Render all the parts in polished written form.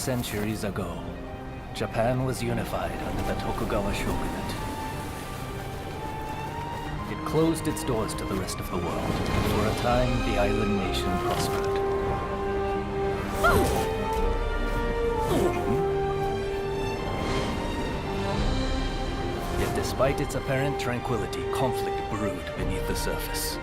centuries ago, Japan was unified under the Tokugawa Shogunate. It closed its doors to the rest of the world, and for a time the island nation prospered. Yet despite its apparent tranquility, conflict brewed beneath the surface.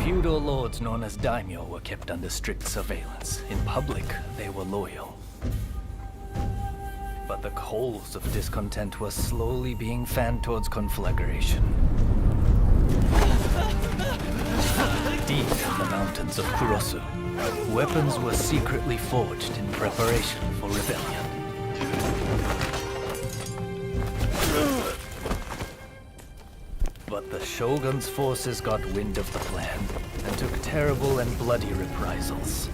Feudal lords known as daimyo were kept under strict surveillance. In public, they were loyal. But the coals of discontent were slowly being fanned towards conflagration. Deep in the mountains of Kurosu, weapons were secretly forged in preparation for rebellion. But the Shogun's forces got wind of the plan and took terrible and bloody reprisals.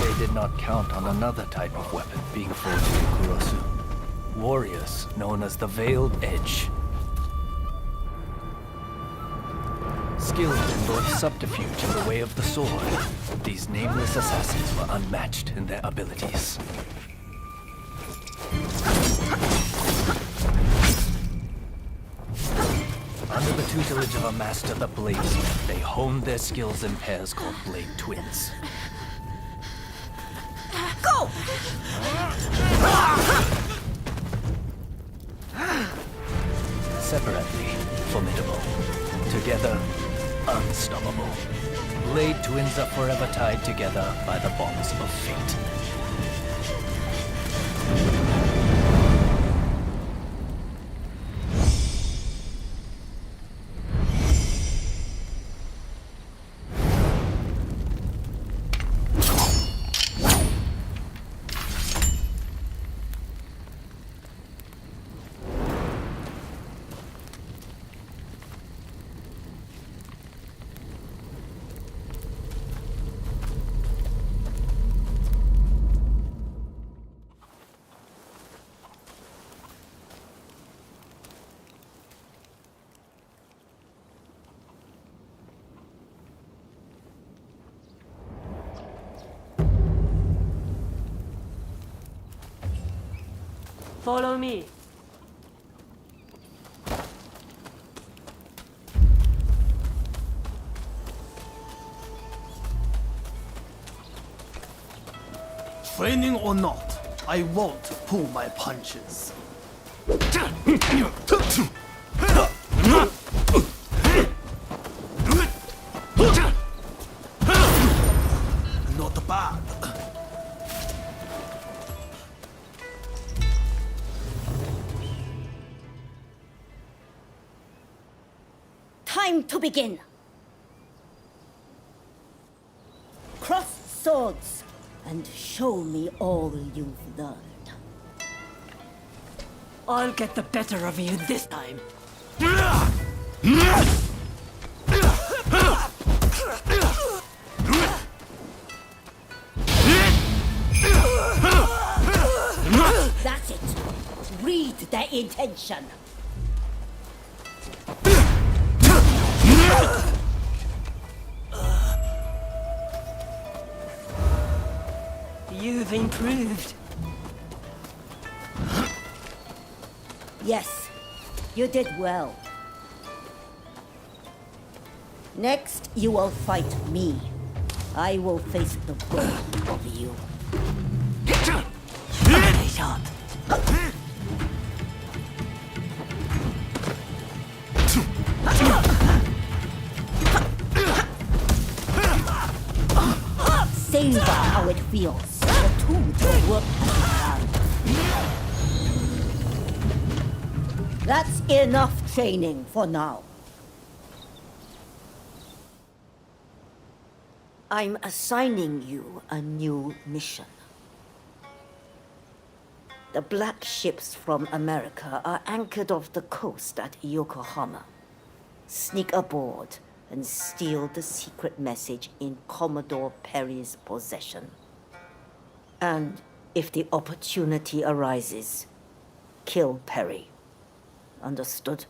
They did not count on another type of weapon being forged in Kurosu. Warriors known as the Veiled Edge. Skilled in both subterfuge and the way of the sword, these nameless assassins were unmatched in their abilities. Under the tutelage of a master the bladesmith, they honed their skills in pairs called blade twins. Go! Separately, formidable. Together, unstoppable. Blade twins are forever tied together by the bonds of fate. Follow me. Training or not, I won't pull my punches. Not bad. Time to begin. Cross swords and show me all you've learned. I'll get the better of you this time. That's it. Read their intention. You've improved. Yes, you did well. Next, you will fight me. I will face the both of you. Shot. Savor how it feels. The two will work as one. That's enough training for now. I'm assigning you a new mission. The black ships from America are anchored off the coast at Yokohama. Sneak aboard and steal the secret message in Commodore Perry's possession. And if the opportunity arises, kill Perry. Understood?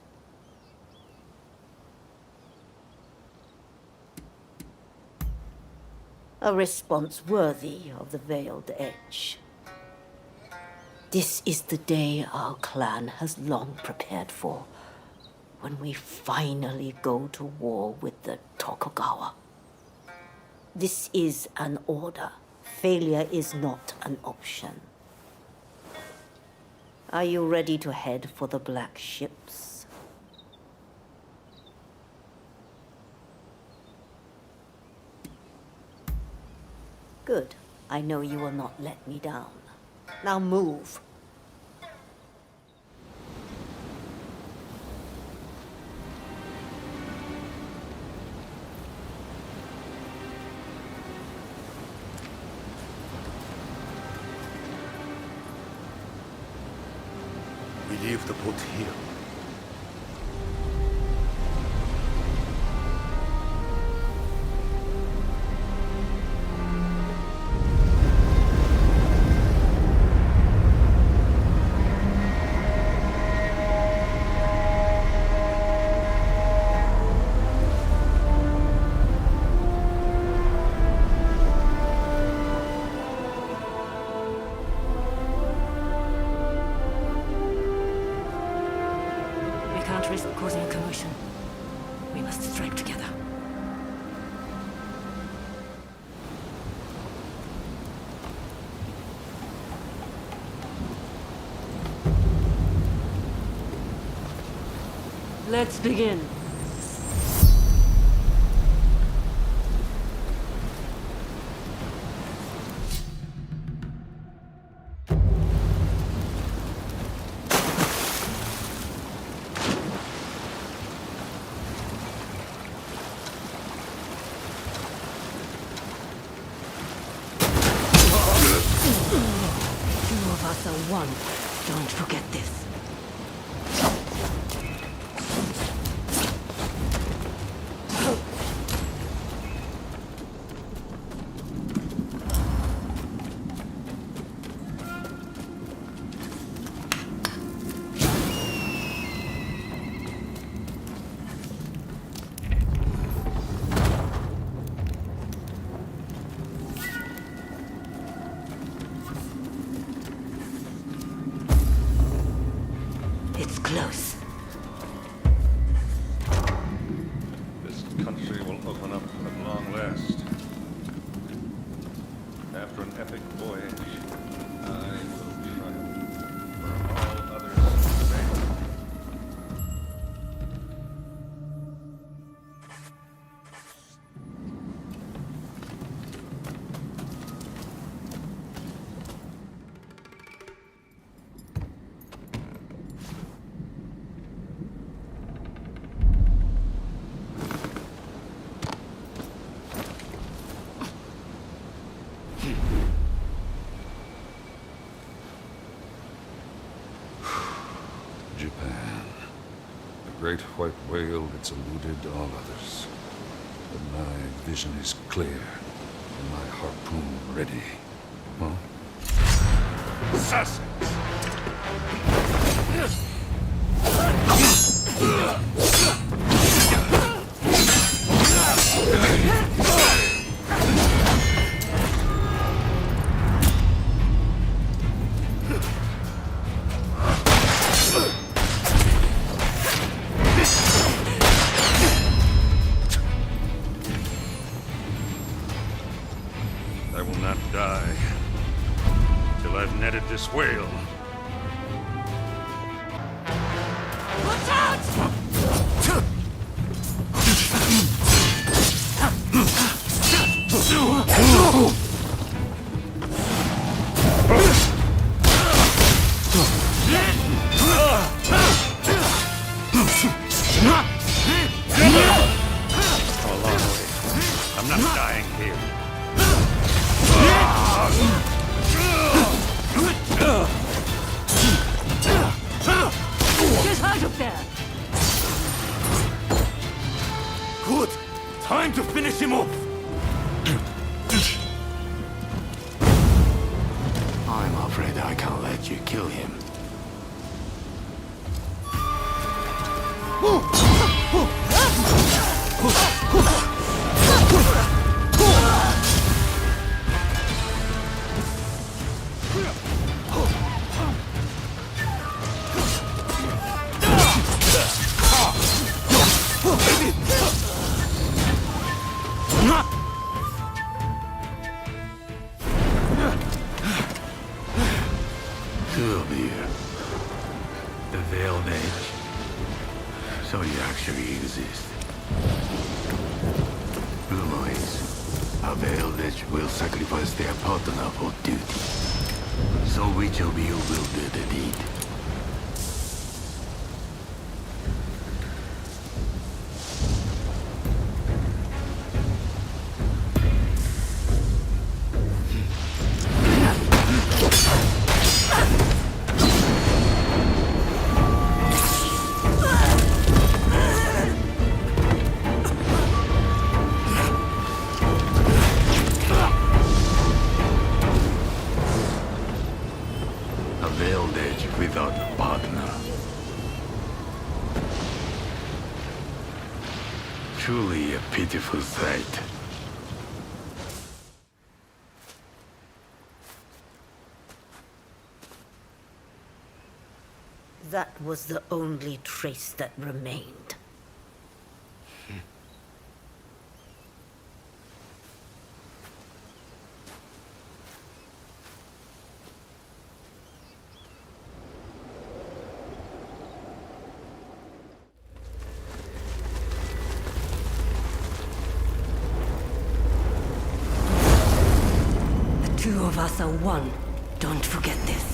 A response worthy of the Veiled Edge. This is the day our clan has long prepared for, when we finally go to war with the Tokugawa. This is an order. Failure is not an option. Are you ready to head for the black ships? Good. I know you will not let me down. Now move. We leave the boat here. Risk causing a commotion. We must strike together. Let's begin. Two of us are one. Don't forget this. It's close. This country will open up at long last. After an epic voyage, I will triumph where all others fail. Japan. The great white whale that's eluded all others. But my vision is clear, and my harpoon ready. Huh? Assassins! I will not die till I've netted this whale. Watch out! Come a long way. I'm not dying here. Good! Time to finish him off! I'm afraid I can't let you kill him. Two of you. The Veiled Edge. So you actually exist. Rumor is, a Veiled Edge will sacrifice their partner for duty. So which of you will do the deed? A Veiled Edge without a partner. Truly a pitiful sight. That was the only trace that remained. The two of us are one. Don't forget this.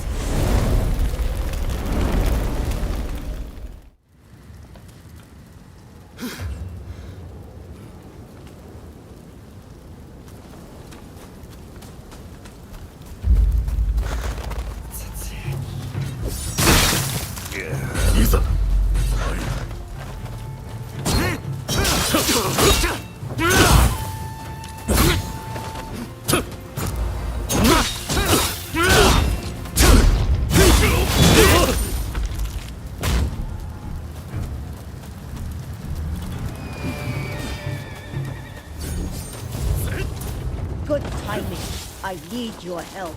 Good timing. I need your help.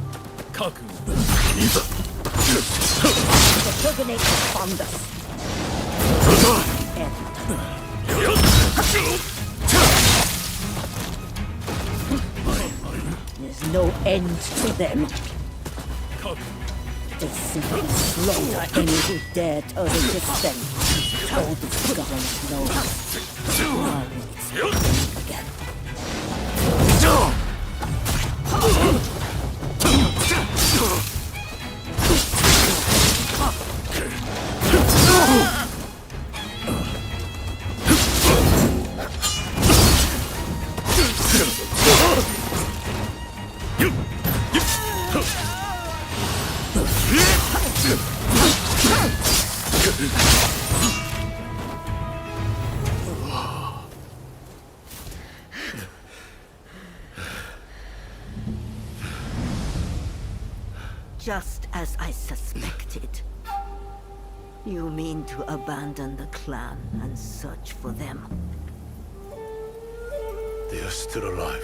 Kaku. The Shogunate has found us. There's no end to them. They simply slaughter any who dare to resist. All the government knows. Now it's happening again. Just as I suspected. You mean to abandon the clan and search for them? They are still alive.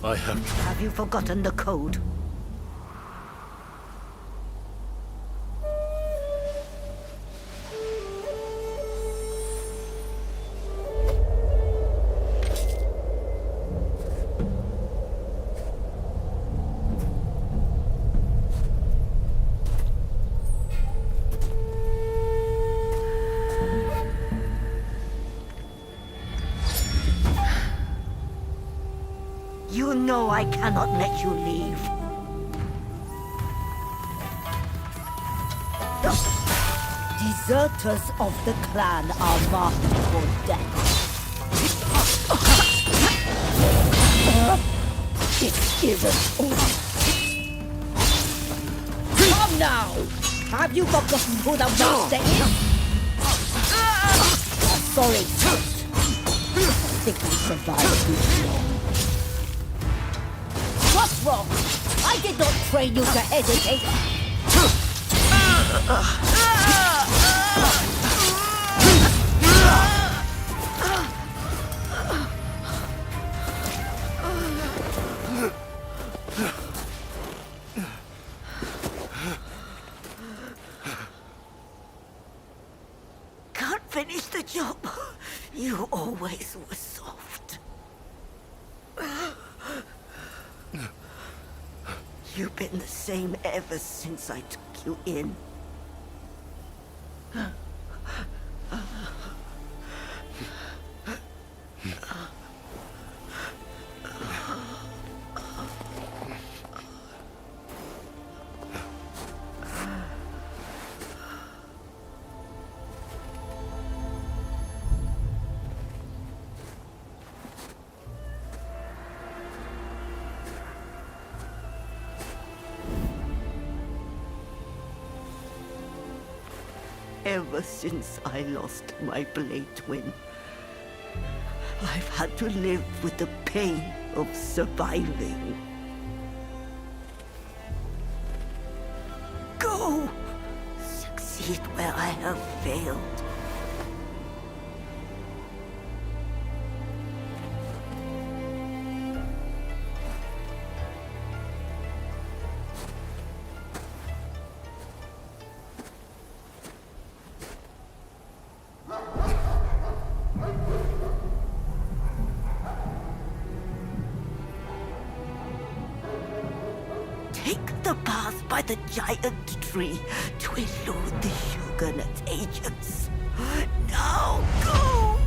I have to... Have you forgotten the code? You know I cannot let you leave. Deserters of the clan are marked for death. It isn't over. Come now! Have you forgotten who the master is? sorry. I think I survived this long. What's wrong? I did not train you to hesitate. Can't finish the job. You always were soft. You've been the same ever since I took you in. Ever since I lost my blade twin, I've had to live with the pain of surviving. Go! Succeed where I have failed. Take the path by the giant tree to elude the Shogunate agents. Now go!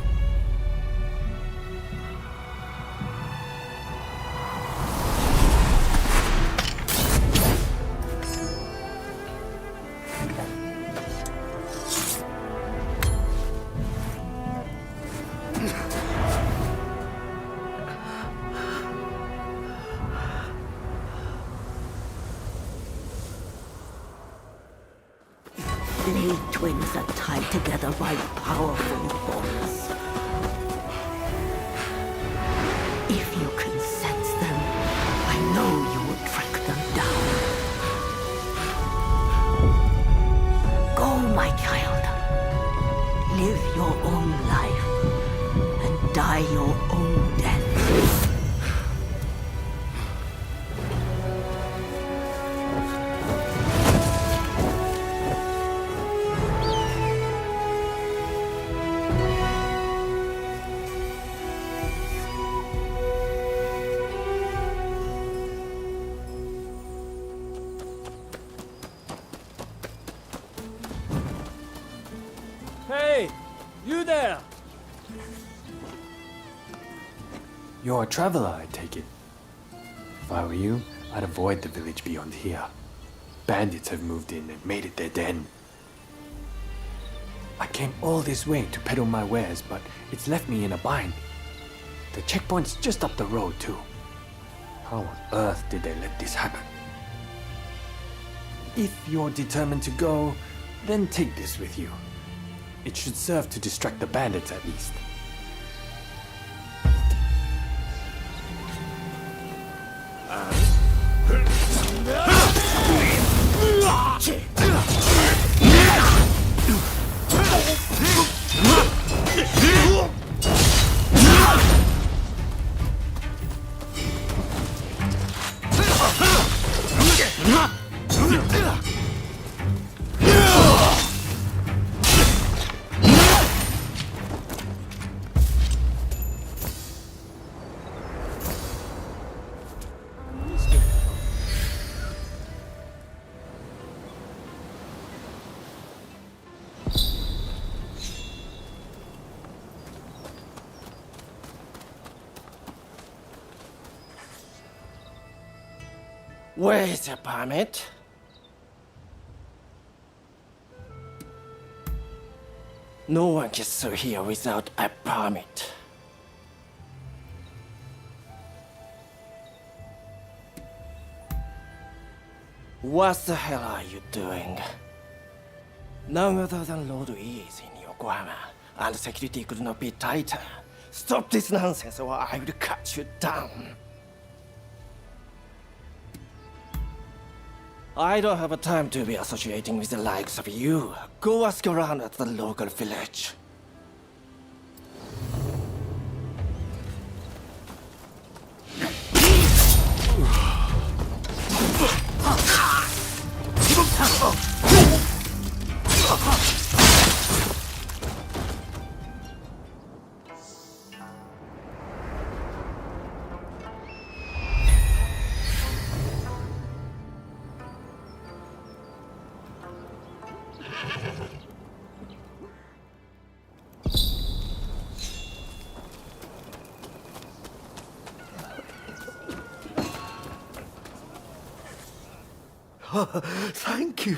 Blade twins are tied together by powerful bonds. If you can sense them, I know you will track them down. Go, my child. Live your own life and die your own death. Hey! You there! You're a traveler, I take it. If I were you, I'd avoid the village beyond here. Bandits have moved in and made it their den. I came all this way to peddle my wares, but it's left me in a bind. The checkpoint's just up the road, too. How on earth did they let this happen? If you're determined to go, then take this with you. It should serve to distract the bandits at least. Where is the permit? No one gets through here without a permit. What the hell are you doing? None other than Lord E is in Yokohama. and security could not be tighter. Stop this nonsense or I will cut you down. I don't have a time to be associating with the likes of you. Go ask around at the local village. Thank you.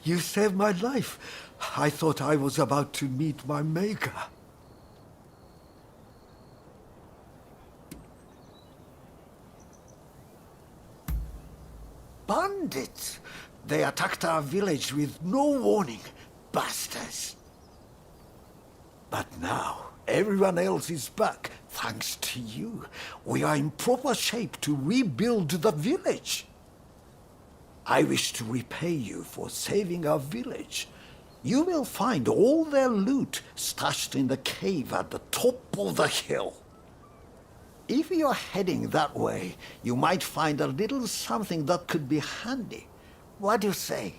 You saved my life. I thought I was about to meet my maker. Bandits! They attacked our village with no warning. Bastards! But now, everyone else is back, thanks to you. We are in proper shape to rebuild the village. I wish to repay you for saving our village. You will find all their loot stashed in the cave at the top of the hill. If you're heading that way, you might find a little something that could be handy. What do you say?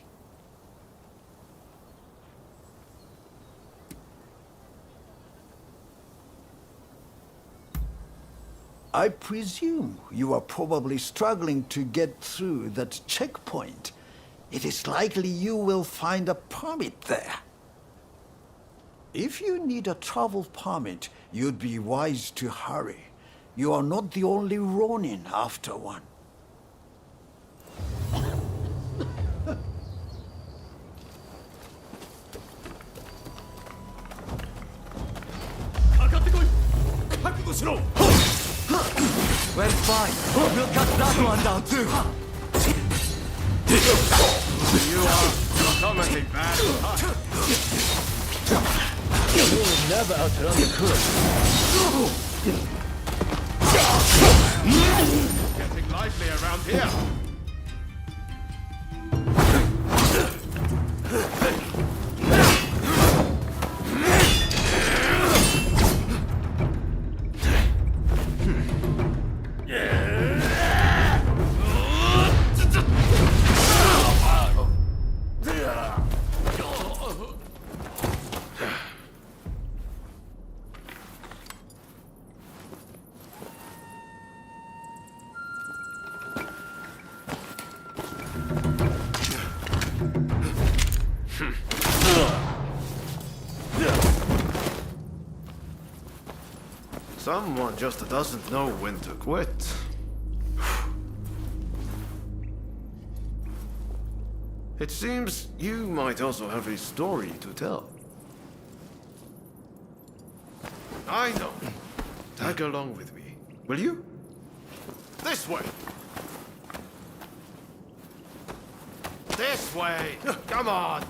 I presume you are probably struggling to get through that checkpoint. It is likely you will find a permit there. If you need a travel permit, you'd be wise to hurry. You are not the only Ronin after one. Well, fine. We'll cut that one down too. You are commenting bad. You'll never outrun the curse. Getting lively around here. Someone just doesn't know when to quit. It seems you might also have a story to tell. I know. Tag along with me, will you? This way! This way! Come on!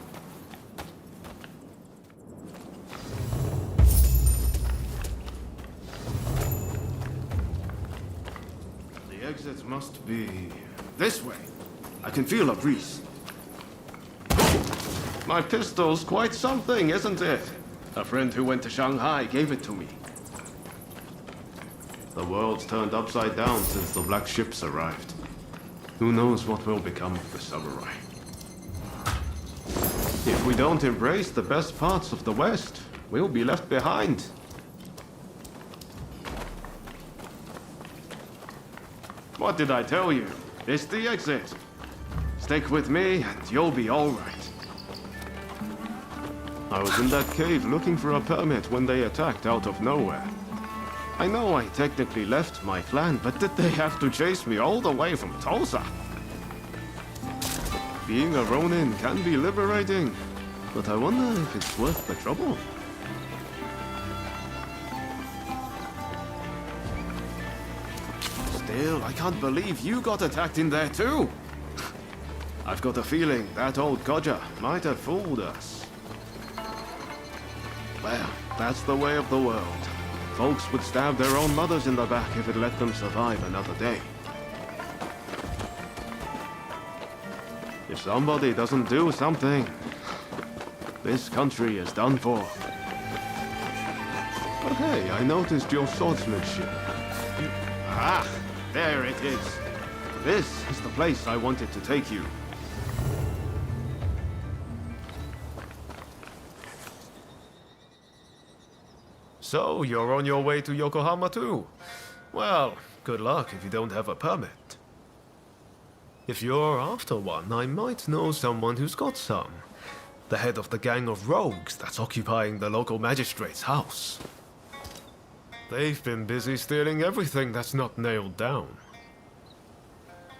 The exit must be this way. I can feel a breeze. My pistol's quite something, isn't it? A friend who went to Shanghai gave it to me. The world's turned upside down since the black ships arrived. Who knows what will become of the samurai? If we don't embrace the best parts of the West, we'll be left behind. What did I tell you? It's the exit. Stick with me and you'll be all right. I was in that cave looking for a permit when they attacked out of nowhere. I know I technically left my clan, but did they have to chase me all the way from Tulsa? Being a Ronin can be liberating, but I wonder if it's worth the trouble. Still, I can't believe you got attacked in there too. I've got a feeling that old Koja might have fooled us. Well, That's the way of the world. Folks would stab their own mothers in the back if it let them survive another day. If somebody doesn't do something, this country is done for. But hey, I noticed your swordsmanship. Ah, there it is. This is the place I wanted to take you. So, you're on your way to Yokohama too? Well, good luck if you don't have a permit. If you're after one, I might know someone who's got some. The head of the gang of rogues that's occupying the local magistrate's house. They've been busy stealing everything that's not nailed down.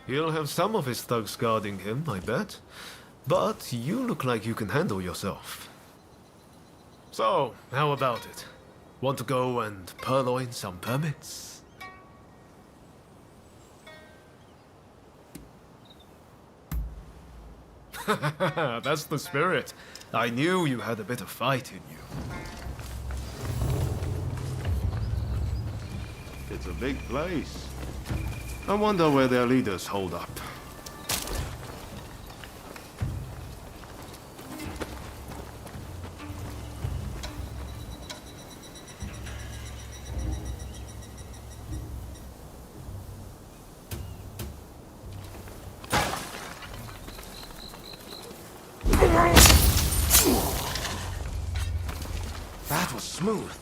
He'll have some of his thugs guarding him, I bet. But you look like you can handle yourself. So, how about it? Want to go and purloin some permits? That's the spirit. I knew you had a bit of fight in you. It's a big place. I wonder where their leaders hold up. That was smooth.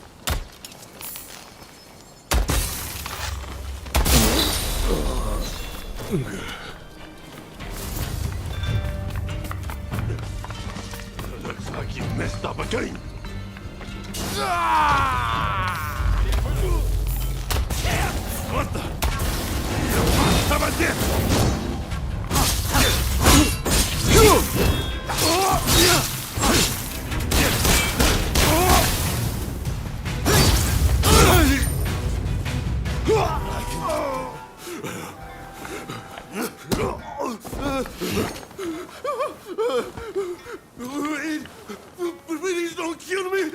Looks like you messed up again. What the? How about this? Please don't kill me!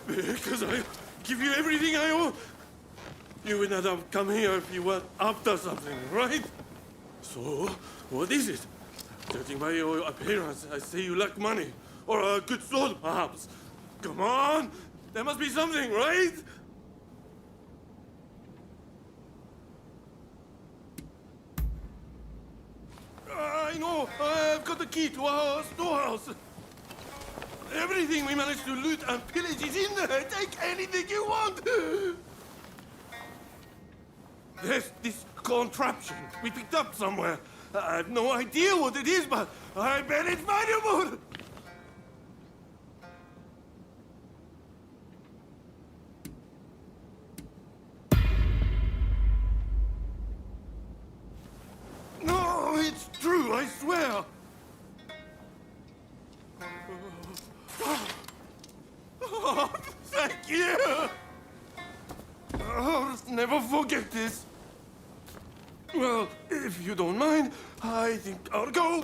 Because I give you everything I own. You would not have come here if you were after something, right? So, what is it? Judging by your appearance, I say you lack money. Or a good sword, perhaps. Come on! There must be something, right? I know! I've got the key to our storehouse. Everything we managed to loot and pillage is in there. Take anything you want. There's this contraption we picked up somewhere. I have no idea what it is, but I bet it's valuable. No, it's true, I swear. Oh, thank you. I'll never forget this. Well, if you don't mind, I think I'll go.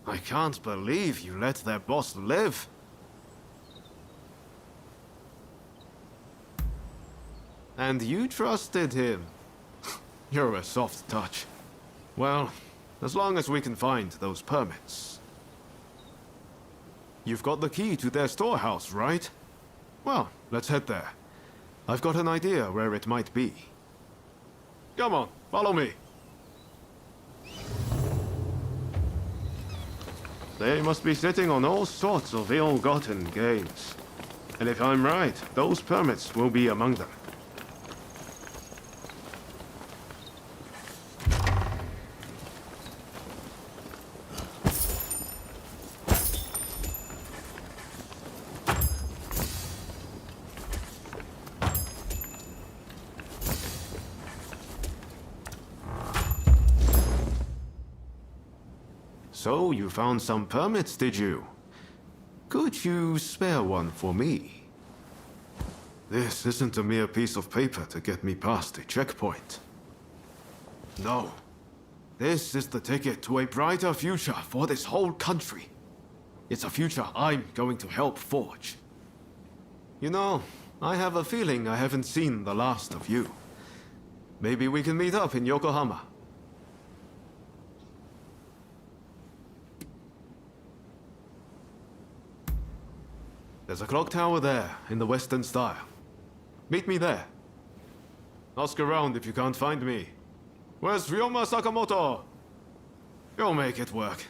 I can't believe you let their boss live. And you trusted him. You're a soft touch. Well, as long as we can find those permits. You've got the key to their storehouse, right? Well, let's head there. I've got an idea where it might be. Come on, follow me. They must be sitting on all sorts of ill-gotten gains. And if I'm right, those permits will be among them. So you found some permits, did you? Could you spare one for me? This isn't a mere piece of paper to get me past a checkpoint. No. This is the ticket to a brighter future for this whole country. It's a future I'm going to help forge. You know, I have a feeling I haven't seen the last of you. Maybe we can meet up in Yokohama. There's a clock tower there, in the Western style. Meet me there. Ask around if you can't find me. Where's Ryoma Sakamoto? You'll make it work.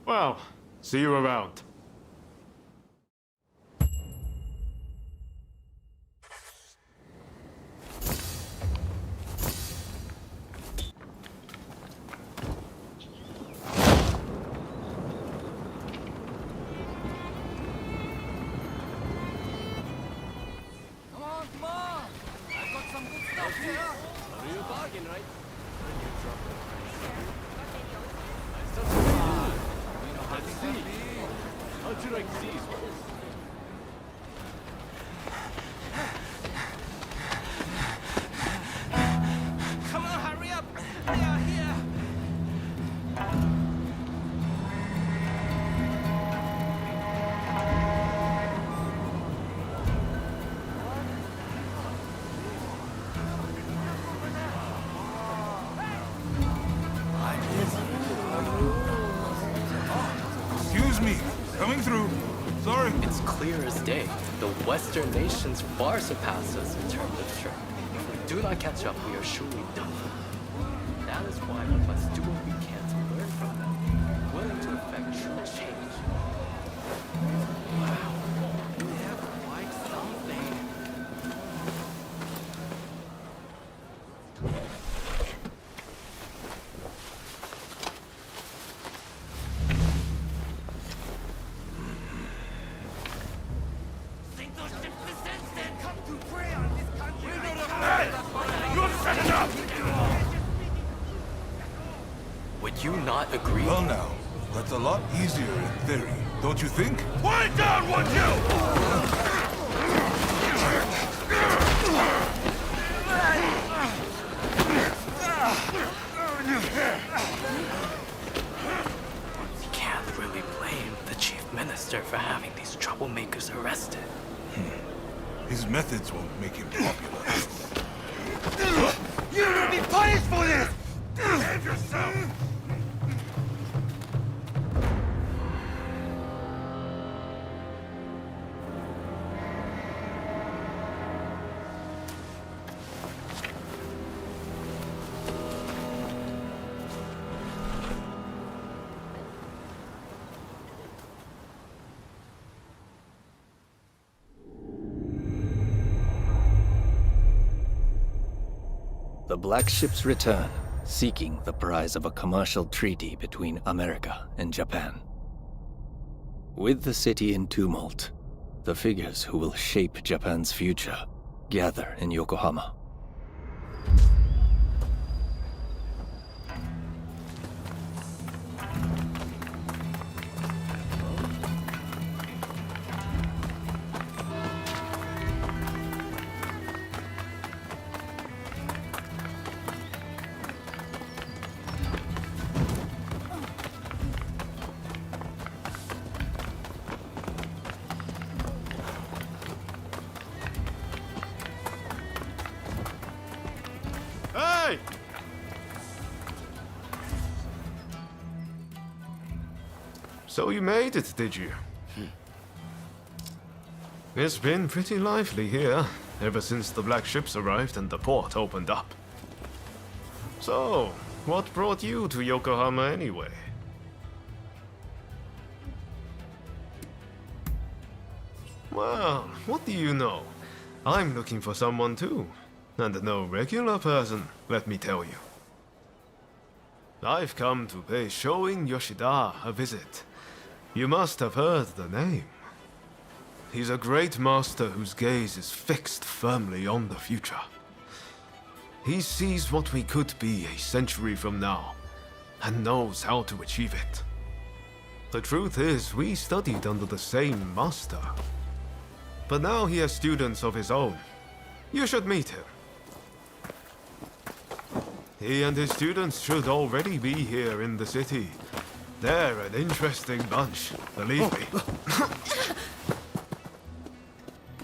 Well, see you around. Excuse me, coming through. Sorry. It's clear as day. The Western nations far surpass us in terms of strength. If we do not catch up, we are surely done for. That is why we must do what we can to learn from them, willing to effect true change. Wow. They have quite something. Would you not agree? Well now, that's a lot easier in theory, don't you think? Quiet down, would you? You can't really blame the chief minister for having these troublemakers arrested. His methods won't make him popular. You will be punished for this! Behave yourself! The Black Ships return, seeking the prize of a commercial treaty between America and Japan. With the city in tumult, the figures who will shape Japan's future gather in Yokohama. Hey! So you made it, did you? It's been pretty lively here, ever since the Black Ships arrived and the port opened up. So, what brought you to Yokohama anyway? Well, what do you know? I'm looking for someone too. And no regular person, let me tell you. I've come to pay Shoin Yoshida a visit. You must have heard the name. He's a great master whose gaze is fixed firmly on the future. He sees what we could be a century from now, and knows how to achieve it. The truth is, we studied under the same master. But now he has students of his own. You should meet him. He and his students should already be here in the city. They're an interesting bunch, believe me.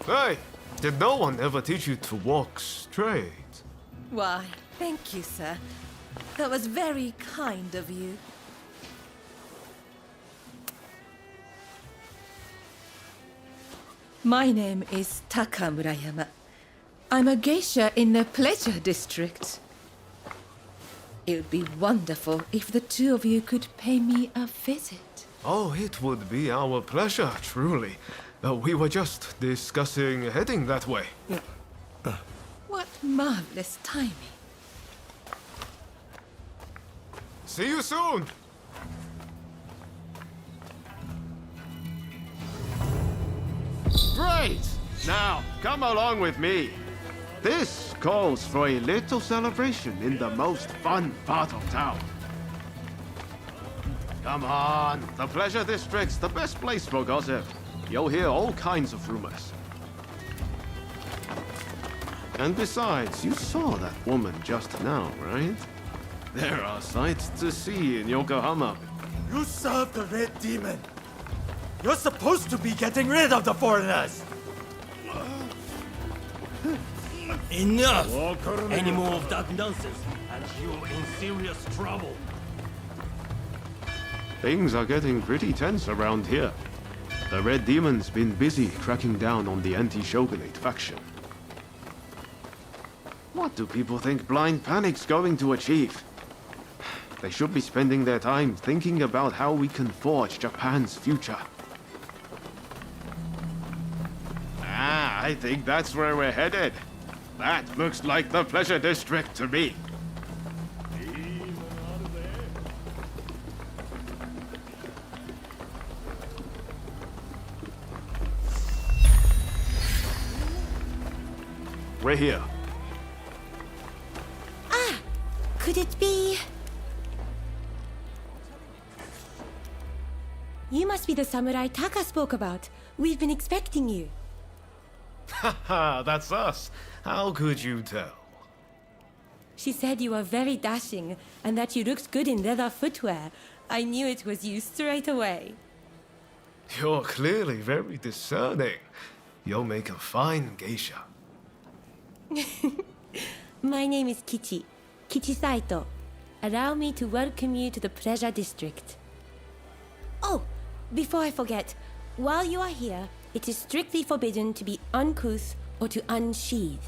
Hey, did no one ever teach you to walk straight? Why, thank you, sir. That was very kind of you. My name is Taka Murayama. I'm a geisha in the Pleasure District. It would be wonderful if the two of you could pay me a visit. Oh, it would be our pleasure, truly. We were just discussing heading that way. What marvelous timing. See you soon! Great! Now, come along with me. This calls for a little celebration in the most fun part of town. Come on, the Pleasure District's the best place for gossip. You'll hear all kinds of rumors. And besides, you saw that woman just now, right? There are sights to see in Yokohama. You serve the Red Demon. You're supposed to be getting rid of the foreigners. Enough! Any more of that nonsense, and you're in serious trouble. Things are getting pretty tense around here. The Red Demon's been busy cracking down on the anti-Shogunate faction. What do people think Blind Panic's going to achieve? They should be spending their time thinking about how we can forge Japan's future. I think that's where we're headed. That looks like the Pleasure District to me. We're here. Could it be... You must be the samurai Taka spoke about. We've been expecting you. Haha, that's us. How could you tell? She said you were very dashing and that you looked good in leather footwear. I knew it was you straight away. You're clearly very discerning. You'll make a fine geisha. My name is Kichi. Kichi Saito. Allow me to welcome you to the Pleasure District. Oh, before I forget, while you are here, it is strictly forbidden to be uncouth or to unsheathe.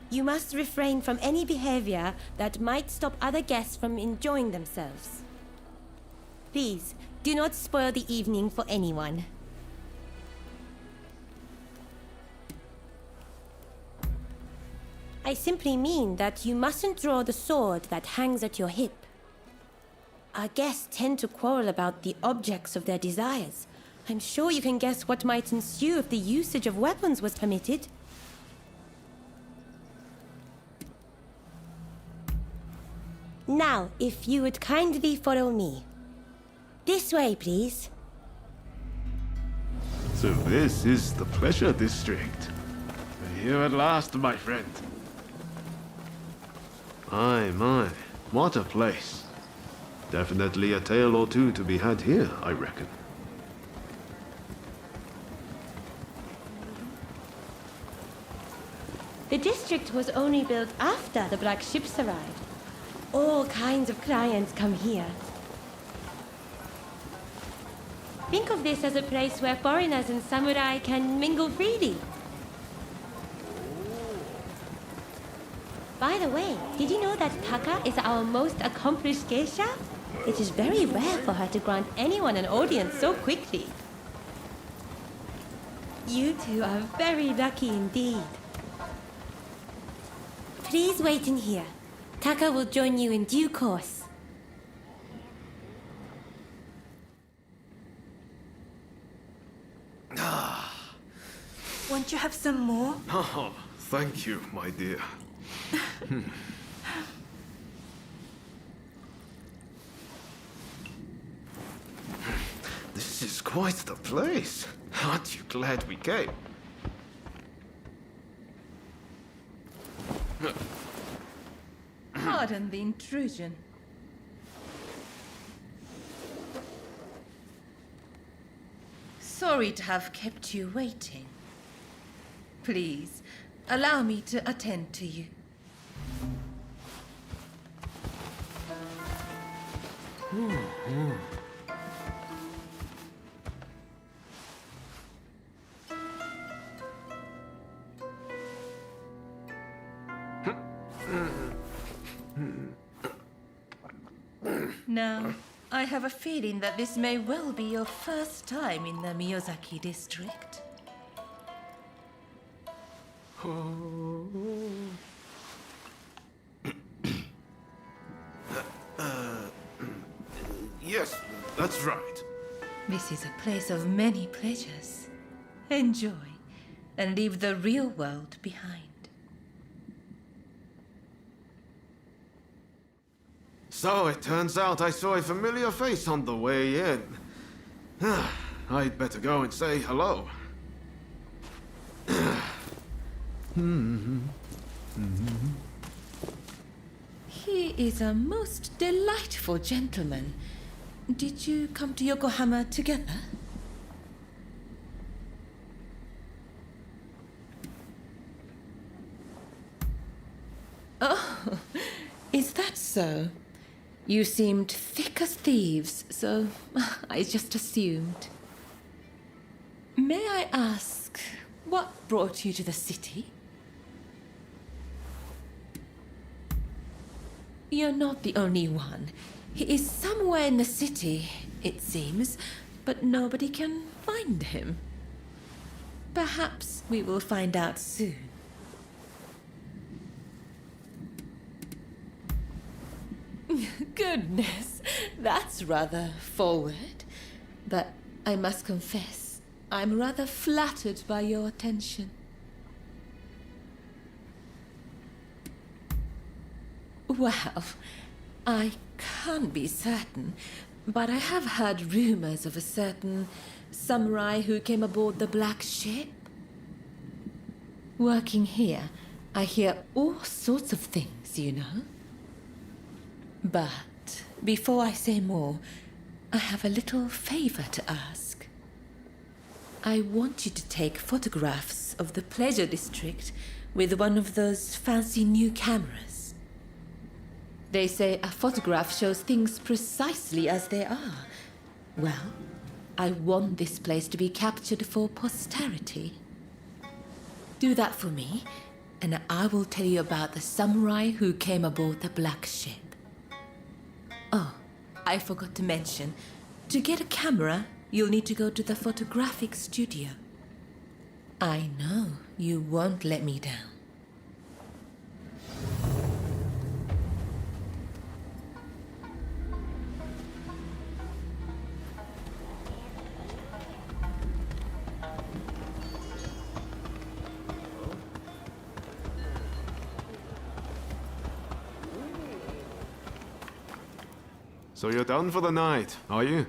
You must refrain from any behavior that might stop other guests from enjoying themselves. Please, do not spoil the evening for anyone. I simply mean that you mustn't draw the sword that hangs at your hip. Our guests tend to quarrel about the objects of their desires. I'm sure you can guess what might ensue if the usage of weapons was permitted. Now, if you would kindly follow me. This way, please. So this is the Pleasure District. We're here at last, my friend. My, what a place. Definitely a tale or two to be had here, I reckon. The district was only built after the black ships arrived. All kinds of clients come here. Think of this as a place where foreigners and samurai can mingle freely. By the way, did you know that Taka is our most accomplished geisha? It is very rare for her to grant anyone an audience so quickly. You two are very lucky indeed. Please wait in here. Taka will join you in due course. Won't you have some more? Oh, thank you, my dear. This is quite the place. Aren't you glad we came? Pardon the intrusion. Sorry to have kept you waiting. Please, allow me to attend to you. Now, I have a feeling that this may well be your first time in the Miyazaki district. Yes, that's right. This is a place of many pleasures. Enjoy, and leave the real world behind. So it turns out I saw a familiar face on the way in. I'd better go and say hello. He is a most delightful gentleman. Did you come to Yokohama together? Oh, is that so? You seemed thick as thieves, so I just assumed. May I ask, what brought you to the city? You're not the only one. He is somewhere in the city, it seems, but nobody can find him. Perhaps we will find out soon. Goodness, that's rather forward. But I must confess, I'm rather flattered by your attention. Well, I can't be certain, but I have heard rumors of a certain samurai who came aboard the black ship. Working here, I hear all sorts of things, you know. But before I say more, I have a little favor to ask. I want you to take photographs of the pleasure district with one of those fancy new cameras. They say a photograph shows things precisely as they are. Well, I want this place to be captured for posterity. Do that for me, and I will tell you about the samurai who came aboard the black ship. Oh, I forgot to mention, to get a camera, you'll need to go to the photographic studio. I know you won't let me down. So you're done for the night, are you?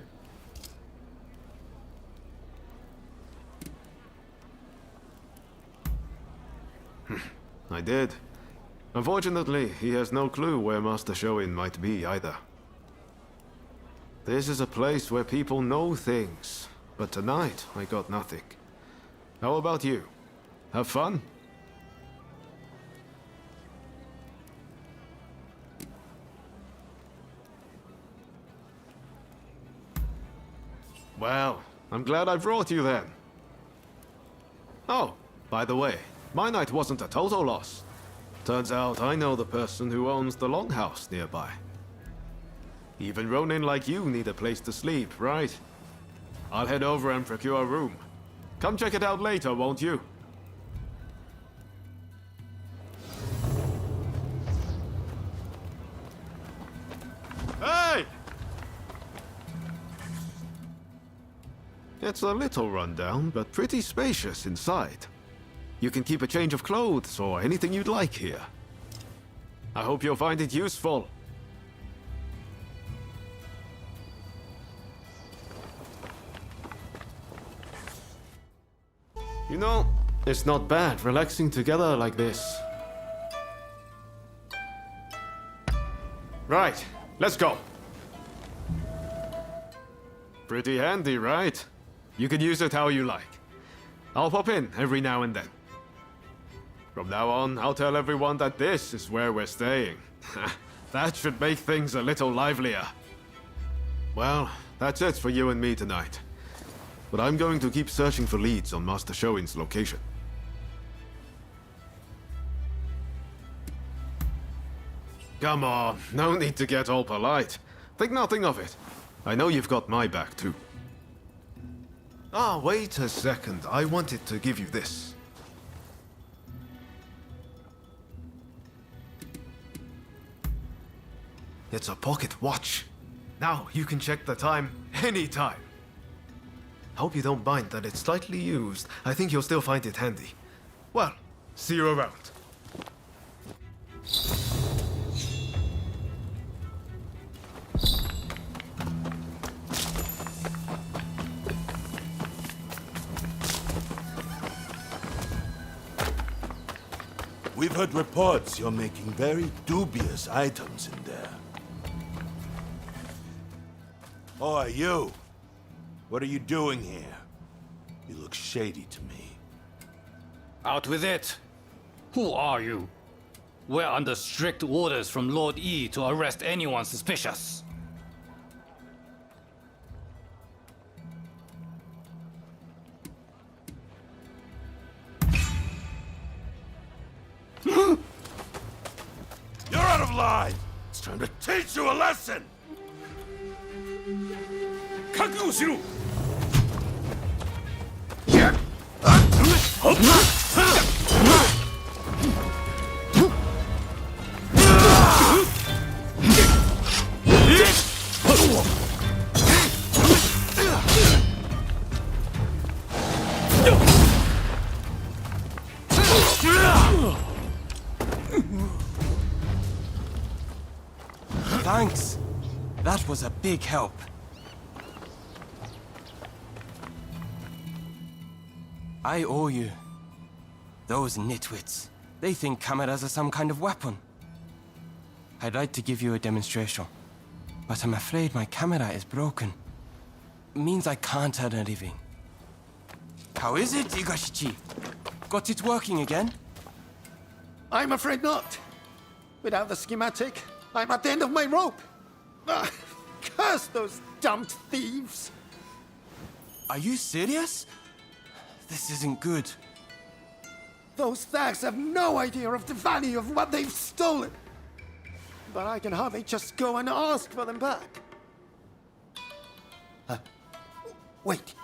I did. Unfortunately, he has no clue where Master Shoin might be either. This is a place where people know things, but tonight I got nothing. How about you? Have fun? Well, I'm glad I brought you then. Oh, by the way, my night wasn't a total loss. Turns out I know the person who owns the longhouse nearby. Even Ronin like you need a place to sleep, right? I'll head over and procure a room. Come check it out later, won't you? Hey! It's a little rundown, but pretty spacious inside. You can keep a change of clothes or anything you'd like here. I hope you'll find it useful. You know, it's not bad relaxing together like this. Right, let's go. Pretty handy, right? You can use it how you like. I'll pop in every now and then. From now on, I'll tell everyone that this is where we're staying. That should make things a little livelier. Well, that's it for you and me tonight. But I'm going to keep searching for leads on Master Shoin's location. Come on, no need to get all polite. Think nothing of it. I know you've got my back too. Ah, wait a second. I wanted to give you this. It's a pocket watch. Now you can check the time anytime. Hope you don't mind that it's slightly used. I think you'll still find it handy. Well, see you around. We've heard reports you're making very dubious items in there. Oh, you! What are you doing here? You look shady to me. Out with it! Who are you? We're under strict orders from Lord E to arrest anyone suspicious. You're out of line! It's time to teach you a lesson! Thanks. That was a big help. I owe you. Those nitwits. They think cameras are some kind of weapon. I'd like to give you a demonstration, but I'm afraid my camera is broken. Means I can't earn a living. How is it, Igashichi? Got it working again? I'm afraid not. Without the schematic, I'm at the end of my rope. Curse those damned thieves! Are you serious? This isn't good. Those thugs have no idea of the value of what they've stolen. But I can hardly just go and ask for them back. Wait.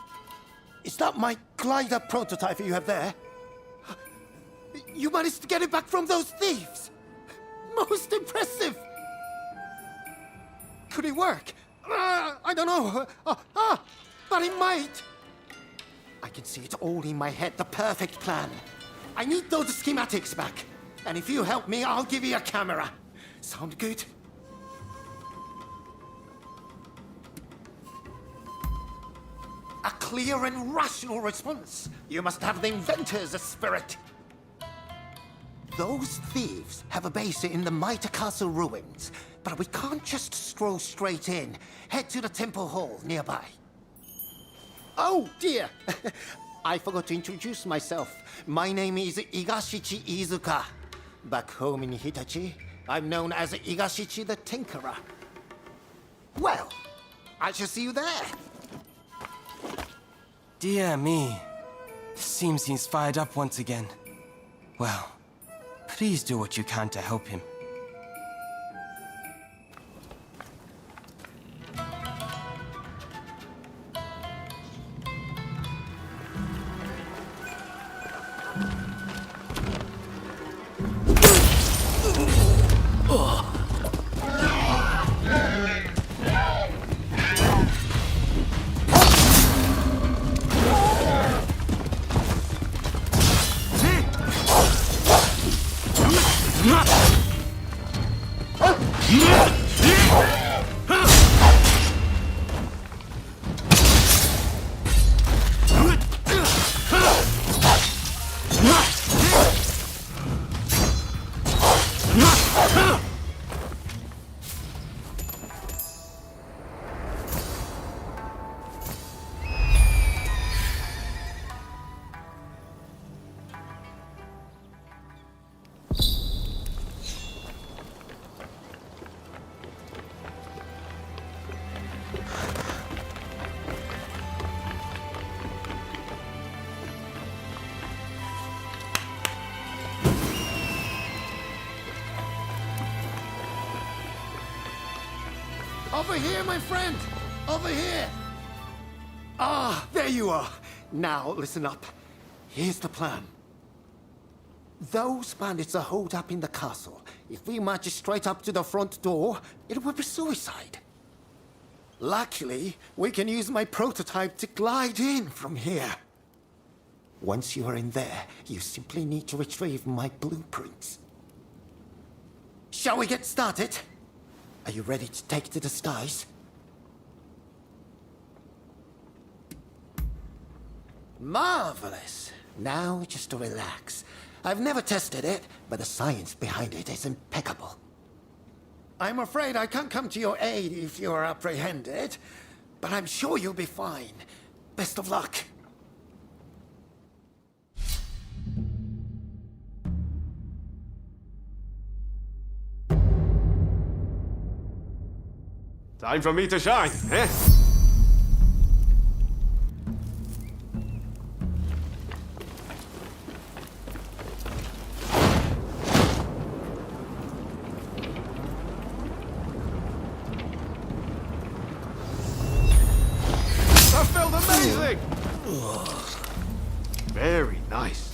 Is that my glider prototype you have there? You managed to get it back from those thieves! Most impressive! Could it work? I don't know. But it might. I can see it all in my head, the perfect plan. I need those schematics back. And if you help me, I'll give you a camera. Sound good? A clear and rational response. You must have the inventor's spirit. Those thieves have a base in the Mitre Castle ruins, but we can't just stroll straight in. Head to the temple hall nearby. Oh dear! I forgot to introduce myself. My name is Igashichi Iizuka. Back home in Hitachi, I'm known as Igashichi the Tinkerer. Well, I shall see you there. Dear me. Seems he's fired up once again. Well, please do what you can to help him. Over here, my friend! Over here! Ah, there you are. Now, listen up. Here's the plan. Those bandits are holed up in the castle. If we march straight up to the front door, it will be suicide. Luckily, we can use my prototype to glide in from here. Once you are in there, you simply need to retrieve my blueprints. Shall we get started? Are you ready to take to the skies? Marvelous. Now just relax. I've never tested it, but the science behind it is impeccable. I'm afraid I can't come to your aid if you're apprehended, but I'm sure you'll be fine. Best of luck. Time for me to shine, eh? That felt amazing! Very nice.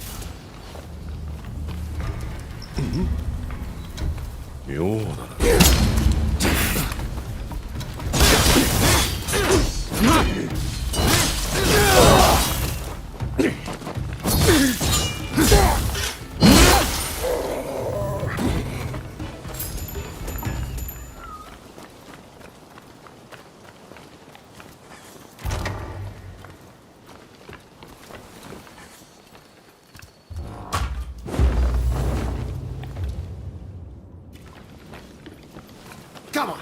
Come on,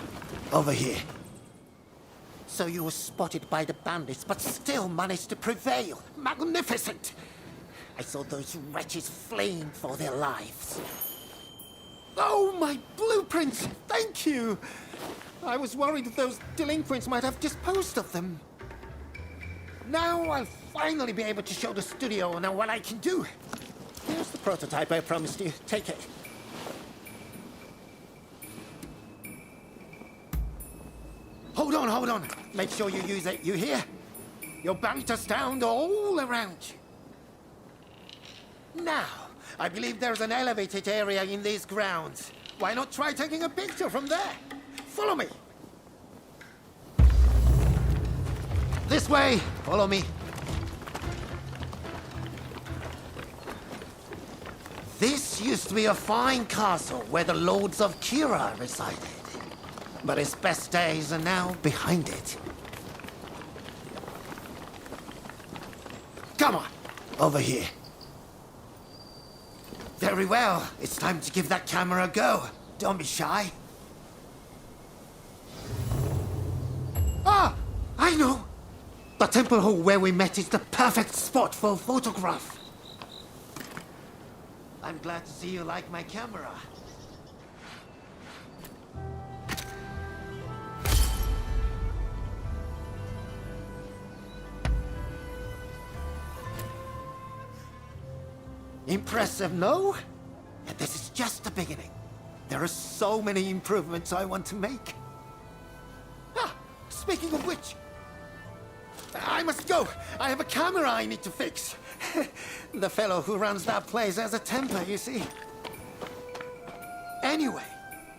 over here. So you were spotted by the bandits, but still managed to prevail. Magnificent! I saw those wretches fleeing for their lives. Oh, my blueprints! Thank you! I was worried those delinquents might have disposed of them. Now I'll finally be able to show the studio now what I can do. Here's the prototype I promised you. Take it. Hold on. Make sure you use it, you hear? Your banter sound all around you. Now, I believe there's an elevated area in these grounds. Why not try taking a picture from there? Follow me. This way, follow me. This used to be a fine castle where the lords of Kira resided. But its best days are now behind it. Come on, over here. Very well, it's time to give that camera a go. Don't be shy. Ah, I know. The temple hall where we met is the perfect spot for a photograph. I'm glad to see you like my camera. Impressive, no? And this is just the beginning. There are so many improvements I want to make. Ah, speaking of which, I must go. I have a camera I need to fix. The fellow who runs that place has a temper, you see. Anyway,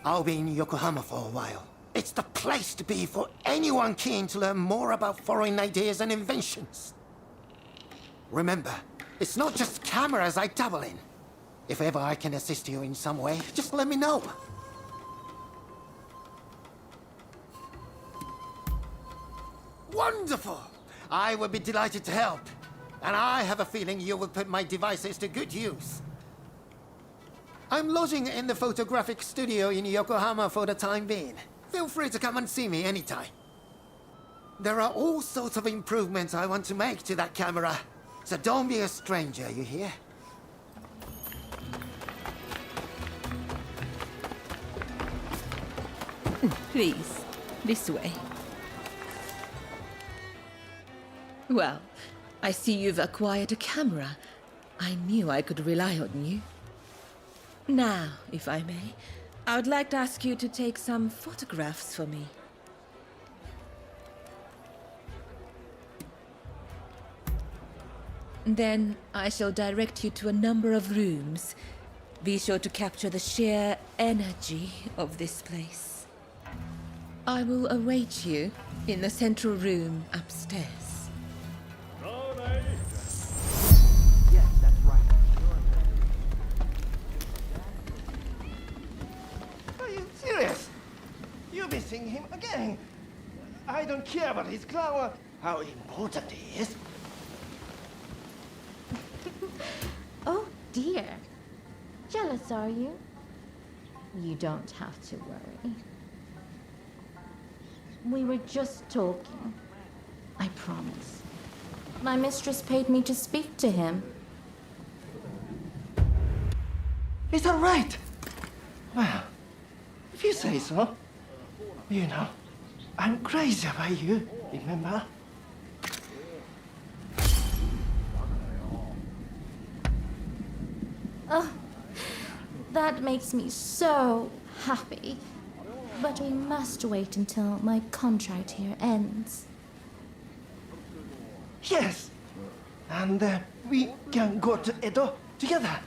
I'll be in Yokohama for a while. It's the place to be for anyone keen to learn more about foreign ideas and inventions. Remember, it's not just cameras I dabble in. If ever I can assist you in some way, just let me know. Wonderful! I would be delighted to help. And I have a feeling you will put my devices to good use. I'm lodging in the photographic studio in Yokohama for the time being. Feel free to come and see me anytime. There are all sorts of improvements I want to make to that camera. So don't be a stranger, you hear? Please, this way. Well, I see you've acquired a camera. I knew I could rely on you. Now, if I may, I would like to ask you to take some photographs for me. Then I shall direct you to a number of rooms. Be sure to capture the sheer energy of this place. I will await you in the central room upstairs. Yes, that's right. Are you serious? You're missing him again. I don't care about his clan or how important he is. Oh dear. Jealous, are you? You don't have to worry. We were just talking. I promise. My mistress paid me to speak to him. Is that right? Well, if you say so. You know, I'm crazy about you, remember? Oh, that makes me so happy. But we must wait until my contract here ends. Yes. And we can go to Edo together.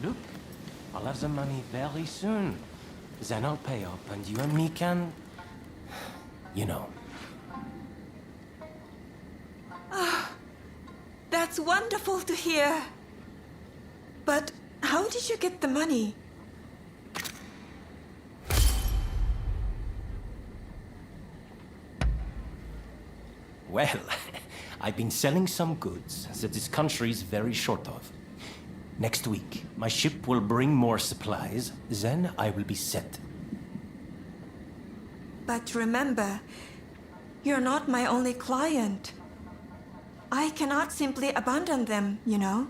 Look, I'll have the money very soon. Then I'll pay up and you and me can... You know. That's wonderful to hear. But how did you get the money? Well, I've been selling some goods that this country is very short of. Next week, my ship will bring more supplies, then I will be set. But remember, you're not my only client. I cannot simply abandon them, you know?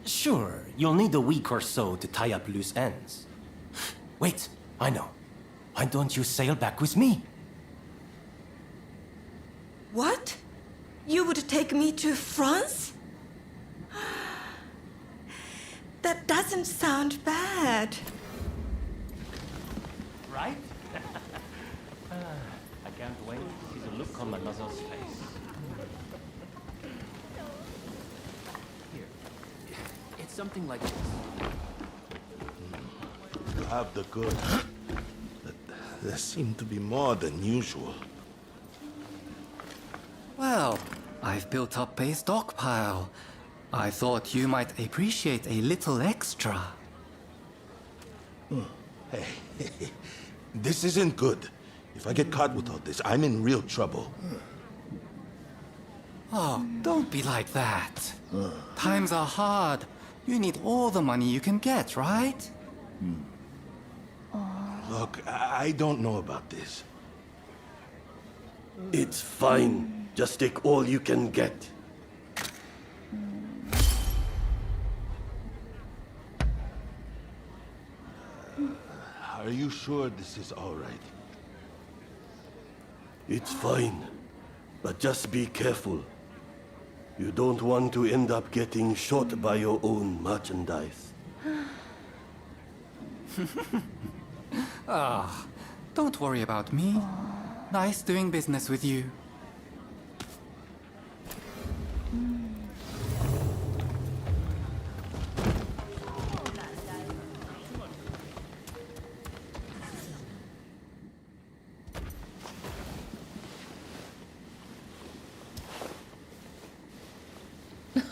Sure, you'll need a week or so to tie up loose ends. Wait, I know. Why don't you sail back with me? What? You would take me to France? That doesn't sound bad. Right? I can't wait to see the look on my mother's face. Here. It's something like this. You have the goods. But there seem to be more than usual. Well, I've built up a stockpile. I thought you might appreciate a little extra. Hey, this isn't good. If I get caught with all this, I'm in real trouble. Oh, don't be like that. Times are hard. You need all the money you can get, right? Look, I don't know about this. It's fine. Just take all you can get. Are you sure this is all right? It's fine. But just be careful. You don't want to end up getting shot by your own merchandise. Ah, don't worry about me. Nice doing business with you.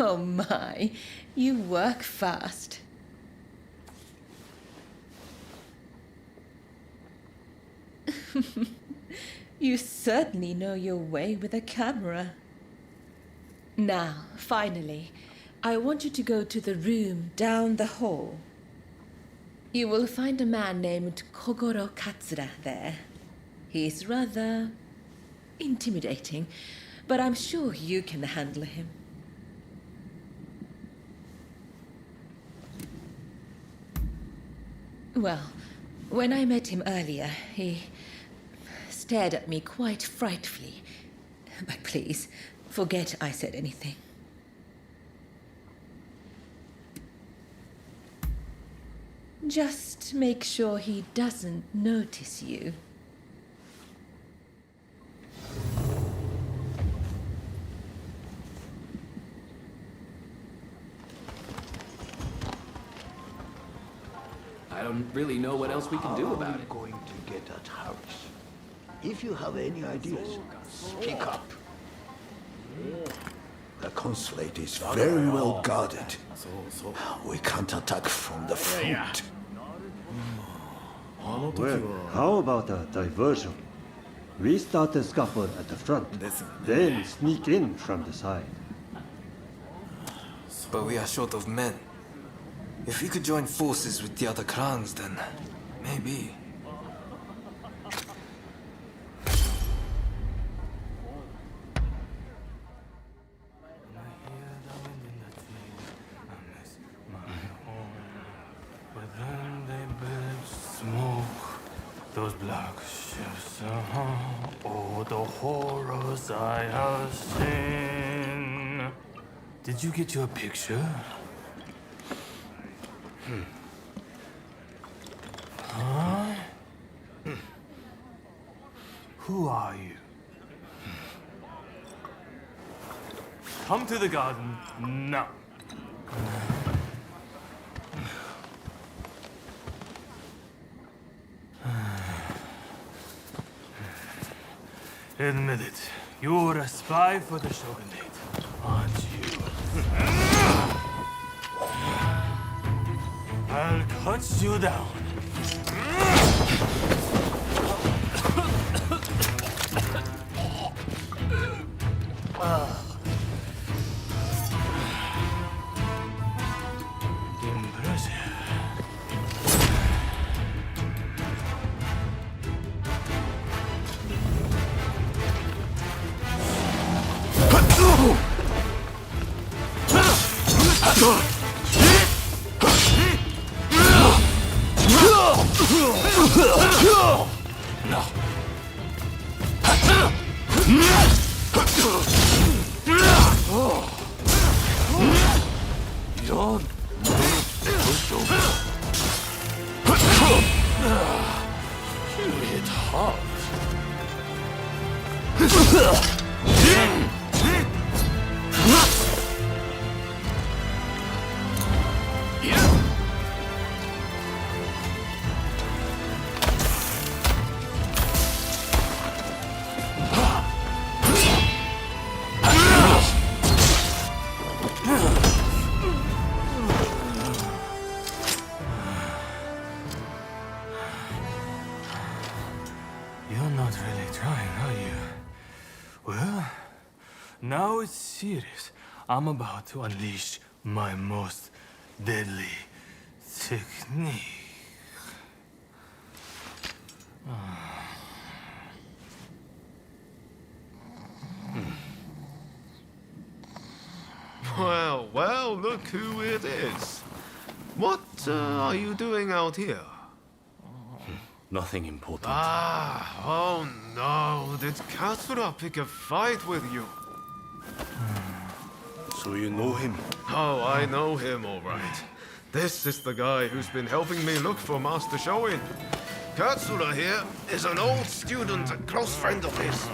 Oh my, you work fast. You certainly know your way with a camera. Now, finally, I want you to go to the room down the hall. You will find a man named Kogoro Katsura there. He's rather intimidating, but I'm sure you can handle him. Well, when I met him earlier, he stared at me quite frightfully. But please, forget I said anything. Just make sure he doesn't notice you. I don't really know what else we can do about it. How are we going to get at Harris? If you have any ideas, speak up. The consulate is very well guarded. We can't attack from the front. Well, how about a diversion? We start a scuffle at the front, then sneak in from the side. But we are short of men. If we could join forces with the other clans, then maybe. Those black ships, oh, the horrors I have seen. Did you get your picture? Huh? Who are you? Come to the garden now. Admit it, you're a spy for the Shogunate, aren't you? I'll cut you down. Impressive. You hit hard. You're not really trying, are you? Well, now it's serious. I'm about to unleash my most deadly technique. Well, well, look who it is. What are you doing out here? Nothing important. Ah, oh no. Did Katsura pick a fight with you? So you know him? Oh, I know him, all right. This is the guy who's been helping me look for Master Shoin. Katsura here is an old student, a close friend of his.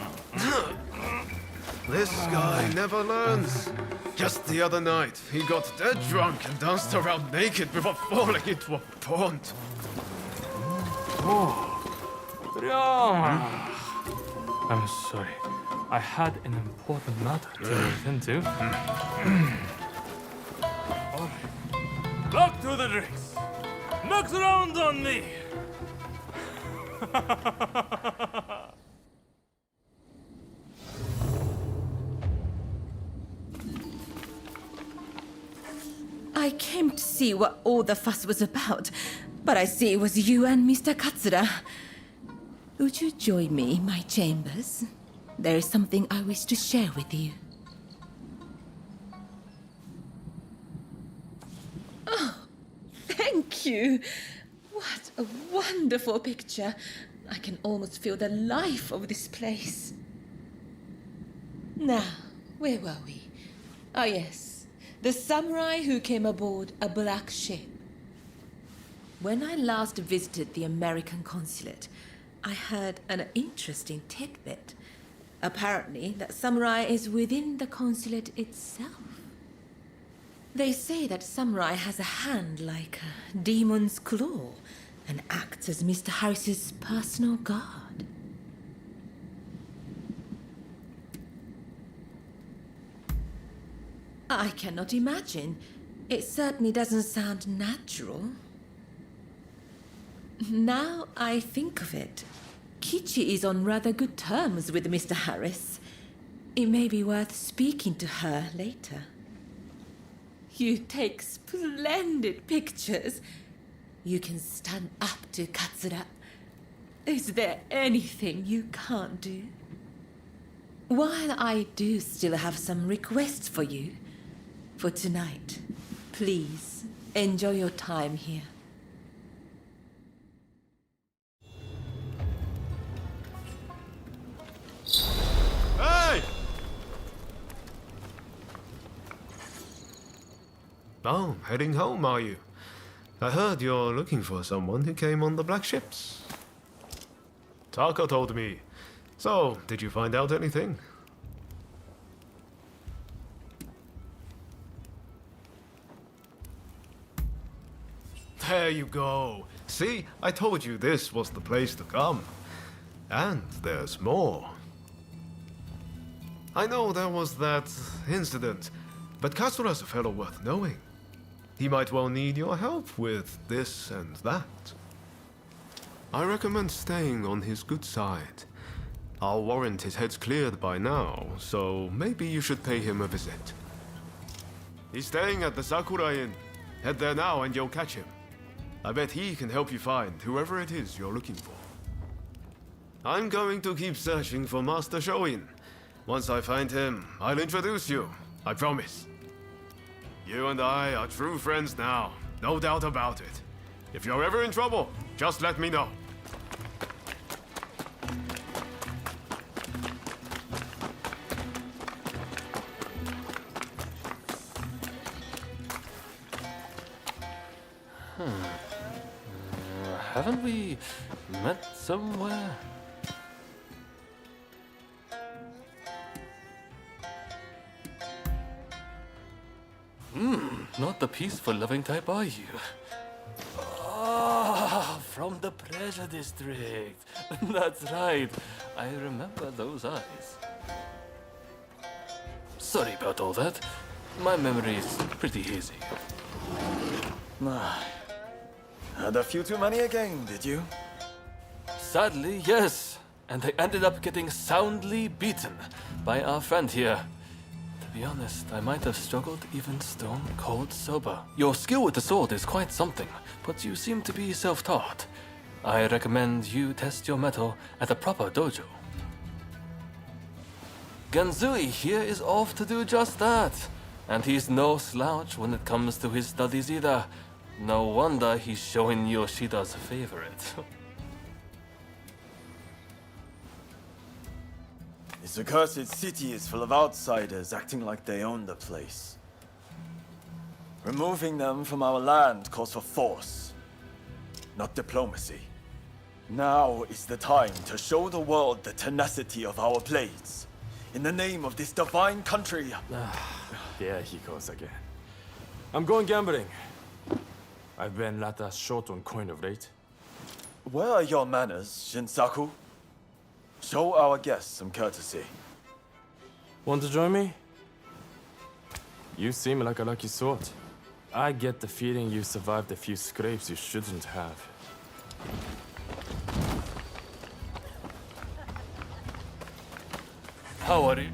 This guy never learns. Just the other night, he got dead drunk and danced around naked before falling into a pond. Oh, Ryoma. I'm sorry. I had an important matter to attend to. All right. Back to the drinks. Next round on me. I came to see what all the fuss was about, but I see it was you and Mr. Katsura. Would you join me in my chambers? There is something I wish to share with you. Oh, thank you. What a wonderful picture. I can almost feel the life of this place. Now, where were we? Ah, yes. The samurai who came aboard a black ship. When I last visited the American consulate, I heard an interesting tidbit. Apparently, that samurai is within the consulate itself. They say that samurai has a hand like a demon's claw and acts as Mr. Harris's personal guard. I cannot imagine. It certainly doesn't sound natural. Now I think of it, Kichi is on rather good terms with Mr. Harris. It may be worth speaking to her later. You take splendid pictures. You can stand up to Katsura. Is there anything you can't do? While I do still have some requests for you, for tonight, please enjoy your time here. Hey! Oh, heading home, are you? I heard you're looking for someone who came on the black ships. Taka told me. So, did you find out anything? There you go. See, I told you this was the place to come. And there's more. I know there was that incident, but Katsura's a fellow worth knowing. He might well need your help with this and that. I recommend staying on his good side. I'll warrant his head's cleared by now, so maybe you should pay him a visit. He's staying at the Sakura Inn. Head there now and you'll catch him. I bet he can help you find whoever it is you're looking for. I'm going to keep searching for Master Shoin. Once I find him, I'll introduce you. I promise. You and I are true friends now, no doubt about it. If you're ever in trouble, just let me know. Haven't we met somewhere? Not the peaceful, loving type, are you? Ah, from the Pleasure District. That's right. I remember those eyes. Sorry about all that. My memory is pretty hazy. Had a few too many again, did you? Sadly, yes. And I ended up getting soundly beaten by our friend here. To be honest, I might have struggled even stone cold sober. Your skill with the sword is quite something, but you seem to be self-taught. I recommend you test your mettle at a proper dojo. Genzui here is off to do just that. And he's no slouch when it comes to his studies either. No wonder he's showing Yoshida's favorite. This accursed city is full of outsiders acting like they own the place. Removing them from our land calls for force, not diplomacy. Now is the time to show the world the tenacity of our blades. In the name of this divine country. There he goes again. I'm going gambling. I've been rather short on coin of late. Where are your manners, Shinsaku? Show our guests some courtesy. Want to join me? You seem like a lucky sort. I get the feeling you survived a few scrapes you shouldn't have. How are you?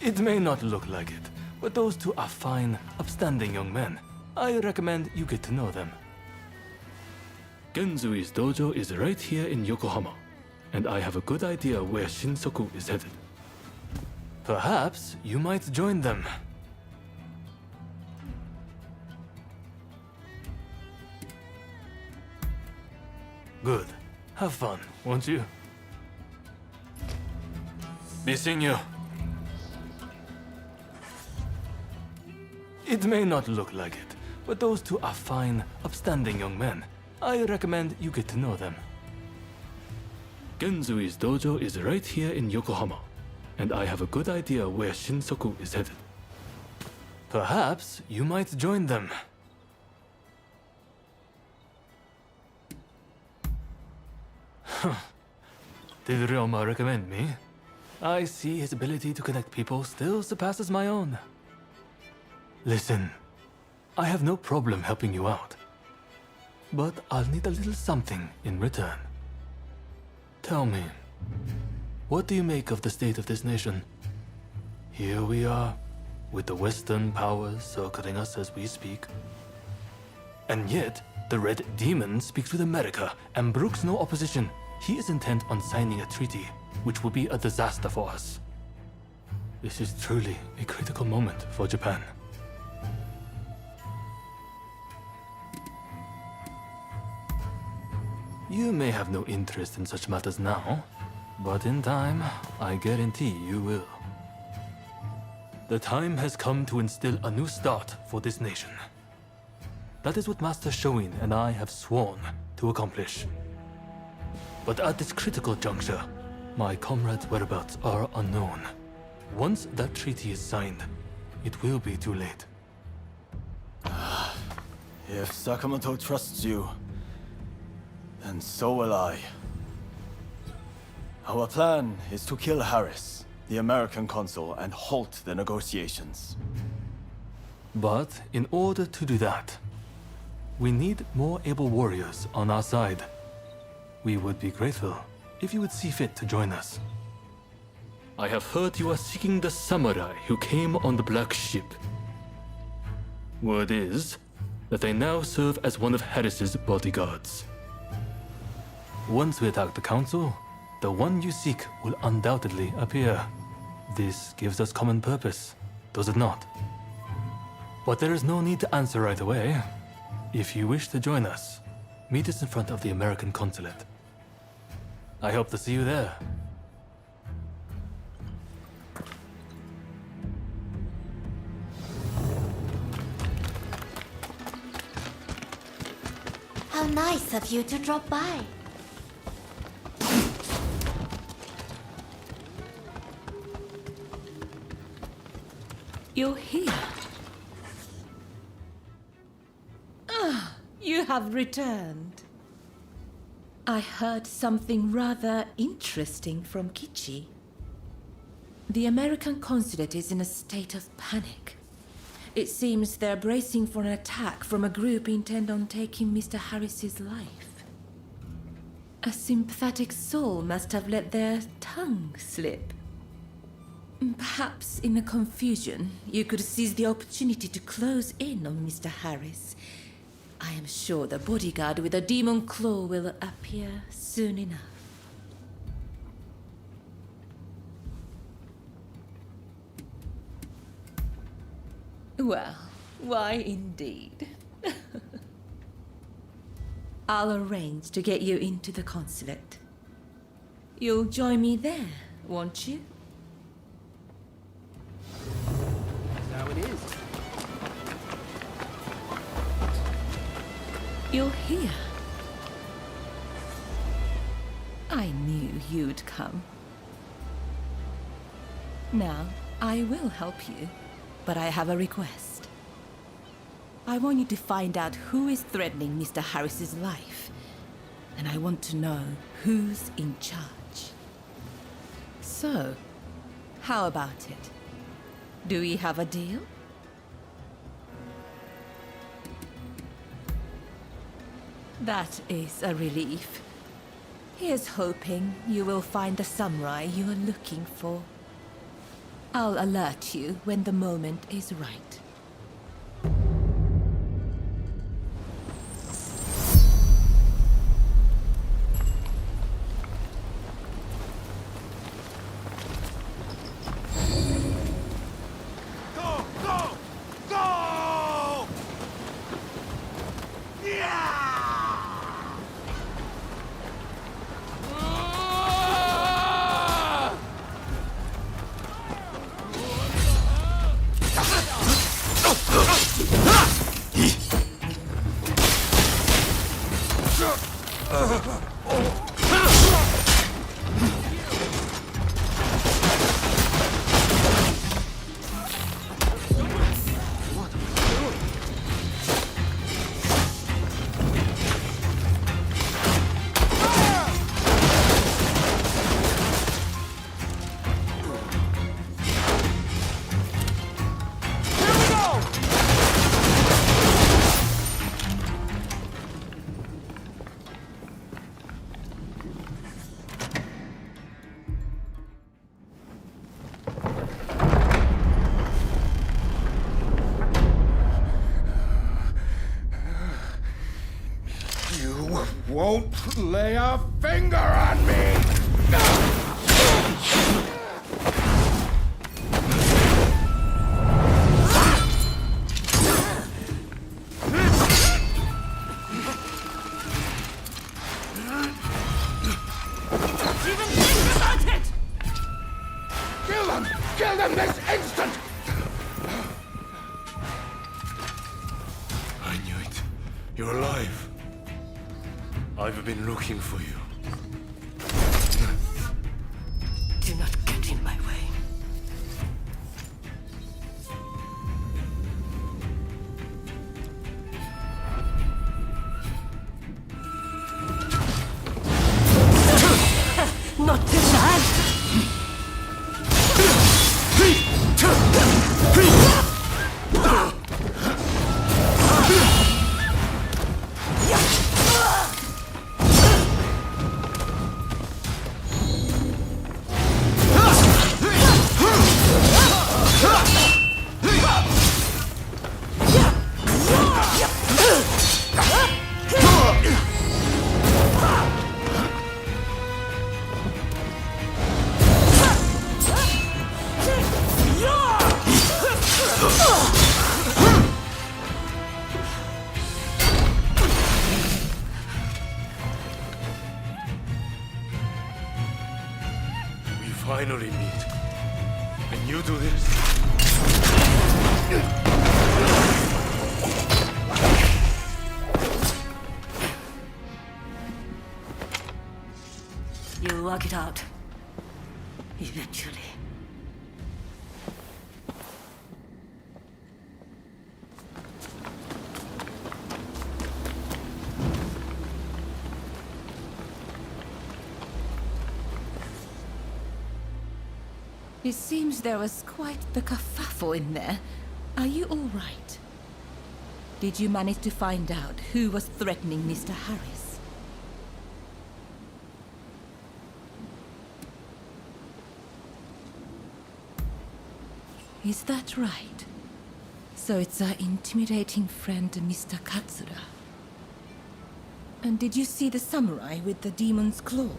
It may not look like it, but those two are fine, upstanding young men. I recommend you get to know them. Genzui's dojo is right here in Yokohama, and I have a good idea where Shinsoku is headed. Perhaps you might join them. Good. Have fun, won't you? Be seeing you. It may not look like it, but those two are fine, upstanding young men. I recommend you get to know them. Genzui's dojo is right here in Yokohama, and I have a good idea where Shinsoku is headed. Perhaps you might join them. Did Ryoma recommend me? I see his ability to connect people still surpasses my own. Listen, I have no problem helping you out, but I'll need a little something in return. Tell me, what do you make of the state of this nation? Here we are, with the Western powers circling us as we speak. And yet, the Red Demon speaks with America and brooks no opposition. He is intent on signing a treaty, which will be a disaster for us. This is truly a critical moment for Japan. You may have no interest in such matters now, but in time, I guarantee you will. The time has come to instill a new start for this nation. That is what Master Shoin and I have sworn to accomplish. But at this critical juncture, my comrades' whereabouts are unknown. Once that treaty is signed, it will be too late. If Sakamoto trusts you, then so will I. Our plan is to kill Harris, the American consul, and halt the negotiations. But in order to do that, we need more able warriors on our side. We would be grateful if you would see fit to join us. I have heard you are seeking the samurai who came on the Black Ship. Word is that they now serve as one of Harris's bodyguards. Once we attack the council, the one you seek will undoubtedly appear. This gives us common purpose, does it not? But there is no need to answer right away. If you wish to join us, meet us in front of the American consulate. I hope to see you there. How nice of you to drop by. You're here. Ah, you have returned. I heard something rather interesting from Kichi. The American consulate is in a state of panic. It seems they're bracing for an attack from a group intent on taking Mr. Harris's life. A sympathetic soul must have let their tongue slip. Perhaps in the confusion, you could seize the opportunity to close in on Mr. Harris. I am sure the bodyguard with a demon claw will appear soon enough. Well, why indeed. I'll arrange to get you into the consulate. You'll join me there, won't you? That's how it is. You're here. I knew you'd come. Now, I will help you, but I have a request. I want you to find out who is threatening Mr. Harris's life, and I want to know who's in charge. So, how about it? Do we have a deal? That is a relief. Here's hoping you will find the samurai you are looking for. I'll alert you when the moment is right. Won't lay a finger on me! Even think about it! Kill them! Kill them this instant! I knew it. You're alive. I've been looking for you. Do not get in my way. Not too bad. Finally meet. And you do this? You work it out. Eventually. It seems there was quite the kerfuffle in there. Are you all right? Did you manage to find out who was threatening Mr. Harris? Is that right? So it's our intimidating friend, Mr. Katsura. And did you see the samurai with the demon's claw?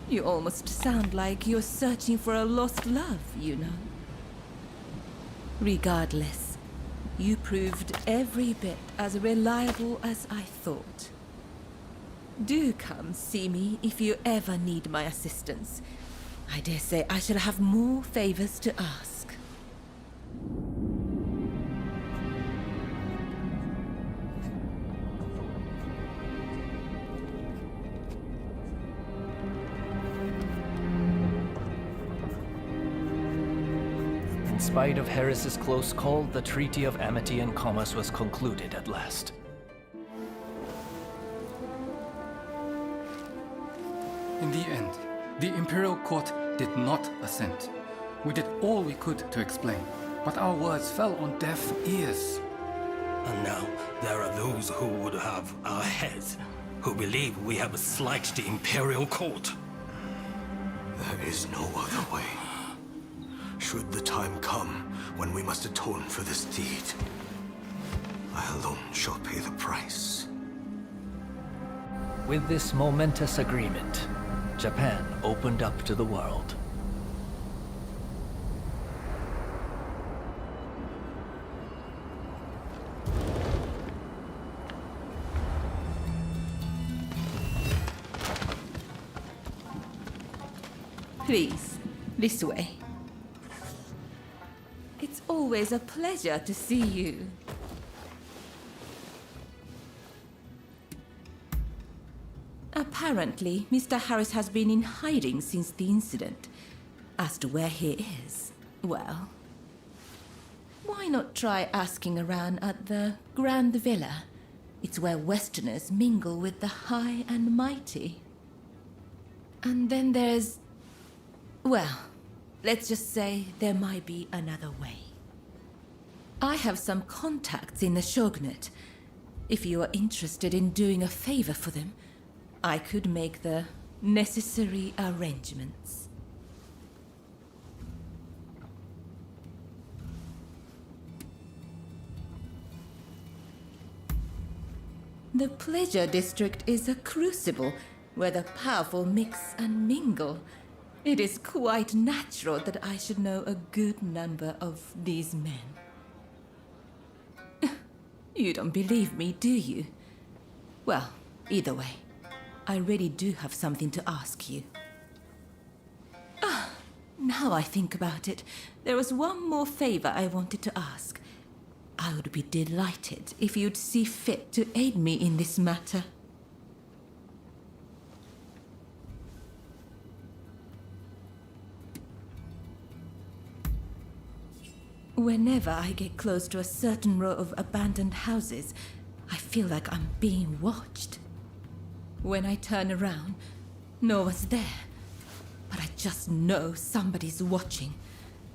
You almost sound like you're searching for a lost love, you know. Regardless, you proved every bit as reliable as I thought. Do come see me if you ever need my assistance. I dare say I shall have more favors to ask. In spite of Harris's close call, the Treaty of Amity and Commerce was concluded at last. In the end, the Imperial Court did not assent. We did all we could to explain, but our words fell on deaf ears. And now there are those who would have our heads, who believe we have slighted the Imperial Court. There is no other way. Should the time come when we must atone for this deed, I alone shall pay the price. With this momentous agreement, Japan opened up to the world. Please, this way. It's always a pleasure to see you. Apparently, Mr. Harris has been in hiding since the incident. As to where he is, well, why not try asking around at the Grand Villa? It's where Westerners mingle with the high and mighty. And then there's... well, let's just say there might be another way. I have some contacts in the Shogunate. If you are interested in doing a favor for them, I could make the necessary arrangements. The Pleasure District is a crucible where the powerful mix and mingle. It is quite natural that I should know a good number of these men. You don't believe me, do you? Well, either way, I really do have something to ask you. Now I think about it, there was one more favor I wanted to ask. I would be delighted if you'd see fit to aid me in this matter. Whenever I get close to a certain row of abandoned houses, I feel like I'm being watched. When I turn around, no one's there, but I just know somebody's watching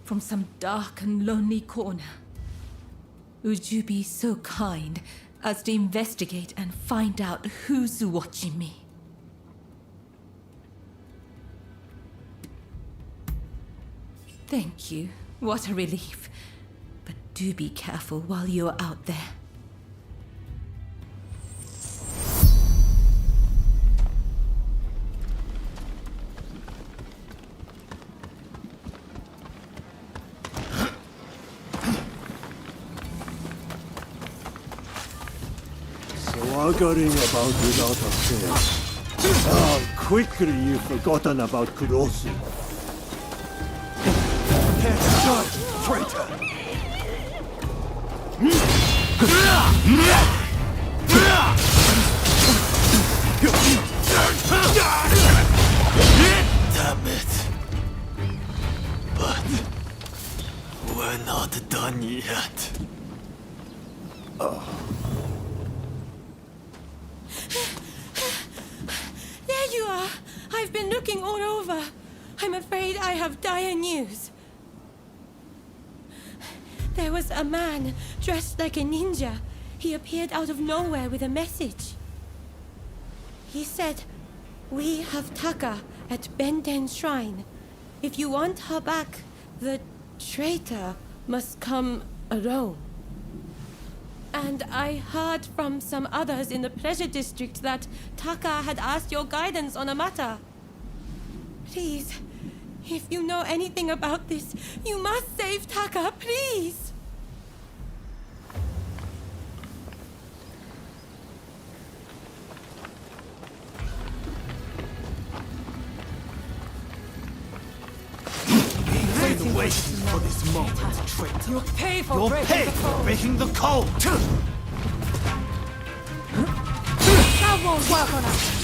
from some dark and lonely corner. Would you be so kind as to investigate and find out who's watching me? Thank you. What a relief. But do be careful while you're out there. Swaggering about without a care. How quickly you've forgotten about Kurosu. Can't judge, traitor! Damn it. But we're not done yet. There you are! I've been looking all over. I'm afraid I have dire news. There was a man dressed like a ninja. He appeared out of nowhere with a message. He said, "We have Taka at Benden's shrine. If you want her back, the traitor must come alone." And I heard from some others in the Pleasure District that Taka had asked your guidance on a matter. Please, if you know anything about this, you must save Taka, please! Been waiting for this moment, traitor. You'll pay for You'll breaking pay the for code. breaking the code! That won't work on us.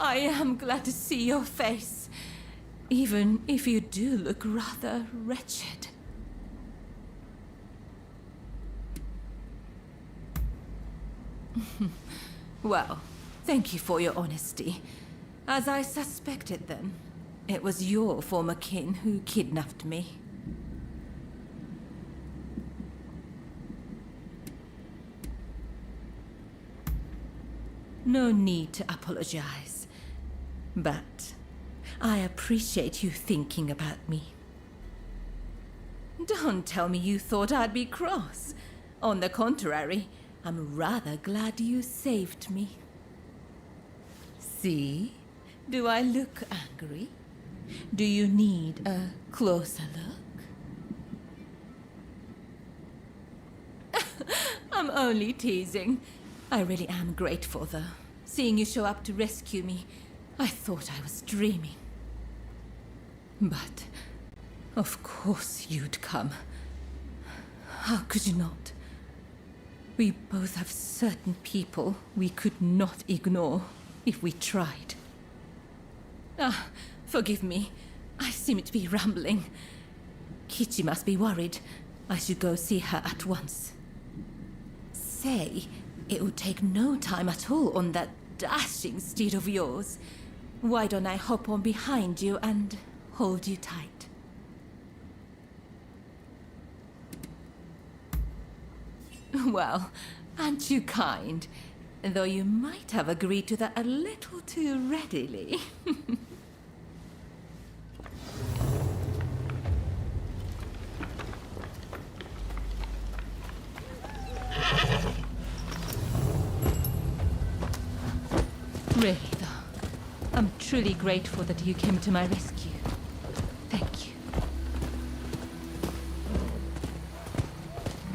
I am glad to see your face, even if you do look rather wretched. Well, thank you for your honesty. As I suspected then, it was your former kin who kidnapped me. No need to apologize. But I appreciate you thinking about me. Don't tell me you thought I'd be cross. On the contrary, I'm rather glad you saved me. See? Do I look angry? Do you need a closer look? I'm only teasing. I really am grateful, though. Seeing you show up to rescue me, I thought I was dreaming. But, of course you'd come. How could you not? We both have certain people we could not ignore if we tried. Ah, forgive me. I seem to be rambling. Kichi must be worried. I should go see her at once. Say, it would take no time at all on that dashing steed of yours. Why don't I hop on behind you and hold you tight? Well, aren't you kind? Though you might have agreed to that a little too readily. Really, though, I'm truly grateful that you came to my rescue. Thank you.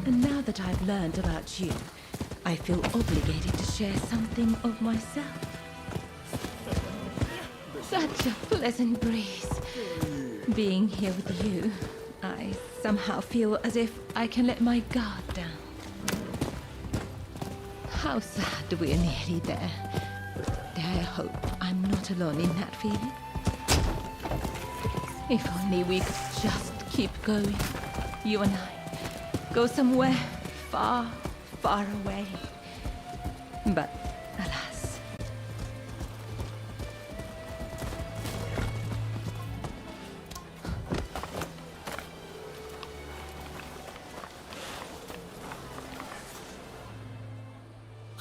And now that I've learned about you, I feel obligated to share something of myself. Such a pleasant breeze. Being here with you, I somehow feel as if I can let my guard down. How sad we're nearly there. Dare I hope I'm not alone in that feeling? If only we could just keep going, you and I. Go somewhere far, far away. But alas.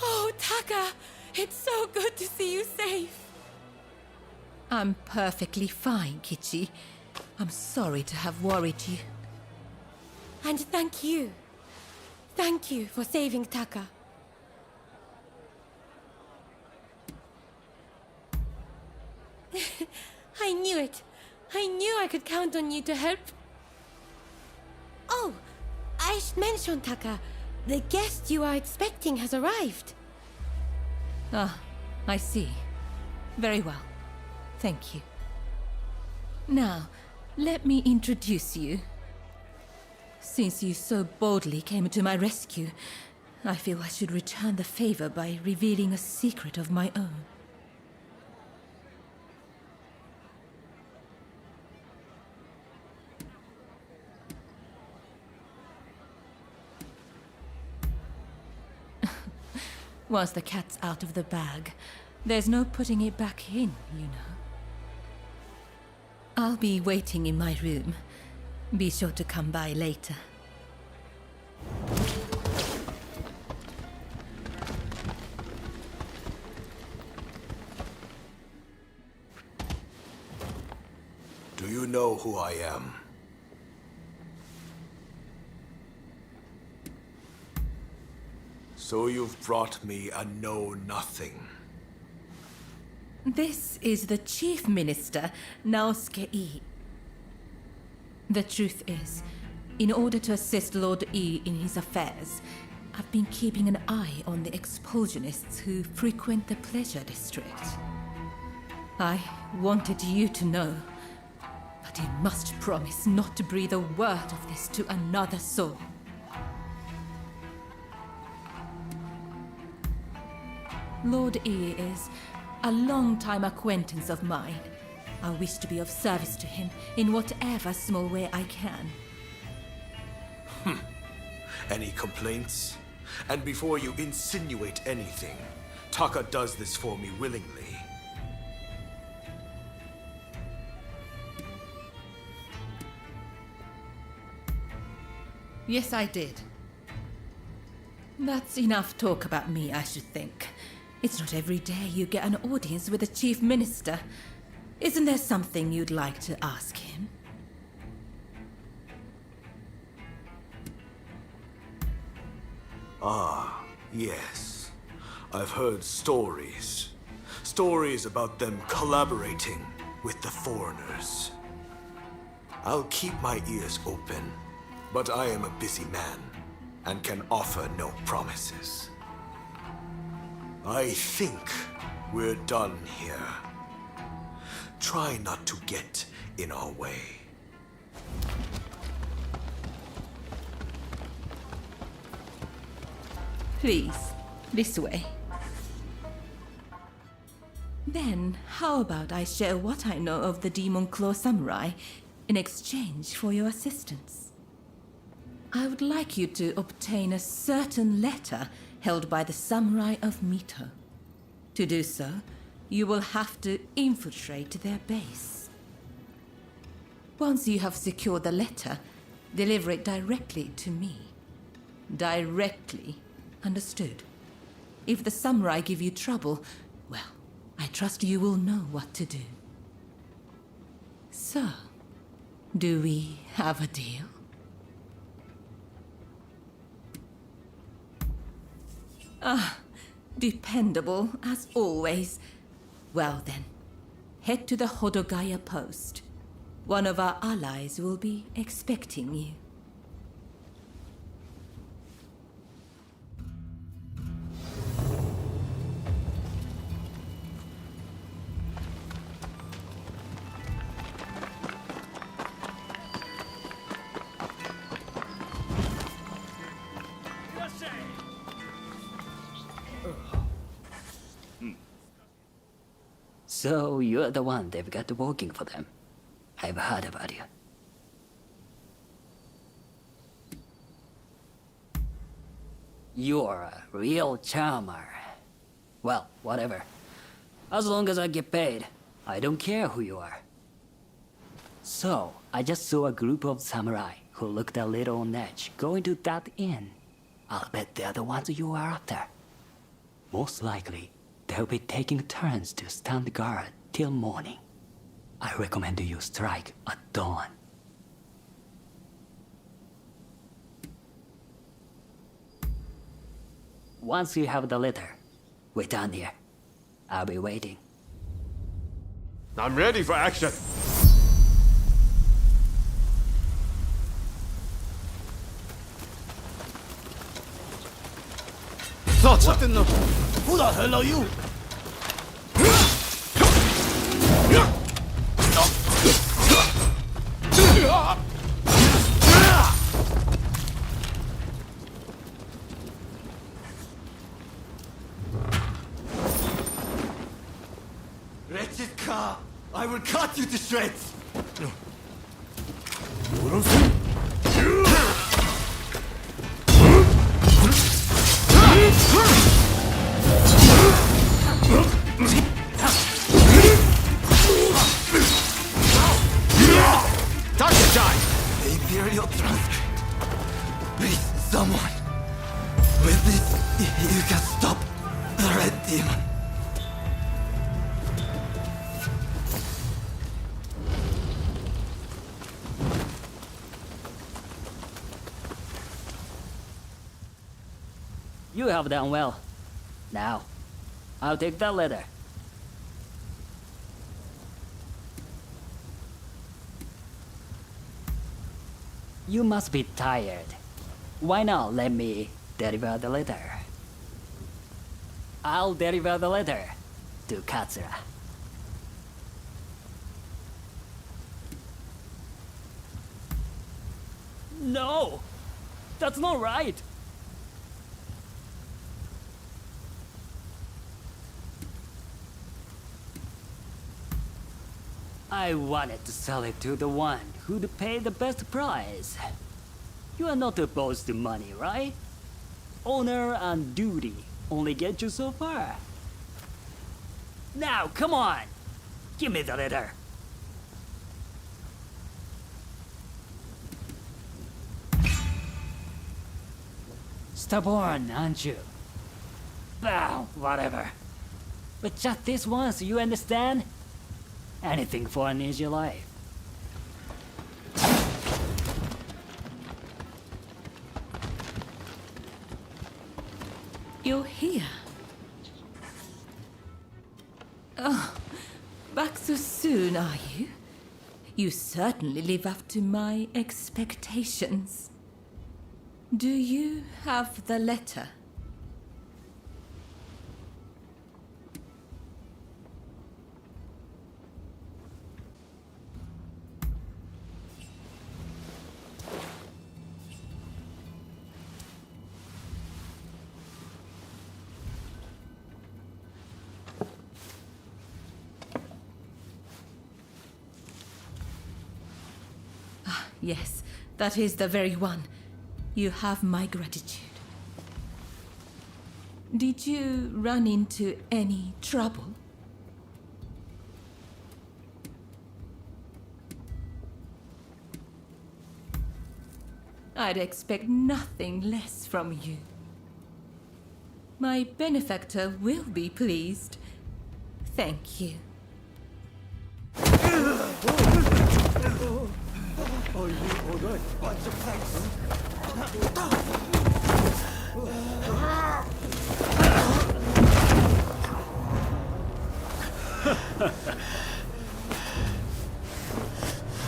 Oh, Taka! It's so good to see you safe. I'm perfectly fine, Kichi. I'm sorry to have worried you. And thank you. Thank you for saving Taka. I knew it. I knew I could count on you to help. Oh, I should mention, Taka. The guest you are expecting has arrived. Ah, I see. Very well. Thank you. Now, let me introduce you. Since you so boldly came to my rescue, I feel I should return the favor by revealing a secret of my own. Once the cat's out of the bag, there's no putting it back in, you know. I'll be waiting in my room. Be sure to come by later. Do you know who I am? So you've brought me a know-nothing. This is the Chief Minister, Naosuke-i. The truth is, in order to assist Lord E in his affairs, I've been keeping an eye on the expulsionists who frequent the Pleasure District. I wanted you to know, but you must promise not to breathe a word of this to another soul. Lord E is a long-time acquaintance of mine. I wish to be of service to him in whatever small way I can. Any complaints? And before you insinuate anything, Taka does this for me willingly. Yes, I did. That's enough talk about me, I should think. It's not every day you get an audience with the Chief Minister. Isn't there something you'd like to ask him? Ah, yes. I've heard stories. Stories about them collaborating with the foreigners. I'll keep my ears open, but I am a busy man and can offer no promises. I think we're done here. Try not to get in our way. Please, this way. Then, how about I share what I know of the Demon Claw Samurai in exchange for your assistance? I would like you to obtain a certain letter held by the Samurai of Mito. To do so, you will have to infiltrate their base. Once you have secured the letter, deliver it directly to me. Directly. Understood? If the samurai give you trouble, well, I trust you will know what to do. So, do we have a deal? Ah, dependable as always. Well then, head to the Hodogaya post. One of our allies will be expecting you. So you're the one they've got working for them. I've heard about you. You're a real charmer. Well, whatever. As long as I get paid, I don't care who you are. So, I just saw a group of samurai who looked a little on edge going to that inn. I'll bet they're the ones you are after. Most likely, they'll be taking turns to stand guard till morning. I recommend you strike at dawn. Once you have the letter, wait down here. I'll be waiting. I'm ready for action. Thoughts What in the... Who the hell are you? Wretched car! I will cut you to shreds! The Imperial Trust. Please, someone. With this, you can stop the Red Demon. You have done well. Now, I'll take that letter. You must be tired. Why not let me deliver the letter? I'll deliver the letter to Katsura. No! That's not right! I wanted to sell it to the one who'd pay the best price. You are not opposed to money, right? Honor and duty only get you so far. Now, come on! Give me the letter. Stubborn, aren't you? Well, whatever. But just this once, you understand? Anything for an easy life. You're here. Oh, back so soon, are you? You certainly live up to my expectations. Do you have the letter? Yes, that is the very one. You have my gratitude. Did you run into any trouble? I'd expect nothing less from you. My benefactor will be pleased. Thank you. Are you alright? Bunch of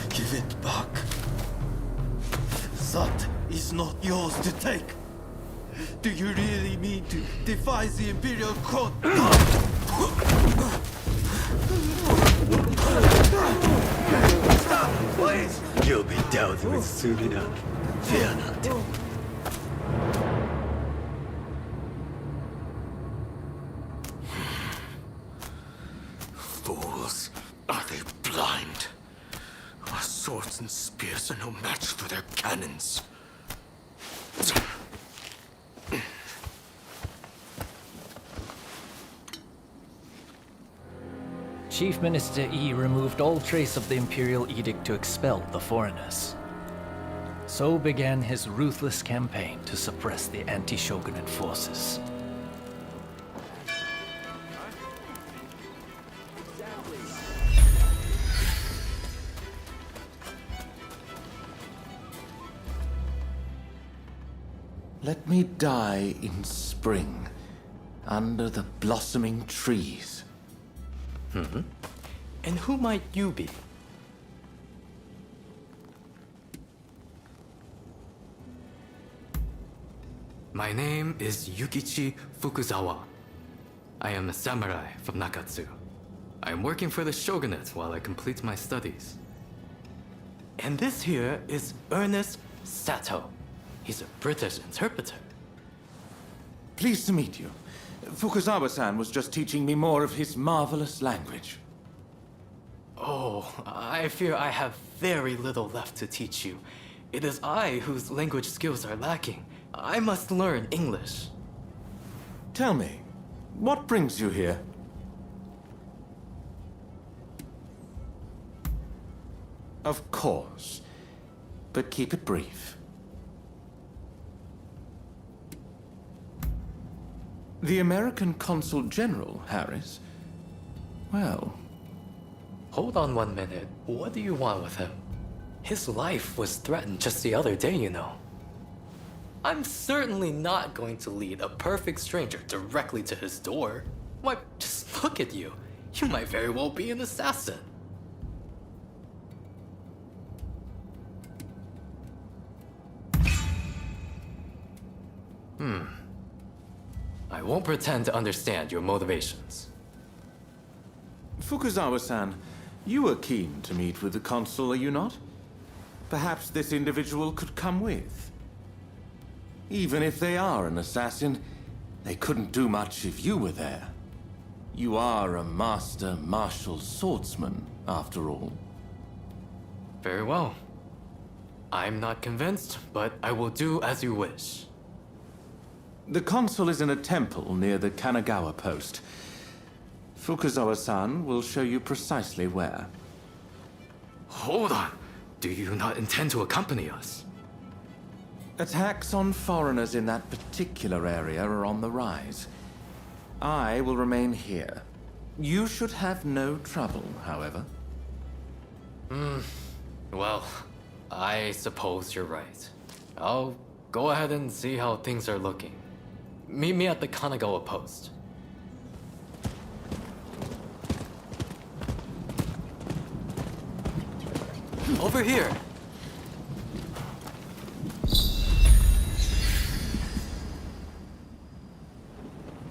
Give it back. That is not yours to take. Do you really mean to defy the Imperial Court? Stop, please! You'll be dealt with soon enough. Fear not. Fools. Are they blind? Our swords and spears are no match for their cannons. Chief Minister Yi removed all trace of the Imperial Edict to expel the foreigners. So began his ruthless campaign to suppress the anti-shogunate forces. Let me die in spring, under the blossoming trees. And who might you be? My name is Yukichi Fukuzawa. I am a samurai from Nakatsu. I am working for the shogunate while I complete my studies. And this here is Ernest Sato. He's a British interpreter. Pleased to meet you. Fukuzawa-san was just teaching me more of his marvelous language. Oh, I fear I have very little left to teach you. It is I whose language skills are lacking. I must learn English. Tell me, what brings you here? Of course, but keep it brief. The American Consul General, Harris? Well... Hold on 1 minute. What do you want with him? His life was threatened just the other day, you know. I'm certainly not going to lead a perfect stranger directly to his door. Why, just look at you. You might very well be an assassin. I won't pretend to understand your motivations. Fukuzawa-san, you were keen to meet with the consul, are you not? Perhaps this individual could come with. Even if they are an assassin, they couldn't do much if you were there. You are a master martial swordsman, after all. Very well. I'm not convinced, but I will do as you wish. The consul is in a temple near the Kanagawa post. Fukuzawa-san will show you precisely where. Hold on. Do you not intend to accompany us? Attacks on foreigners in that particular area are on the rise. I will remain here, You should have no trouble, however. Well, I suppose you're right. I'll go ahead and see how things are looking. Meet me at the Kanagawa post. Over here!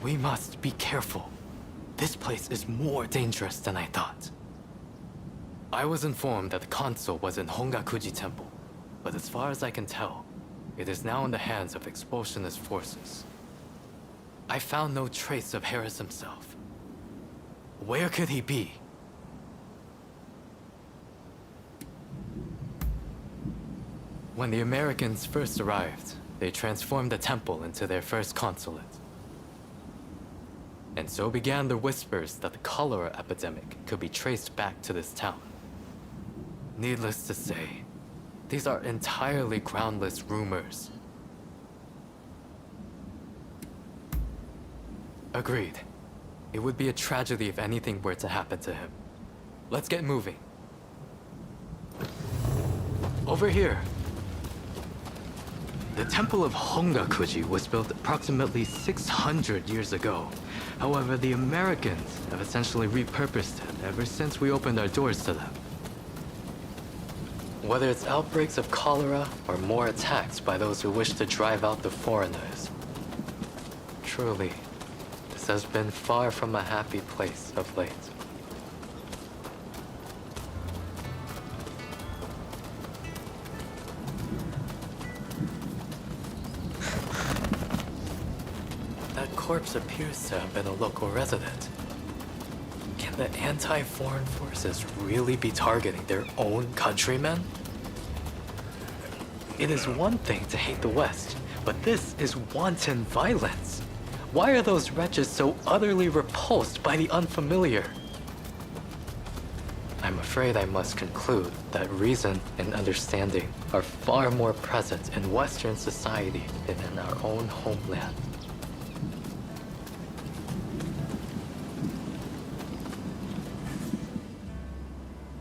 We must be careful. This place is more dangerous than I thought. I was informed that the console was in Hongakuji Temple, but as far as I can tell, it is now in the hands of expulsionist forces. I found no trace of Harris himself. Where could he be? When the Americans first arrived, they transformed the temple into their first consulate. And so began the whispers that the cholera epidemic could be traced back to this town. Needless to say, these are entirely groundless rumors. Agreed. It would be a tragedy if anything were to happen to him. Let's get moving. Over here. The Temple of Hongakuji was built approximately 600 years ago. However, the Americans have essentially repurposed it ever since we opened our doors to them. Whether it's outbreaks of cholera or more attacks by those who wish to drive out the foreigners. Truly, this has been far from a happy place of late. That corpse appears to have been a local resident. Can the anti-foreign forces really be targeting their own countrymen? It is one thing to hate the West, but this is wanton violence. Why are those wretches so utterly repulsed by the unfamiliar? I'm afraid I must conclude that reason and understanding are far more present in Western society than in our own homeland.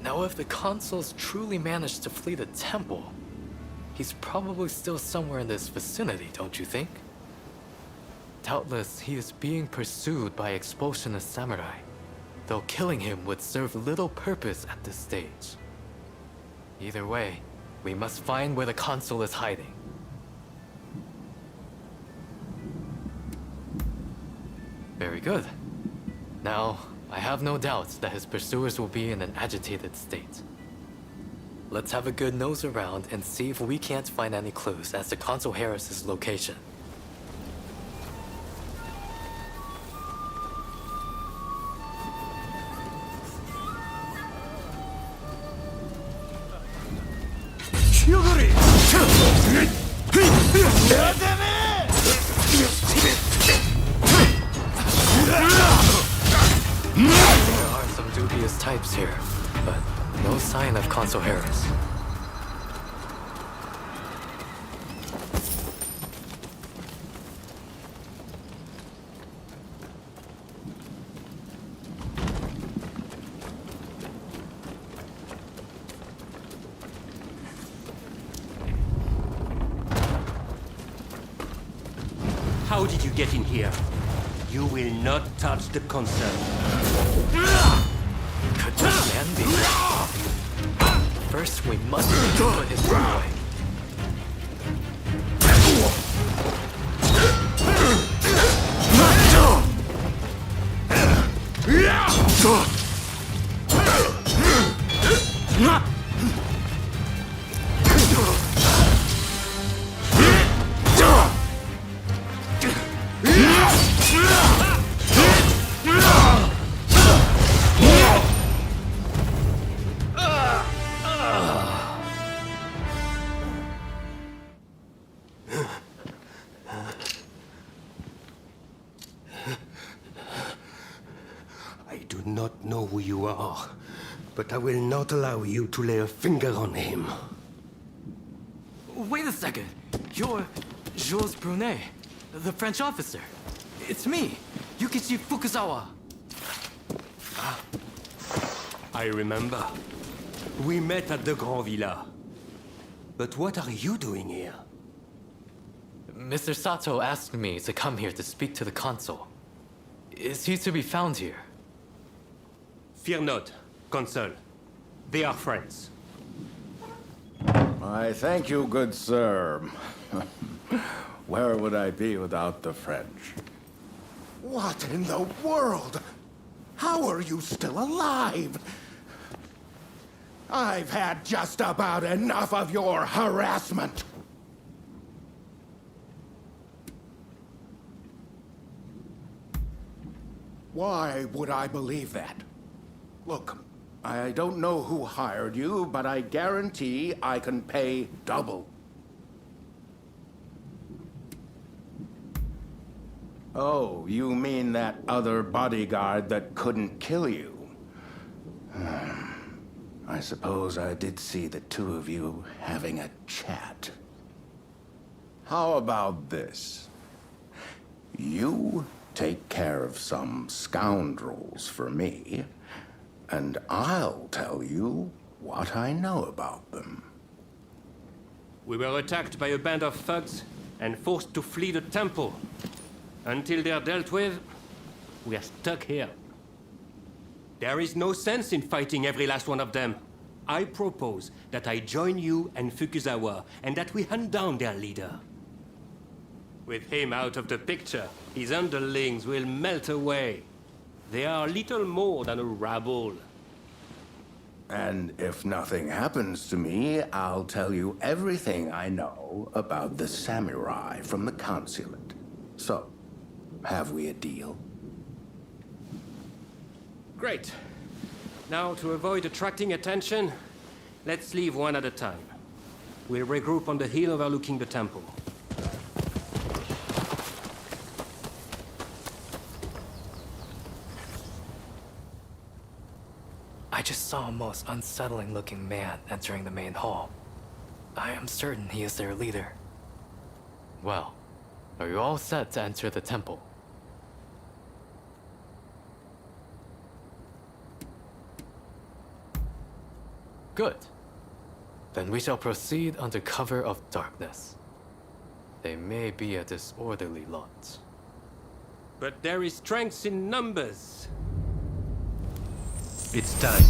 Now, if the consuls truly managed to flee the temple, he's probably still somewhere in this vicinity, don't you think? Doubtless, he is being pursued by expulsionist samurai, though killing him would serve little purpose at this stage. Either way, we must find where the consul is hiding. Very good. Now, I have no doubts that his pursuers will be in an agitated state. Let's have a good nose around and see if we can't find any clues as to Consul Harris's location. There are some dubious types here, but no sign of Consul Harris. How did you get in here? You will not touch the console. Could this man be? First, we must put his room away. I do not know who you are, but I will not allow you to lay a finger on him. Wait a second. You're Jules Brunet, the French officer. It's me, Yukichi Fukuzawa. I remember. We met at the Grand Villa. But what are you doing here? Mr. Sato asked me to come here to speak to the consul. Is he to be found here? Fear not, Consul. They are friends. I thank you, good sir. Where would I be without the French? What in the world? How are you still alive? I've had just about enough of your harassment. Why would I believe that? Look, I don't know who hired you, but I guarantee I can pay double. Oh, you mean that other bodyguard that couldn't kill you? I suppose I did see the two of you having a chat. How about this? You take care of some scoundrels for me, and I'll tell you what I know about them. We were attacked by a band of thugs and forced to flee the temple. Until they're dealt with, we are stuck here. There is no sense in fighting every last one of them. I propose that I join you and Fukuzawa, and that we hunt down their leader. With him out of the picture, his underlings will melt away. They are little more than a rabble. And if nothing happens to me, I'll tell you everything I know about the samurai from the consulate. So, have we a deal? Great. Now, to avoid attracting attention, let's leave one at a time. We'll regroup on the hill overlooking the temple. I just saw a most unsettling looking man entering the main hall. I am certain he is their leader. Well, are you all set to enter the temple? Good. Then we shall proceed under cover of darkness. They may be a disorderly lot. But there is strength in numbers. It's time.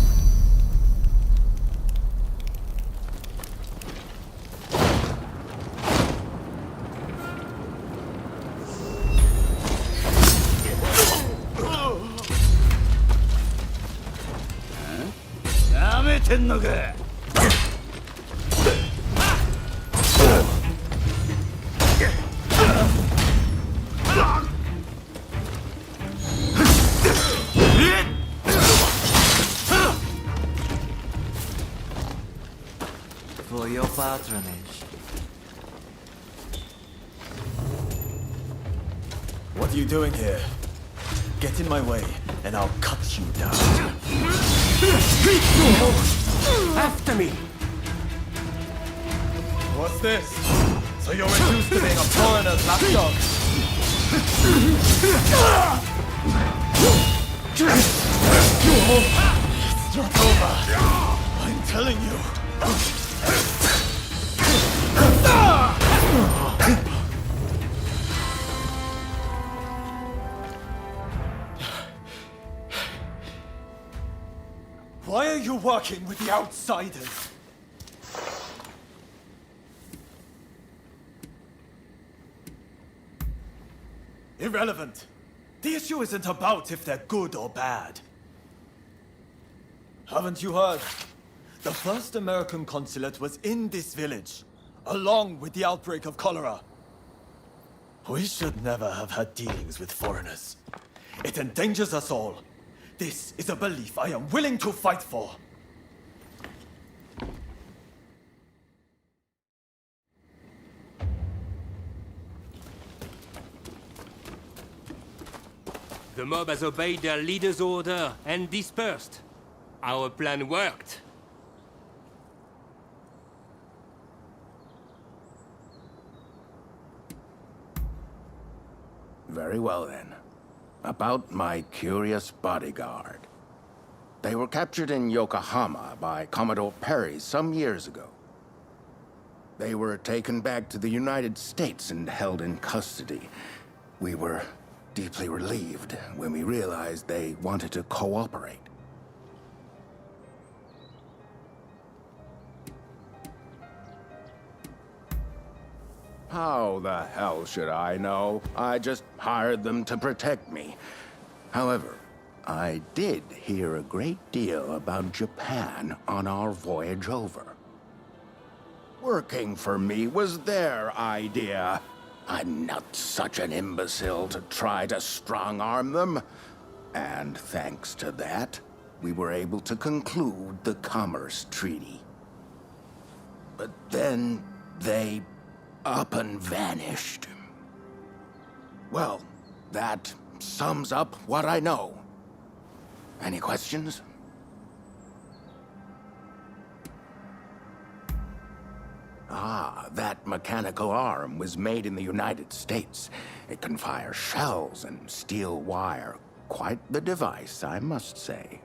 For your patronage. What are you doing here? Get in my way, and I'll cut you down. After me! What's this? So you're reduced to being a foreigner's lapdog? It's not over. I'm telling you. Why are you working with the outsiders? Irrelevant. The issue isn't about if they're good or bad. Haven't you heard? The first American consulate was in this village, along with the outbreak of cholera. We should never have had dealings with foreigners. It endangers us all. This is a belief I am willing to fight for. The mob has obeyed their leader's order and dispersed. Our plan worked. Very well then. About my curious bodyguard. They were captured in Yokohama by Commodore Perry some years ago. They were taken back to the United States and held in custody. We were deeply relieved when we realized they wanted to cooperate. How the hell should I know? I just hired them to protect me. However, I did hear a great deal about Japan on our voyage over. Working for me was their idea. I'm not such an imbecile to try to strong-arm them. And thanks to that, we were able to conclude the Commerce Treaty. But then they up and vanished. Well, that sums up what I know. Any questions? Ah, that mechanical arm was made in the United States. It can fire shells and steel wire. Quite the device, I must say.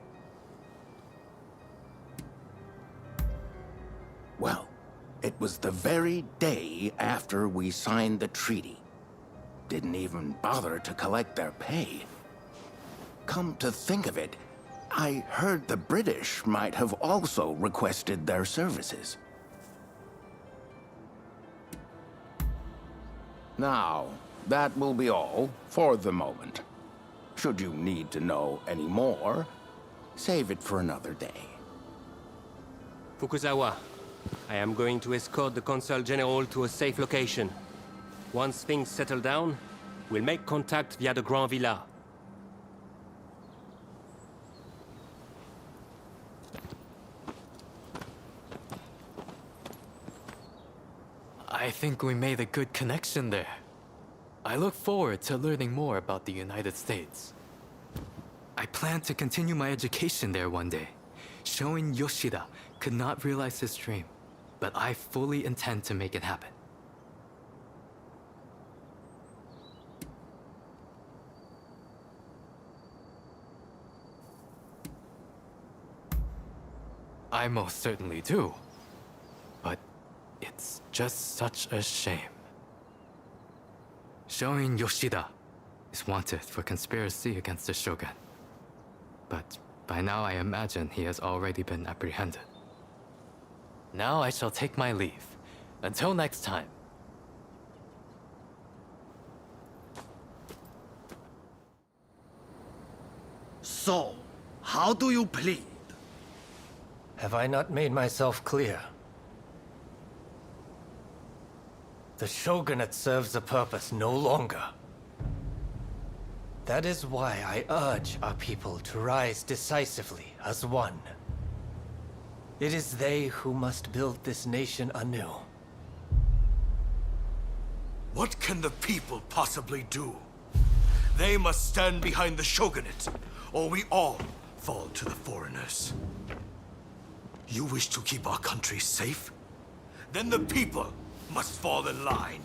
Well, it was the very day after we signed the treaty. Didn't even bother to collect their pay. Come to think of it, I heard the British might have also requested their services. Now, that will be all for the moment. Should you need to know any more, save it for another day. Fukuzawa, I am going to escort the Consul General to a safe location. Once things settle down, we'll make contact via the Grand Villa. I think we made a good connection there. I look forward to learning more about the United States. I plan to continue my education there one day. Showing Yoshida could not realize his dream, but I fully intend to make it happen. I most certainly do. But it's just such a shame. Showing Yoshida is wanted for conspiracy against the Shogun. But by now I imagine he has already been apprehended. Now I shall take my leave. Until next time. So, how do you plead? Have I not made myself clear? The Shogunate serves a purpose no longer. That is why I urge our people to rise decisively as one. It is they who must build this nation anew. What can the people possibly do? They must stand behind the Shogunate, or we all fall to the foreigners. You wish to keep our country safe? Then the people must fall in line.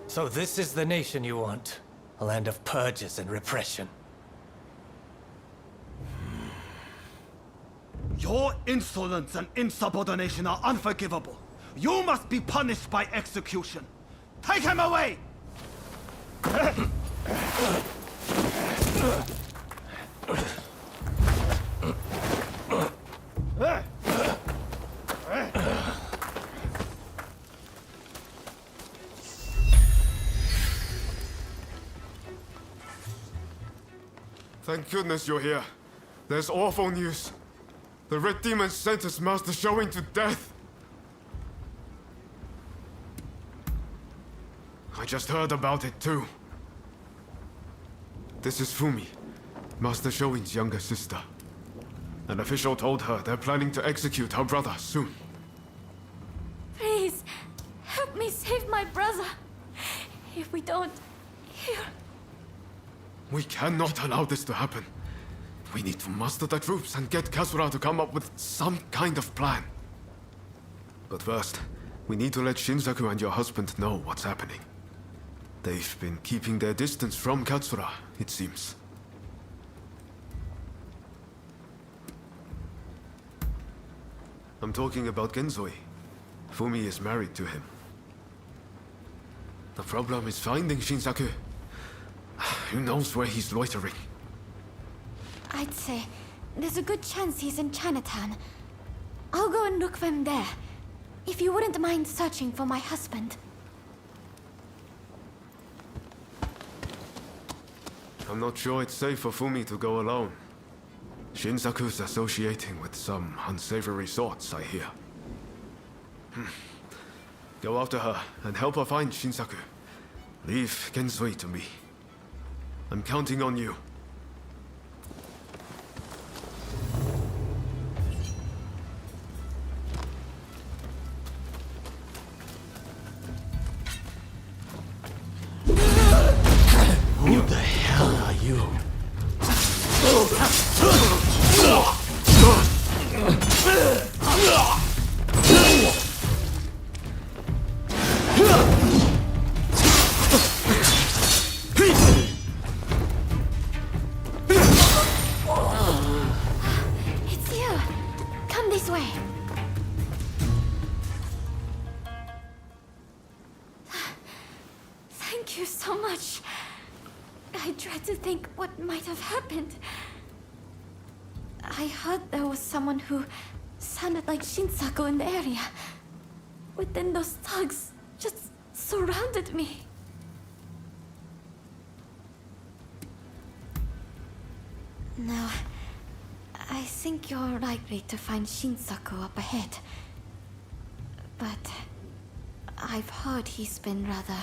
So this is the nation you want? A land of purges and repression? Your insolence and insubordination are unforgivable. You must be punished by execution. Take him away! Thank goodness you're here. There's awful news. The Red Demon sentenced Master Showing to death. I just heard about it too. This is Fumi, Master Showing's younger sister. An official told her they're planning to execute her brother soon. Please, help me save my brother. If we don't, he'll... We cannot allow this to happen. We need to muster the troops and get Kasura to come up with some kind of plan. But first, we need to let Shinsaku and your husband know what's happening. They've been keeping their distance from Katsura, it seems. I'm talking about Genzoi. Fumi is married to him. The problem is finding Shinsaku. Who knows where he's loitering? I'd say there's a good chance he's in Chinatown. I'll go and look for him there. If you wouldn't mind searching for my husband. I'm not sure it's safe for Fumi to go alone. Shinsaku's associating with some unsavory sorts, I hear. Go after her and help her find Shinsaku. Leave Genzoi to me. I'm counting on you. Who the hell are you? It's you. Come this way. Thank you so much. I tried to think what might have happened. I heard there was someone who sounded like Shinsaku in the area. But then those thugs just surrounded me. No, I think you're likely to find Shinsaku up ahead. But I've heard he's been rather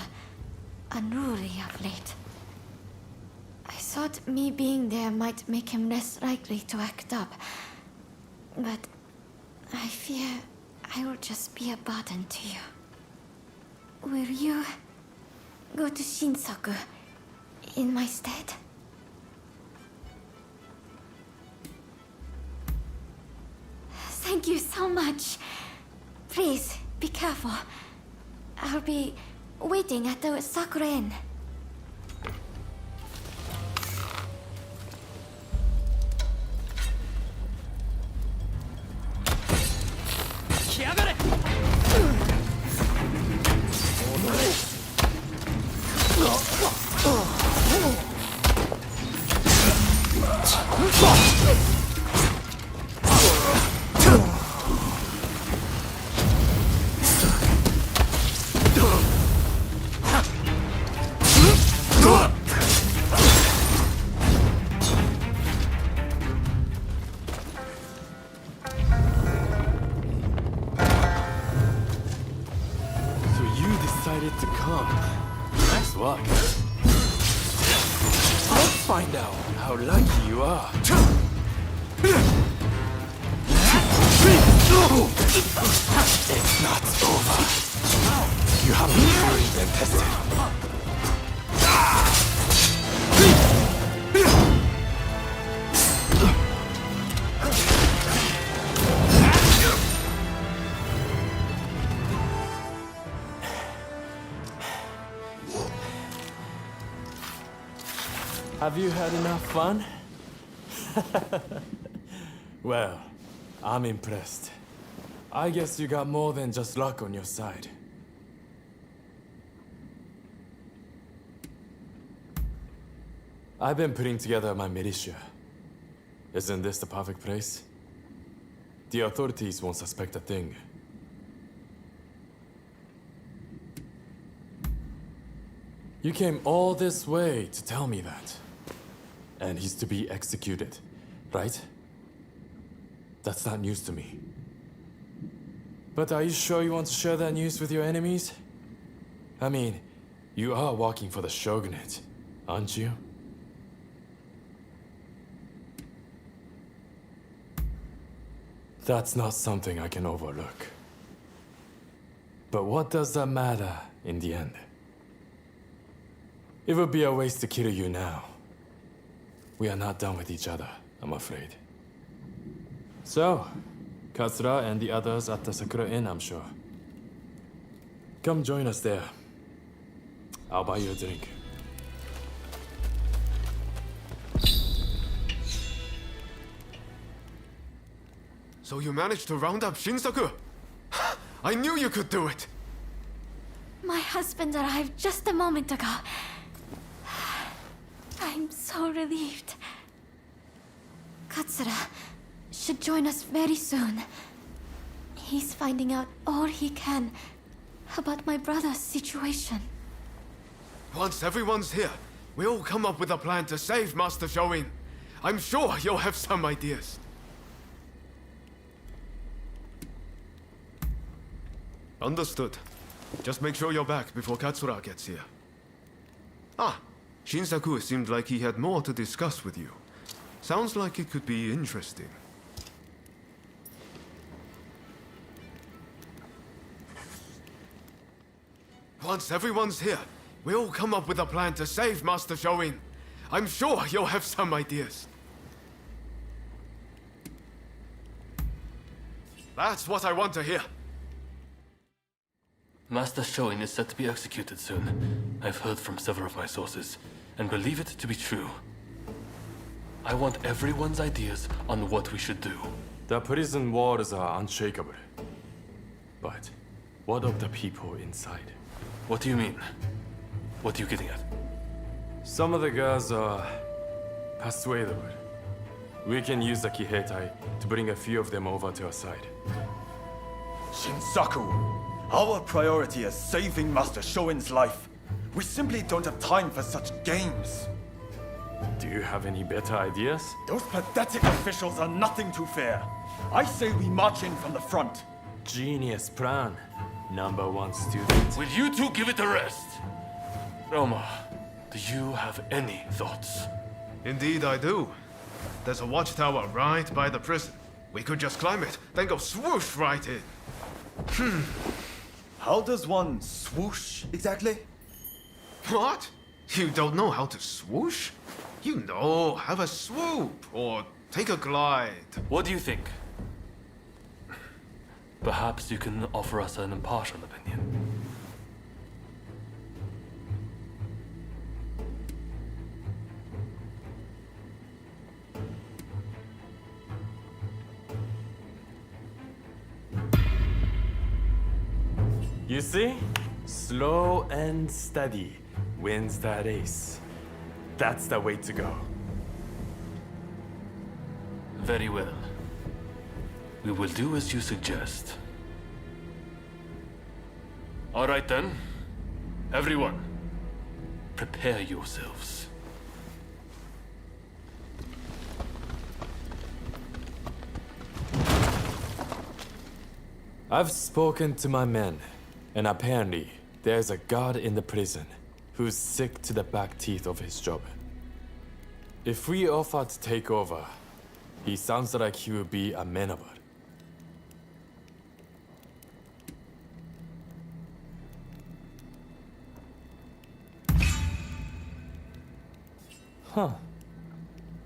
unruly of late. I thought me being there might make him less likely to act up. But I fear I will just be a burden to you. Will you go to Shinsaku in my stead? Thank you so much. Please, be careful. I'll be waiting at the Sakura Inn. To come. Nice luck. Let's find out how lucky you are. It's not over. You have been proved and tested. Have you had enough fun? Well, I'm impressed. I guess you got more than just luck on your side. I've been putting together my militia. Isn't this the perfect place? The authorities won't suspect a thing. You came all this way to tell me that. And he's to be executed, right? That's not news to me. But are you sure you want to share that news with your enemies? I mean, you are working for the Shogunate, aren't you? That's not something I can overlook. But what does that matter in the end? It would be a waste to kill you now. We are not done with each other, I'm afraid. So, Katsura and the others at the Sakura Inn, I'm sure. Come join us there. I'll buy you a drink. So you managed to round up Shinsaku? I knew you could do it! My husband arrived just a moment ago. I'm so relieved. Katsura should join us very soon. He's finding out all he can about my brother's situation. Once everyone's here, we'll come up with a plan to save Master Shoin. I'm sure you'll have some ideas. Understood. Just make sure you're back before Katsura gets here. Ah, Shinsaku seemed like he had more to discuss with you. Sounds like it could be interesting. Once everyone's here, we'll come up with a plan to save Master Shoin. I'm sure you'll have some ideas. That's what I want to hear. Master Shoin is set to be executed soon. I've heard from several of my sources, and believe it to be true. I want everyone's ideas on what we should do. The prison walls are unshakable. But what of the people inside? What do you mean? What are you getting at? Some of the guards are persuadable. We can use the Kiheitai to bring a few of them over to our side. Shinsaku, our priority is saving Master Shoin's life. We simply don't have time for such games. Do you have any better ideas? Those pathetic officials are nothing to fear. I say we march in from the front. Genius plan. Number 1 student. Will you two give it a rest? Roma, do you have any thoughts? Indeed I do. There's a watchtower right by the prison. We could just climb it, then go swoosh right in. How does one swoosh exactly? What? You don't know how to swoosh? You know, have a swoop or take a glide. What do you think? Perhaps you can offer us an impartial opinion. You see? Slow and steady wins the race. That's the way to go. Very well. We will do as you suggest. All right then. Everyone, prepare yourselves. I've spoken to my men, and apparently there's a guard in the prison who's sick to the back teeth of his job. If we offer to take over, he sounds like he will be amenable. Huh.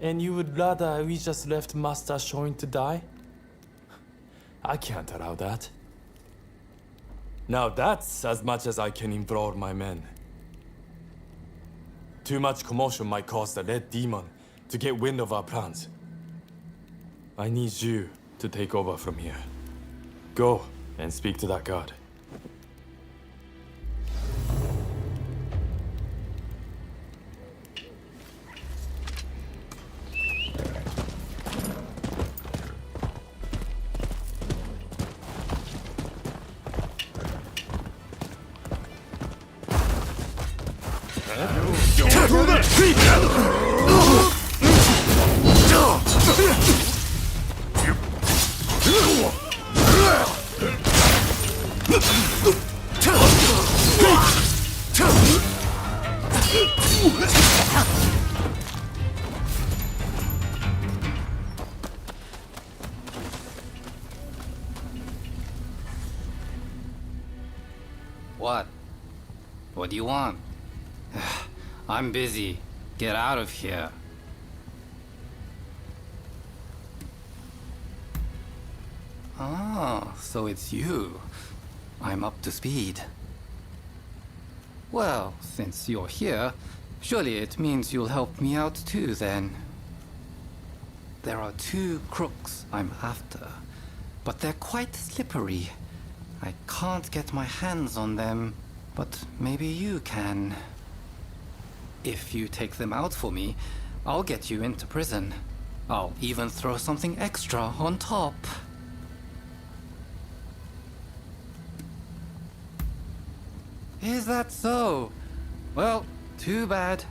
And you would rather we just left Master Shoin to die? I can't allow that. Now that's as much as I can involve my men. Too much commotion might cause the Red Demon to get wind of our plans. I need you to take over from here. Go and speak to that guard. What? What do you want? I'm busy. Get out of here. Ah, so it's you. I'm up to speed. Well, since you're here, surely it means you'll help me out too, then. There are two crooks I'm after. but they're quite slippery. I can't get my hands on them, but maybe you can. If you take them out for me, I'll get you into prison. I'll even throw something extra on top. Is that so? Well, too bad.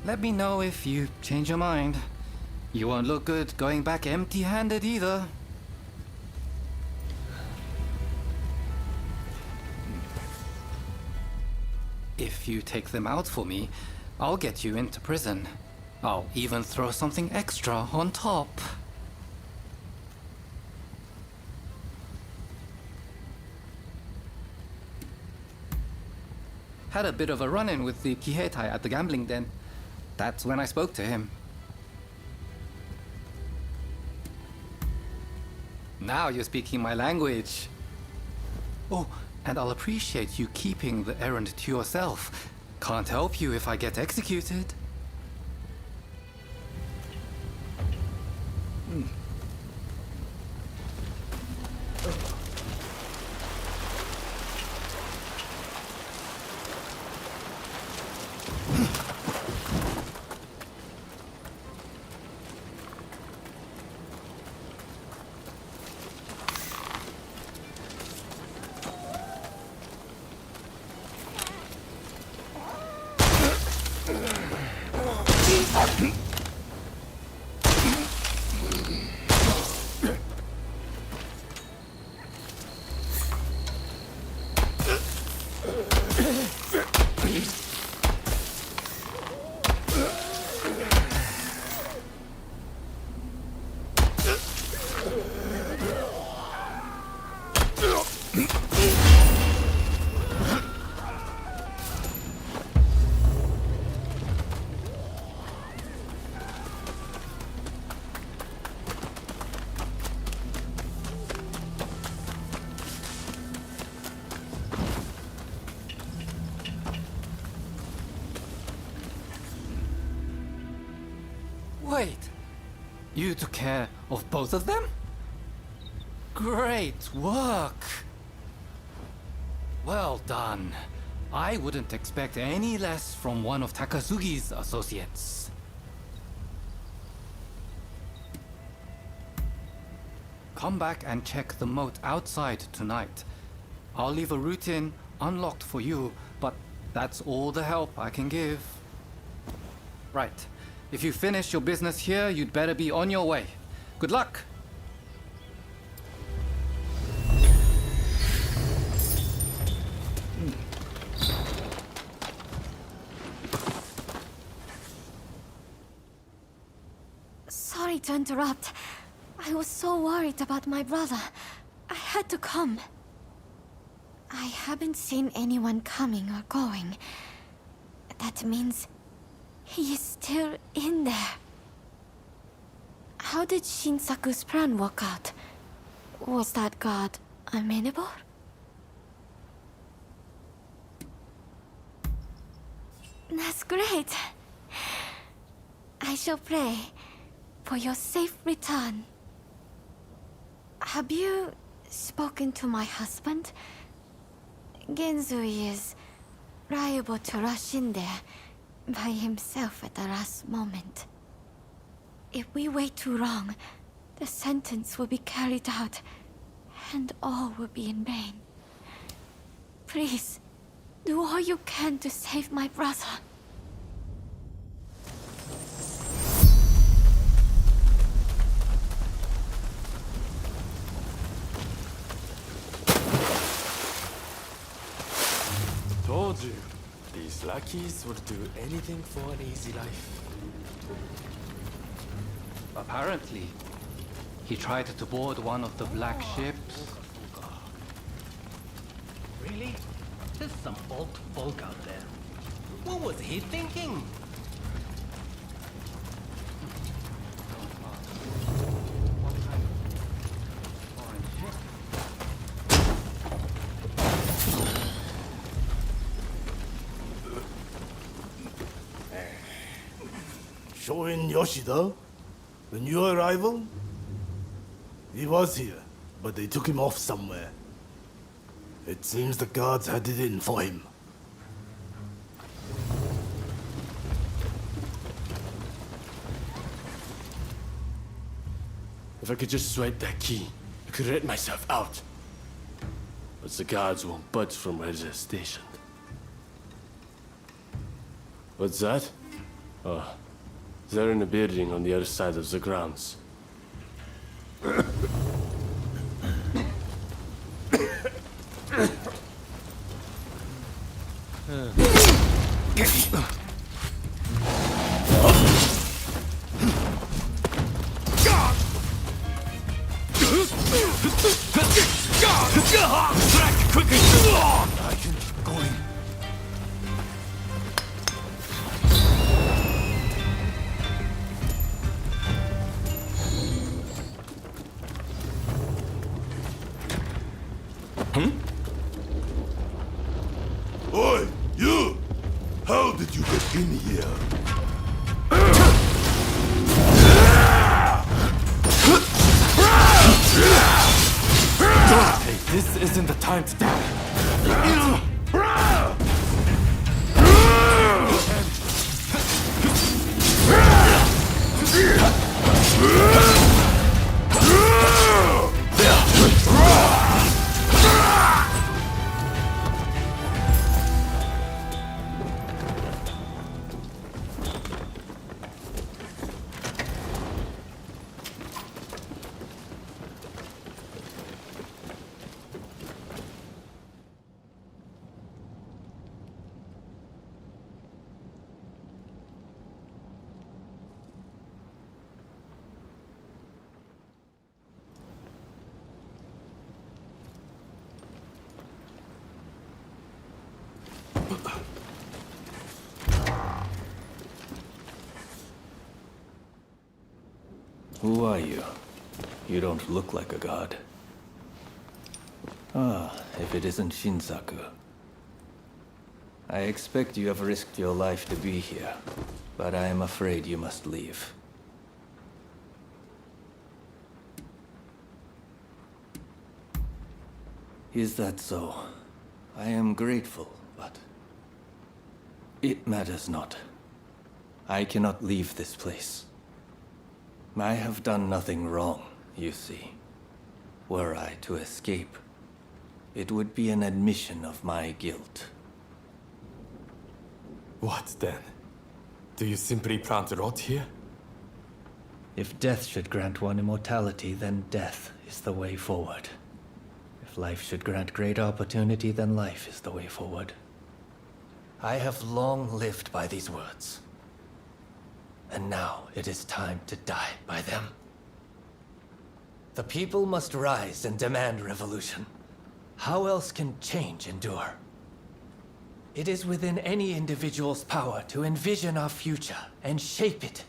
Let me know if you change your mind. You won't look good going back empty-handed either. If you take them out for me, I'll get you into prison. I'll even throw something extra on top. Had a bit of a run-in with the Kiheitai at the gambling den. That's when I spoke to him. Now you're speaking my language. Oh, and I'll appreciate you keeping the errand to yourself. Can't help you if I get executed. Wait, you took care of both of them? Great work! Well done. I wouldn't expect any less from one of Takasugi's associates. Come back and check the moat outside tonight. I'll leave a route in unlocked for you, but that's all the help I can give. Right. If you finish your business here, you'd better be on your way. Good luck! Sorry to interrupt. I was so worried about my brother. I had to come. I haven't seen anyone coming or going. That means he is still in there. How did Shinsaku's plan work out? Was that god amenable? That's great. I shall pray for your safe return. Have you spoken to my husband? Genzui is liable to rush in there by himself at the last moment. If we wait too long, the sentence will be carried out, and all will be in vain. Please, do all you can to save my brother. Told you. These lackeys would do anything for an easy life. Apparently, he tried to board one of the black ships. Really? There's some old folk out there. What was he thinking? Shogun Yoshida? The new arrival? He was here, but they took him off somewhere. It seems the guards had it in for him. If I could just swipe that key, I could let myself out. But the guards won't budge from where they're stationed. What's that? Oh, they're in a building on the other side of the grounds. I can keep going. Oi, you! How did you get in here? Hey, this isn't the time to die. Who are you? You don't look like a god. Ah, if it isn't Shinsaku. I expect you have risked your life to be here, but I am afraid you must leave. Is that so? I am grateful, but it matters not. I cannot leave this place. I have done nothing wrong, you see. Were I to escape, it would be an admission of my guilt. What then? Do you simply plan to rot here? If death should grant one immortality, then death is the way forward. If life should grant great opportunity, then life is the way forward. I have long lived by these words. And now it is time to die by them. The people must rise and demand revolution. How else can change endure? It is within any individual's power to envision our future and shape it.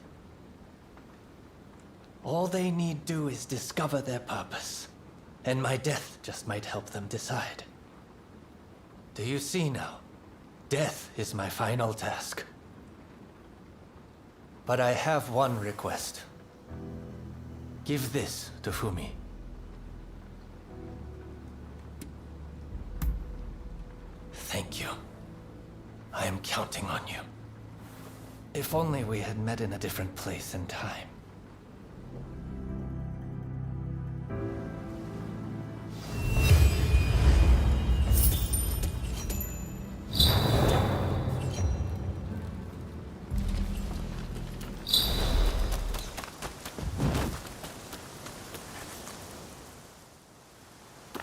All they need do is discover their purpose, and my death just might help them decide. Do you see now? Death is my final task. But I have one request. Give this to Fumi. Thank you. I am counting on you. If only we had met in a different place and time.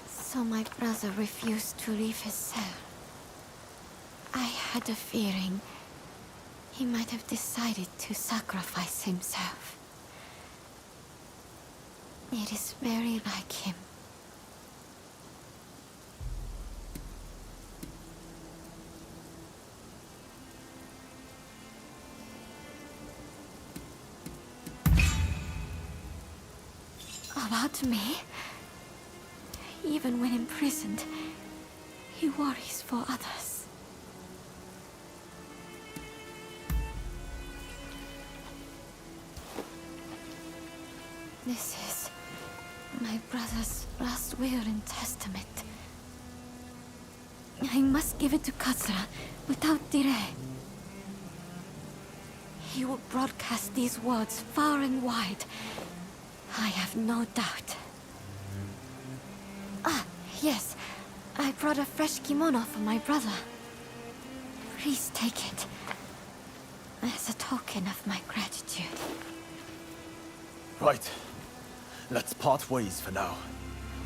So my brother refused to leave his cell. I had a feeling he might have decided to sacrifice himself. It is very like him. About me? Even when imprisoned, he worries for others. This is My brother's last will and testament. I must give it to Katsura without delay. He will broadcast these words far and wide. I have no doubt. Ah, yes. I brought a fresh kimono for my brother. Please take it as a token of my gratitude. Right. Let's part ways for now.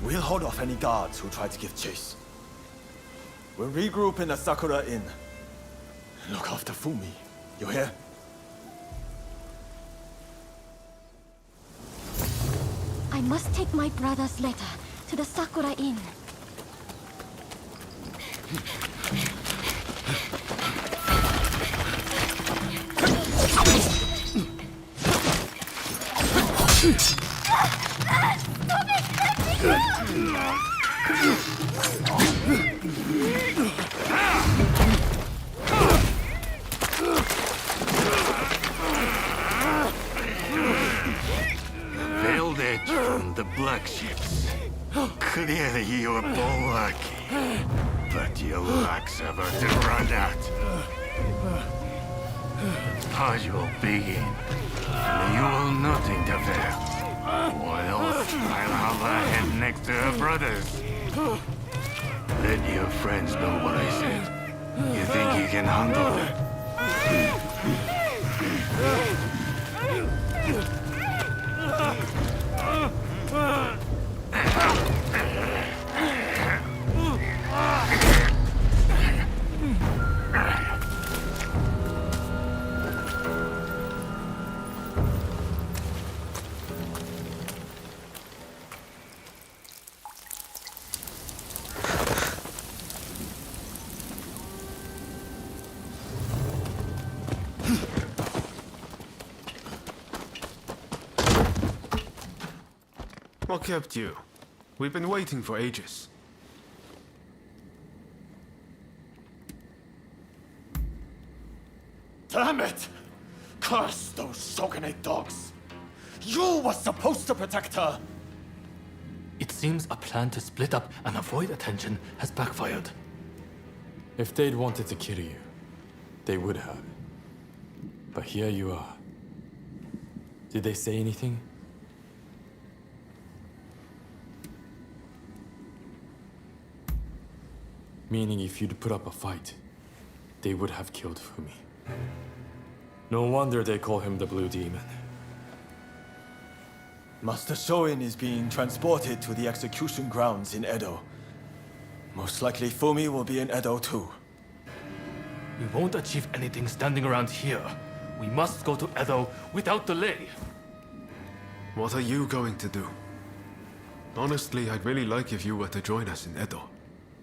We'll hold off any guards who try to give chase. We'll regroup in the Sakura Inn. Look after Fumi. You hear? I must take my brother's letter to the Sakura Inn. Veiled edge from the black ships. Clearly you were born lucky, but your luck's about to run out. Purge will begin, and you will nothing to fear. What else? I'll have her head next to her brothers. Let your friends know what I said. You think you can handle her? What kept you? We've been waiting for ages. Damn it! Curse those Shogunate dogs! You were supposed to protect her! It seems a plan to split up and avoid attention has backfired. If they'd wanted to kill you, they would have. But here you are. Did they say anything? Meaning if you'd put up a fight, they would have killed Fumi. No wonder they call him the Blue Demon. Master Shoin is being transported to the execution grounds in Edo. Most likely Fumi will be in Edo too. We won't achieve anything standing around here. We must go to Edo without delay. What are you going to do? Honestly, I'd really like if you were to join us in Edo.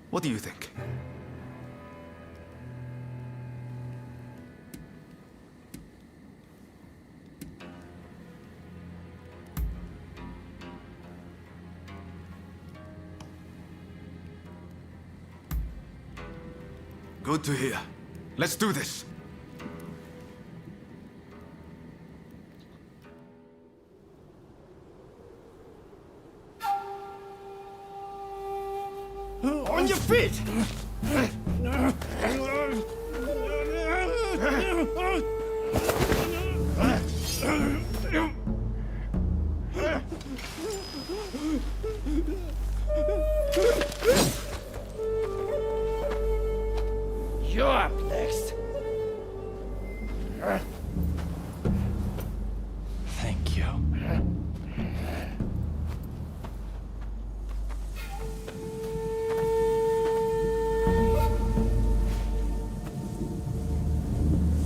What do you think? Good to hear. Let's do this. On your feet! You're up next. Thank you.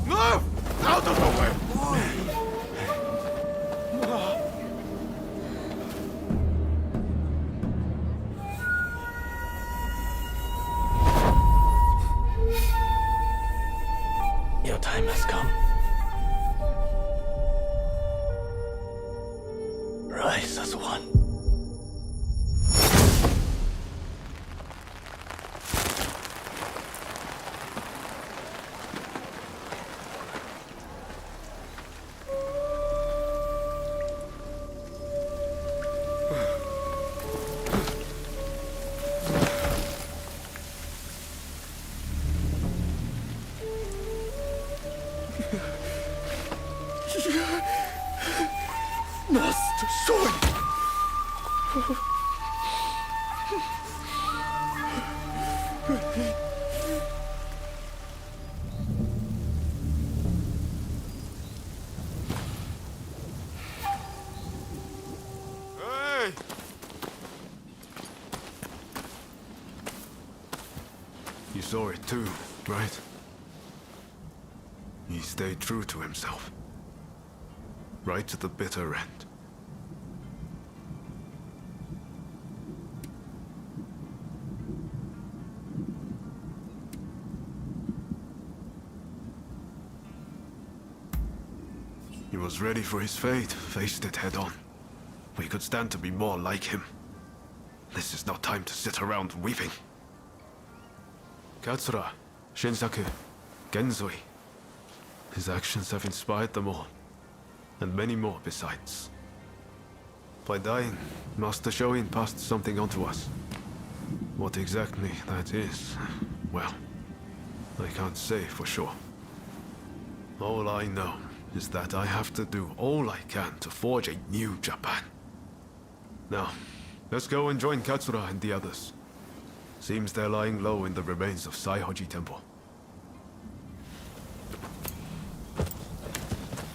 Move! Out of the way! Your time has come. Rise as one. Sword! Hey! You saw it too, right? He stayed true to himself. Right to the bitter end. He was ready for his fate, faced it head on. We could stand to be more like him. This is not time to sit around weeping. Katsura, Shinsaku, Genzoi. His actions have inspired them all, and many more besides. By dying, Master Shoin passed something on to us. What exactly that is, well, I can't say for sure. All I know is that I have to do all I can to forge a new Japan. Now, let's go and join Katsura and the others. Seems they're lying low in the remains of Saihoji Temple.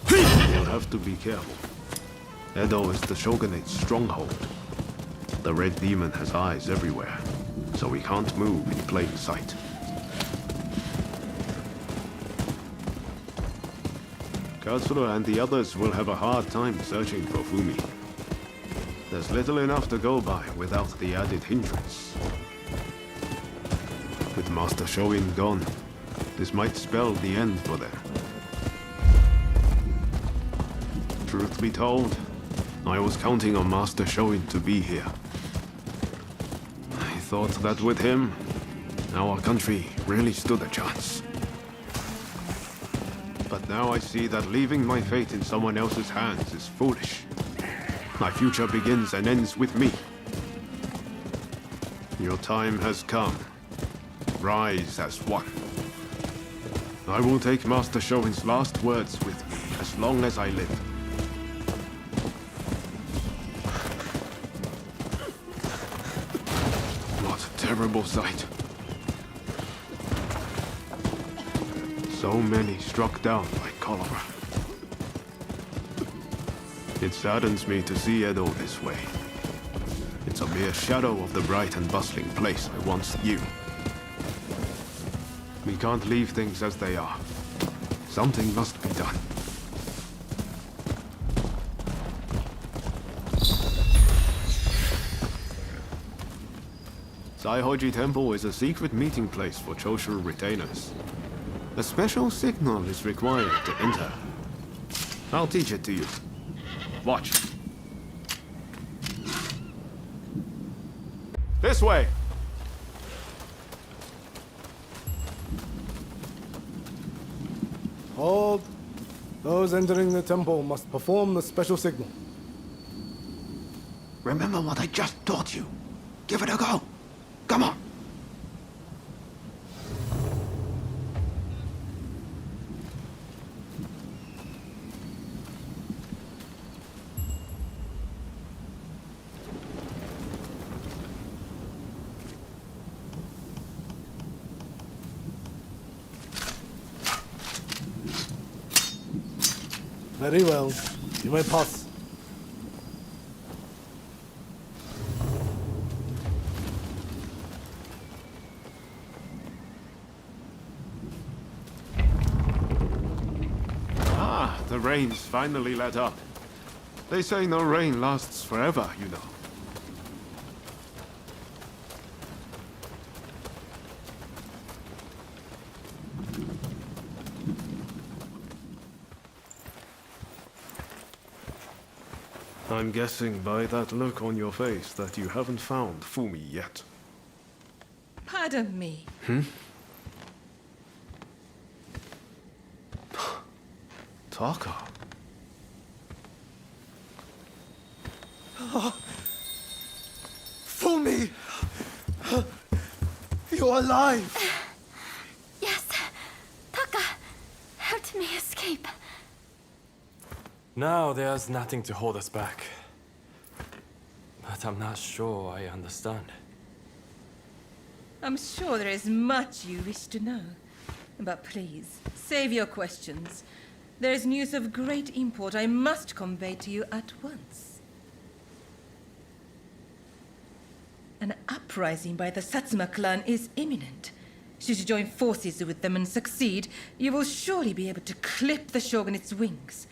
You'll have to be careful. Edo is the Shogunate's stronghold. The Red Demon has eyes everywhere, so we can't move in plain sight. Katsura and the others will have a hard time searching for Fumi. There's little enough to go by without the added hindrance. With Master Shoin gone, this might spell the end for them. Truth be told, I was counting on Master Shoin to be here. I thought that with him, our country really stood a chance. But now I see that leaving my fate in someone else's hands is foolish. My future begins and ends with me. Your time has come. Rise as one. I will take Master Shoin's last words with me as long as I live. What a terrible sight. So many struck down by cholera. It saddens me to see Edo this way. It's a mere shadow of the bright and bustling place I once knew. We can't leave things as they are. Something must be done. Saihoji Temple is a secret meeting place for Choshu retainers. A special signal is required to enter. I'll teach it to you. Watch. This way! Hold. Those entering the temple must perform the special signal. Remember what I just taught you. Give it a go. Come on. Very well. You may pass. Ah, the rain's finally let up. They say no rain lasts forever, you know. I'm guessing by that look on your face that you haven't found Fumi yet. Pardon me. Taka. Fumi! You're alive! Yes. Taka helped me escape. Now there's nothing to hold us back. but I'm not sure I understand. I'm sure there is much you wish to know. But please, save your questions. There is news of great import I must convey to you at once. An uprising by the Satsuma clan is imminent. Should you join forces with them and succeed, you will surely be able to clip the shogunate's wings.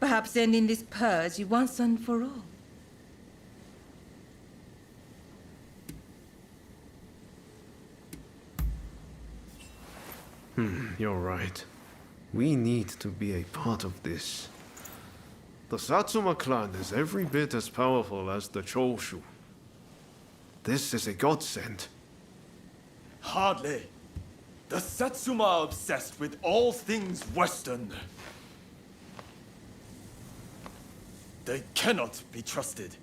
Perhaps ending this purge once and for all. You're right. We need to be a part of this. The Satsuma clan is every bit as powerful as the Choshu. This is a godsend. Hardly. The Satsuma are obsessed with all things Western. They cannot be trusted.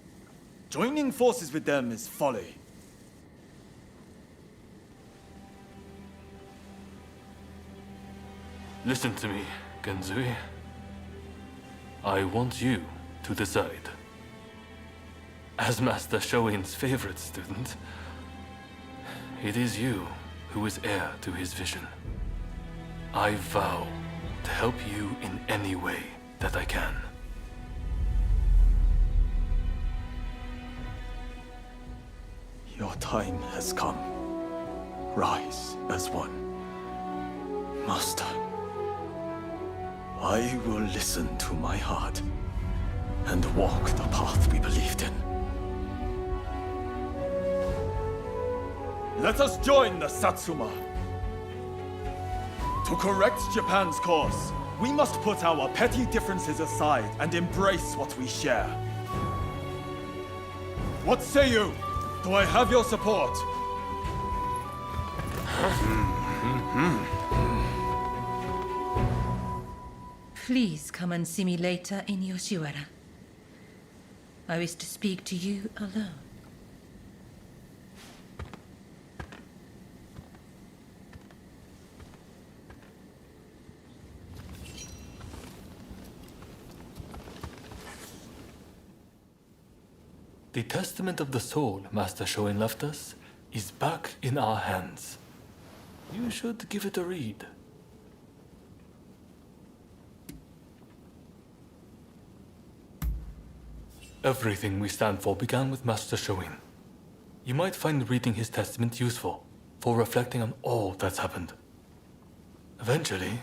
Joining forces with them is folly. Listen to me, Genzui. I want you to decide. As Master Shoin's favorite student, it is you who is heir to his vision. I vow to help you in any way that I can. Your time has come. Rise as one. Master, I will listen to my heart and walk the path we believed in. Let us join the Satsuma. To correct Japan's course, we must put our petty differences aside and embrace what we share. What say you? Do I have your support? Please come and see me later in Yoshiwara. I wish to speak to you alone. The testament of the soul Master Shoin left us is back in our hands. You should give it a read. Everything we stand for began with Master Shoin. You might find reading his testament useful for reflecting on all that's happened. Eventually,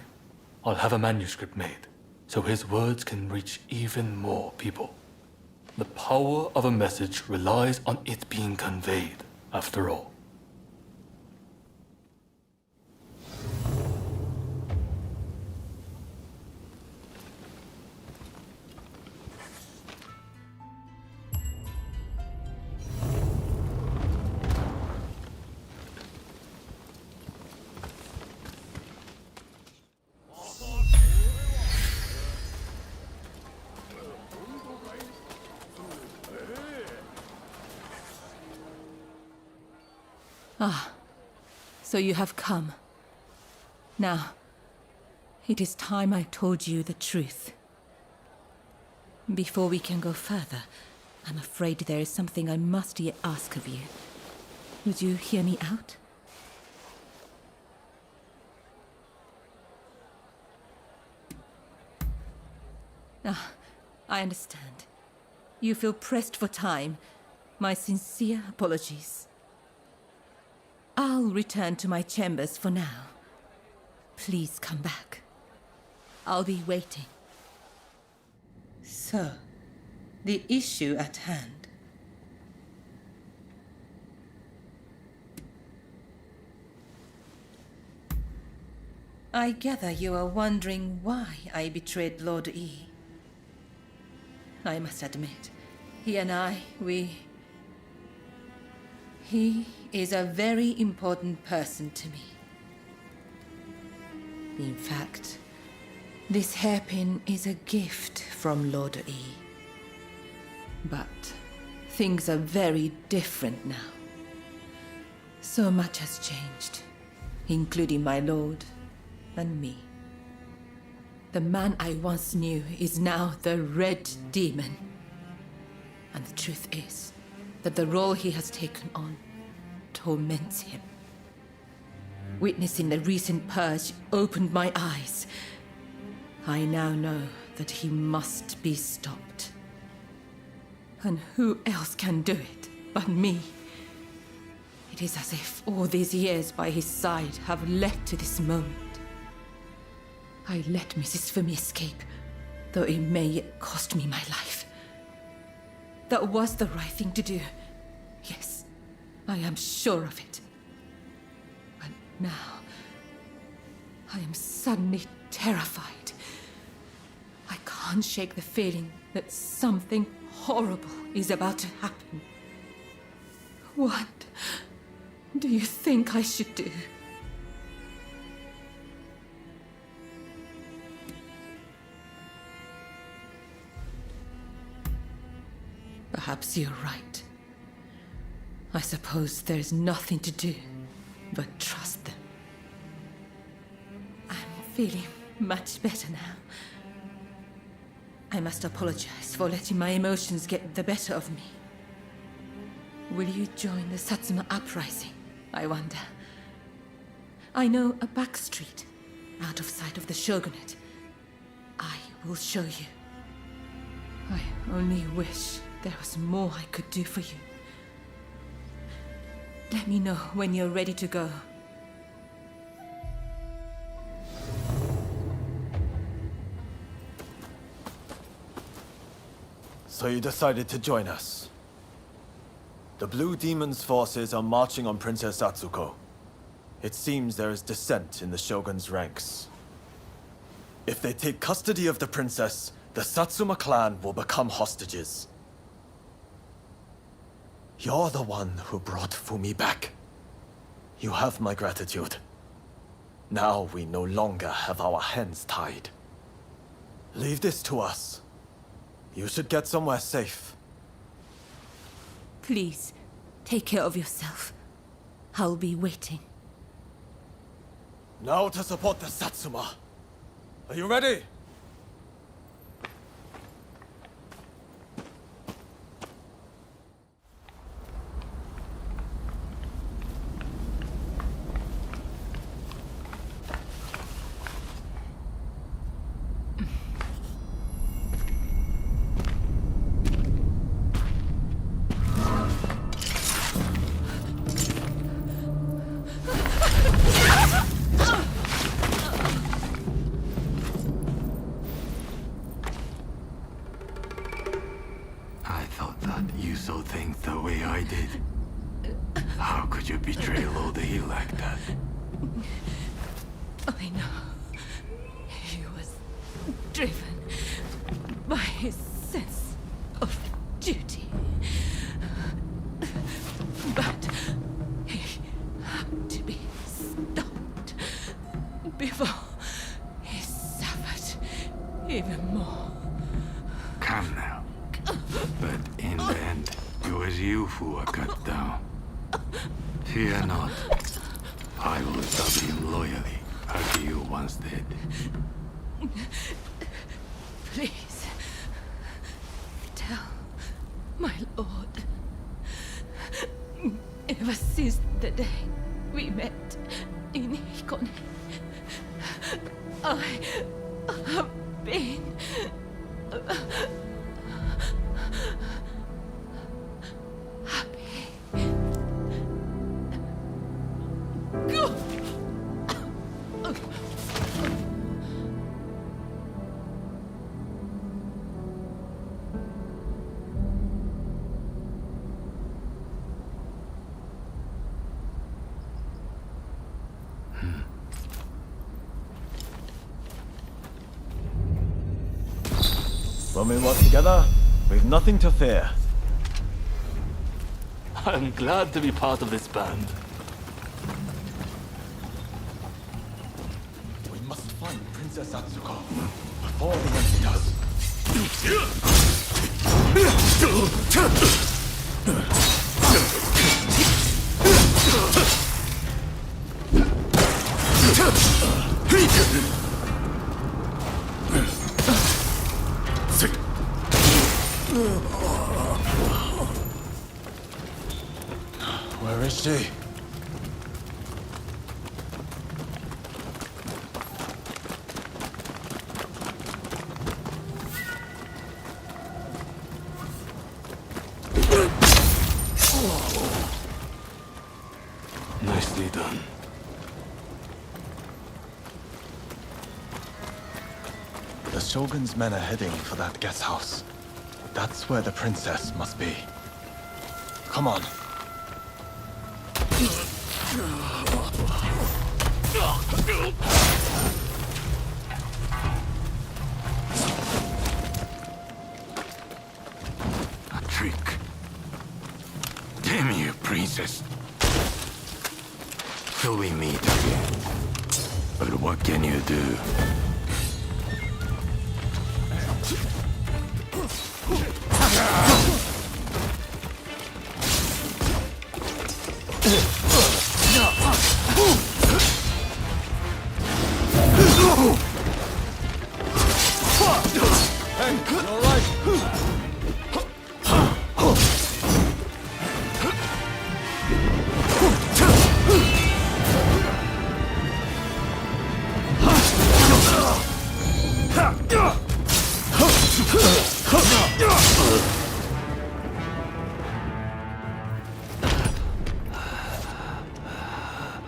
I'll have a manuscript made so his words can reach even more people. The power of a message relies on it being conveyed, after all. Ah, so you have come. Now, it is time I told you the truth. Before we can go further, I'm afraid there is something I must yet ask of you. Would you hear me out? Ah, I understand. You feel pressed for time. My sincere apologies. I'll return to my chambers for now. Please come back. I'll be waiting. So, the issue at hand. I gather you are wondering why I betrayed Lord E. I must admit, he and I, He is a very important person to me. In fact, this hairpin is a gift from Lord E. But things are very different now. So much has changed, including my lord and me. The man I once knew is now the Red Demon. And the truth is, that the role he has taken on torments him. Witnessing the recent purge opened my eyes. I now know that he must be stopped. And who else can do it but me? It is as if all these years by his side have led to this moment. I let Mrs. Fumi escape, though it may yet cost me my life. That was the right thing to do. Yes, I am sure of it. But now, I am suddenly terrified. I can't shake the feeling that something horrible is about to happen. What do you think I should do? Perhaps you're right. I suppose there's nothing to do but trust them. I'm feeling much better now. I must apologize for letting my emotions get the better of me. Will you join the Satsuma uprising, I wonder? I know a back street, out of sight of the Shogunate. I will show you. I only wish there was more I could do for you. Let me know when you're ready to go. So you decided to join us. The Blue Demon's forces are marching on Princess Atsuko. It seems there is dissent in the Shogun's ranks. If they take custody of the princess, the Satsuma clan will become hostages. You're the one who brought Fumi back. You have my gratitude. Now we no longer have our hands tied. Leave this to us. You should get somewhere safe. Please, take care of yourself. I'll be waiting. Now to support the Satsuma. Are you ready? I know. He was driven by his sense of duty. But he had to be stopped before he suffered even more. Come now. But in the end, it was you who were cut down. Fear not. I will serve him loyally, as you once did. Please, tell my lord. Ever since the day we met in Hikone, I have been When we work together, we've nothing to fear. I'm glad to be part of this band. We must find Princess Atsuko before the enemy does. Where is she? Nicely done. The Shogun's men are heading for that guest house. That's where the princess must be. Come on. A trick. Damn you, princess. Till we meet again. But what can you do?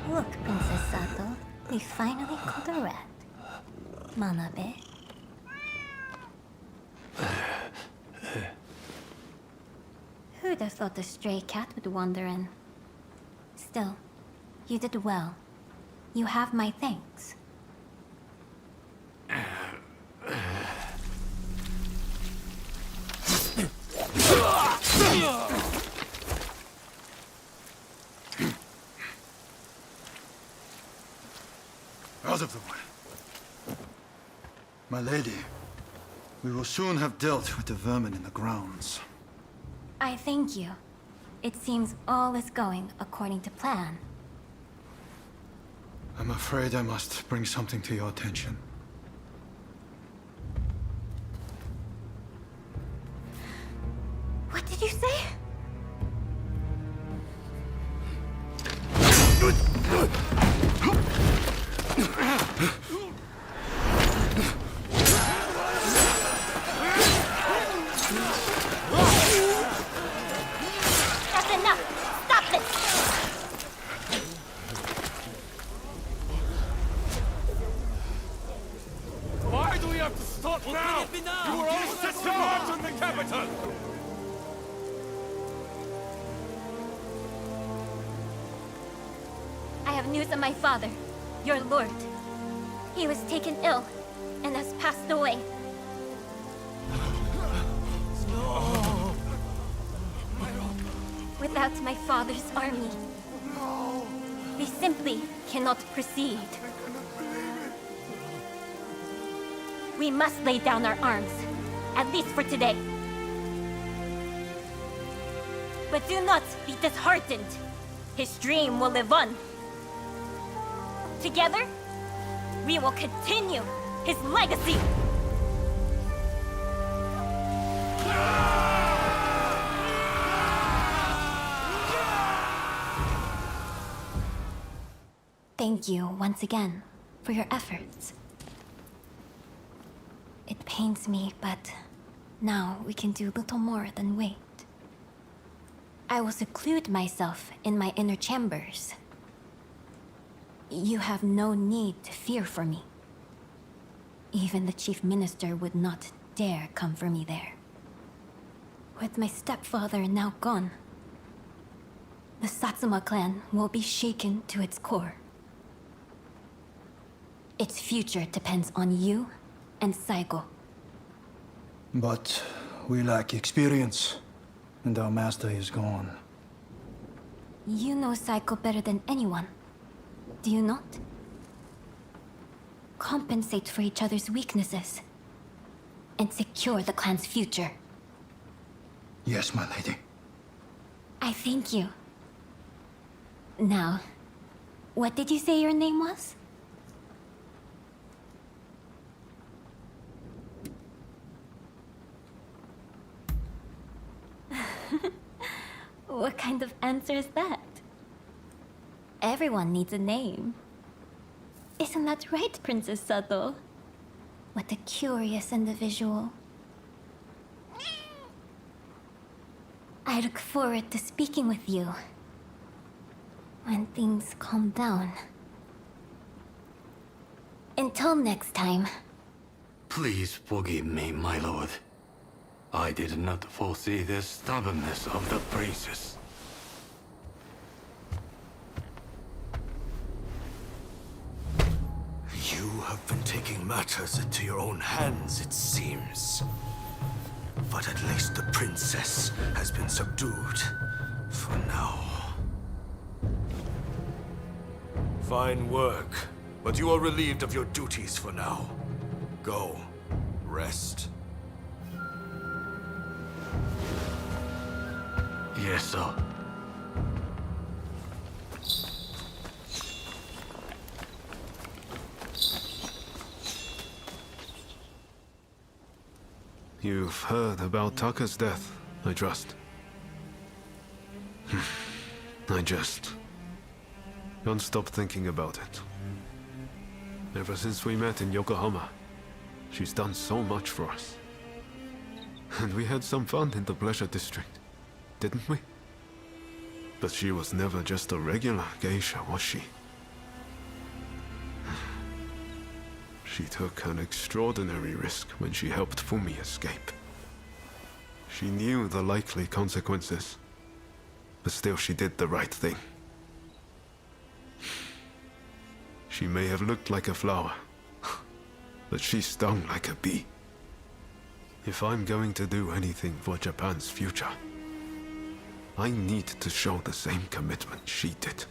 Look, Princess Sato, we finally caught a rat. Manabe. Who'd have thought a stray cat would wander in? Still, you did well. You have my thanks. Out of the way. My lady, we will soon have dealt with the vermin in the grounds. I thank you. It seems all is going according to plan. I'm afraid I must bring something to your attention. What did you say? That's enough! Stop this! Why do we have to stop now? You were all set to march on the capital! I have news of my father, your lord. He was taken ill and has passed away. Without my father's army, we simply cannot proceed. We must lay down our arms, at least for today. But do not be disheartened. His dream will live on. Together, we will continue his legacy. Thank you once again for your efforts. It pains me, but now we can do little more than wait. I will seclude myself in my inner chambers. You have no need to fear for me. Even the chief minister would not dare come for me there. With my stepfather now gone, the Satsuma clan will be shaken to its core. Its future depends on you and Saigo. But we lack experience, and our master is gone. You know Saigo better than anyone, do you not? Compensate for each other's weaknesses and secure the clan's future. Yes, my lady. I thank you. Now, what did you say your name was? What kind of answer is that? Everyone needs a name. Isn't that right, Princess Sato? What a curious individual. I look forward to speaking with you when things calm down. Until next time. Please forgive me, my lord. I did not foresee the stubbornness of the princess. You have been taking matters into your own hands, it seems. But at least the princess has been subdued. For now. Fine work. But you are relieved of your duties for now. Go. Rest. Yes, sir. You've heard about Taka's death, I trust. I just can't stop thinking about it. Ever since we met in Yokohama, she's done so much for us. And we had some fun in the pleasure district, didn't we? But she was never just a regular geisha, was she? She took an extraordinary risk when she helped Fumi escape. She knew the likely consequences, but still she did the right thing. She may have looked like a flower, but she stung like a bee. If I'm going to do anything for Japan's future, I need to show the same commitment she did.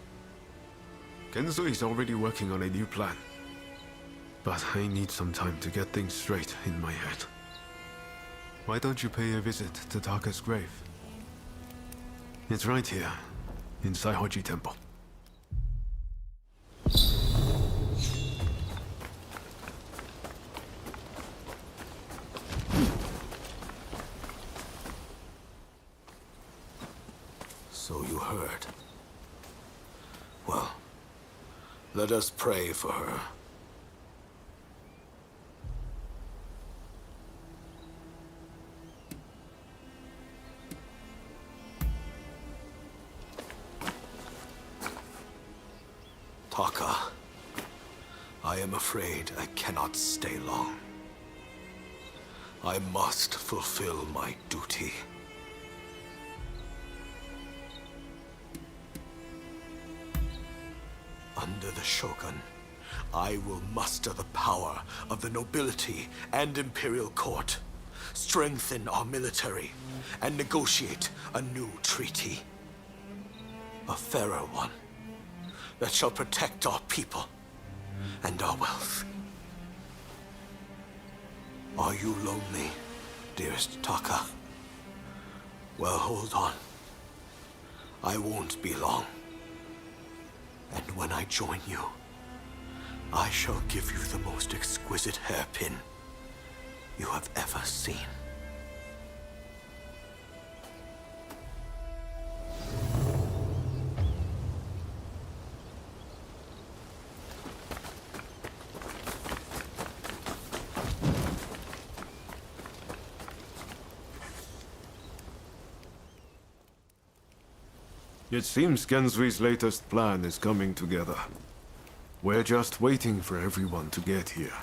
Genzui's already working on a new plan, but I need some time to get things straight in my head. Why don't you pay a visit to Taka's grave? It's right here, in Saihoji Temple. So you heard. Well, let us pray for her. Taka, I am afraid I cannot stay long. I must fulfill my duty. Under the Shogun, I will muster the power of the nobility and imperial court, strengthen our military, and negotiate a new treaty. A fairer one that shall protect our people and our wealth. Are you lonely, dearest Taka? Well, hold on. I won't be long. And when I join you, I shall give you the most exquisite hairpin you have ever seen. It seems Genzui's latest plan is coming together. We're just waiting for everyone to get here.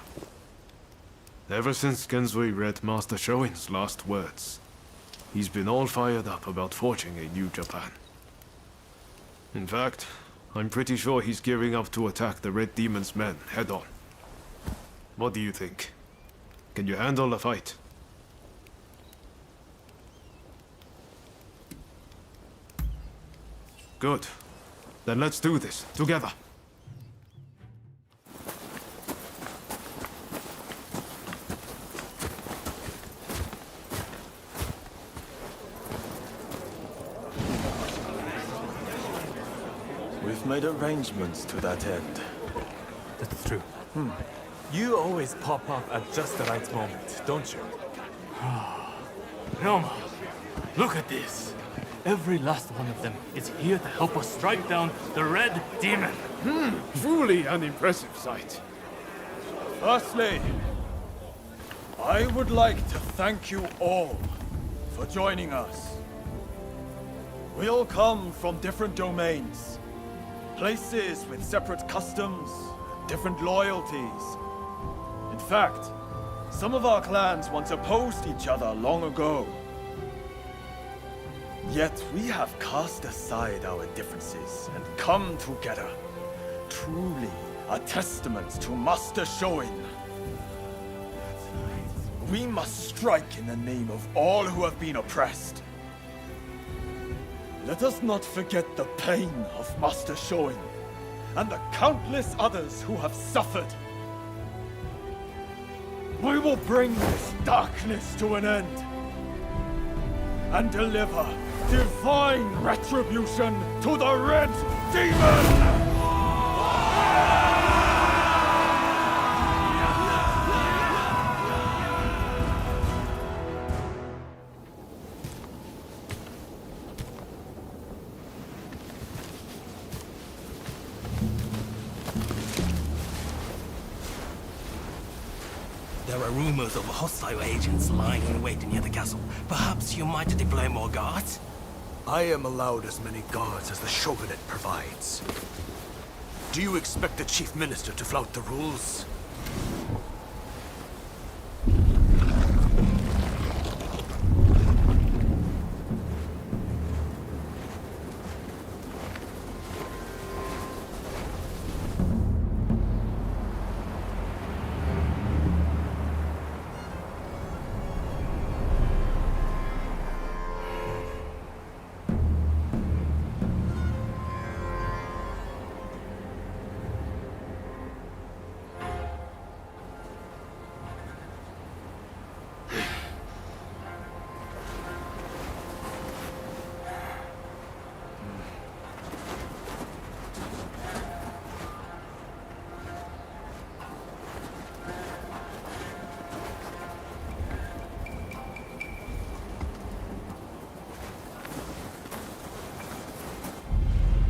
Ever since Genzui read Master Shoin's last words, he's been all fired up about forging a new Japan. In fact, I'm pretty sure he's gearing up to attack the Red Demon's men head-on. What do you think? Can you handle a fight? Good. Then let's do this, together. We've made arrangements to that end. That's true. You always pop up at just the right moment, don't you? Ryoma, look at this. Every last one of them is here to help us strike down the Red Demon. Truly an impressive sight. Firstly, I would like to thank you all for joining us. We all come from different domains, places with separate customs, different loyalties. In fact, some of our clans once opposed each other long ago. Yet we have cast aside our differences and come together. Truly a testament to Master Shoin. We must strike in the name of all who have been oppressed. Let us not forget the pain of Master Shoin and the countless others who have suffered. We will bring this darkness to an end and deliver divine retribution to the Red Demon! There are rumors of hostile agents lying in wait near the castle. Perhaps you might deploy more guards? I am allowed as many guards as the Shogunate provides. Do you expect the Chief Minister to flout the rules?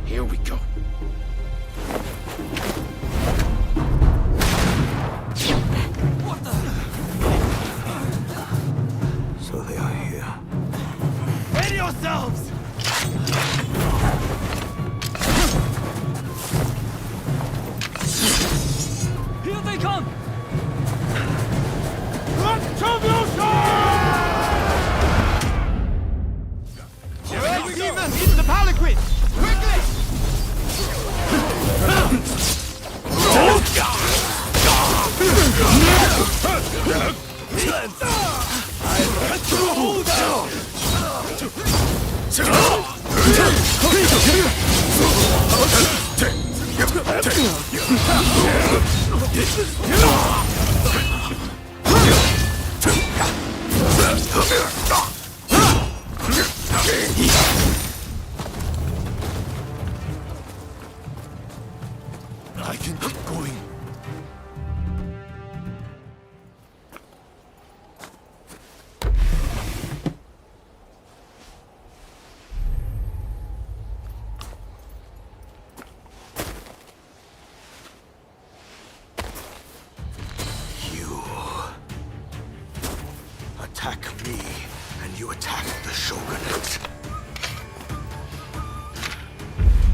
Here we go. What the? So they are here. Ready yourselves! Here they come! Retribution! Demon, into the palanquin! Quickly! I can keep going. You attack me, and you attack the Shogunate.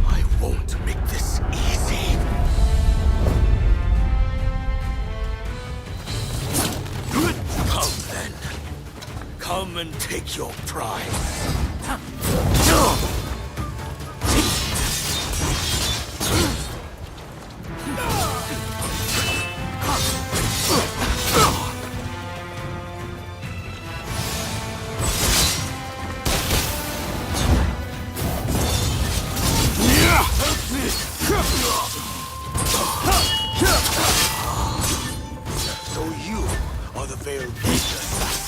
I won't make this easy. Come then. Come and take your prize. So you are the veiled assassin.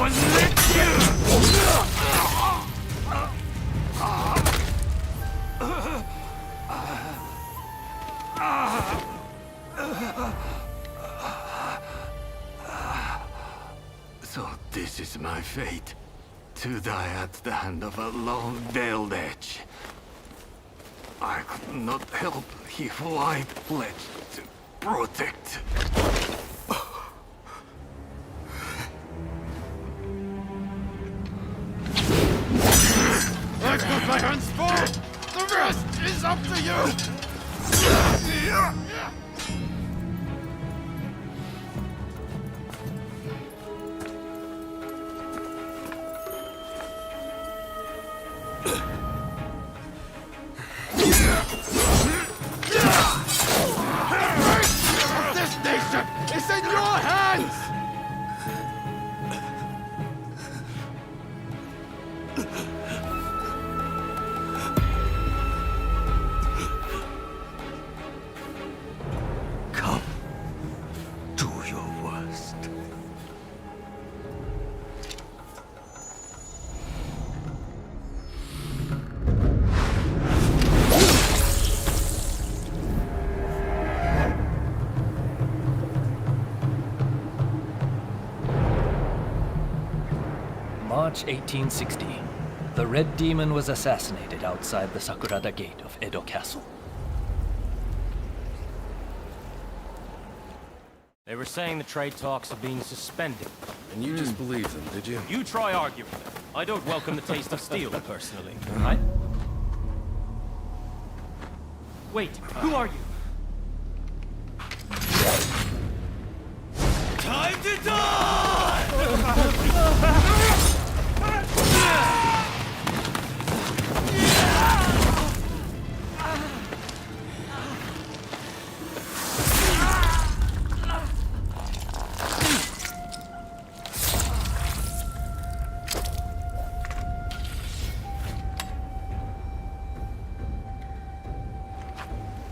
was let So this is my fate. To die at the hand of a long-veiled edge. I could not help who I pledged to protect. I've got my hands full! The rest is up to you! This nation is in your hands! Come. Do your worst. March 1860. The Red Demon was assassinated outside the Sakurada Gate of Edo Castle. They were saying the trade talks are being suspended. And you just believed them, did you? You try arguing them. I don't welcome the taste of steel, personally. Wait, who are you? Time to die!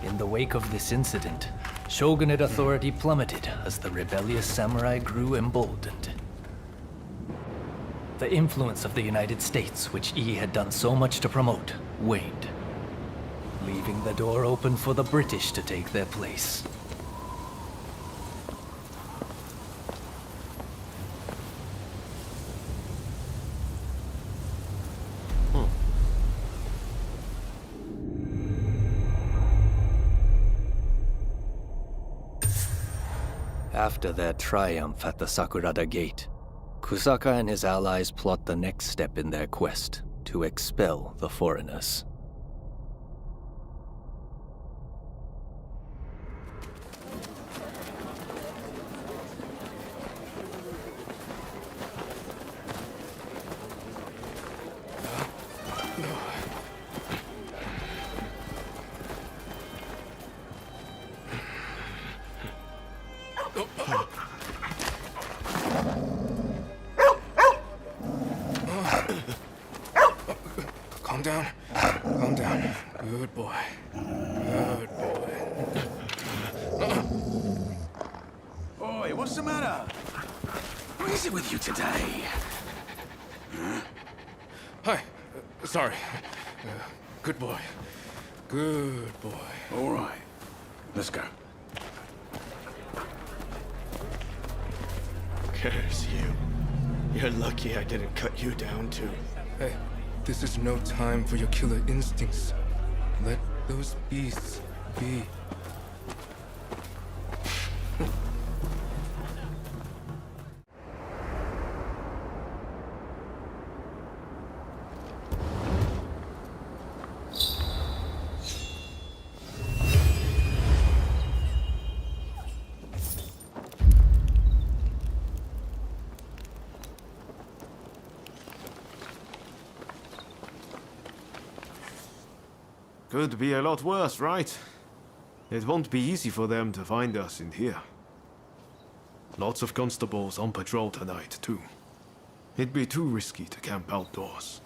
In the wake of this incident, Shogunate authority plummeted as the rebellious samurai grew emboldened. The influence of the United States, which Yi had done so much to promote, waned, leaving the door open for the British to take their place. After their triumph at the Sakurada Gate, Kusaka and his allies plot the next step in their quest to expel the foreigners. Calm down. Calm down. Good boy. Good boy. Boy, what's the matter? What is it with you today? Hi. Sorry. Good boy. Good boy. All right. Let's go. Curse you. You're lucky I didn't cut you down too. Hey, this is no time for your killer instincts. Let those beasts be. Could be a lot worse, right? It won't be easy for them to find us in here. Lots of constables on patrol tonight, too. It'd be too risky to camp outdoors.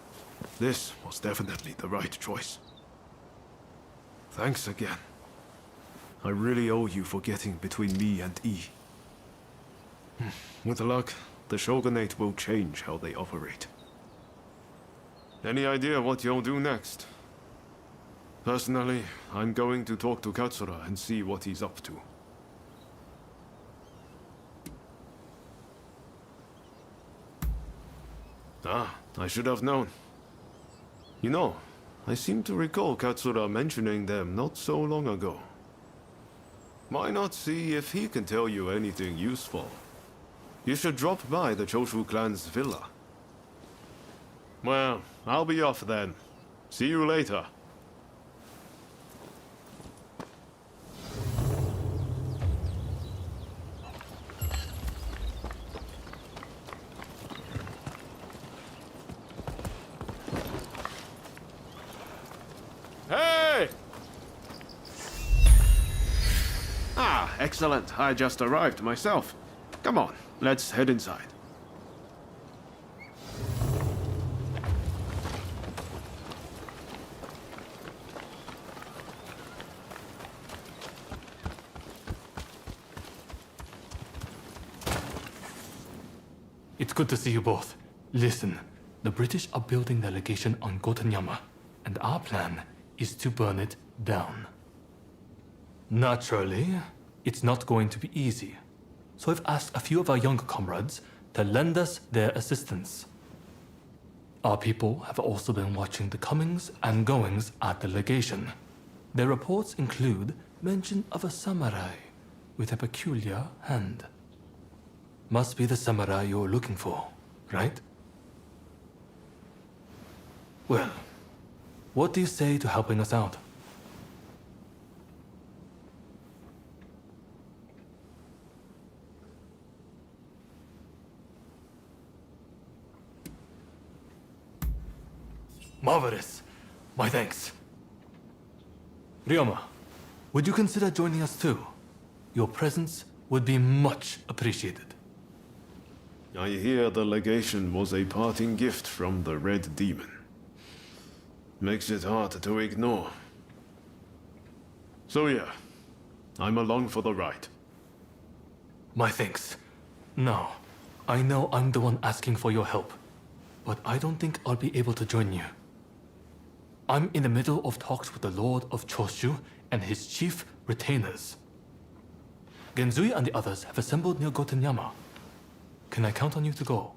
This was definitely the right choice. Thanks again. I really owe you for getting between me and E. With luck, the Shogunate will change how they operate. Any idea what you'll do next? Personally, I'm going to talk to Katsura and see what he's up to. Ah, I should have known. You know, I seem to recall Katsura mentioning them not so long ago. Why not see if he can tell you anything useful? You should drop by the Choshu clan's villa. Well, I'll be off then. See you later. Hey! Ah, excellent. I just arrived myself. Come on, let's head inside. It's good to see you both. Listen, the British are building their legation on Gotenyama, and our plan is to burn it down. Naturally, it's not going to be easy, so I've asked a few of our younger comrades to lend us their assistance. Our people have also been watching the comings and goings at the legation. Their reports include mention of a samurai with a peculiar hand. Must be the samurai you're looking for, right? Well, what do you say to helping us out? Marvelous. My thanks. Ryoma, would you consider joining us too? Your presence would be much appreciated. I hear the legation was a parting gift from the Red Demon. Makes it hard to ignore. So yeah, I'm along for the ride. My thanks. Now, I know I'm the one asking for your help, but I don't think I'll be able to join you. I'm in the middle of talks with the Lord of Choshu and his chief retainers. Genzui and the others have assembled near Gotenyama. Can I count on you to go?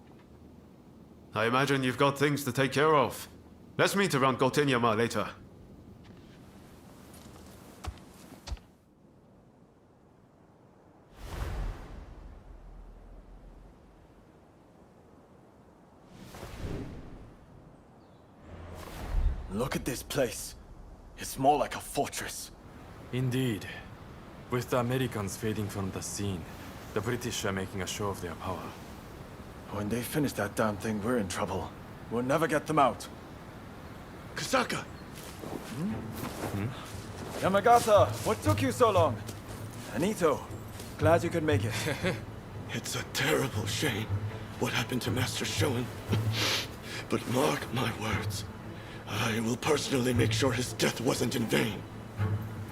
I imagine you've got things to take care of. Let's meet around Gotenyama later. Look at this place. It's more like a fortress. Indeed. With the Americans fading from the scene, the British are making a show of their power. When they finish that damn thing, we're in trouble. We'll never get them out. Kasaka! Yamagata, what took you so long? Anito, glad you could make it. It's a terrible shame what happened to Master Shoin. But mark my words. I will personally make sure his death wasn't in vain.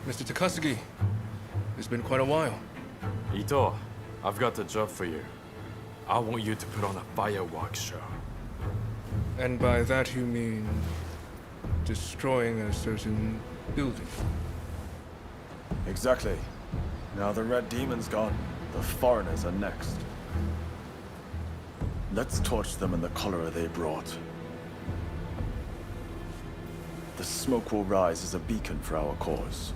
Mr. Takasugi, it's been quite a while. Ito, I've got a job for you. I want you to put on a fireworks show. And by that you mean destroying a certain building? Exactly. Now the Red Demon's gone, the foreigners are next. Let's torch them in the cholera they brought. The smoke will rise as a beacon for our cause.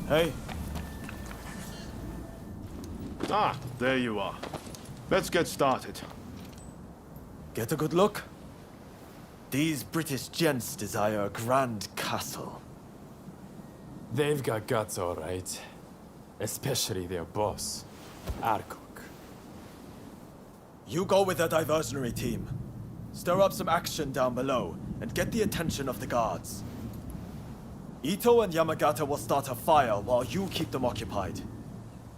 Hey. Ah, there you are. Let's get started. Get a good look? These British gents desire a grand castle. They've got guts, all right. Especially their boss, Arkok. You go with the diversionary team. Stir up some action down below and get the attention of the guards. Ito and Yamagata will start a fire while you keep them occupied.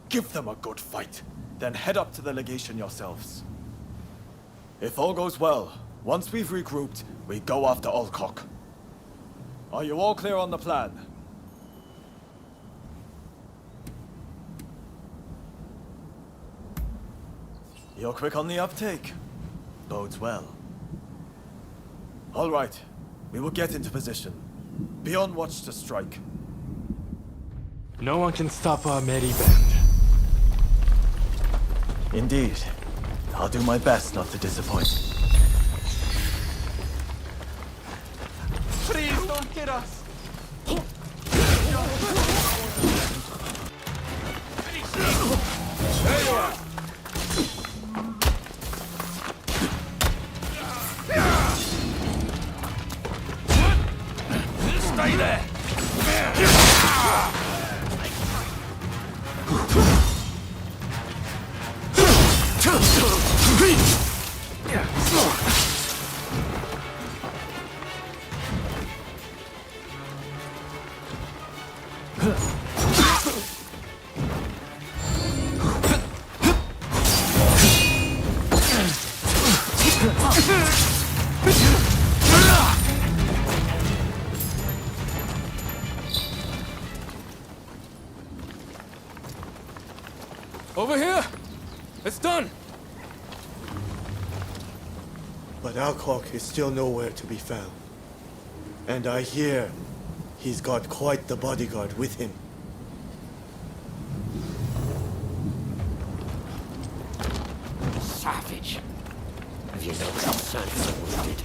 Give them a good fight, then head up to the legation yourselves. If all goes well, Once we've regrouped, we go after Alcock. Are you all clear on the plan? You're quick on the uptake. Bodes well. All right, we will get into position. Be on watch to strike. No one can stop our merry band. Indeed. I'll do my best not to disappoint. Please don't get us! There you are! Stay there! Over here! It's done! But Alcock is still nowhere to be found. And I hear he's got quite the bodyguard with him. Savage. Have you no concern for the wounded?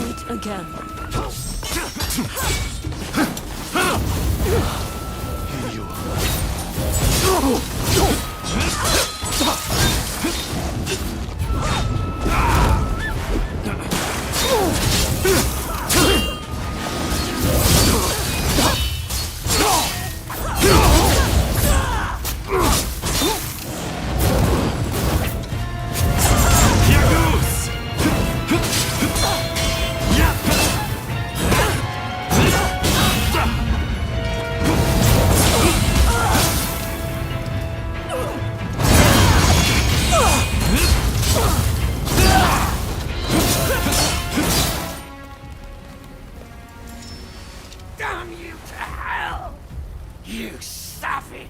Meet again. Here you Damn you to hell! You savage!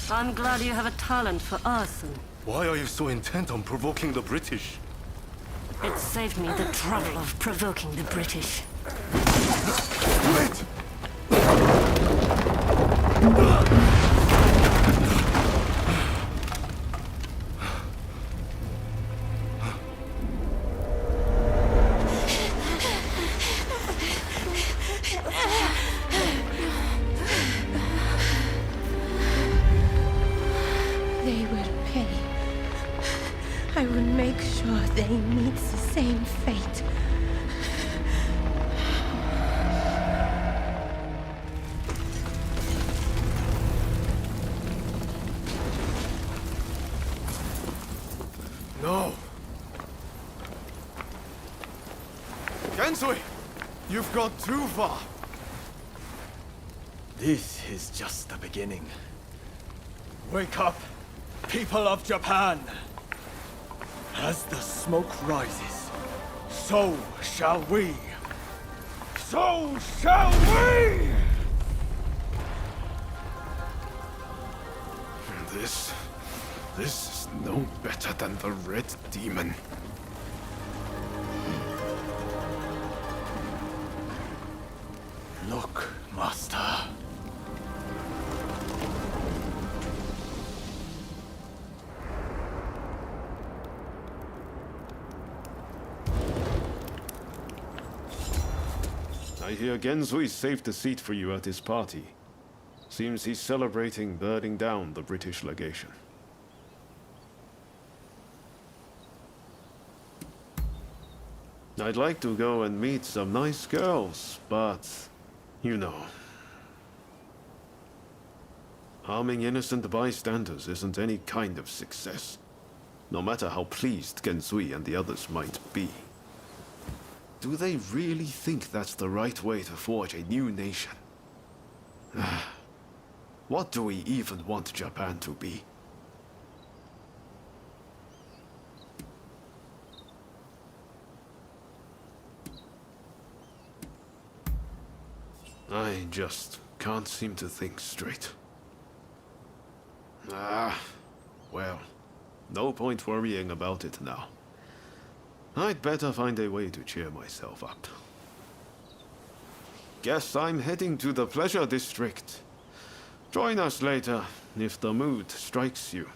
I'm glad you have a talent for arson. Why are you so intent on provoking the British? It saved me the trouble of provoking the British. Wait! They will pay. I will make sure they meet the same fate. No! Gensui! You've gone too far! This is just the beginning. Wake up, people of Japan! As the smoke rises, so shall we! So shall we! This is no better than the Red Demon. Look, Master. I hear Gensui saved a seat for you at his party. Seems he's celebrating burning down the British legation. I'd like to go and meet some nice girls, but you know. Harming innocent bystanders isn't any kind of success, no matter how pleased Gensui and the others might be. Do they really think that's the right way to forge a new nation? What do we even want Japan to be? I just can't seem to think straight. Well, no point worrying about it now. I'd better find a way to cheer myself up. Guess I'm heading to the pleasure district. Join us later, if the mood strikes you.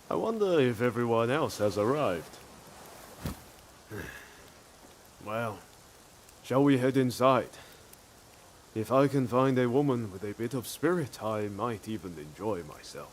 I wonder if everyone else has arrived. Well, shall we head inside? If I can find a woman with a bit of spirit, I might even enjoy myself.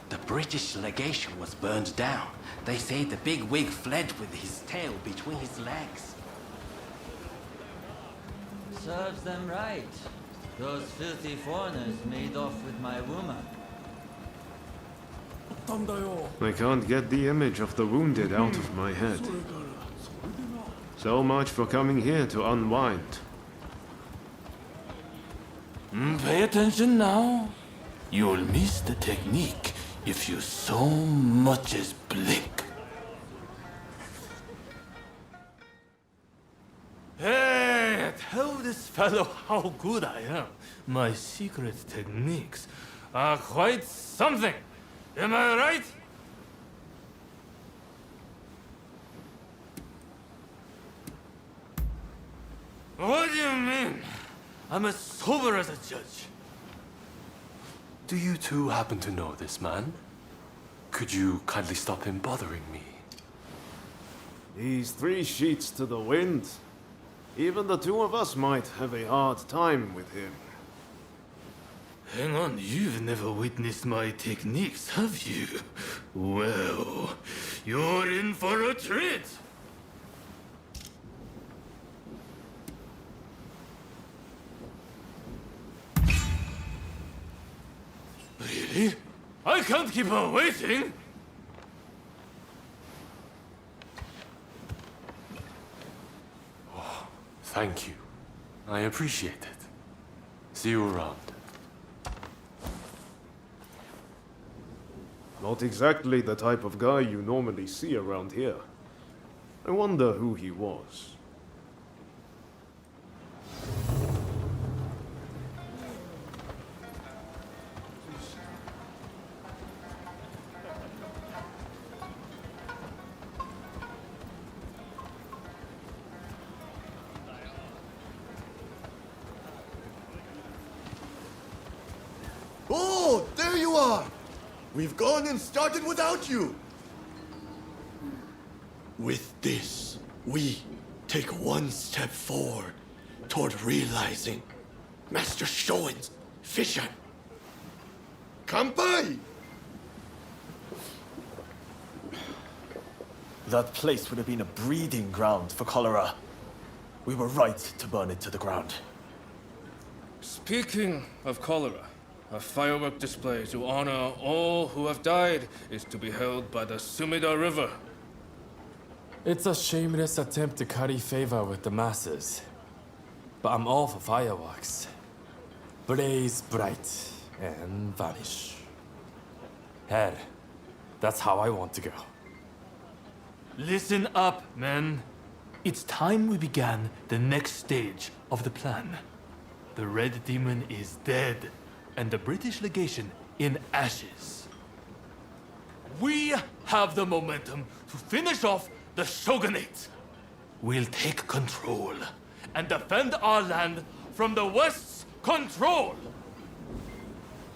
The British legation was burned down. They say the big wig fled with his tail between his legs. Serves them right. Those filthy foreigners made off with my woman. I can't get the image of the wounded out of my head. So much for coming here to unwind. Pay attention now. You'll miss the technique if you so much as blink. Hey, tell this fellow how good I am. My secret techniques are quite something. Am I right? What do you mean? I'm as sober as a judge. Do you two happen to know this man? Could you kindly stop him bothering me? He's 3 sheets to the wind. Even the two of us might have a hard time with him. Hang on, you've never witnessed my techniques, have you? Well, you're in for a treat. Really? I can't keep on waiting! Oh, thank you. I appreciate it. See you around. Not exactly the type of guy you normally see around here. I wonder who he was. Oh, there you are! We've gone and started without you! With this, we take one step forward toward realizing Master Shogun's vision. Kampai! That place would have been a breeding ground for cholera. We were right to burn it to the ground. Speaking of cholera, a firework display to honor all who have died is to be held by the Sumida River. It's a shameless attempt to curry favor with the masses. But I'm all for fireworks. Blaze bright and vanish. Hell, that's how I want to go. Listen up, men. It's time we began the next stage of the plan. The Red Demon is dead, and the British legation in ashes. We have the momentum to finish off the Shogunate. We'll take control and defend our land from the West's control.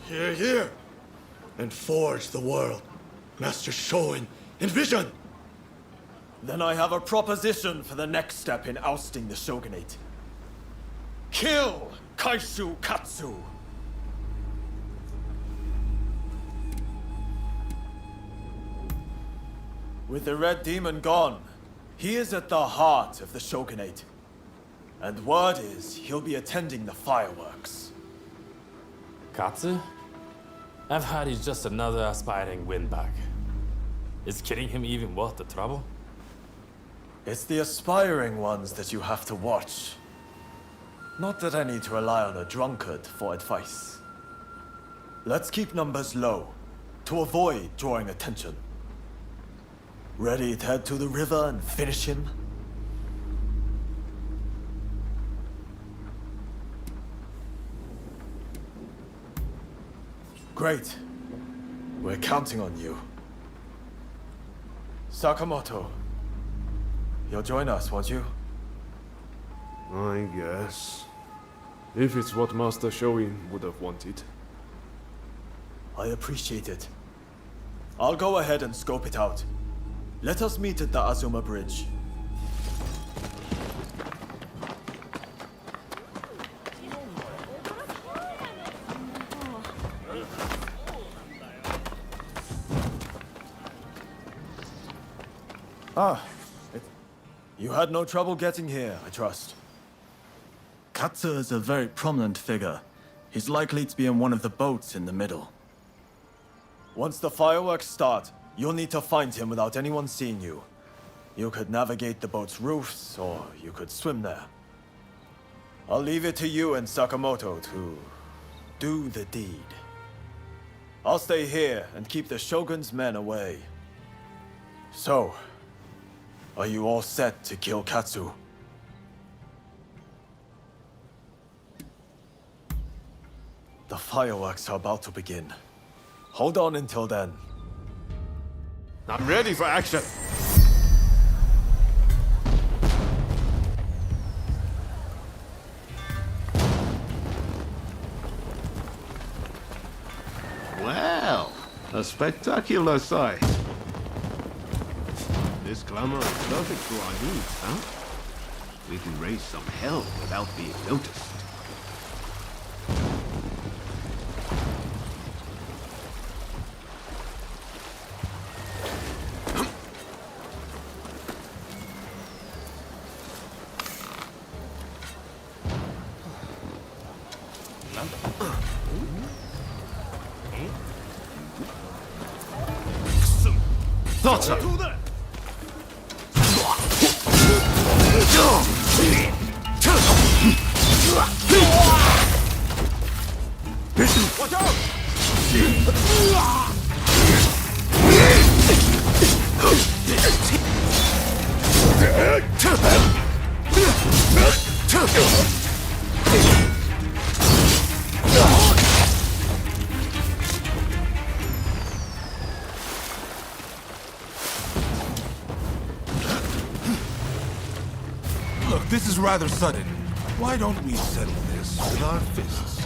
Here, here! And forge the world Master Shogun envisioned! Then I have a proposition for the next step in ousting the Shogunate. Kill Kaishu Katsu! With the Red Demon gone, he is at the heart of the Shogunate. And word is he'll be attending the fireworks. Katsu? I've heard he's just another aspiring windbag. Is killing him even worth the trouble? It's the aspiring ones that you have to watch. Not that I need to rely on a drunkard for advice. Let's keep numbers low, to avoid drawing attention. Ready to head to the river and finish him? Great. We're counting on you. Sakamoto, you'll join us, won't you? I guess. If it's what Master Shoin would have wanted. I appreciate it. I'll go ahead and scope it out. Let us meet at the Azuma Bridge. You had no trouble getting here, I trust. Katsu is a very prominent figure. He's likely to be in one of the boats in the middle. Once the fireworks start, you'll need to find him without anyone seeing you. You could navigate the boat's roofs, or you could swim there. I'll leave it to you and Sakamoto to do the deed. I'll stay here and keep the Shogun's men away. So, are you all set to kill Katsu? The fireworks are about to begin. Hold on until then. I'm ready for action! Well, a spectacular sight. This glamour is perfect for our needs, huh? We can raise some hell without being noticed. Thought so! Watch out! Look, this is rather sudden. Why don't we settle this with our fists?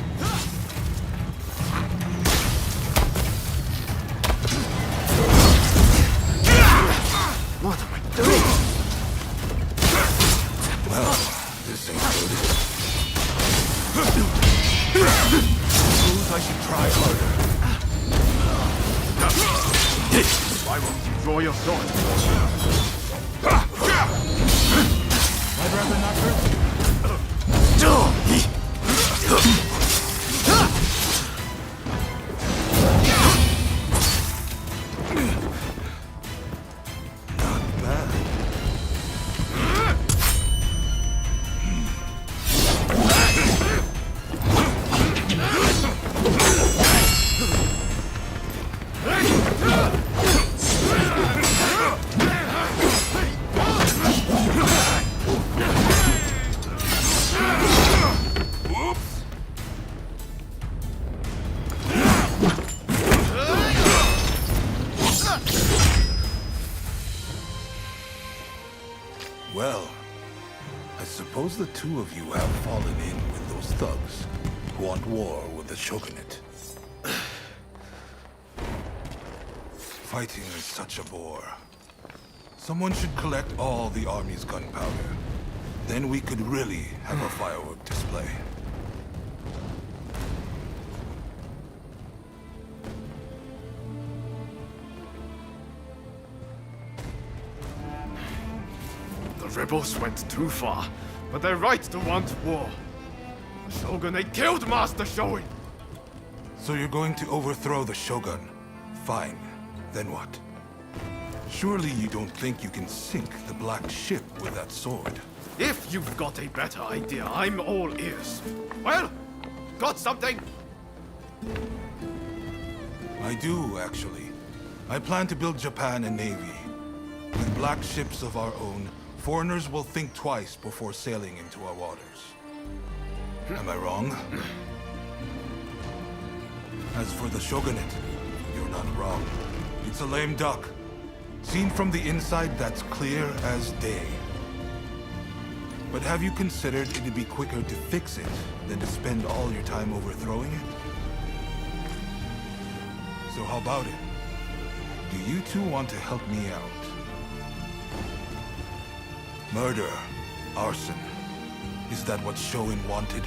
What am I doing? Well, this ain't good. Suppose I should try harder. Why won't you draw your sword? I'd rather not hurt you. Not bad. Well, I suppose the two of you have fallen in with those thugs who want war with the Shogunate. Fighting is such a bore. Someone should collect all the army's gunpowder. Then we could really have a firework display. The rebels went too far. but they're right to want war. The Shogunate killed Master Shoin! So you're going to overthrow the Shogun? Fine. Then what? Surely you don't think you can sink the Black Ship with that sword? If you've got a better idea, I'm all ears. Well, got something? I do, actually. I plan to build Japan a navy. With black ships of our own, foreigners will think twice before sailing into our waters. Am I wrong? As for the Shogunate, you're not wrong. It's a lame duck. Seen from the inside, that's clear as day. But have you considered it'd be quicker to fix it than to spend all your time overthrowing it? So how about it? Do you two want to help me out? Murder, arson. Is that what Shoin wanted?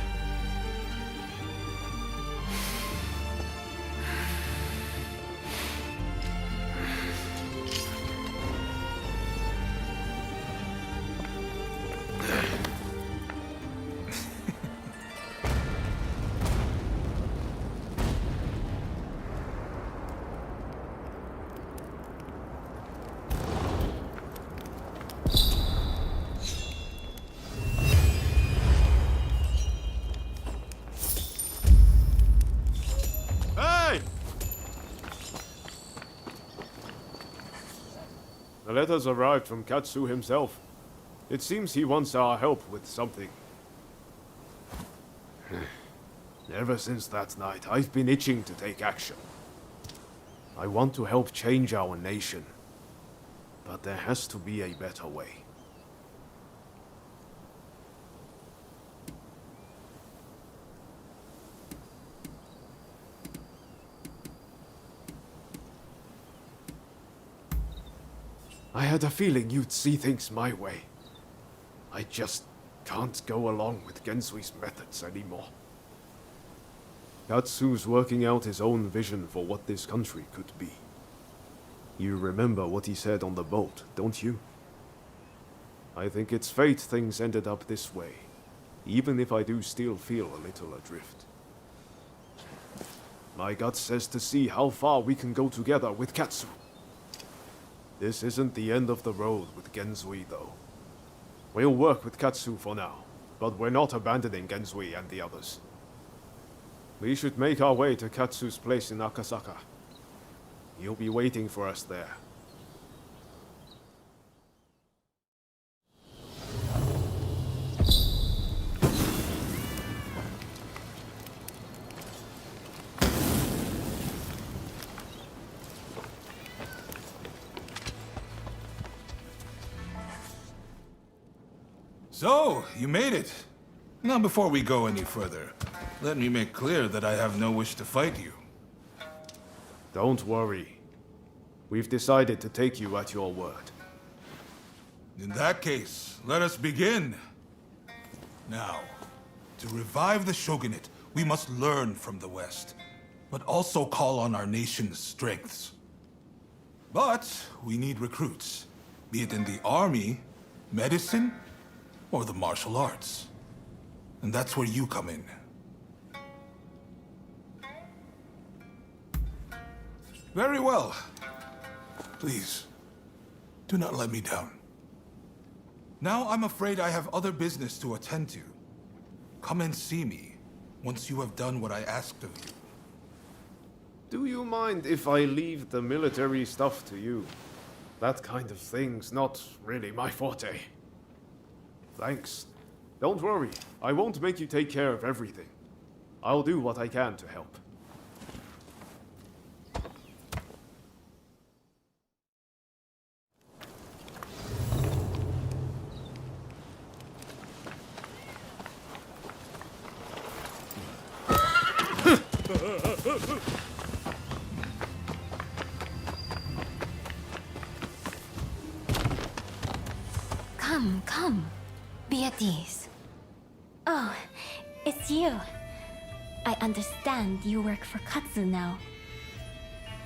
The letters arrived from Katsu himself. It seems he wants our help with something. Ever since that night, I've been itching to take action. I want to help change our nation. But there has to be a better way. I had a feeling you'd see things my way. I just can't go along with Gensui's methods anymore. Katsu's working out his own vision for what this country could be. You remember what he said on the boat, don't you? I think it's fate things ended up this way, even if I do still feel a little adrift. My gut says to see how far we can go together with Katsu. This isn't the end of the road with Genzui, though. We'll work with Katsu for now, but we're not abandoning Genzui and the others. We should make our way to Katsu's place in Akasaka. He'll be waiting for us there. So, you made it. Now, before we go any further, let me make clear that I have no wish to fight you. Don't worry. We've decided to take you at your word. In that case, let us begin. Now, to revive the Shogunate, we must learn from the West, but also call on our nation's strengths. But we need recruits, be it in the army, medicine, or the martial arts. And that's where you come in. Very well. Please, do not let me down. Now I'm afraid I have other business to attend to. Come and see me once you have done what I asked of you. Do you mind if I leave the military stuff to you? That kind of thing's not really my forte. Thanks. Don't worry, I won't make you take care of everything. I'll do what I can to help. Come. Be at ease. Oh, it's you. I understand you work for Katsu now.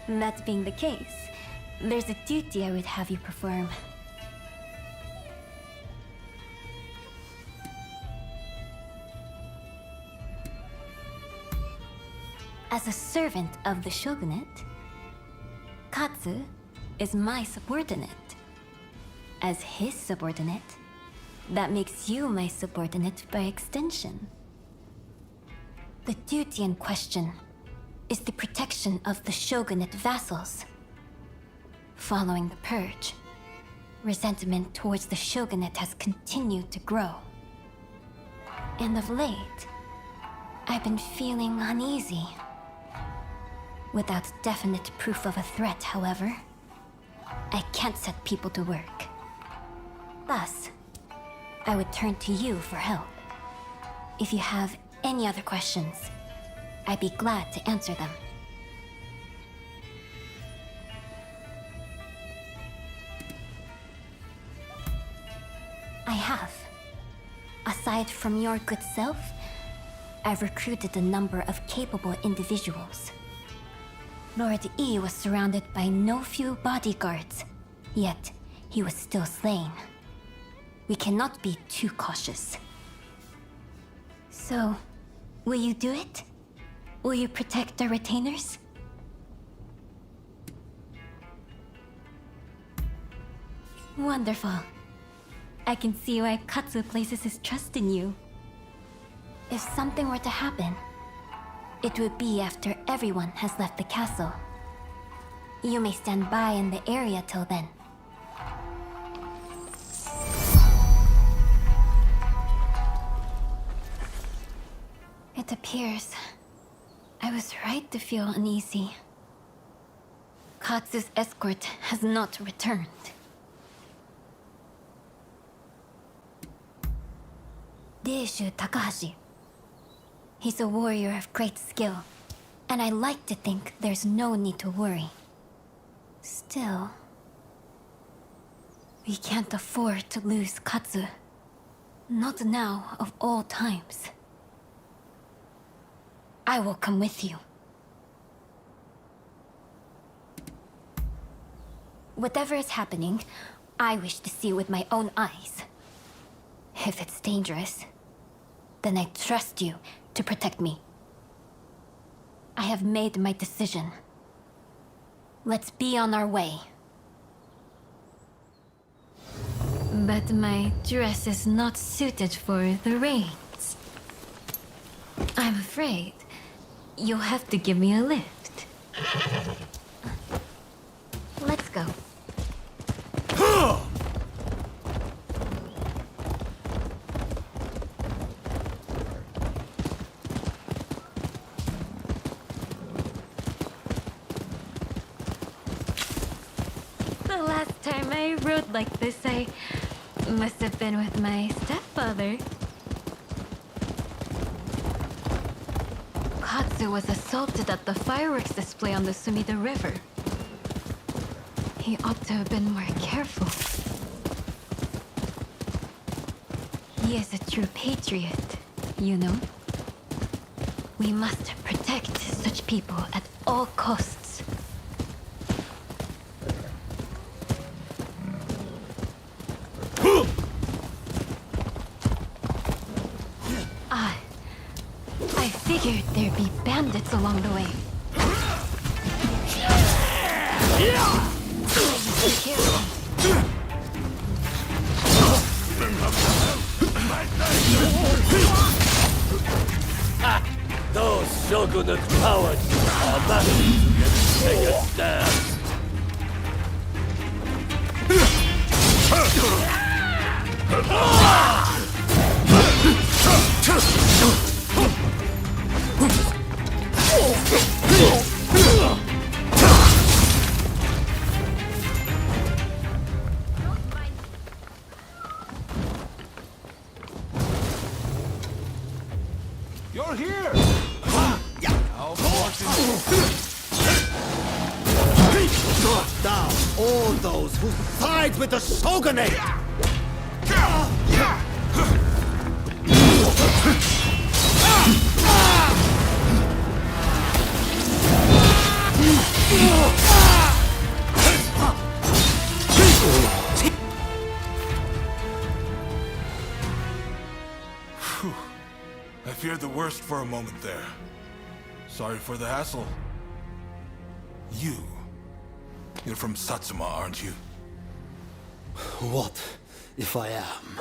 That being the case, there's a duty I would have you perform. As a servant of the shogunate, Katsu is my subordinate. As his subordinate, that makes you my subordinate by extension. The duty in question is the protection of the shogunate vassals. Following the purge, resentment towards the shogunate has continued to grow. And of late, I've been feeling uneasy. Without definite proof of a threat, however, I can't set people to work. Thus, I would turn to you for help. If you have any other questions, I'd be glad to answer them. I have. Aside from your good self, I've recruited a number of capable individuals. Lord Yi was surrounded by no few bodyguards, yet he was still slain. We cannot be too cautious. So, will you do it? Will you protect our retainers? Wonderful. I can see why Katsu places his trust in you. If something were to happen, it would be after everyone has left the castle. You may stand by in the area till then. It appears I was right to feel uneasy. Katsu's escort has not returned. Deishu Takahashi. He's a warrior of great skill, and I like to think there's no need to worry. Still, we can't afford to lose Katsu. Not now, of all times. I will come with you. Whatever is happening, I wish to see with my own eyes. If it's dangerous, then I trust you to protect me. I have made my decision. Let's be on our way. But my dress is not suited for the rains. I'm afraid you'll have to give me a lift. Let's go. The last time I rode like this, I must have been with my stepfather. Katsu was assaulted at the fireworks display on the Sumida River. He ought to have been more careful. He is a true patriot, you know. We must protect such people at all costs. I figured there'd be bandits along the way. Those Shogunate cowards are not to take a stand. You're here! Knock down all those who side with the Shogunate! I feared the worst for a moment there. Sorry for the hassle. You're from Satsuma, aren't you? What if I am?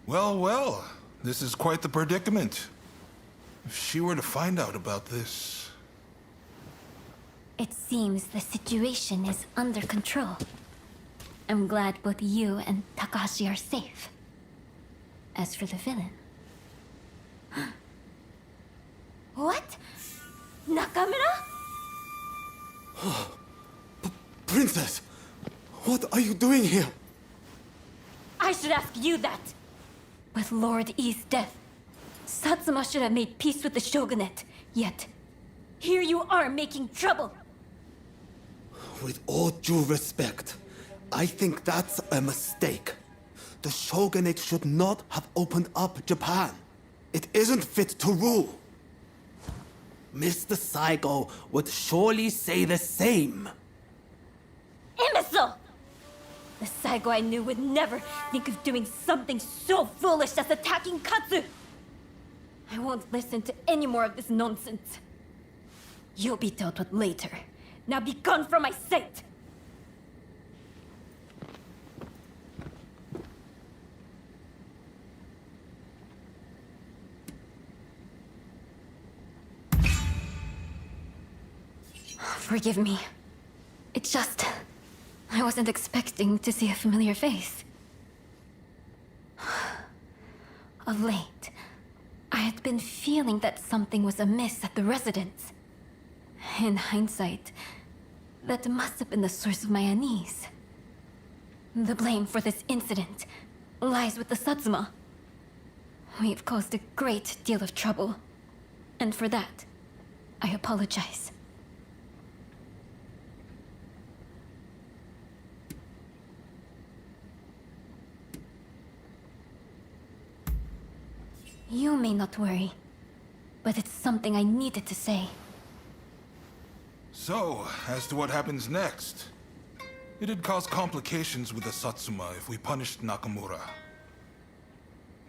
Well, this is quite the predicament. If she were to find out about this... It seems the situation is under control. I'm glad both you and Takahashi are safe. As for the villain... What? Nakamura? Princess! What are you doing here? I should ask you that. With Lord I's death, Satsuma should have made peace with the Shogunate. Yet, here you are making trouble. With all due respect, I think that's a mistake. The Shogunate should not have opened up Japan. It isn't fit to rule. Mr. Saigo would surely say the same. Imbecile! The Saigo I knew would never think of doing something so foolish as attacking Katsu! I won't listen to any more of this nonsense. You'll be dealt with later. Now be gone from my sight! Forgive me. It's just... I wasn't expecting to see a familiar face. Of late, I had been feeling that something was amiss at the residence. In hindsight, that must have been the source of my unease. The blame for this incident lies with the Satsuma. We've caused a great deal of trouble, and for that, I apologize. You may not worry, but it's something I needed to say. So, as to what happens next. It'd cause complications with the Satsuma if we punished Nakamura.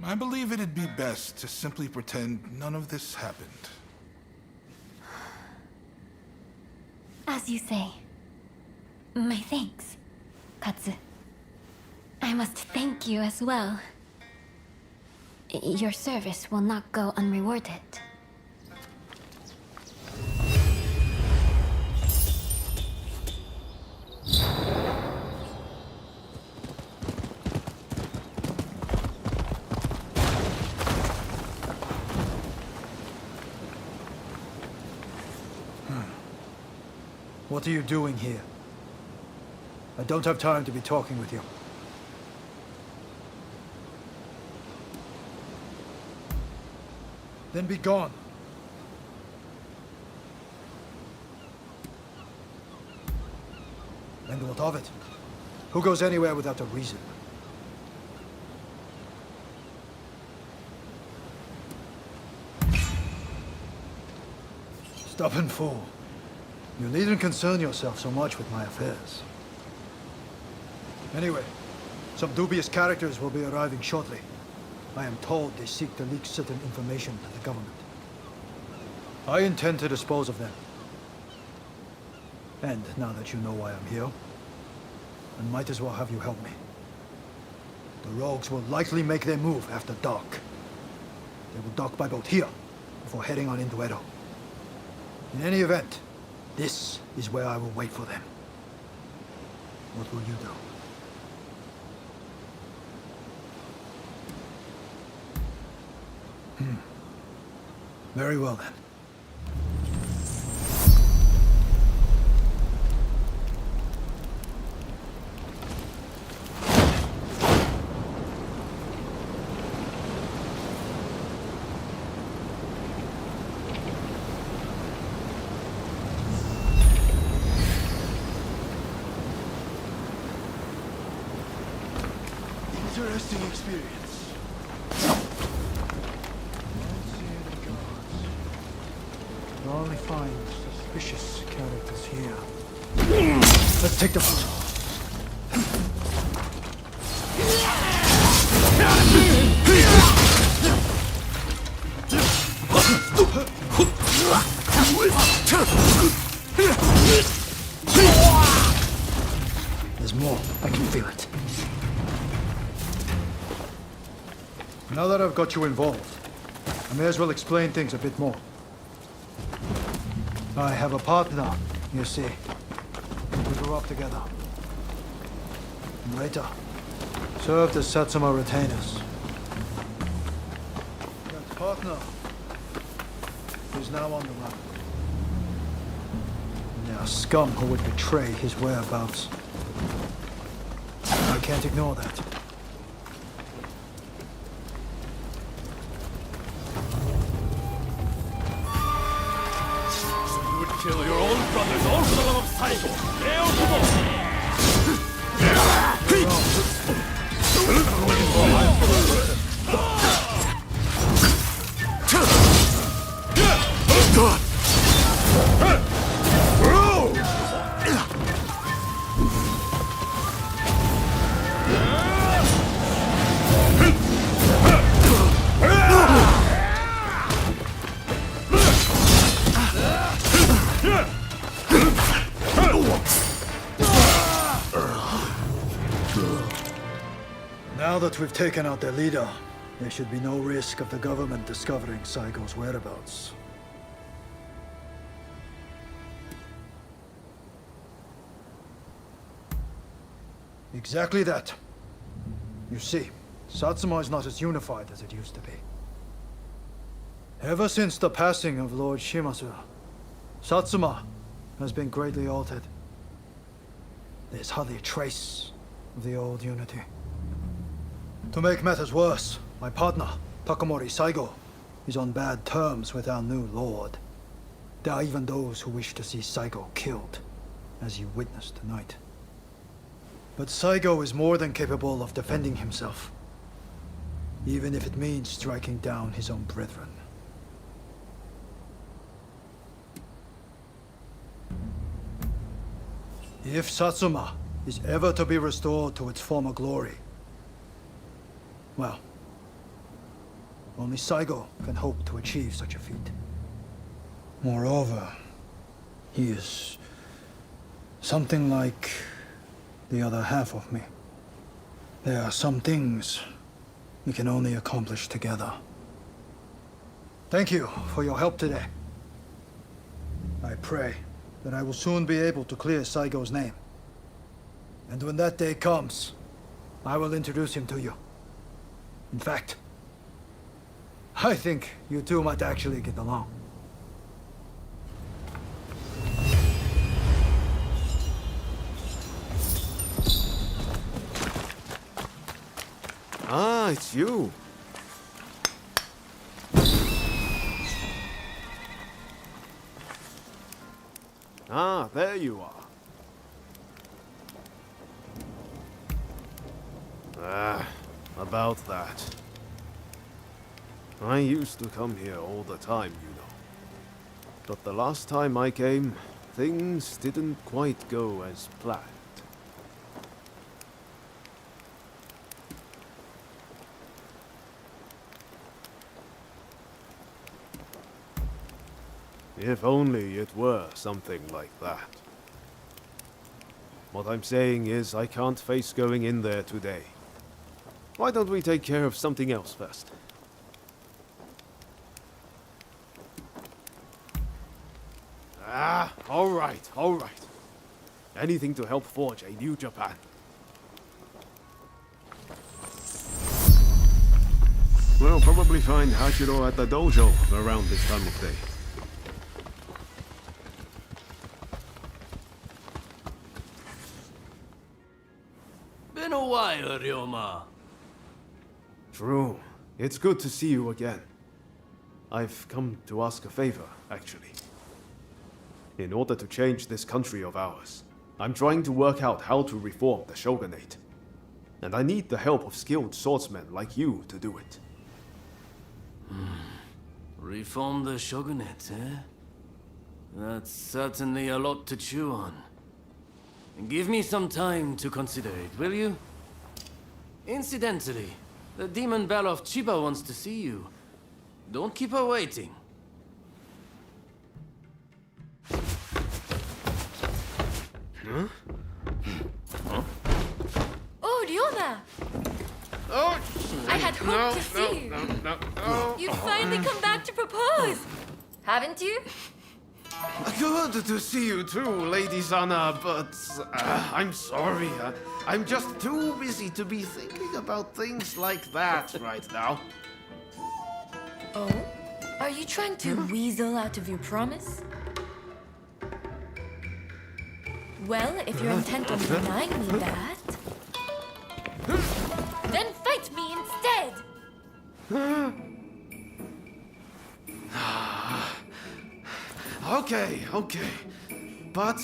I believe it'd be best to simply pretend none of this happened. As you say. My thanks, Katsu. I must thank you as well. Your service will not go unrewarded. What are you doing here? I don't have time to be talking with you. Then be gone. And what of it? Who goes anywhere without a reason? Stubborn fool. You needn't concern yourself so much with my affairs. Anyway, some dubious characters will be arriving shortly. I am told they seek to leak certain information to the government. I intend to dispose of them. And now that you know why I'm here, I might as well have you help me. The rogues will likely make their move after dark. They will dock by boat here, before heading on into Edo. In any event, this is where I will wait for them. What will you do? Very well then. Interesting experience. You'll only find suspicious characters here. Let's take the photo. There's more. I can feel it. Now that I've got you involved, I may as well explain things a bit more. I have a partner, you see. We grew up together. And later, served as Satsuma retainers. That partner is now on the run. And there are scum who would betray his whereabouts. I can't ignore that. Kill your own brothers, all for the love of Saigo! Now that we've taken out their leader, there should be no risk of the government discovering Saigo's whereabouts. Exactly that. You see, Satsuma is not as unified as it used to be. Ever since the passing of Lord Shimazu, Satsuma has been greatly altered. There's hardly a trace of the old unity. To make matters worse, my partner, Takamori Saigo, is on bad terms with our new lord. There are even those who wish to see Saigo killed, as you witnessed tonight. But Saigo is more than capable of defending himself, even if it means striking down his own brethren. If Satsuma is ever to be restored to its former glory, well, only Saigo can hope to achieve such a feat. Moreover, he is something like the other half of me. There are some things we can only accomplish together. Thank you for your help today. I pray that I will soon be able to clear Saigo's name. And when that day comes, I will introduce him to you. In fact, I think you two might actually get along. Ah, it's you. Ah, there you are. About that. I used to come here all the time, you know. But the last time I came, things didn't quite go as planned. If only it were something like that. What I'm saying is, I can't face going in there today. Why don't we take care of something else first? All right. Anything to help forge a new Japan. We'll probably find Hachiro at the dojo around this time of day. Been a while, Ryoma. True. It's good to see you again. I've come to ask a favor, actually. In order to change this country of ours, I'm trying to work out how to reform the Shogunate. And I need the help of skilled swordsmen like you to do it. Reform the Shogunate, eh? That's certainly a lot to chew on. Give me some time to consider it, will you? Incidentally, the demon belle of Chiba wants to see you. Don't keep her waiting. Oh, Ryoma! Oh, I had hoped to see you. No. You've finally come back to propose, haven't you? Good to see you too, Lady Sana, but I'm sorry. I'm just too busy to be thinking about things like that right now. Oh? Are you trying to weasel out of your promise? Well, if you're intent on denying me that, then fight me instead! Okay. But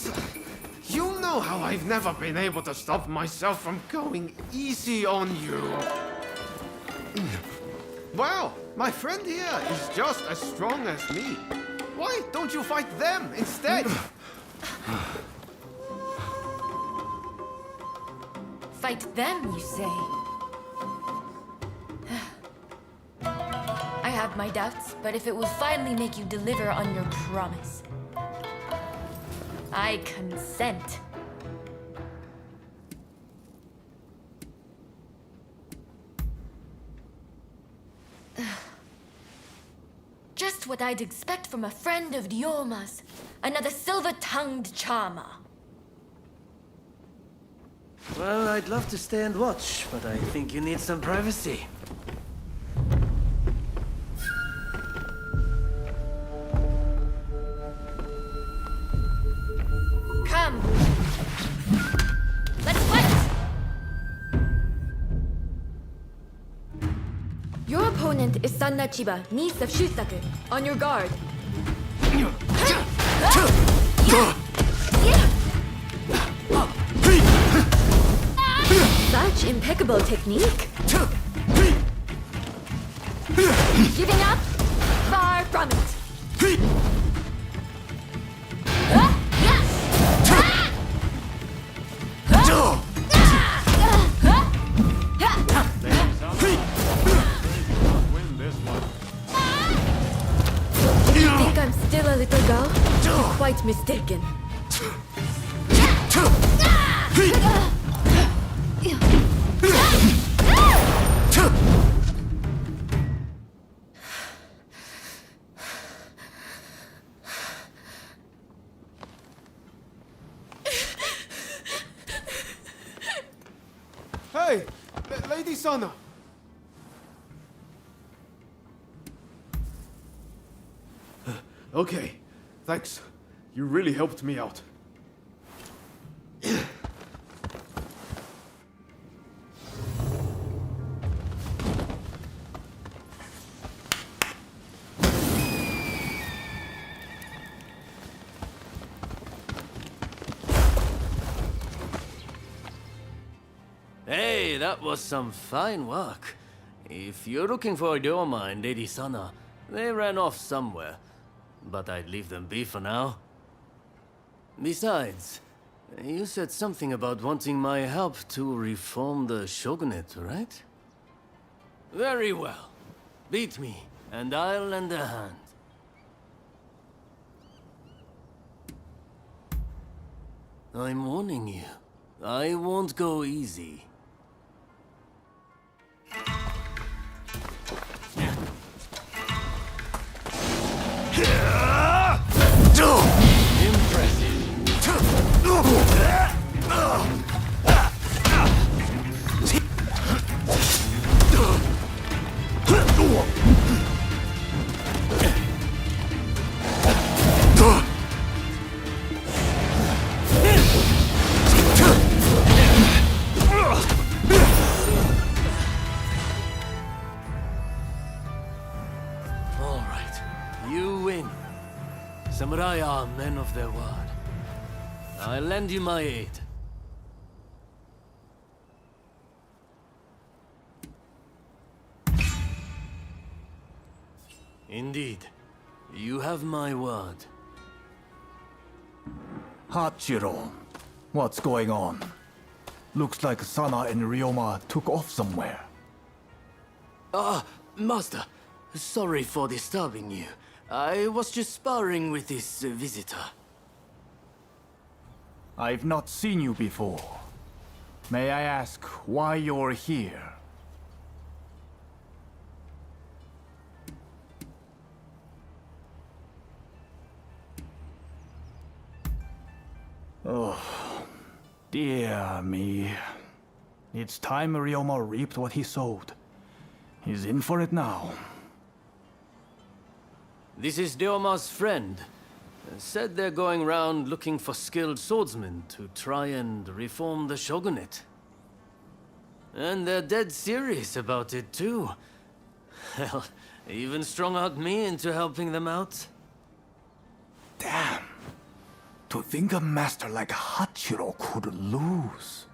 you know how I've never been able to stop myself from going easy on you. Well, my friend here is just as strong as me. Why don't you fight them instead? Fight them, you say? I have my doubts, but if it will finally make you deliver on your promise, I consent. Just what I'd expect from a friend of Ryoma's. Another silver-tongued charmer. Well, I'd love to stay and watch, but I think you need some privacy. Come! Let's fight! Your opponent is Sanna Chiba, niece of Shusaku. On your guard. Such impeccable technique. Giving up? Far from it. If you think I'm still a little girl, you're quite mistaken. Hey, Lady Sana. Okay, thanks. You really helped me out. Hey, that was some fine work. If you're looking for Ryoma and Lady Sana, they ran off somewhere. But I'd leave them be for now. Besides, you said something about wanting my help to reform the Shogunate, right? Very well. Beat me, and I'll lend a hand. I'm warning you. I won't go easy. All right, you win. Samurai are men of their word. I'll lend you my aid. Indeed. You have my word. Hachiro, what's going on? Looks like Sana and Ryoma took off somewhere. Master. Sorry for disturbing you. I was just sparring with this visitor. I've not seen you before. May I ask why you're here? Oh, dear me. It's time Ryoma reaped what he sowed. He's in for it now. This is Ryoma's friend. Said they're going round looking for skilled swordsmen to try and reform the shogunate. And they're dead serious about it too. Hell, even strung out me into helping them out. Damn. To think a master like Hachiro could lose.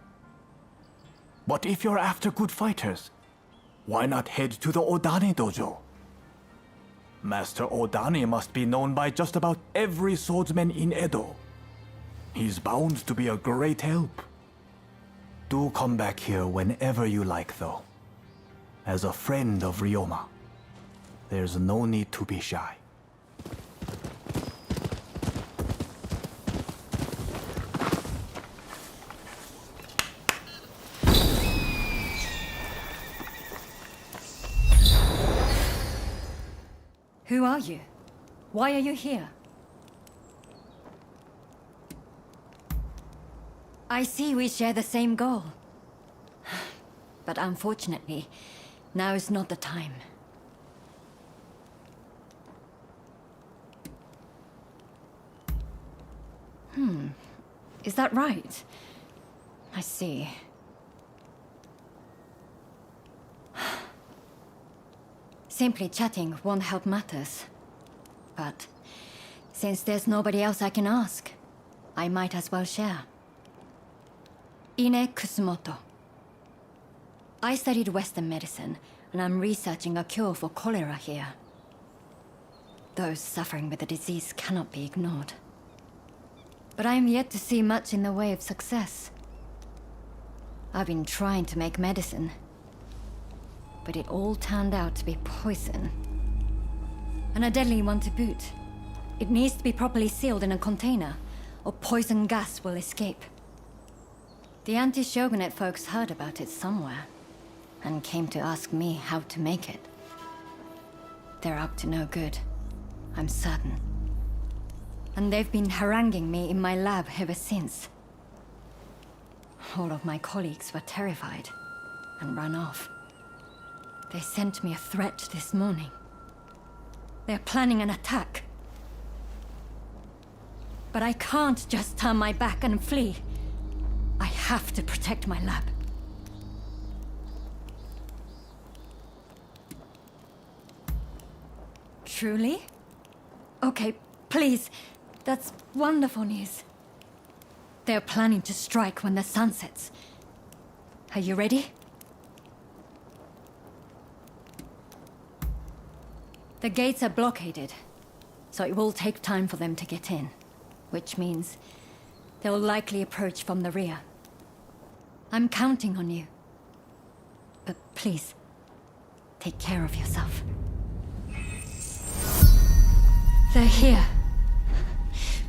But if you're after good fighters, why not head to the Odani dojo? Master Odani must be known by just about every swordsman in Edo. He's bound to be a great help. Do come back here whenever you like, though. As a friend of Ryoma, there's no need to be shy. Who are you? Why are you here? I see we share the same goal. But unfortunately, now is not the time. Is that right? I see. Simply chatting won't help matters. But since there's nobody else I can ask, I might as well share. Ine Kusumoto. I studied Western medicine, and I'm researching a cure for cholera here. Those suffering with the disease cannot be ignored. But I am yet to see much in the way of success. I've been trying to make medicine, but it all turned out to be poison. And a deadly one to boot. It needs to be properly sealed in a container, or poison gas will escape. The anti-shogunate folks heard about it somewhere, and came to ask me how to make it. They're up to no good, I'm certain. And they've been haranguing me in my lab ever since. All of my colleagues were terrified, and ran off. They sent me a threat this morning. They're planning an attack. But I can't just turn my back and flee. I have to protect my lab. Truly? Okay, please. That's wonderful news. They're planning to strike when the sun sets. Are you ready? The gates are blockaded, so it will take time for them to get in, which means they'll likely approach from the rear. I'm counting on you. But please, take care of yourself. They're here.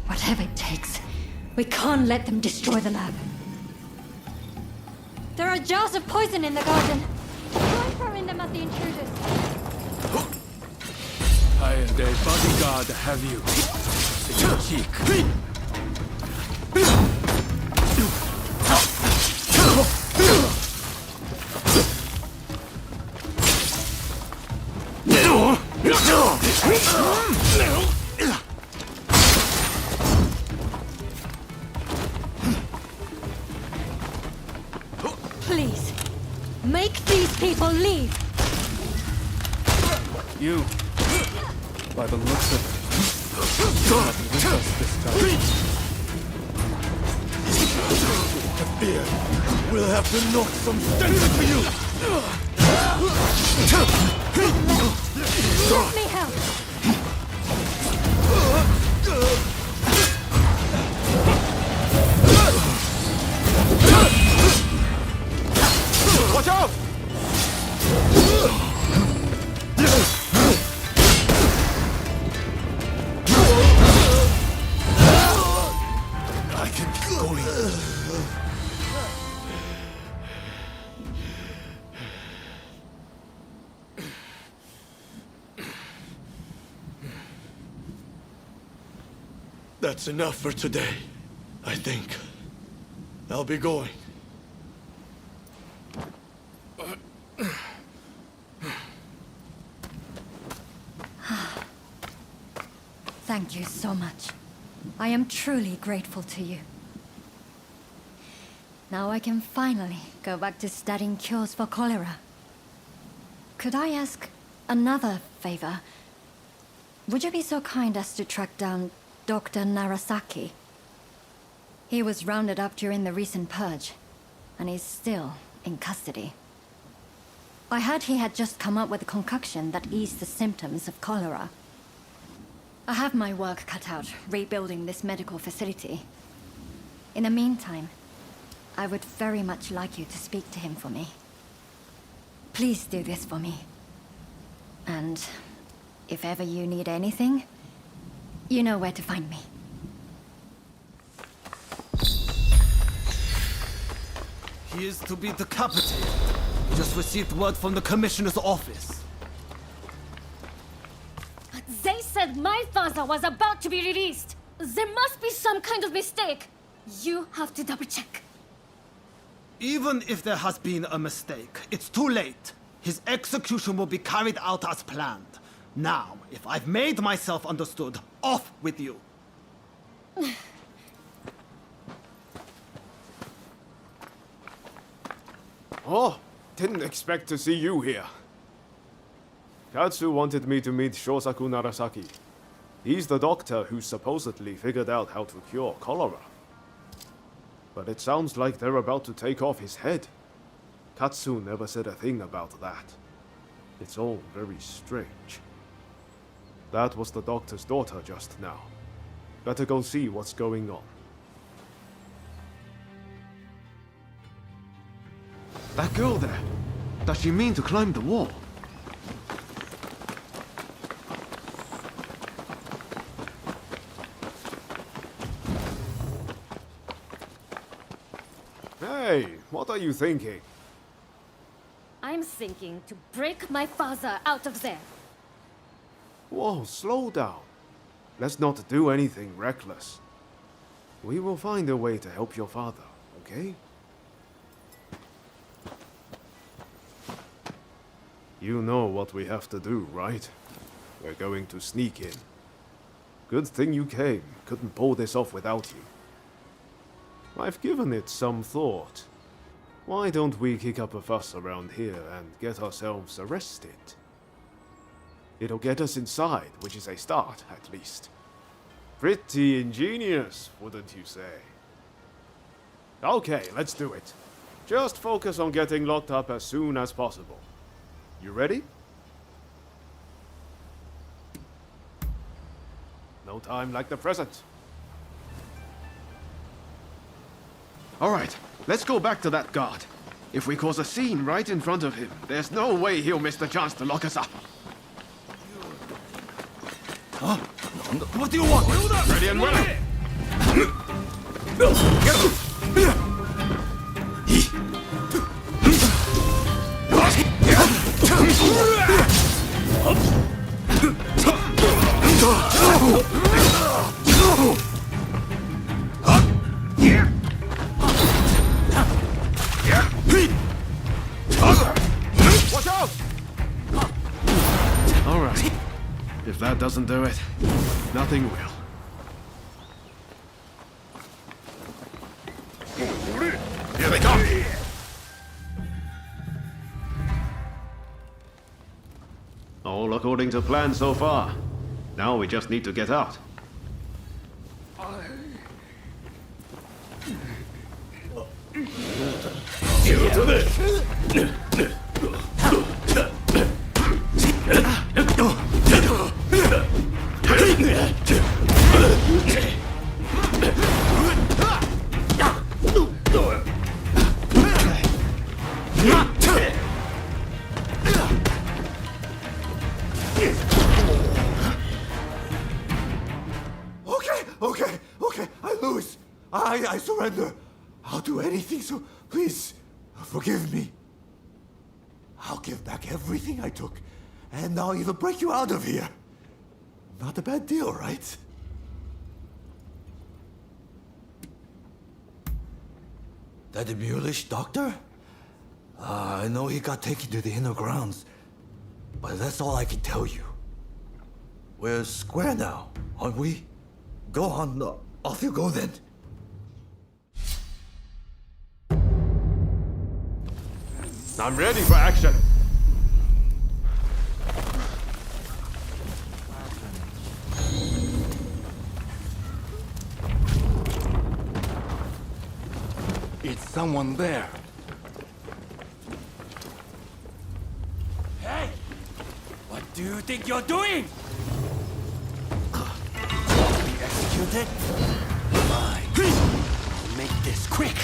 Whatever it takes, we can't let them destroy the lab. There are jars of poison in the garden. Try throwing them at the intruders. I and a bodyguard have you. Your cheek. Please, make these people leave. You, by the looks of it, you're not with us this time. I fear we'll have to knock some sense into you! Let me help! Watch out! I can keep going. That's enough for today, I think. I'll be going. Thank you so much. I am truly grateful to you. Now I can finally go back to studying cures for cholera. Could I ask another favor? Would you be so kind as to track down Dr. Narasaki? He was rounded up during the recent purge, and he's still in custody. I heard he had just come up with a concoction that eased the symptoms of cholera. I have my work cut out rebuilding this medical facility. In the meantime, I would very much like you to speak to him for me. Please do this for me. And if ever you need anything, you know where to find me. He is to be decapitated. We just received word from the Commissioner's office. They said my father was about to be released. There must be some kind of mistake. You have to double check. Even if there has been a mistake, it's too late. His execution will be carried out as planned. Now, if I've made myself understood, off with you. Oh, didn't expect to see you here. Katsu wanted me to meet Shosaku Narasaki. He's the doctor who supposedly figured out how to cure cholera. But it sounds like they're about to take off his head. Katsu never said a thing about that. It's all very strange. That was the doctor's daughter just now. Better go see what's going on. That girl there, does she mean to climb the wall? Hey, what are you thinking? I'm thinking to break my father out of there. Whoa, slow down. Let's not do anything reckless. We will find a way to help your father, okay? You know what we have to do, right? We're going to sneak in. Good thing you came. Couldn't pull this off without you. I've given it some thought. Why don't we kick up a fuss around here and get ourselves arrested? It'll get us inside, which is a start, at least. Pretty ingenious, wouldn't you say? Okay, let's do it. Just focus on getting locked up as soon as possible. You ready? No time like the present. All right, let's go back to that guard. If we cause a scene right in front of him, there's no way he'll miss the chance to lock us up. Huh? What do you want? Ready and willing. Watch out! All right. If that doesn't do it, nothing will. Here they come! All according to plan so far. Now we just need to get out. Okay, I lose. I surrender. I'll do anything, so please, forgive me. I'll give back everything I took, and I'll even break you out of here. Not a bad deal, right? That mulish doctor? I know he got taken to the inner grounds, but that's all I can tell you. We're square now, aren't we? Go on, off you go then. I'm ready for action. It's someone there. Hey! What do you think you're doing? Be executed? Fine. I'll make this quick.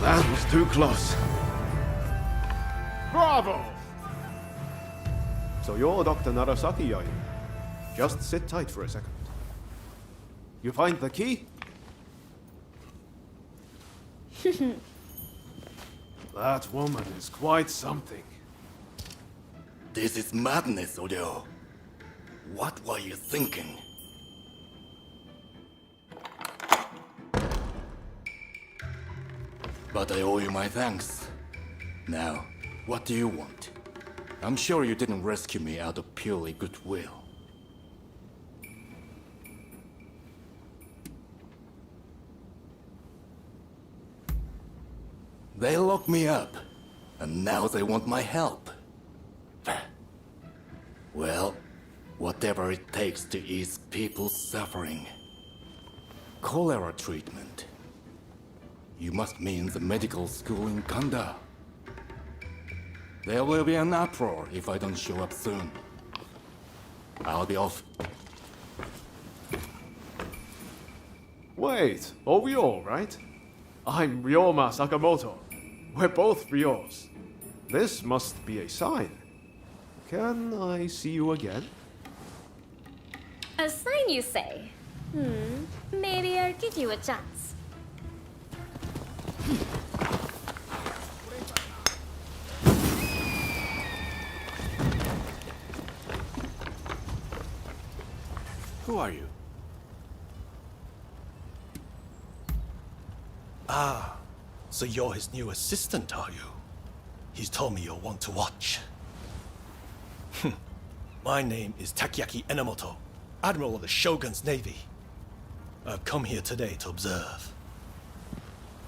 That was too close. Bravo! So you're Dr. Narasaki, are you? Just sit tight for a second. You find the key? That woman is quite something. This is madness, Odeo. What were you thinking? But I owe you my thanks. Now, what do you want? I'm sure you didn't rescue me out of purely goodwill. They locked me up, and now they want my help. Well, whatever it takes to ease people's suffering. Cholera treatment. You must mean the medical school in Kanda. There will be an uproar if I don't show up soon. I'll be off. Wait, are we all right? I'm Ryoma Sakamoto. We're both Ryos. This must be a sign. Can I see you again? A sign, you say? Maybe I'll give you a chance. Who are you? Ah, so you're his new assistant, are you? He's told me you're one to watch. My name is Takiaki Enomoto, Admiral of the Shogun's Navy. I've come here today to observe.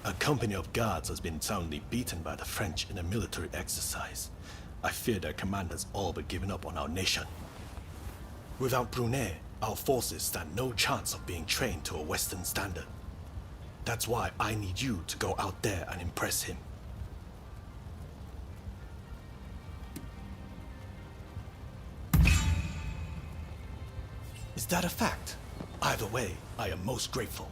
A company of guards has been soundly beaten by the French in a military exercise. I fear their commanders all but given up on our nation. Without Brunei, our forces stand no chance of being trained to a Western standard. That's why I need you to go out there and impress him. Is that a fact? Either way, I am most grateful.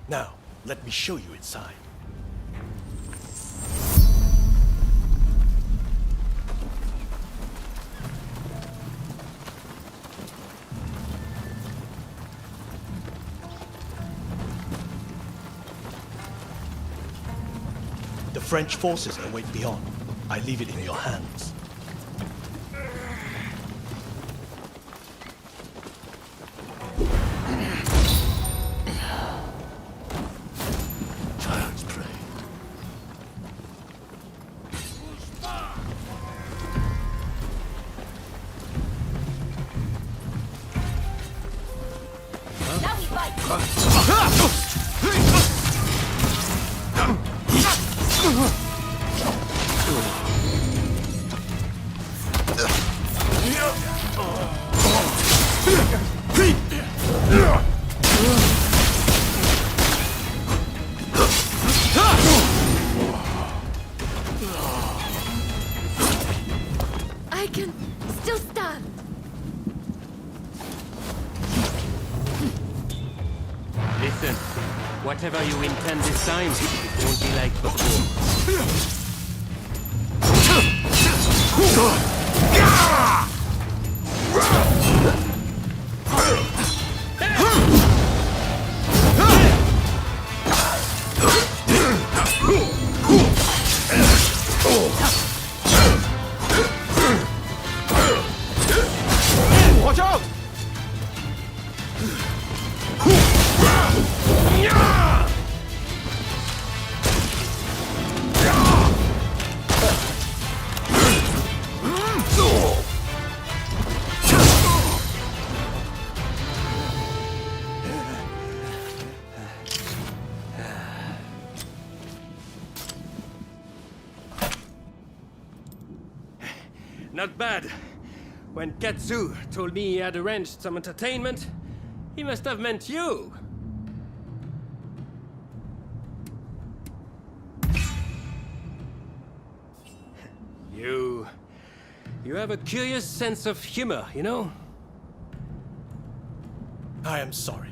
Now, let me show you inside. The French forces await beyond. I leave it in your hands. Child's play. Now we fight! I can still stand. Listen, what whatever you intend this time, it won't be like before. Watch out! Not bad. When Katsu told me he had arranged some entertainment, he must have meant you. You have a curious sense of humor, you know? I am sorry.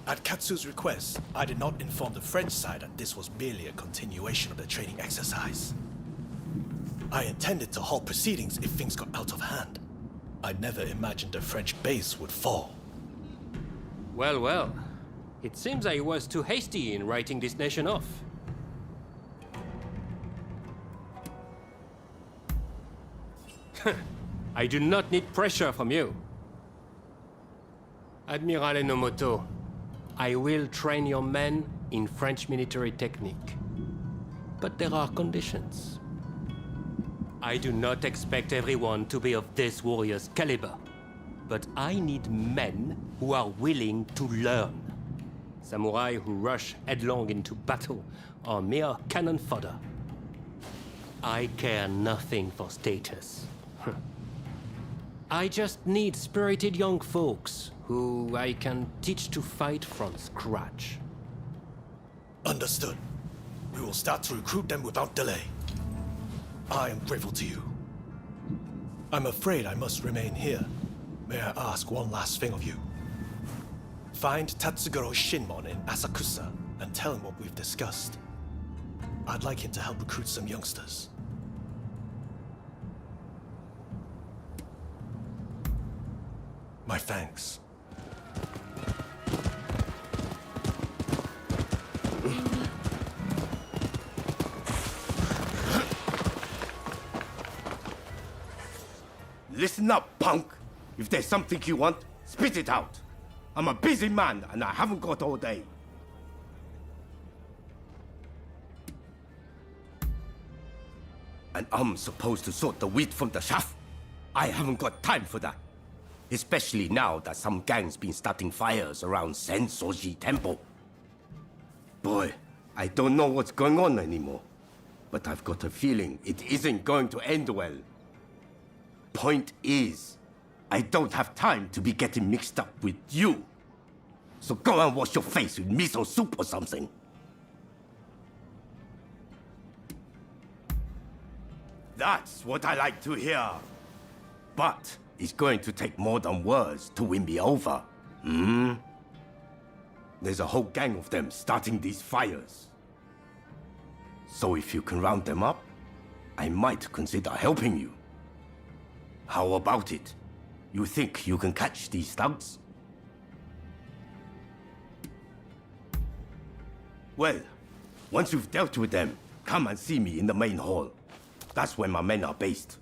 At Katsu's request, I did not inform the French side that this was merely a continuation of the training exercise. I intended to halt proceedings if things got out of hand. I never imagined the French base would fall. Well, well. It seems I was too hasty in writing this nation off. I do not need pressure from you. Admiral Enomoto, I will train your men in French military technique. But there are conditions. I do not expect everyone to be of this warrior's caliber, but I need men who are willing to learn. Samurai who rush headlong into battle are mere cannon fodder. I care nothing for status. I just need spirited young folks who I can teach to fight from scratch. Understood. We will start to recruit them without delay. I am grateful to you. I'm afraid I must remain here. May I ask one last thing of you? Find Tatsugoro Shinmon in Asakusa and tell him what we've discussed. I'd like him to help recruit some youngsters. My thanks. Listen up, punk. If there's something you want, spit it out. I'm a busy man and I haven't got all day. And I'm supposed to sort the wheat from the chaff? I haven't got time for that. Especially now that some gang's been starting fires around Sensoji Temple. Boy, I don't know what's going on anymore. But I've got a feeling it isn't going to end well. Point is, I don't have time to be getting mixed up with you. So go and wash your face with miso soup or something. That's what I like to hear. But it's going to take more than words to win me over. There's a whole gang of them starting these fires. So if you can round them up, I might consider helping you. How about it? You think you can catch these thugs? Well, once you've dealt with them, come and see me in the main hall. That's where my men are based.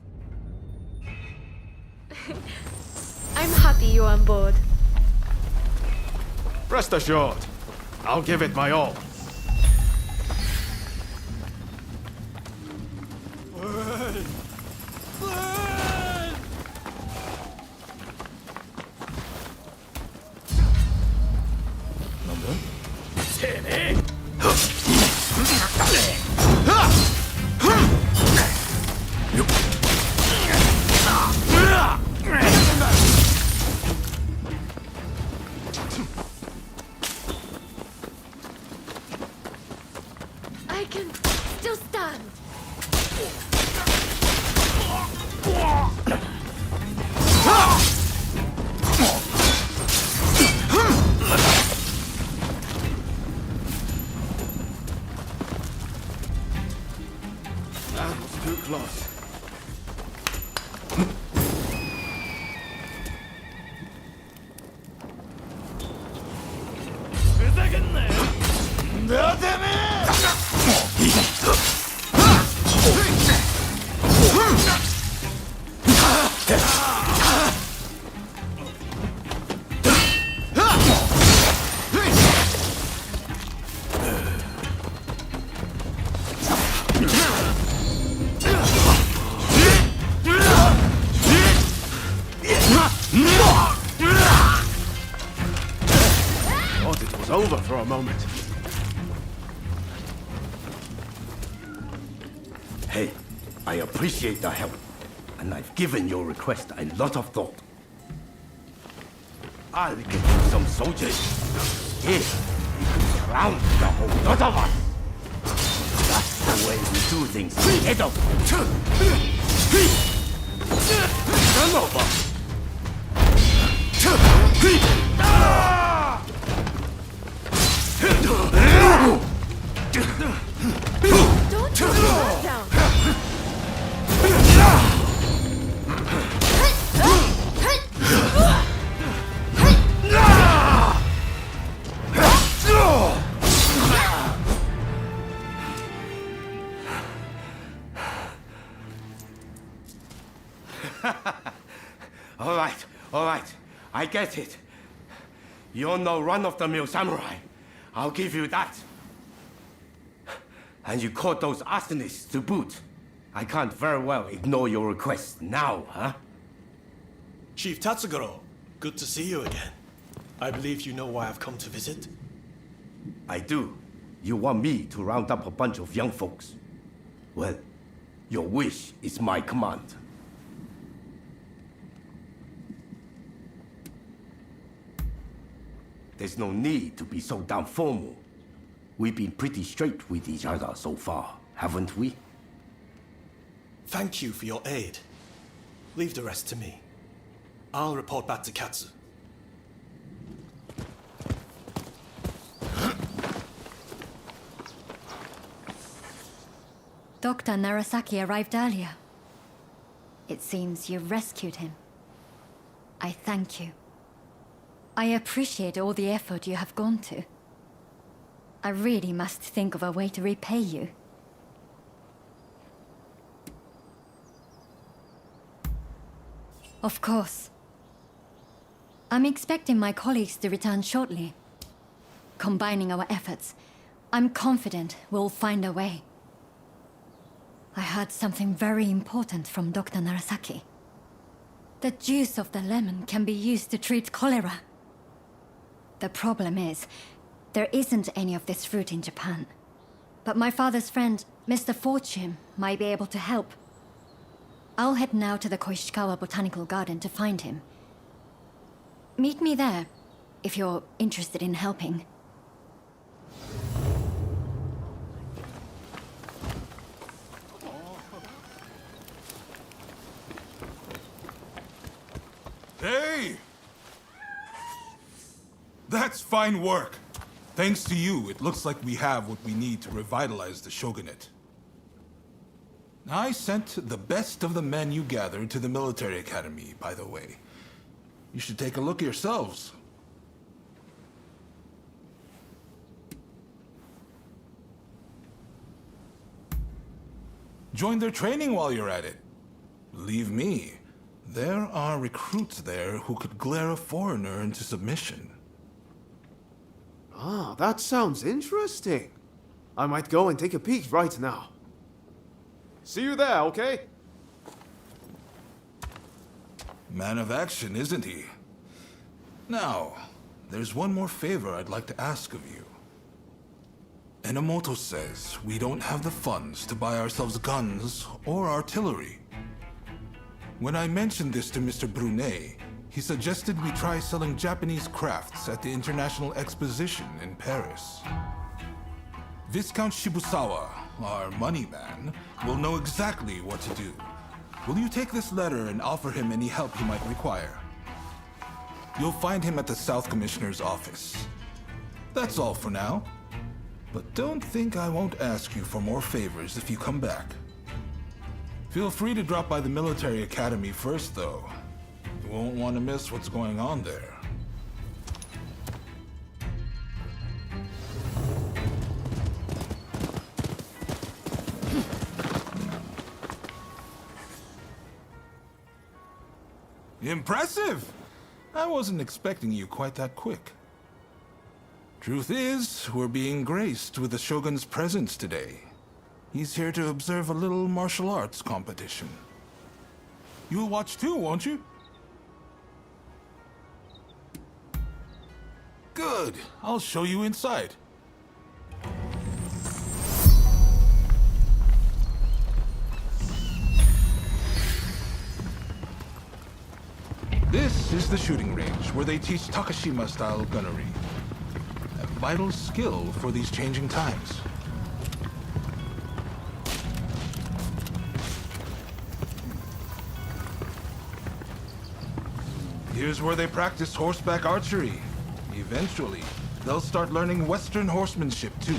I'm happy you're on board. Rest assured, I'll give it my all. That was too close. Thought it was over for a moment. Hey, I appreciate the help, and I've given your request a lot of thought. I'll get you some soldiers. Here, you can surround the whole lot of us. That's the way we do things, Edo. Come over. Don't put your guard down! All right. I get it. You're no run-of-the-mill samurai. I'll give you that. And you caught those arsonists to boot. I can't very well ignore your request now, huh? Chief Tatsugoro, good to see you again. I believe you know why I've come to visit. I do. You want me to round up a bunch of young folks. Well, your wish is my command. There's no need to be so damn formal. We've been pretty straight with each other so far, haven't we? Thank you for your aid. Leave the rest to me. I'll report back to Katsu. Dr. Narasaki arrived earlier. It seems you rescued him. I thank you. I appreciate all the effort you have gone to. I really must think of a way to repay you. Of course. I'm expecting my colleagues to return shortly. Combining our efforts, I'm confident we'll find a way. I heard something very important from Dr. Narasaki. The juice of the lemon can be used to treat cholera. The problem is, there isn't any of this fruit in Japan. But my father's friend, Mr. Fortune, might be able to help. I'll head now to the Koishikawa Botanical Garden to find him. Meet me there, if you're interested in helping. Hey! That's fine work. Thanks to you, it looks like we have what we need to revitalize the Shogunate. I sent the best of the men you gathered to the military academy, by the way. You should take a look yourselves. Join their training while you're at it. Believe me, there are recruits there who could glare a foreigner into submission. Ah, that sounds interesting. I might go and take a peek right now. See you there, okay? Man of action, isn't he? Now, there's one more favor I'd like to ask of you. Enomoto says we don't have the funds to buy ourselves guns or artillery. When I mentioned this to Mr. Brunet, he suggested we try selling Japanese crafts at the International Exposition in Paris. Viscount Shibusawa, our money man, will know exactly what to do. Will you take this letter and offer him any help he might require? You'll find him at the South Commissioner's office. That's all for now. But don't think I won't ask you for more favors if you come back. Feel free to drop by the military academy first, though. You won't want to miss what's going on there. Impressive! I wasn't expecting you quite that quick. Truth is, we're being graced with the Shogun's presence today. He's here to observe a little martial arts competition. You'll watch too, won't you? Good. I'll show you inside. This is the shooting range, where they teach Takashima-style gunnery. A vital skill for these changing times. Here's where they practice horseback archery. Eventually, they'll start learning Western horsemanship, too.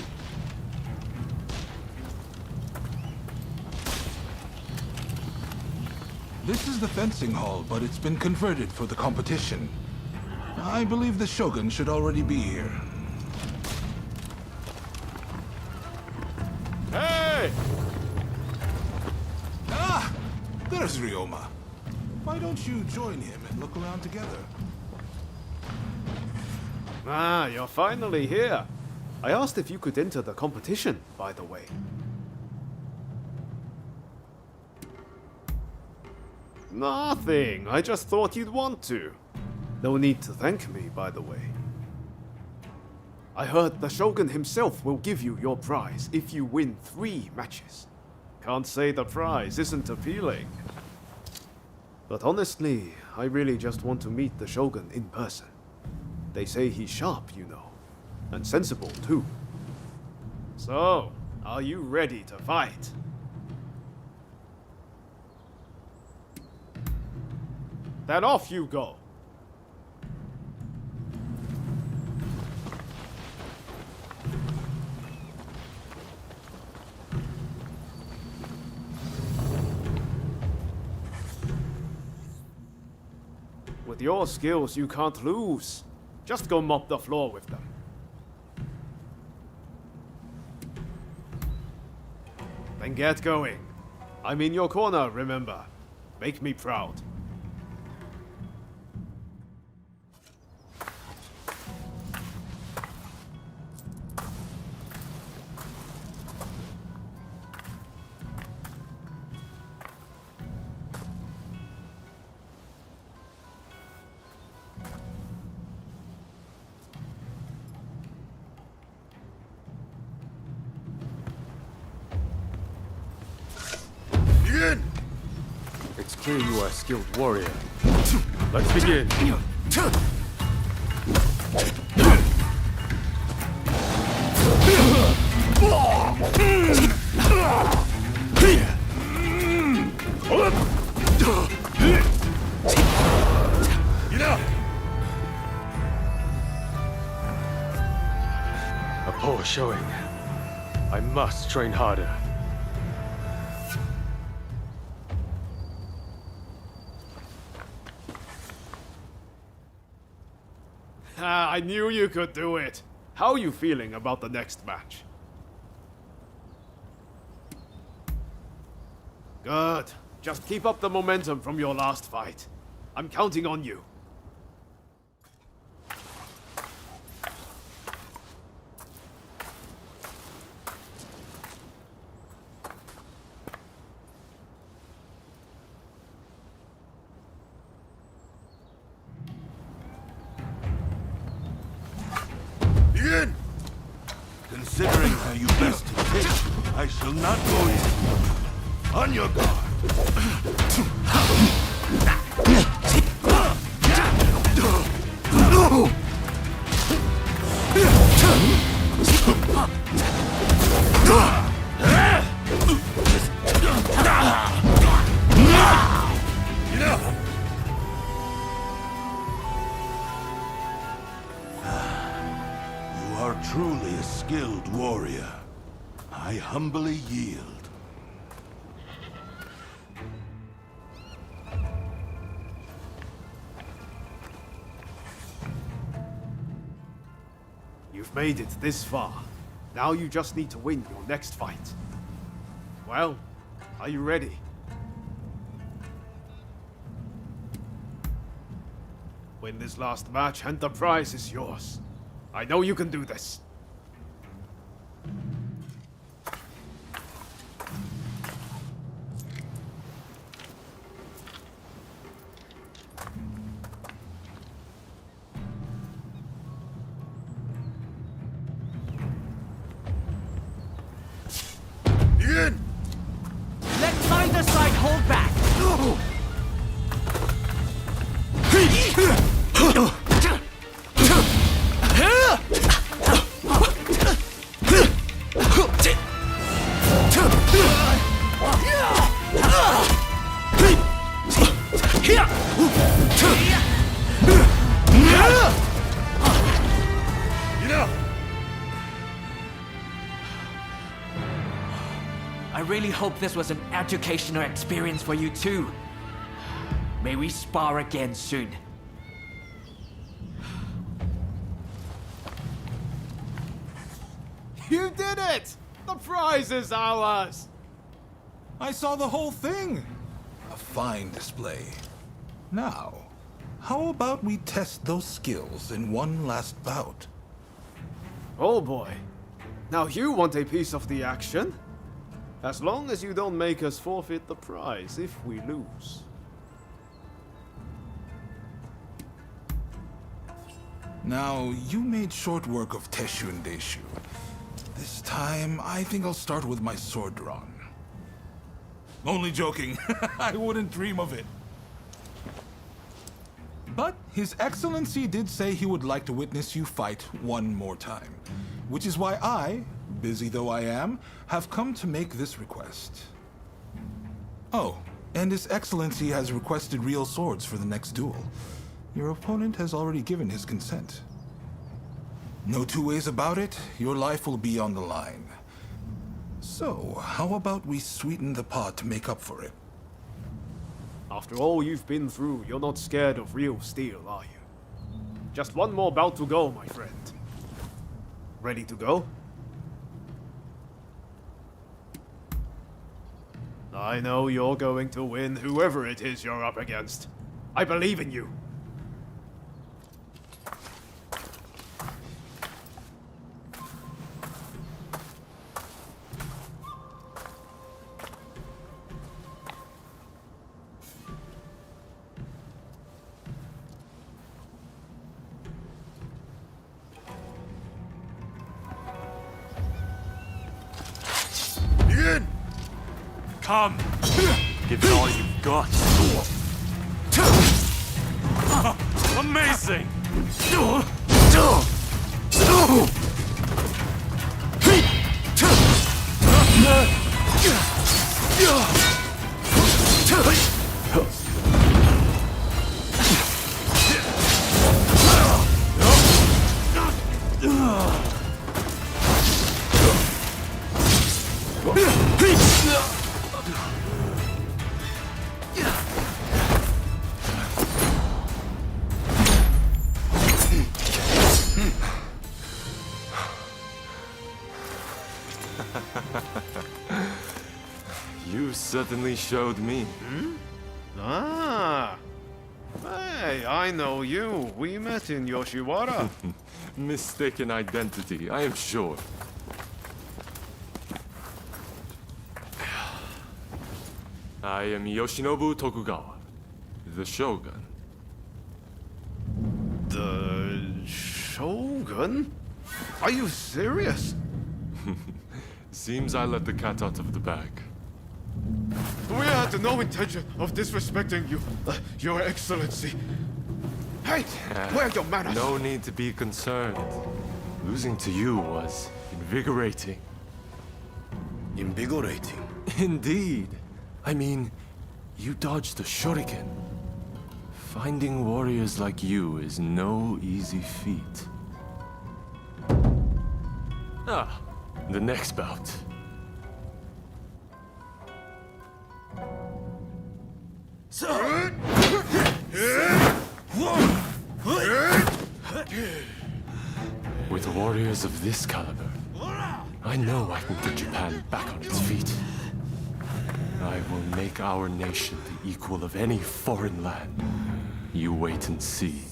This is the fencing hall, but it's been converted for the competition. I believe the Shogun should already be here. Hey! Ah! There's Ryoma. Why don't you join him and look around together? Ah, you're finally here. I asked if you could enter the competition, by the way. Nothing. I just thought you'd want to. No need to thank me, by the way. I heard the Shogun himself will give you your prize if you win 3 matches. Can't say the prize isn't appealing. But honestly, I really just want to meet the Shogun in person. They say he's sharp, you know. And sensible, too. So, are you ready to fight? Then off you go. With your skills, you can't lose. Just go mop the floor with them. Then get going. I'm in your corner, remember. Make me proud. It's clear you are a skilled warrior. Let's begin. A poor showing. I must train harder. I knew you could do it. How are you feeling about the next match? Good. Just keep up the momentum from your last fight. I'm counting on you. Begin! Considering how you best to take, I shall not go in. On your guard. Truly a skilled warrior. I humbly yield. You've made it this far. Now you just need to win your next fight. Well, are you ready? Win this last match and the prize is yours. I know you can do this. Begin! Let neither side hold back! I really hope this was an educational experience for you too. May we spar again soon. You did it! The prize is ours! I saw the whole thing. A fine display. Now, how about we test those skills in one last bout? Oh boy. Now you want a piece of the action? As long as you don't make us forfeit the prize if we lose. Now, you made short work of Teshu and Deishu. This time, I think I'll start with my sword drawn. Only joking. I wouldn't dream of it. But His Excellency did say he would like to witness you fight one more time. Which is why I, busy though I am, have come to make this request. Oh, and His Excellency has requested real swords for the next duel. Your opponent has already given his consent. No two ways about it, your life will be on the line. So, how about we sweeten the pot to make up for it? After all you've been through, you're not scared of real steel, are you? Just one more bout to go, my friend. Ready to go? I know you're going to win whoever it is you're up against. I believe in you. Begin! Come! Give it all you've got. Amazing! You certainly showed me. Ah. Hey, I know you. We met in Yoshiwara. Mistaken identity, I am sure. I am Yoshinobu Tokugawa, the Shogun. The Shogun? Are you serious? Seems I let the cat out of the bag. We had no intention of disrespecting you, Your Excellency. Hey, where are your manners? No need to be concerned. Losing to you was invigorating. Invigorating? Indeed. I mean, you dodged a shuriken. Finding warriors like you is no easy feat. Ah, the next bout. With warriors of this caliber, I know I can get Japan back on its feet. I will make our nation the equal of any foreign land. You wait and see.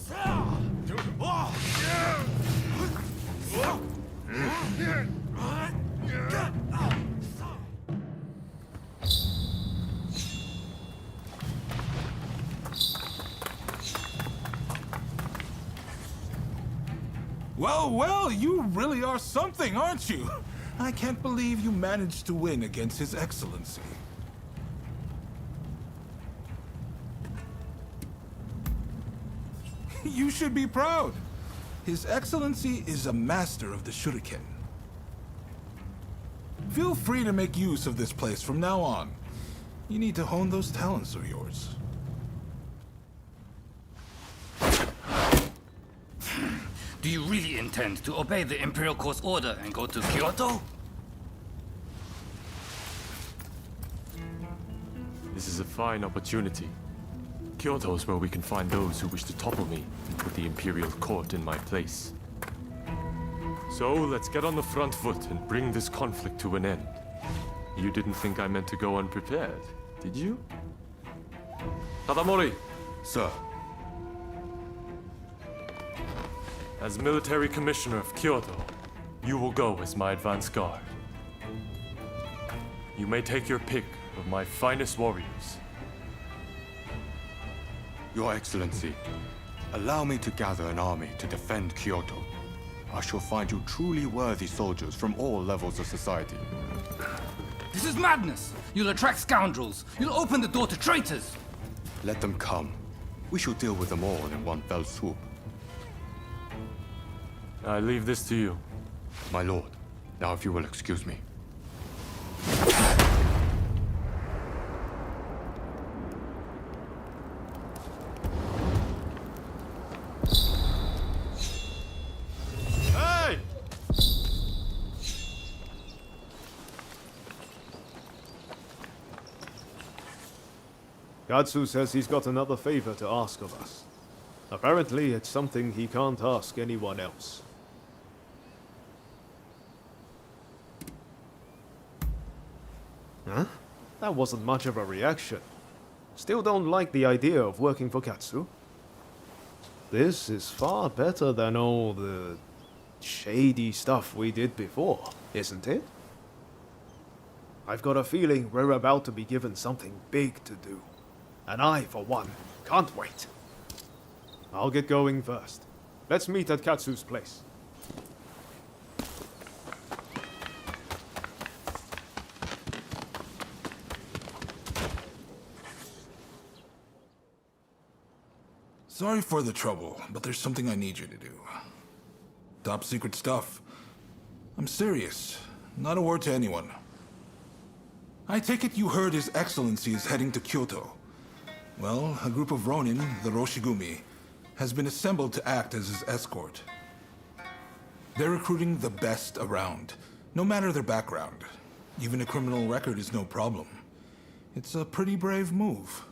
Well, well, you really are something, aren't you? I can't believe you managed to win against His Excellency. You should be proud. His Excellency is a master of the shuriken. Feel free to make use of this place from now on. You need to hone those talents of yours. Do you really intend to obey the Imperial Court's order and go to Kyoto? This is a fine opportunity. Kyoto is where we can find those who wish to topple me and put the Imperial Court in my place. So let's get on the front foot and bring this conflict to an end. You didn't think I meant to go unprepared, did you? Tadamori! Sir. As military commissioner of Kyoto, you will go as my advance guard. You may take your pick of my finest warriors. Your Excellency, allow me to gather an army to defend Kyoto. I shall find you truly worthy soldiers from all levels of society. This is madness! You'll attract scoundrels! You'll open the door to traitors! Let them come. We shall deal with them all in one fell swoop. I leave this to you. My lord, now if you will excuse me. Hey! Katsu says he's got another favor to ask of us. Apparently, it's something he can't ask anyone else. Huh? That wasn't much of a reaction. Still don't like the idea of working for Katsu? This is far better than all the shady stuff we did before, isn't it? I've got a feeling we're about to be given something big to do. And I, for one, can't wait. I'll get going first. Let's meet at Katsu's place. Sorry for the trouble, but there's something I need you to do. Top secret stuff. I'm serious. Not a word to anyone. I take it you heard His Excellency is heading to Kyoto. Well, a group of Ronin, the Roshigumi, has been assembled to act as his escort. They're recruiting the best around, no matter their background. Even a criminal record is no problem. It's a pretty brave move.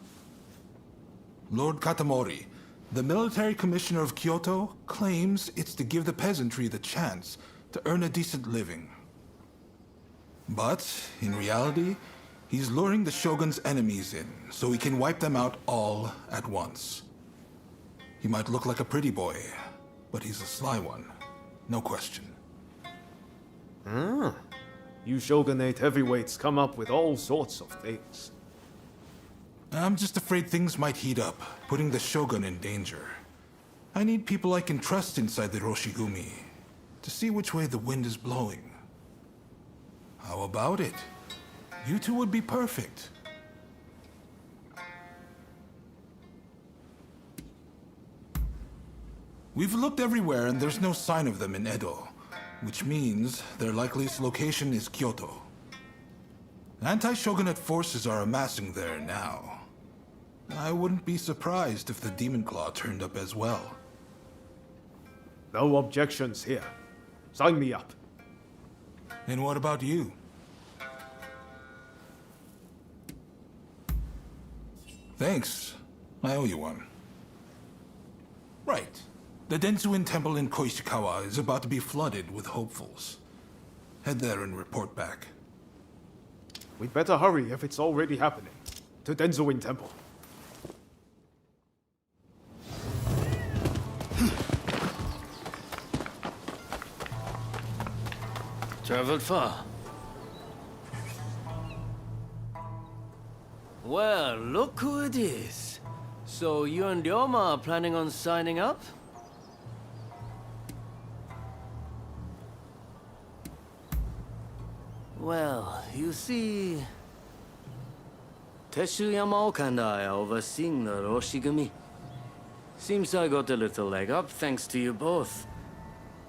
Lord Katamori, the military commissioner of Kyoto, claims it's to give the peasantry the chance to earn a decent living. But, in reality, he's luring the shogun's enemies in so he can wipe them out all at once. He might look like a pretty boy, but he's a sly one. No question. Ah. You shogunate heavyweights come up with all sorts of things. I'm just afraid things might heat up, putting the shogun in danger. I need people I can trust inside the Roshigumi to see which way the wind is blowing. How about it? You two would be perfect. We've looked everywhere and there's no sign of them in Edo, which means their likeliest location is Kyoto. Anti-shogunate forces are amassing there now. I wouldn't be surprised if the Demon Claw turned up as well. No objections here. Sign me up. And what about you? Thanks. I owe you one. Right. The Densuin Temple in Koishikawa is about to be flooded with hopefuls. Head there and report back. We'd better hurry if it's already happening. To Denzuin Temple. Traveled far. Well, look who it is. So you and Ryoma are planning on signing up? Well, you see... Teshuyama and I are overseeing the Roshigumi. Seems I got a little leg up thanks to you both.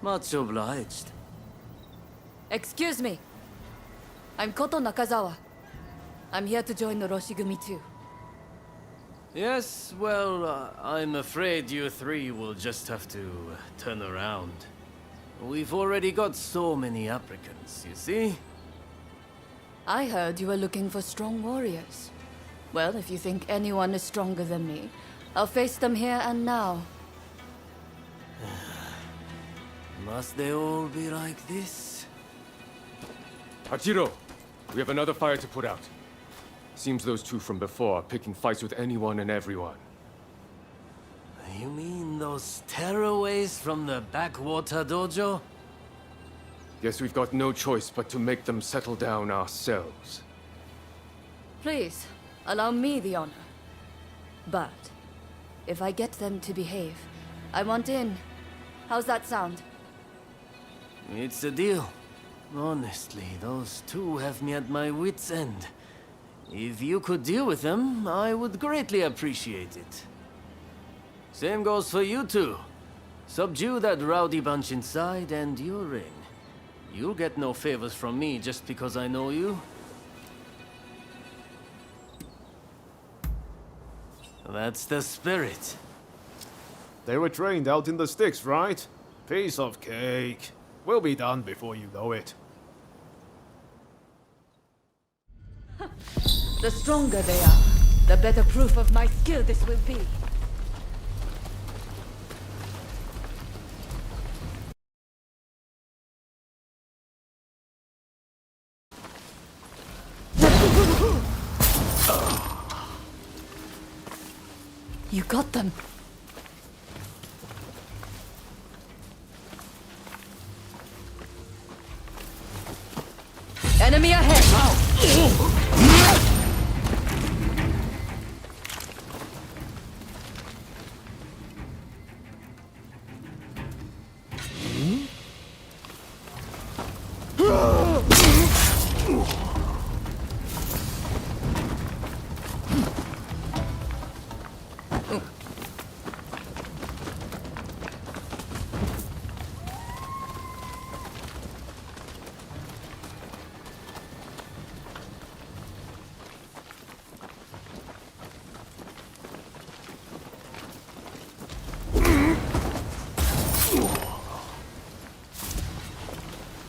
Much obliged. Excuse me. I'm Koto Nakazawa. I'm here to join the Roshigumi too. Yes, well, I'm afraid you three will just have to turn around. We've already got so many applicants, you see? I heard you were looking for strong warriors. Well, if you think anyone is stronger than me, I'll face them here and now. Must they all be like this? Hachiro, we have another fire to put out. Seems those two from before are picking fights with anyone and everyone. You mean those tearaways from the backwater dojo? Guess we've got no choice but to make them settle down ourselves. Please, allow me the honor. But, if I get them to behave, I want in. How's that sound? It's a deal. Honestly, those two have me at my wit's end. If you could deal with them, I would greatly appreciate it. Same goes for you two. Subdue that rowdy bunch inside and you're in. You'll get no favors from me just because I know you. That's the spirit. They were trained out in the sticks, right? Piece of cake. We'll be done before you know it. The stronger they are, the better proof of my skill this will be. You got them. Enemy ahead!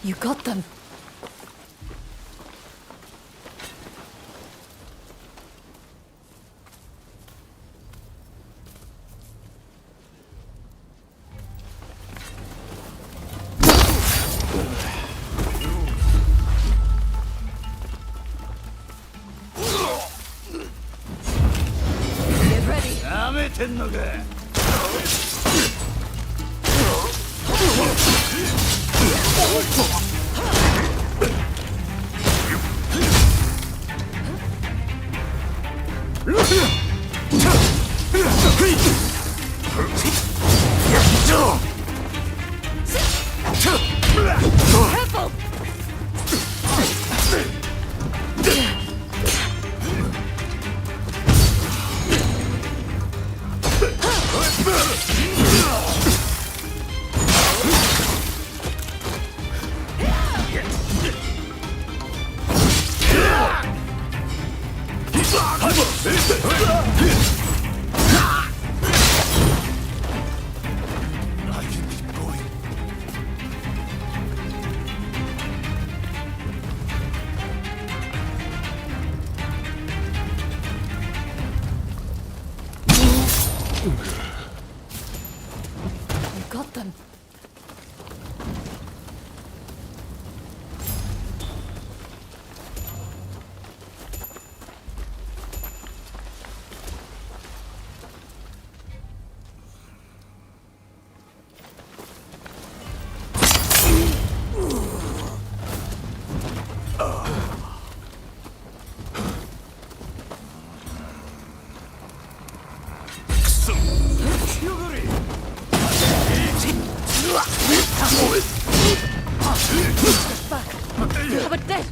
You got them. Get ready. なめてんのか。Careful!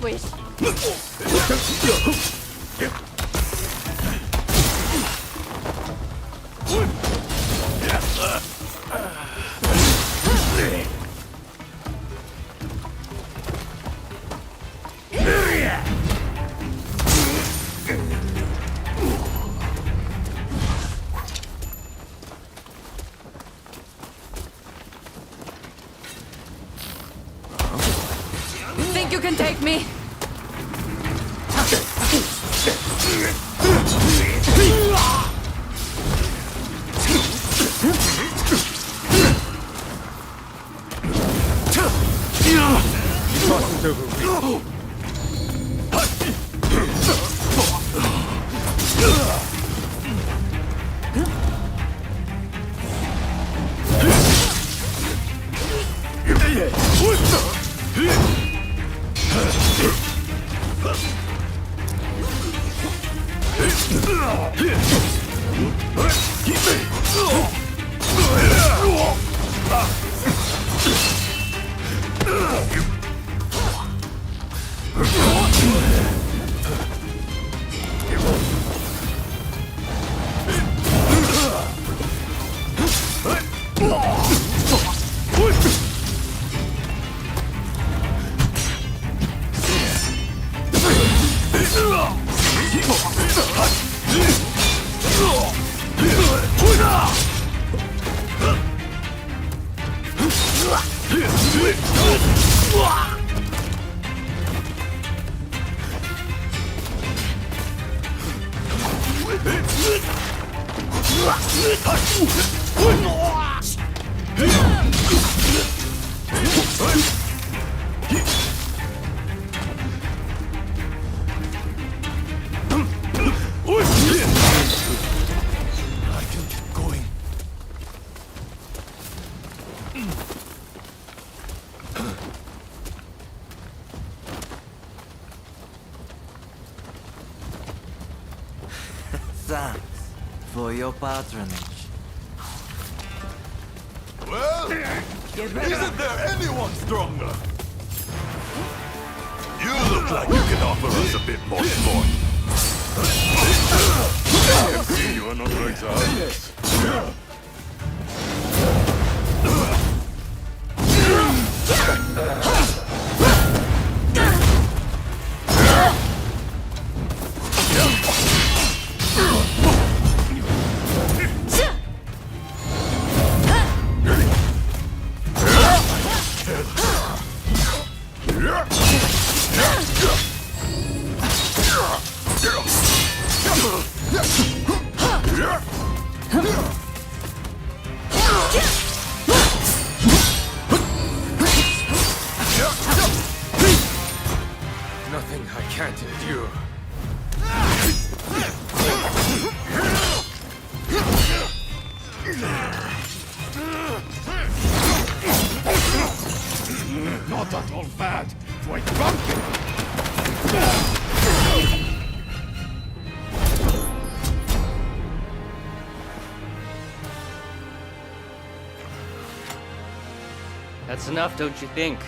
wish. Think you can take me? Thanks for your patronage. Well, isn't there anyone stronger? You look like you can offer us a bit more sport. You are not like that. Nothing I can't endure. Not at all bad. Quite drunken. That's enough, don't you think?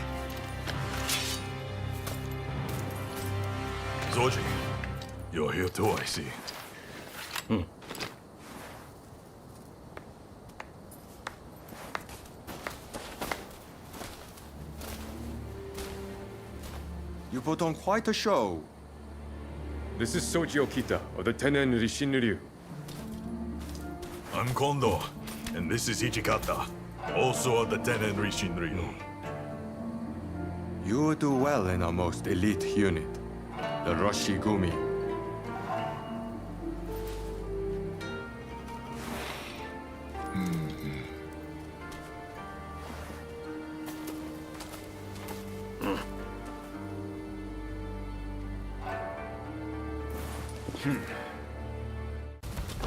Zoji, you're here too, I see. You put on quite a show. This is Soji Okita of the Tenen Rishin Ryu. I'm Kondo, and this is Ichikata, also of the Tenen Rishin Ryu. You will do well in our most elite unit, the Roshigumi.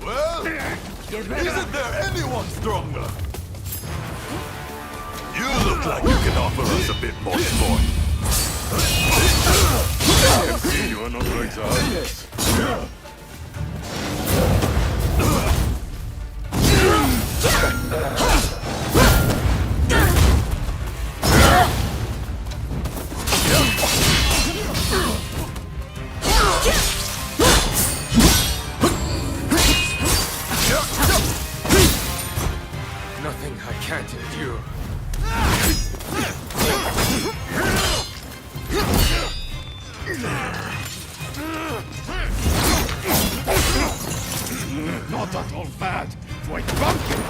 Well, isn't there anyone stronger? You look like you can offer us a bit more sport. You are not like that. can't endure. Not at all bad. Quite drunken.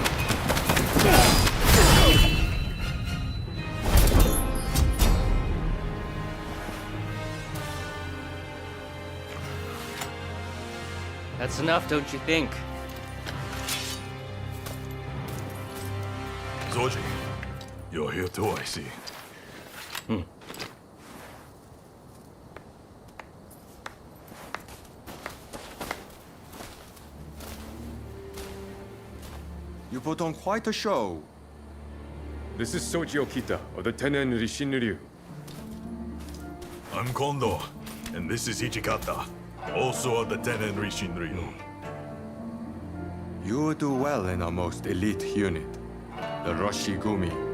That's enough, don't you think? Zoji, you're here too, I see. You put on quite a show. This is Soji Okita of the Tenen Rishinryu. I'm Kondo, and this is Ichikata, also of the Tenen Rishinryu. You do well in our most elite unit, the Roshigumi.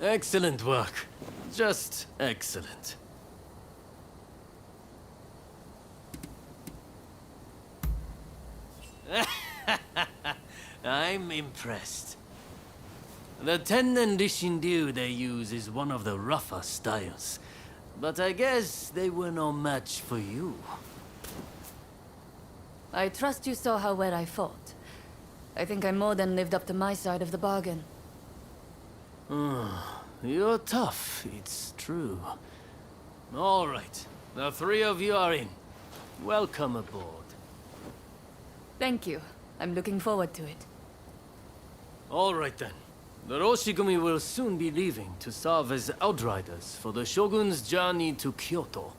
Excellent work. Just excellent. I'm impressed. The Tennen Rishinryu they use is one of the rougher styles. But I guess they were no match for you. I trust you saw how well I fought. I think I more than lived up to my side of the bargain. You're tough, it's true. All right, the three of you are in. Welcome aboard. Thank you. I'm looking forward to it. All right then. The Roshigumi will soon be leaving to serve as outriders for the Shogun's journey to Kyoto.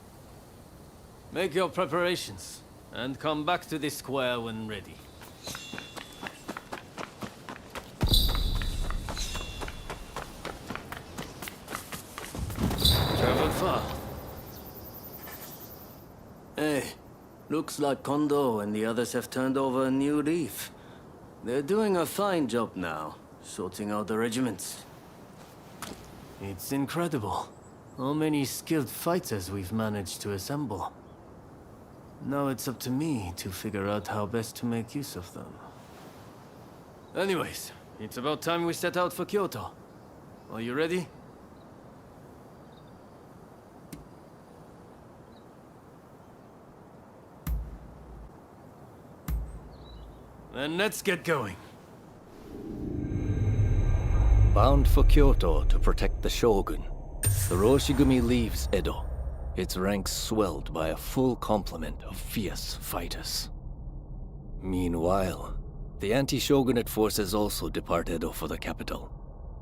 Make your preparations, and come back to this square when ready. Traveled far? Hey, looks like Kondo and the others have turned over a new leaf. They're doing a fine job now, sorting out the regiments. It's incredible how many skilled fighters we've managed to assemble. Now it's up to me to figure out how best to make use of them. Anyways, it's about time we set out for Kyoto. Are you ready? Then let's get going. Bound for Kyoto to protect the Shogun, the Roshigumi leaves Edo, its ranks swelled by a full complement of fierce fighters. Meanwhile, the anti-Shogunate forces also depart Edo for the capital,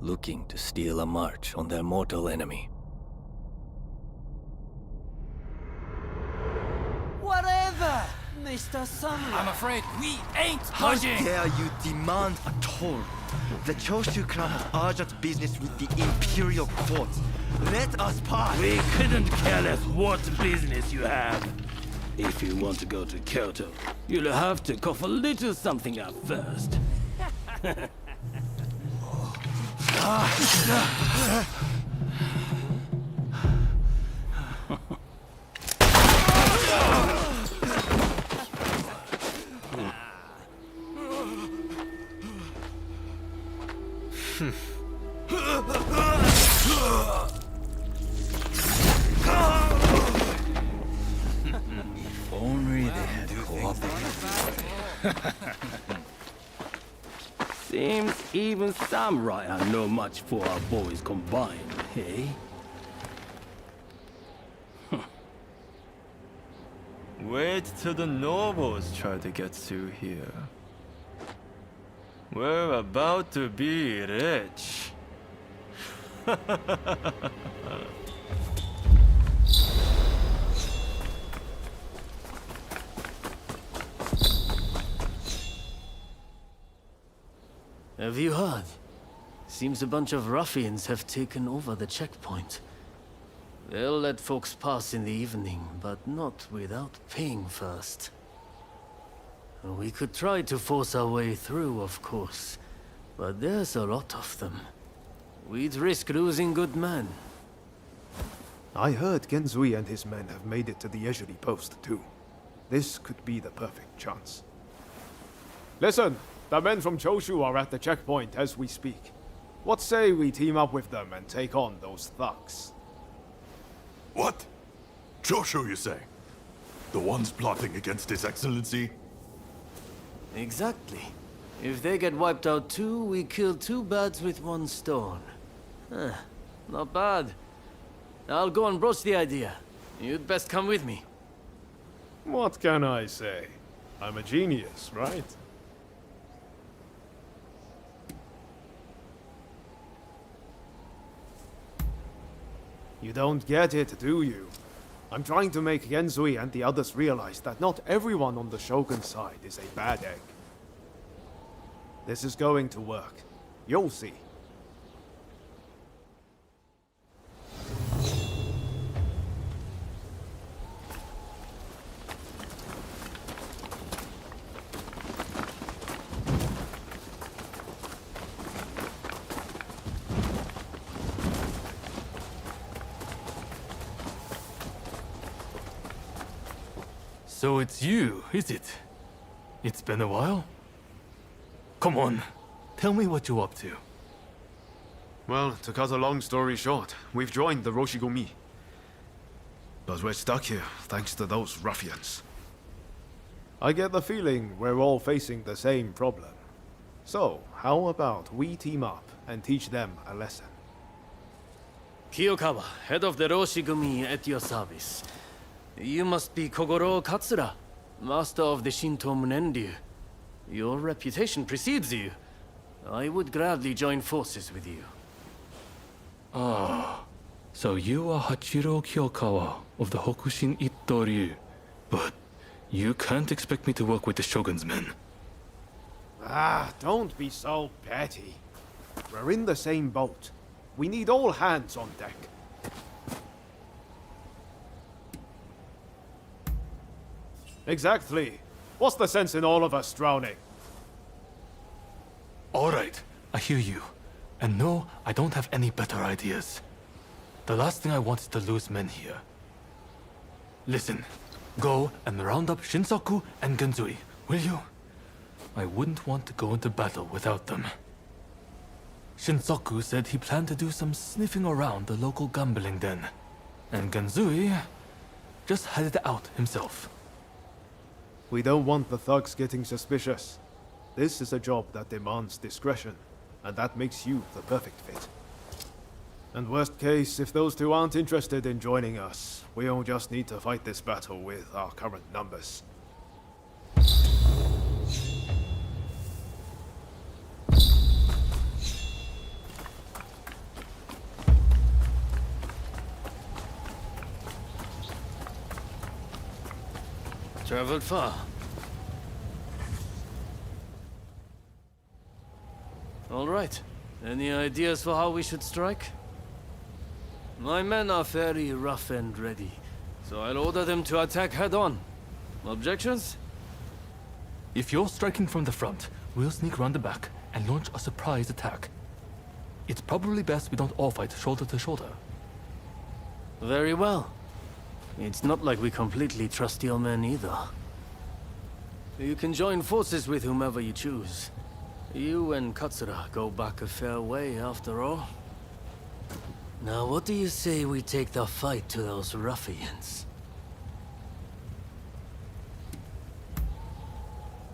looking to steal a march on their mortal enemy. Whatever, Mr. Samurai. I'm afraid we ain't How budging. dare you demand a toll? The Choshu clan has urgent business with the Imperial Court. Let us pass! We couldn't care less what business you have. If you want to go to Kyoto, you'll have to cough a little something up first. If only they had cooperated. Seems even samurai are no match for our boys combined, hey? Wait till the nobles try to get through here. We're about to be rich. Have you heard? Seems a bunch of ruffians have taken over the checkpoint. They'll let folks pass in the evening, but not without paying first. We could try to force our way through, of course, but there's a lot of them. We'd risk losing good men. I heard Genzui and his men have made it to the Ejiri post, too. This could be the perfect chance. Listen, the men from Choshu are at the checkpoint as we speak. What say we team up with them and take on those thugs? What? Choshu, you say? The ones plotting against His Excellency? Exactly. If they get wiped out too, we kill two birds with one stone. Not bad. I'll go and broach the idea. You'd best come with me. What can I say? I'm a genius, right? You don't get it, do you? I'm trying to make Genzui and the others realize that not everyone on the Shogun's side is a bad egg. This is going to work. You'll see. So it's you, is it? It's been a while? Come on, tell me what you're up to. Well, to cut a long story short, we've joined the Roshigumi. But we're stuck here, thanks to those ruffians. I get the feeling we're all facing the same problem. So, how about we team up and teach them a lesson? Kiyokawa, head of the Roshigumi, at your service. You must be Kogoro Katsura, master of the Shinto Munenryu. Your reputation precedes you. I would gladly join forces with you. Ah, so you are Hachiro Kiyokawa of the Hokushin Itto-ryu. But you can't expect me to work with the Shogun's men. Ah, don't be so petty. We're in the same boat. We need all hands on deck. Exactly. What's the sense in all of us drowning? Alright, I hear you. And no, I don't have any better ideas. The last thing I want is to lose men here. Listen, go and round up Shinsaku and Genzui, will you? I wouldn't want to go into battle without them. Shinsaku said he planned to do some sniffing around the local gambling den. And Genzui just headed out himself. We don't want the thugs getting suspicious. This is a job that demands discretion, and that makes you the perfect fit. And worst case, if those two aren't interested in joining us, we'll just need to fight this battle with our current numbers. Traveled far. All right. Any ideas for how we should strike? My men are very rough and ready, so I'll order them to attack head-on. Objections? If you're striking from the front, we'll sneak around the back and launch a surprise attack. It's probably best we don't all fight shoulder to shoulder. Very well. It's not like we completely trust your men either. You can join forces with whomever you choose. You and Katsura go back a fair way, after all. Now, what do you say we take the fight to those ruffians?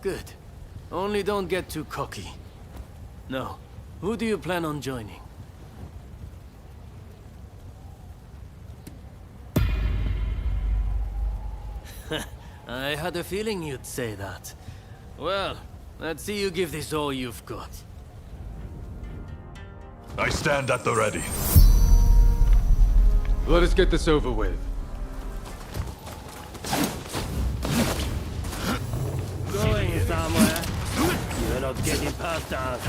Good. Only don't get too cocky. No. Who do you plan on joining? I had a feeling you'd say that. Well, let's see you give this all you've got. I stand at the ready. Let us get this over with. Going somewhere. You're not getting past us.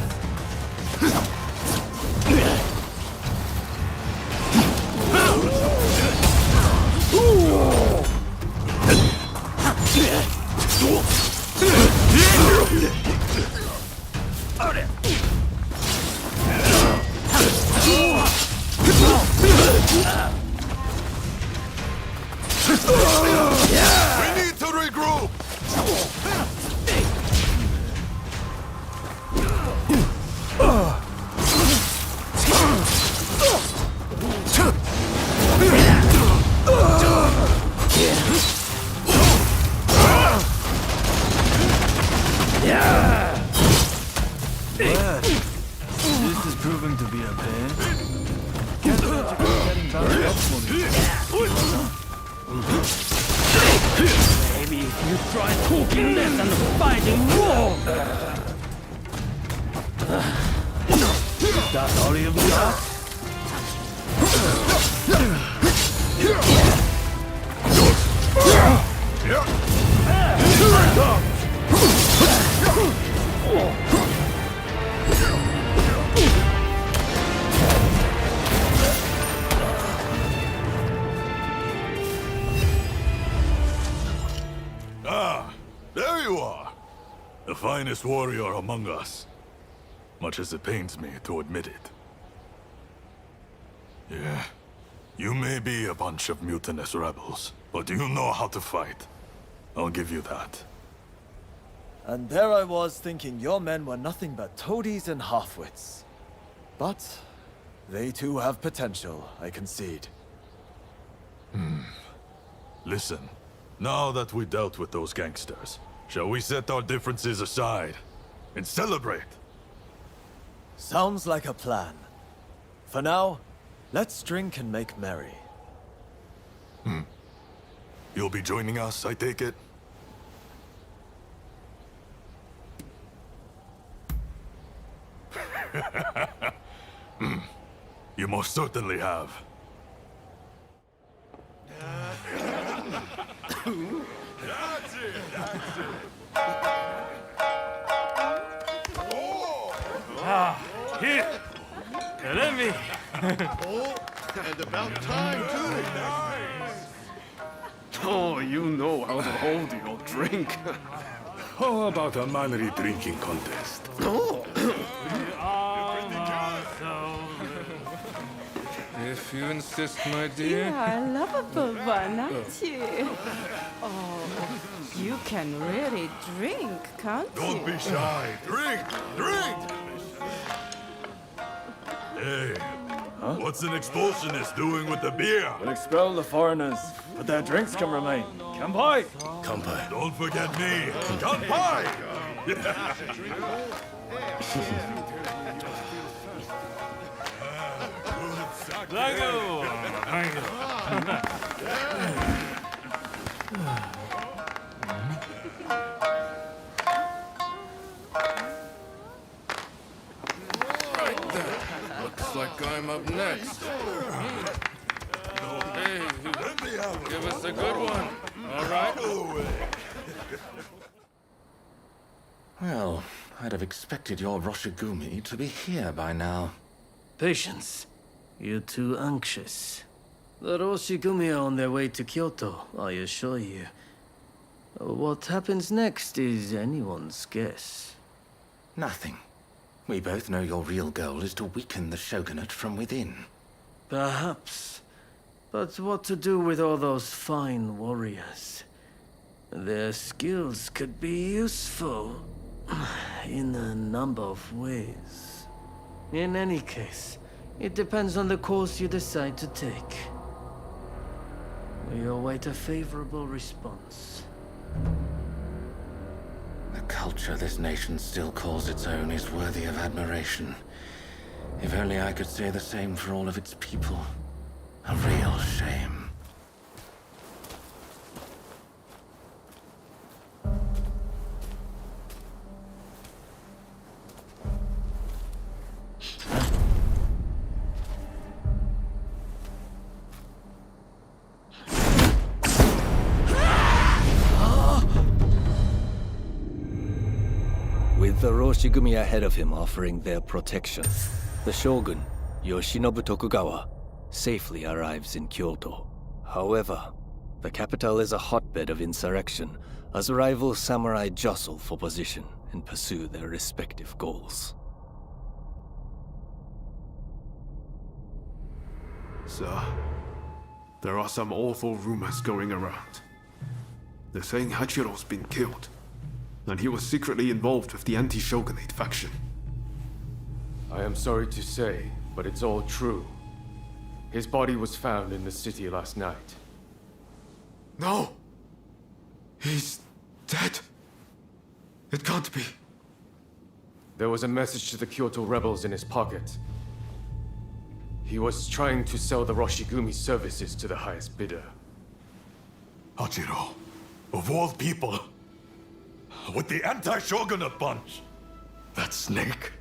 going to be a pain. Can't let you keep getting back up for me. Maybe if you try talking less and fighting more. Is that all you've got? Ah, there you are. The finest warrior among us. Much as it pains me to admit it. Yeah. You may be a bunch of mutinous rebels, but you know how to fight. I'll give you that. And there I was thinking your men were nothing but toadies and halfwits. But they too have potential, I concede. Listen, now that we dealt with those gangsters, shall we set our differences aside and celebrate? Sounds like a plan. For now, let's drink and make merry. You'll be joining us, I take it? You most certainly have. That's it! That's it! Here! Let me! Oh, and about time, too! Oh, you know how to hold your drink. How about a manly drinking contest? Oh! If you insist, my You dear. are a lovable one, aren't you? Oh, you can really drink, can't you? Don't be shy. Drink! Drink! Hey, what's an expulsionist doing with the beer? We'll expel the foreigners, but their drinks can remain. Kanpai! Kanpai. Don't forget me. Kanpai! Lago! Right there. Looks like I'm up next. Hey, give us a good one. All right? Well, I'd have expected your Roshigumi to be here by now. Patience. You're too anxious. The Roshigumi are on their way to Kyoto, I assure you. What happens next is anyone's guess. Nothing. We both know your real goal is to weaken the shogunate from within. Perhaps. But what to do with all those fine warriors? Their skills could be useful in a number of ways. In any case, it depends on the course you decide to take. We await a favorable response. The culture this nation still calls its own is worthy of admiration. If only I could say the same for all of its people. A real shame. With the Roshigumi ahead of him offering their protection, the shogun, Yoshinobu Tokugawa, safely arrives in Kyoto. However, the capital is a hotbed of insurrection as rival samurai jostle for position and pursue their respective goals. Sir, there are some awful rumors going around. They're saying Hachiro's been killed, and he was secretly involved with the anti-shogunate faction. I am sorry to say, but it's all true. His body was found in the city last night. No! He's dead. It can't be. There was a message to the Kyoto rebels in his pocket. He was trying to sell the Roshigumi services to the highest bidder. Hachiro, of all people, with the anti-shogunate bunch, that snake.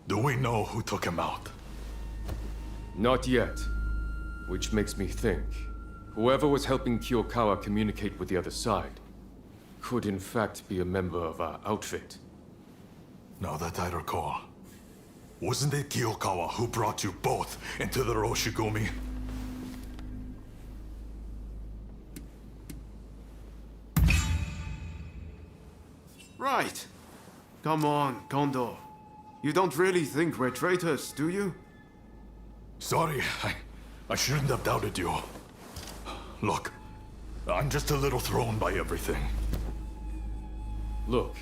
Do we know who took him out? Not yet. Which makes me think, whoever was helping Kiyokawa communicate with the other side could in fact be a member of our outfit. Now that I recall, wasn't it Kiyokawa who brought you both into the Roshigumi? Right. Come on, Kondo. You don't really think we're traitors, do you? Sorry, I shouldn't have doubted you. Look, I'm just a little thrown by everything. Look,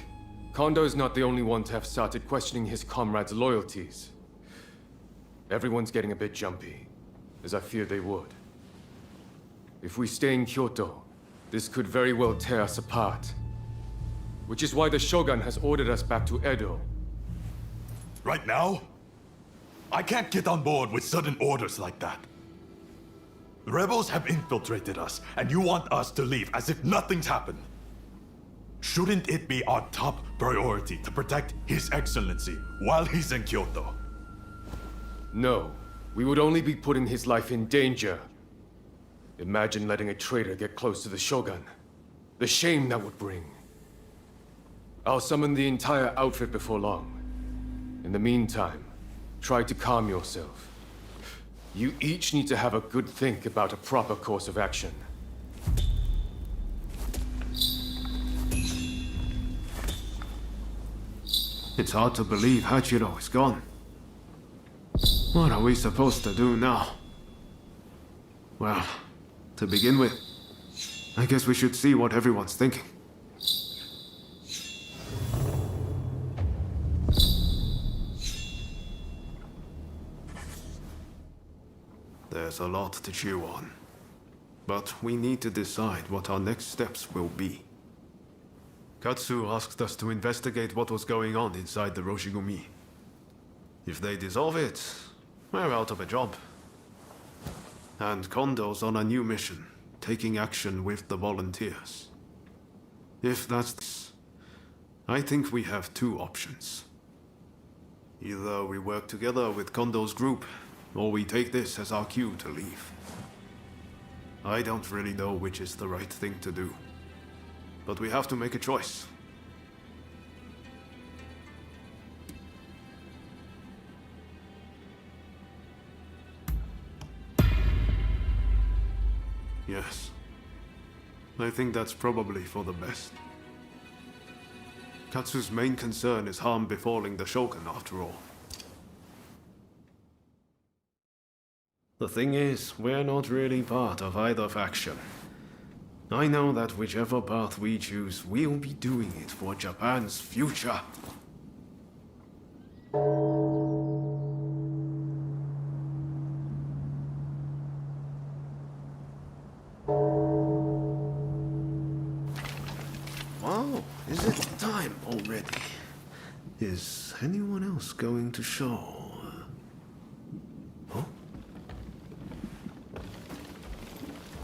Kondo's not the only one to have started questioning his comrades' loyalties. Everyone's getting a bit jumpy, as I fear they would. If we stay in Kyoto, this could very well tear us apart. Which is why the Shogun has ordered us back to Edo. Right now? I can't get on board with sudden orders like that. The rebels have infiltrated us, and you want us to leave as if nothing's happened. Shouldn't it be our top priority to protect His Excellency while he's in Kyoto? No, we would only be putting his life in danger. Imagine letting a traitor get close to the Shogun. The shame that would bring. I'll summon the entire outfit before long. In the meantime, try to calm yourself. You each need to have a good think about a proper course of action. It's hard to believe Hachiro is gone. What are we supposed to do now? Well, to begin with, I guess we should see what everyone's thinking. There's a lot to chew on. But we need to decide what our next steps will be. Katsu asked us to investigate what was going on inside the Roshigumi. If they dissolve it, we're out of a job. And Kondo's on a new mission, taking action with the volunteers. If that's... I think we have two options. Either we work together with Kondo's group, or we take this as our cue to leave. I don't really know which is the right thing to do. But we have to make a choice. Yes. I think that's probably for the best. Katsu's main concern is harm befalling the Shogun, after all. The thing is, we're not really part of either faction. I know that whichever path we choose, we'll be doing it for Japan's future. Wow, is it time already? Is anyone else going to show?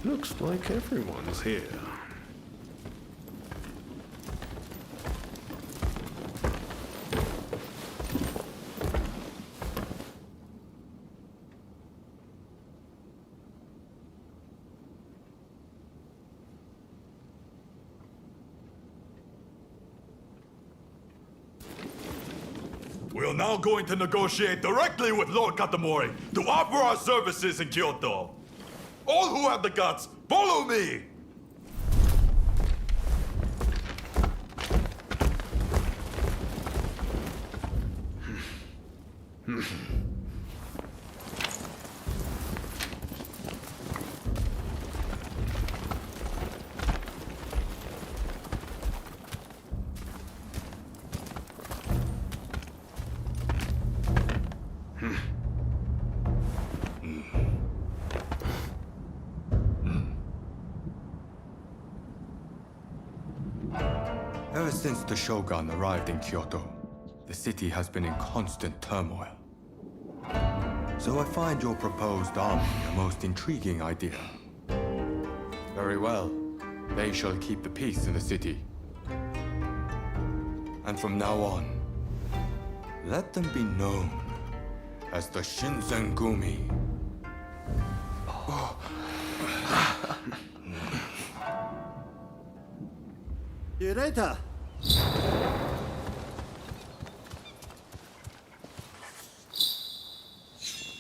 Looks like everyone's here. We're now going to negotiate directly with Lord Katamori to offer our services in Kyoto. All who have the guts, follow me! Ever since the Shogun arrived in Kyoto, the city has been in constant turmoil. So I find your proposed army a most intriguing idea. Very well. They shall keep the peace in the city. And from now on, let them be known as the Shinsengumi. Yureta!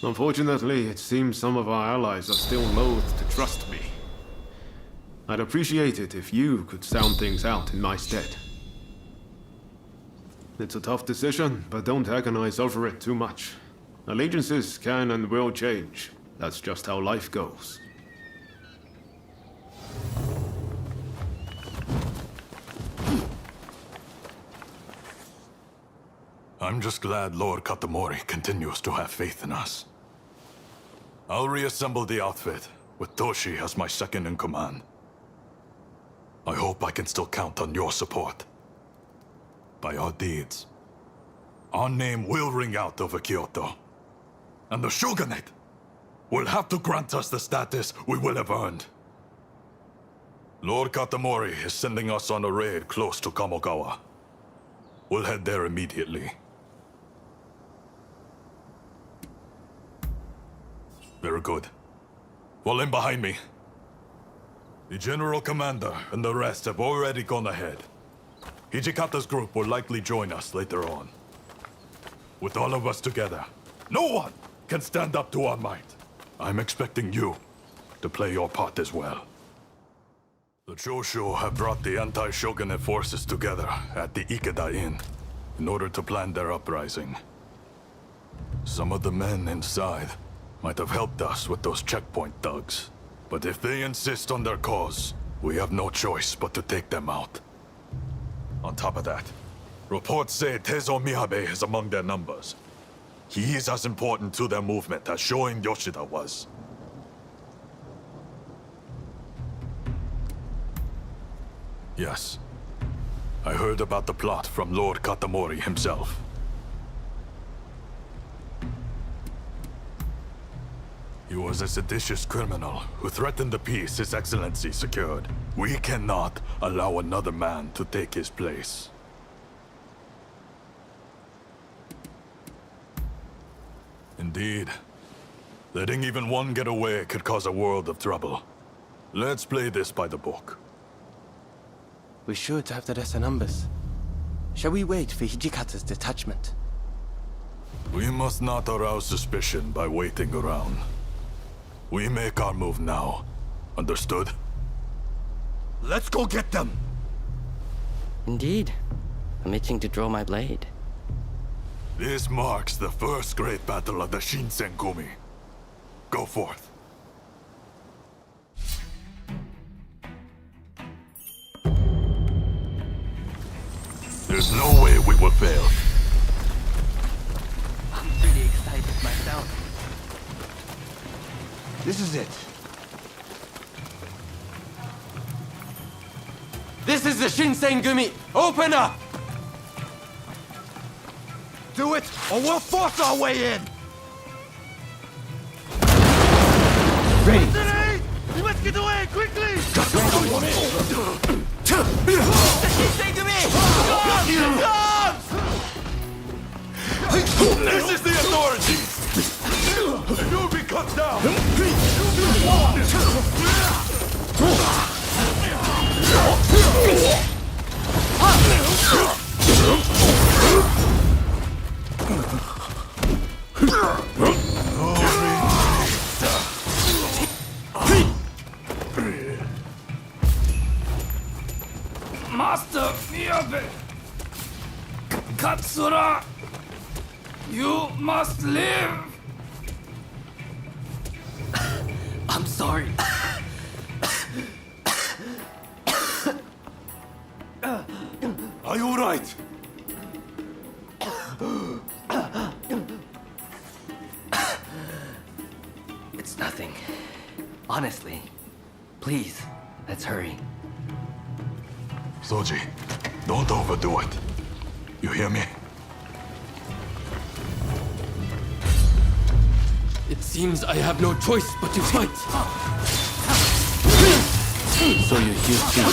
Unfortunately, it seems some of our allies are still loath to trust me. I'd appreciate it if you could sound things out in my stead. It's a tough decision, but don't agonize over it too much. Allegiances can and will change. That's just how life goes. I'm just glad Lord Katamori continues to have faith in us. I'll reassemble the outfit, with Toshi as my second in command. I hope I can still count on your support. By our deeds, our name will ring out over Kyoto. And the Shogunate will have to grant us the status we will have earned. Lord Katamori is sending us on a raid close to Kamogawa. We'll head there immediately. Very good. Fall in behind me. The General Commander and the rest have already gone ahead. Hijikata's group will likely join us later on. With all of us together, no one can stand up to our might. I'm expecting you to play your part as well. The Choshu have brought the anti-shogunate forces together at the Ikeda Inn in order to plan their uprising. Some of the men inside might have helped us with those checkpoint thugs. But if they insist on their cause, we have no choice but to take them out. On top of that, reports say Tezo Miyabe is among their numbers. He is as important to their movement as Shoin Yoshida was. Yes. I heard about the plot from Lord Katamori himself. He was a seditious criminal who threatened the peace His Excellency secured. We cannot allow another man to take his place. Indeed. Letting even one get away could cause a world of trouble. Let's play this by the book. We should have the rest of numbers. Shall we wait for Hijikata's detachment? We must not arouse suspicion by waiting around. We make our move now. Understood? Let's go get them! Indeed. I'm itching to draw my blade. This marks the first great battle of the Shinsengumi. Go forth. There's no way we will fail. I'm pretty excited myself. This is it. This is the Shinsengumi! Open up! Do it, or we'll force our way in! Ready! We must get away, quickly! The Shinsengumi! Guards! This is the authorities! Newbie comes down! Master Miyabe! Katsura! You must live! I'm sorry. Are you alright? It's nothing. Honestly. Please, let's hurry. Soji, don't overdo it. You hear me? Seems I have no choice but to fight. So you're here too.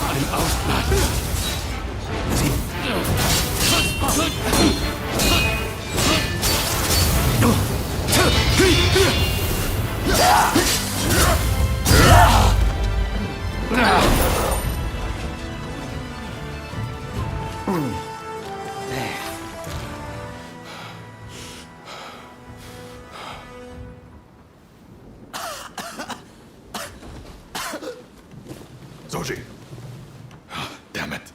I'm outmatched. Zoji! Damn it.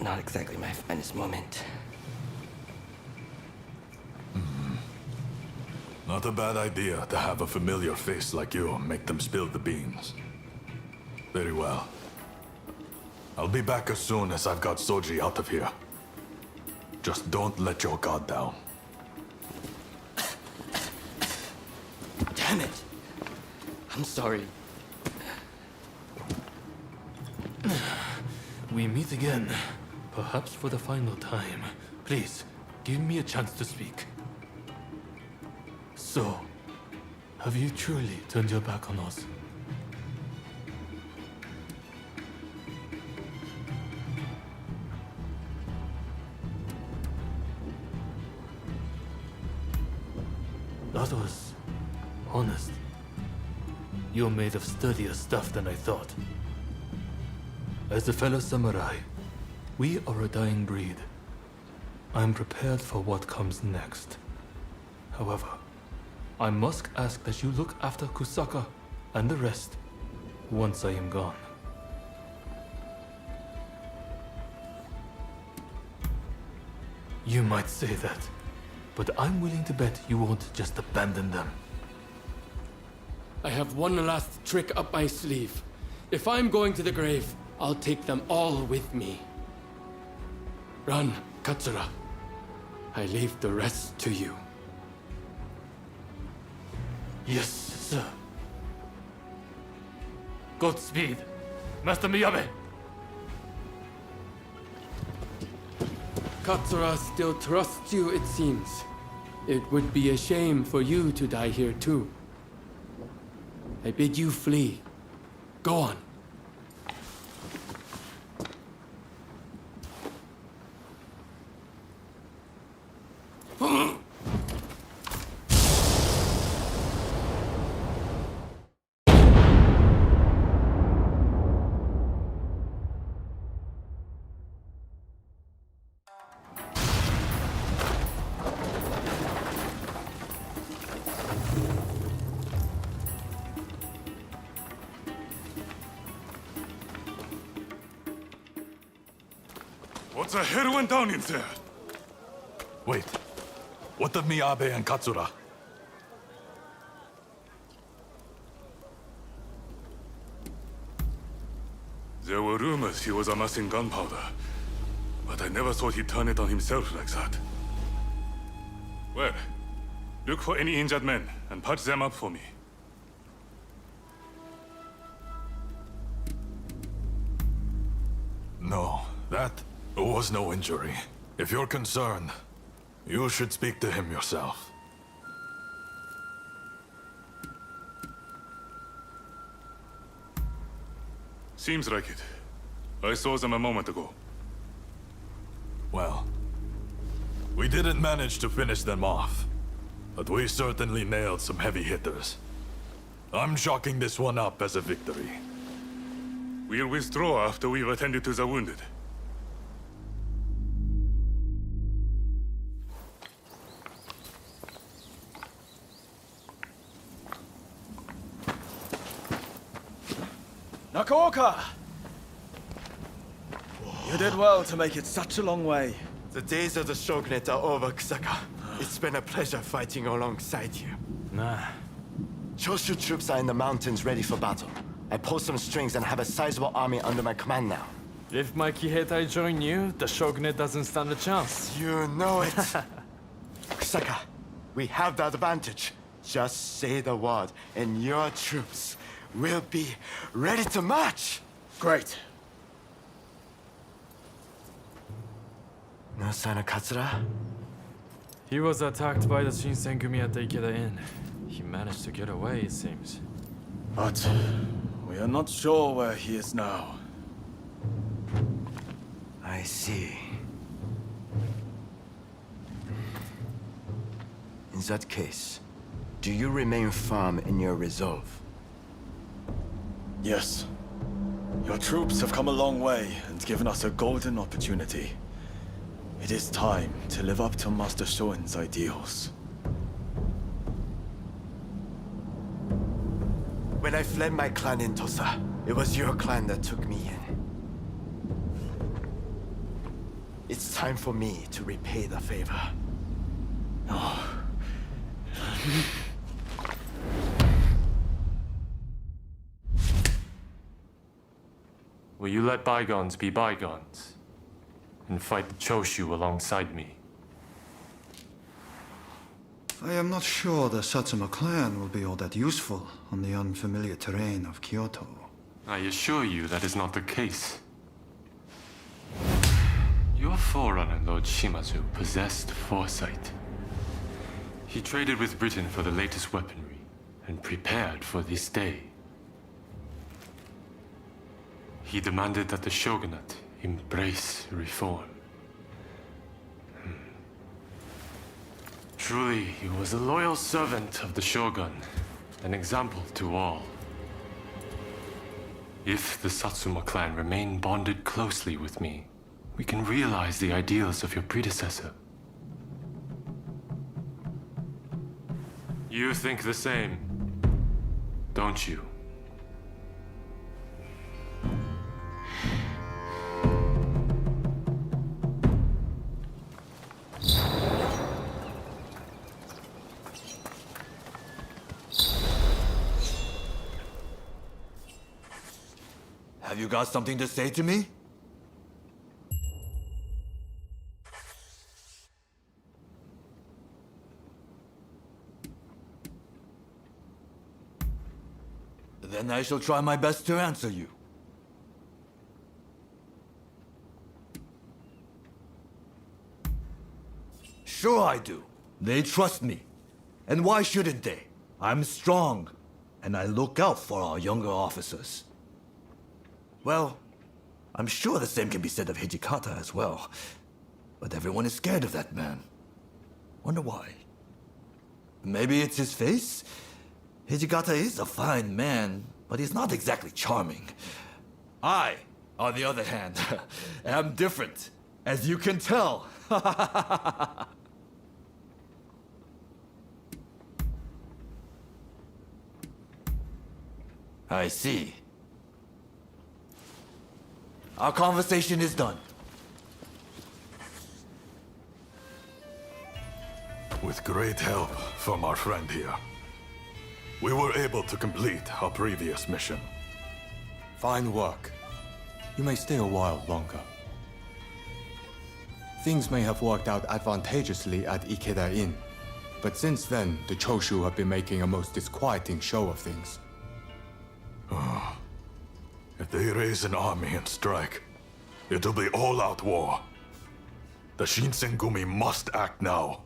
Not exactly my finest moment. Not a bad idea to have a familiar face like you make them spill the beans. Very well. I'll be back as soon as I've got Soji out of here. Just don't let your guard down. Damn it! I'm sorry. We meet again, perhaps for the final time. Please, give me a chance to speak. So, have you truly turned your back on us? That was honest. You're made of sturdier stuff than I thought. As a fellow samurai, we are a dying breed. I'm prepared for what comes next. However, I must ask that you look after Kusaka and the rest once I am gone. You might say that, but I'm willing to bet you won't just abandon them. I have one last trick up my sleeve. If I'm going to the grave, I'll take them all with me. Run, Katsura. I leave the rest to you. Yes, sir. Godspeed, Master Miyabe. Katsura still trusts you, it seems. It would be a shame for you to die here too. I bid you flee. Go on. What the hell went down in there? Wait. What of Miyabe and Katsura? There were rumors he was amassing gunpowder, but I never thought he'd turn it on himself like that. Well, look for any injured men and patch them up for me. No, that was no injury. If you're concerned, you should speak to him yourself. Seems like it. I saw them a moment ago. Well, we didn't manage to finish them off, but we certainly nailed some heavy hitters. I'm chalking this one up as a victory. We'll withdraw after we've attended to the wounded. Nakaoka! You did well to make it such a long way. The days of the Shogunate are over, Kusaka. It's been a pleasure fighting alongside you. Nah. Choshu troops are in the mountains ready for battle. I pulled some strings and have a sizable army under my command now. If my Kiheitai join you, the Shogunate doesn't stand a chance. You know it. Kusaka, we have the advantage. Just say the word, and your troops will be ready to march. Great. No sign of Katsura? He was attacked by the Shinsengumi at the Ikeda Inn. He managed to get away, it seems. But we are not sure where he is now. I see. In that case, do you remain firm in your resolve? Yes. Your troops have come a long way and given us a golden opportunity. It is time to live up to Master Shoin's ideals. When I fled my clan in Tosa, it was your clan that took me in. It's time for me to repay the favor. Oh. Will you let bygones be bygones? And fight the Choshu alongside me? I am not sure the Satsuma clan will be all that useful on the unfamiliar terrain of Kyoto. I assure you that is not the case. Your forerunner, Lord Shimazu, possessed foresight. He traded with Britain for the latest weaponry, and prepared for this day. He demanded that the shogunate embrace reform. Truly, he was a loyal servant of the shogun, an example to all. If the Satsuma clan remain bonded closely with me, we can realize the ideals of your predecessor. You think the same, don't you? Have you got something to say to me? Then I shall try my best to answer you. Sure I do. They trust me. And why shouldn't they? I'm strong, and I look out for our younger officers. Well, I'm sure the same can be said of Hijikata as well. But everyone is scared of that man. Wonder why? Maybe it's his face? Hijikata is a fine man, but he's not exactly charming. I, on the other hand, am different, as you can tell. I see. Our conversation is done. With great help from our friend here, we were able to complete our previous mission. Fine work. You may stay a while longer. Things may have worked out advantageously at Ikeda Inn, but since then, the Choshu have been making a most disquieting show of things. If they raise an army and strike, it'll be all-out war. The Shinsengumi must act now.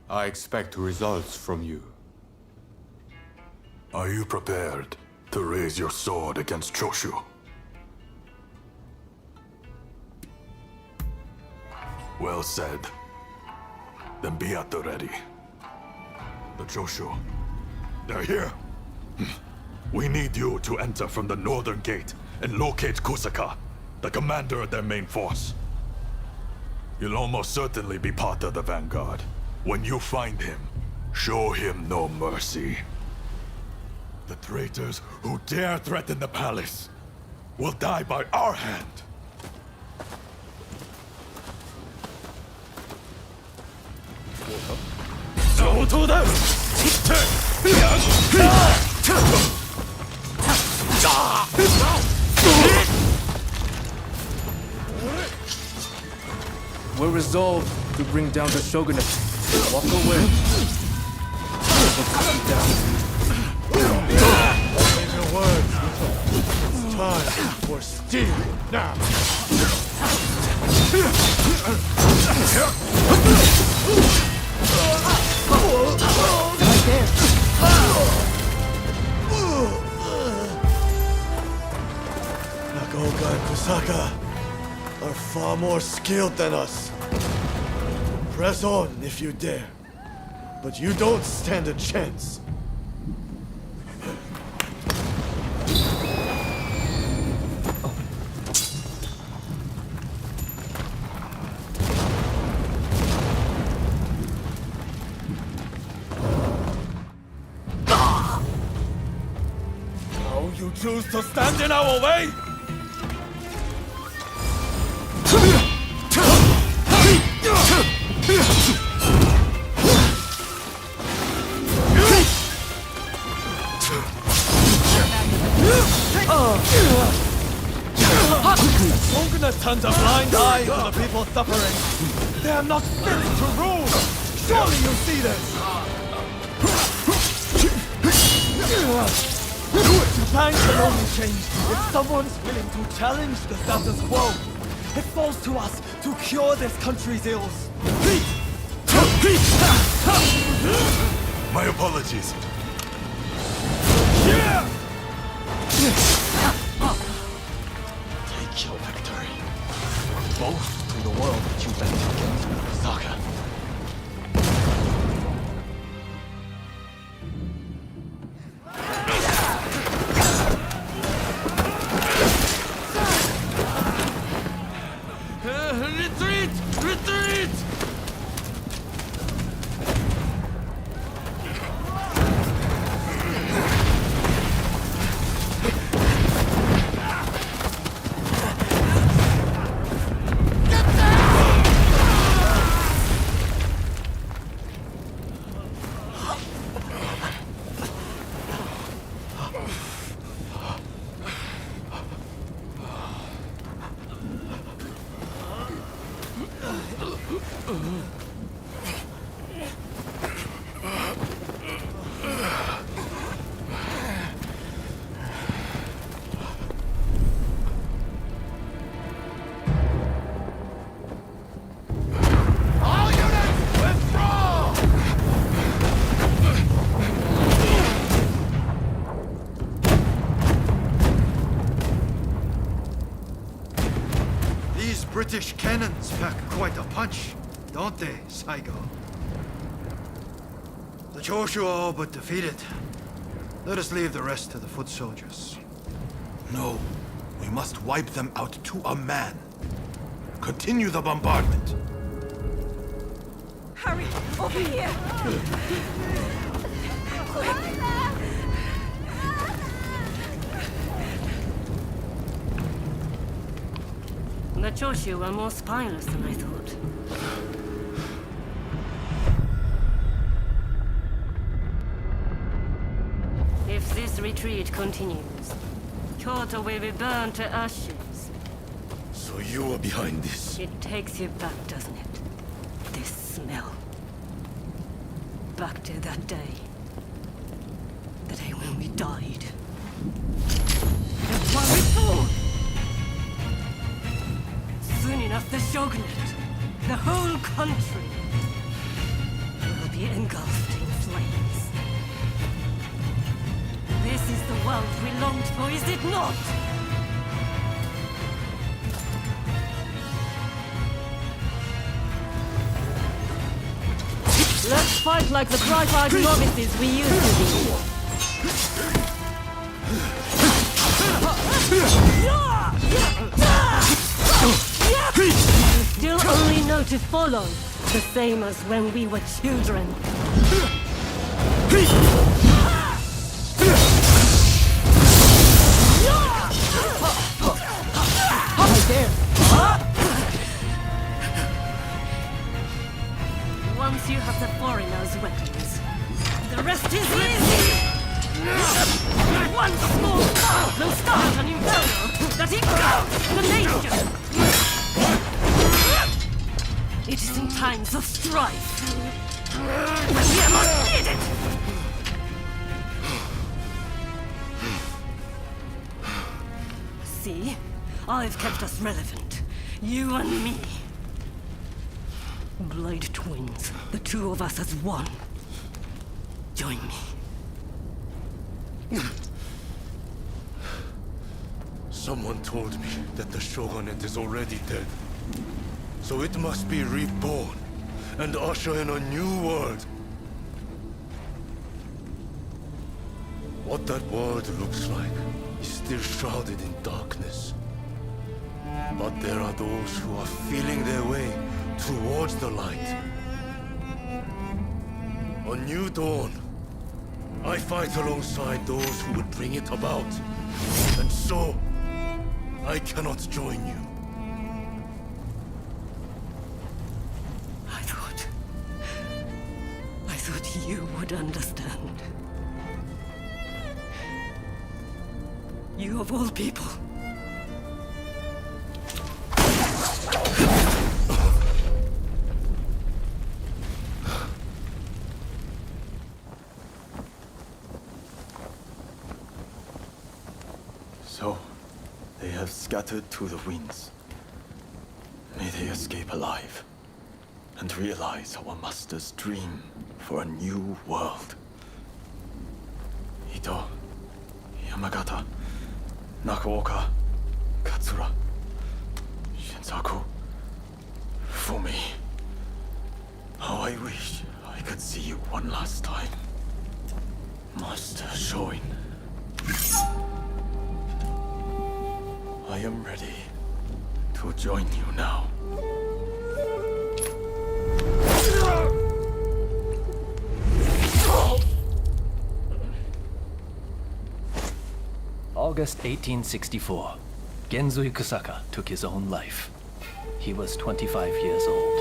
I expect results from you. Are you prepared to raise your sword against Choshu? Well said. Then be at the ready. The Choshu, they're here. We need you to enter from the northern gate and locate Kusaka, the commander of their main force. He'll almost certainly be part of the vanguard. When you find him, show him no mercy. The traitors who dare threaten the palace will die by our hand. We're resolved to bring down the shogunate. Walk away. Save your words, It's time for steel now. Right there. Nagoga and Kusaka are far more skilled than us. Press on if you dare, but you don't stand a chance. Now you choose to stand in our way? Shogunate turns a blind eye to the people suffering. They are not fit to rule. Surely you see this. Times can only change if someone's willing to challenge the status quo. It falls to us to cure this country's ills. My apologies. Take your victory. Boast to the world that you went against Kusaka. Retreat! Retreat! These British cannons pack quite a punch, don't they, Saigo? The Choshu are all but defeated. Let us leave the rest to the foot soldiers. No, we must wipe them out to a man. Continue the bombardment. Hurry, over here! Quick! The Choshu were more spineless than I thought. If this retreat continues, Kyoto will be burned to ashes. So you are behind this? It takes you back, doesn't it? This smell. Back to that day. The day when we died. That's what we thought! Soon enough, the Shogunate, the whole country, will be engulfed in flames. This is the world we longed for, is it not? Let's fight like the bright-eyed novices we used to be. You still only know to follow, the same as when we were children. Right there. Once you have the foreigners' weapons, the rest is easy! One small child will start an inferno that engulfs the nation! It is in times of strife when we are most needed. See? I've kept us relevant. You and me. Blade twins. The two of us as one. Join me. Someone told me that the Shogunate is already dead. So it must be reborn and usher in a new world. What that world looks like is still shrouded in darkness. But there are those who are feeling their way towards the light. A new dawn. I fight alongside those who would bring it about. And so, I cannot join you. I thought you would understand. You of all people. So, they have scattered to the winds. May they escape alive and realize our master's dream for a new world. Ito, Yamagata, Nakaoka, Katsura, Shinsaku, Fumi. How I wish I could see you one last time. Master Shoin. I am ready to join you now. August 1864. Genzui Kusaka took his own life. He was 25 years old.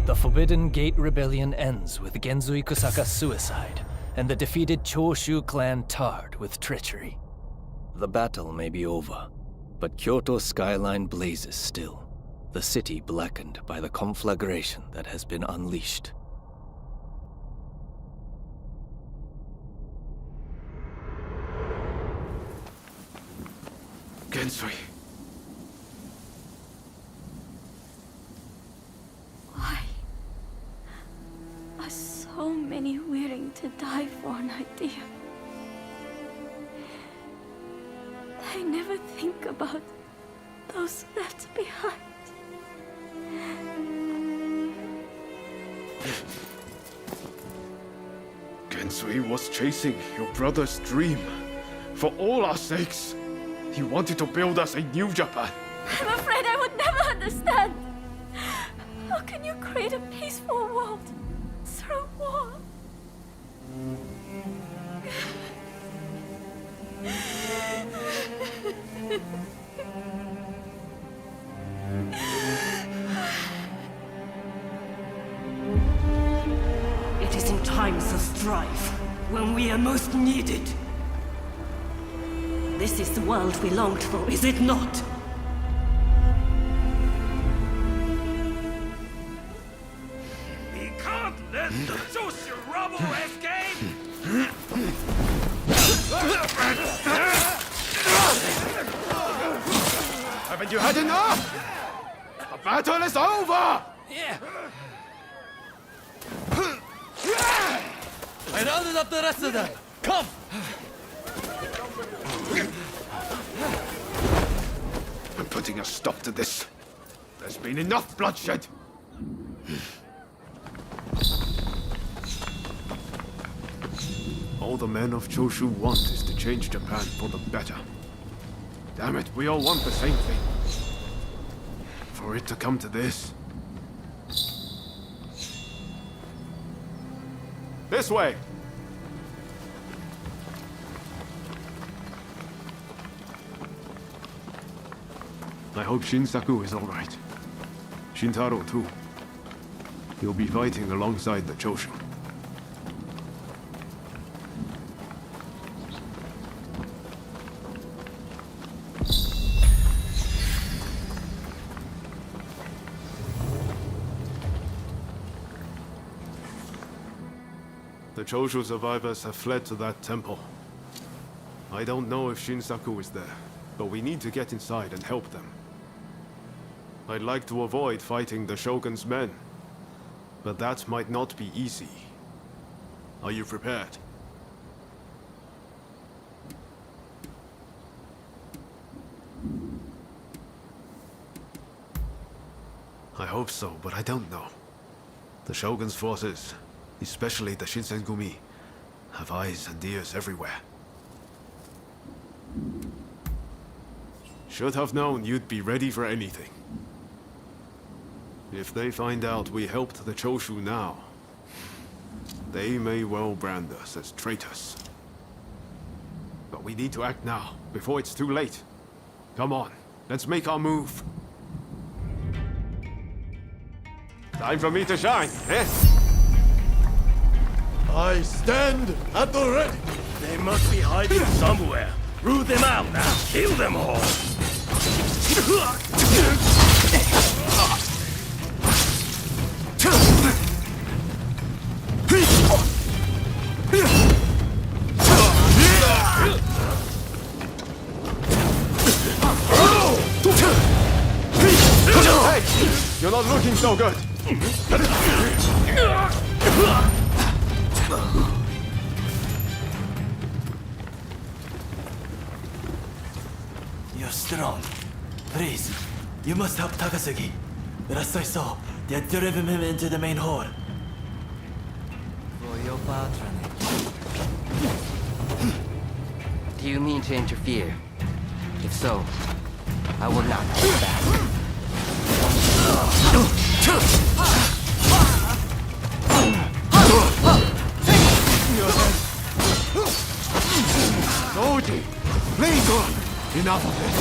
The Forbidden Gate Rebellion ends with Genzui Kusaka's suicide, and the defeated Choshu clan tarred with treachery. The battle may be over, but Kyoto's skyline blazes still, the city blackened by the conflagration that has been unleashed. Genzui. Why are so many willing to die for an idea? They never think about those left behind. Genzui was chasing your brother's dream. For all our sakes, he wanted to build us a new Japan. I'm afraid I would never understand. How can you create a peaceful world through war? It is in times of strife when we are most needed. This is the world we longed for, is it not? We can't let the Joshirabu escape! Haven't you had enough? The battle is over! Yeah. I rounded up the rest of them. Come! I'm putting a stop to this. There's been enough bloodshed. All the men of Choshu want is to change Japan for the better. Damn it, we all want the same thing. For it to come to this. This way! I hope Shinsaku is alright. Shintaro too. He'll be fighting alongside the Choshu. The Choshu survivors have fled to that temple. I don't know if Shinsaku is there, but we need to get inside and help them. I'd like to avoid fighting the Shogun's men, but that might not be easy. Are you prepared? I hope so, but I don't know. The Shogun's forces, especially the Shinsengumi, have eyes and ears everywhere. Should have known you'd be ready for anything. If they find out we helped the Choshu now, they may well brand us as traitors. But we need to act now, before it's too late. Come on, let's make our move. Time for me to shine, eh? I stand at the ready. They must be hiding somewhere. Root them out now. Kill them all. Hey! You're not looking so good. You're strong. Please, you must help Takasugi. Last I saw, they had driven him into the main hall. For your patronage. Do you mean to interfere? If so, I will not hold back. Doji! Please, enough of this!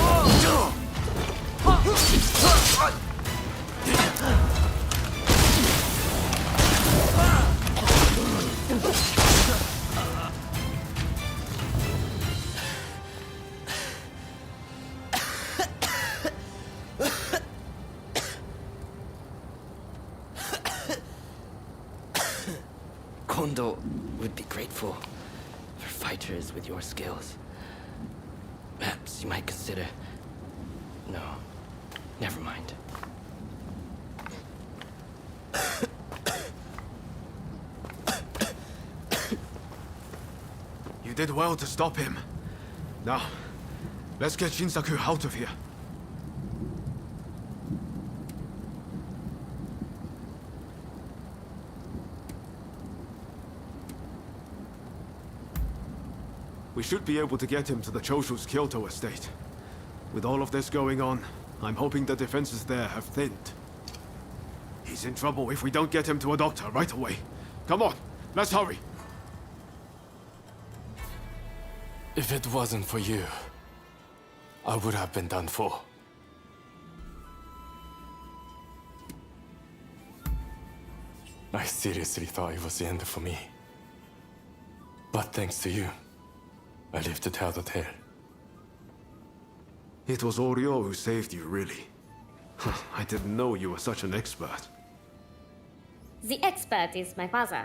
Kondo would be grateful for fighters with your skills. Perhaps you might consider... No, never mind. You did well to stop him. Now, let's get Shinsaku out of here. We should be able to get him to the Choshu's Kyoto estate. With all of this going on, I'm hoping the defenses there have thinned. He's in trouble if we don't get him to a doctor right away. Come on, let's hurry. If it wasn't for you, I would have been done for. I seriously thought it was the end for me. But thanks to you, I live to tell the tale. It was Oryo who saved you, really. I didn't know you were such an expert. The expert is my father.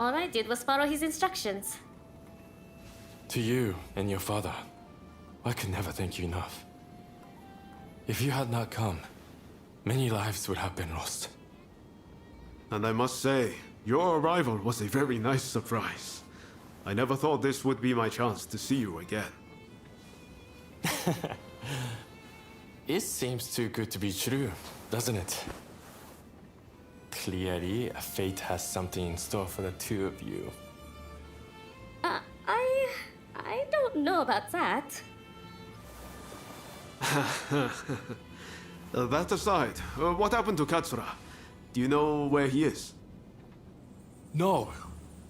All I did was follow his instructions. To you and your father, I could never thank you enough. If you had not come, many lives would have been lost. And I must say, your arrival was a very nice surprise. I never thought this would be my chance to see you again. It seems too good to be true, doesn't it? Clearly, fate has something in store for the two of you. I don't know about that. That aside, what happened to Katsura? Do you know where he is? No.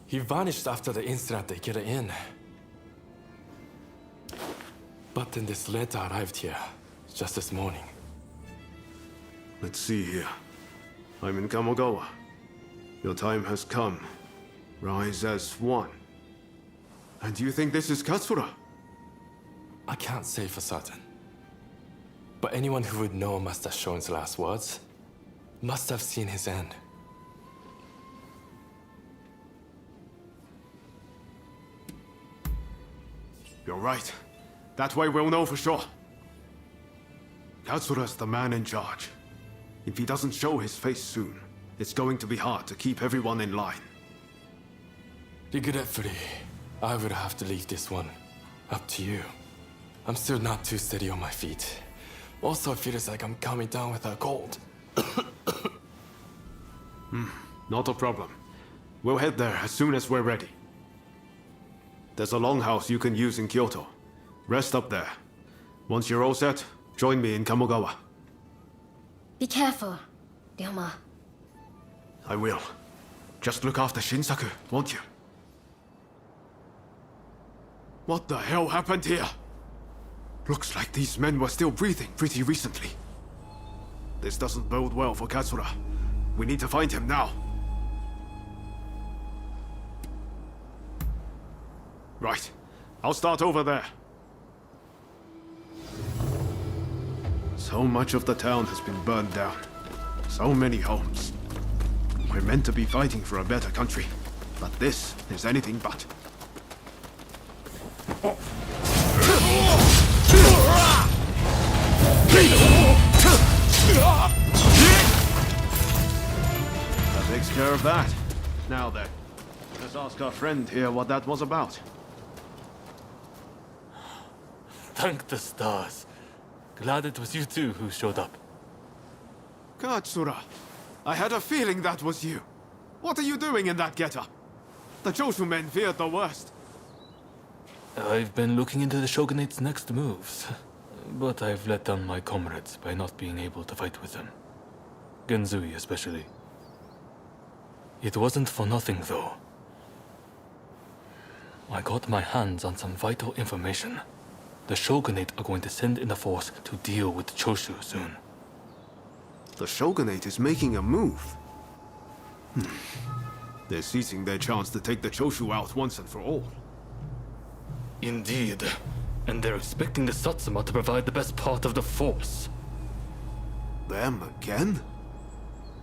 He vanished after the incident at the inn. But then this letter arrived here, just this morning. Let's see here. I'm in Kamogawa. Your time has come. Rise as one. And do you think this is Katsura? I can't say for certain. But anyone who would know Master Shon's last words must have seen his end. You're right. That way we'll know for sure. Katsura's the man in charge. If he doesn't show his face soon, it's going to be hard to keep everyone in line. Regretfully, I would have to leave this one up to you. I'm still not too steady on my feet. Also, it feels like I'm coming down with a cold. Not a problem. We'll head there as soon as we're ready. There's a longhouse you can use in Kyoto. Rest up there. Once you're all set, join me in Kamogawa. Be careful, Ryoma. I will. Just look after Shinsaku, won't you? What the hell happened here? Looks like these men were still breathing pretty recently. This doesn't bode well for Katsura. We need to find him now. Right. I'll start over there. So much of the town has been burned down. So many homes. We're meant to be fighting for a better country, but this is anything but. That takes care of that. Now then, let's ask our friend here what that was about. Thank the stars. Glad it was you two who showed up. Katsura, I had a feeling that was you. What are you doing in that getup? The Choshu men feared the worst. I've been looking into the Shogunate's next moves, but I've let down my comrades by not being able to fight with them. Genzui especially. It wasn't for nothing, though. I got my hands on some vital information. The Shogunate are going to send in a force to deal with Choshu soon. The Shogunate is making a move. They're seizing their chance to take the Choshu out once and for all. Indeed. And they're expecting the Satsuma to provide the best part of the force. Them again?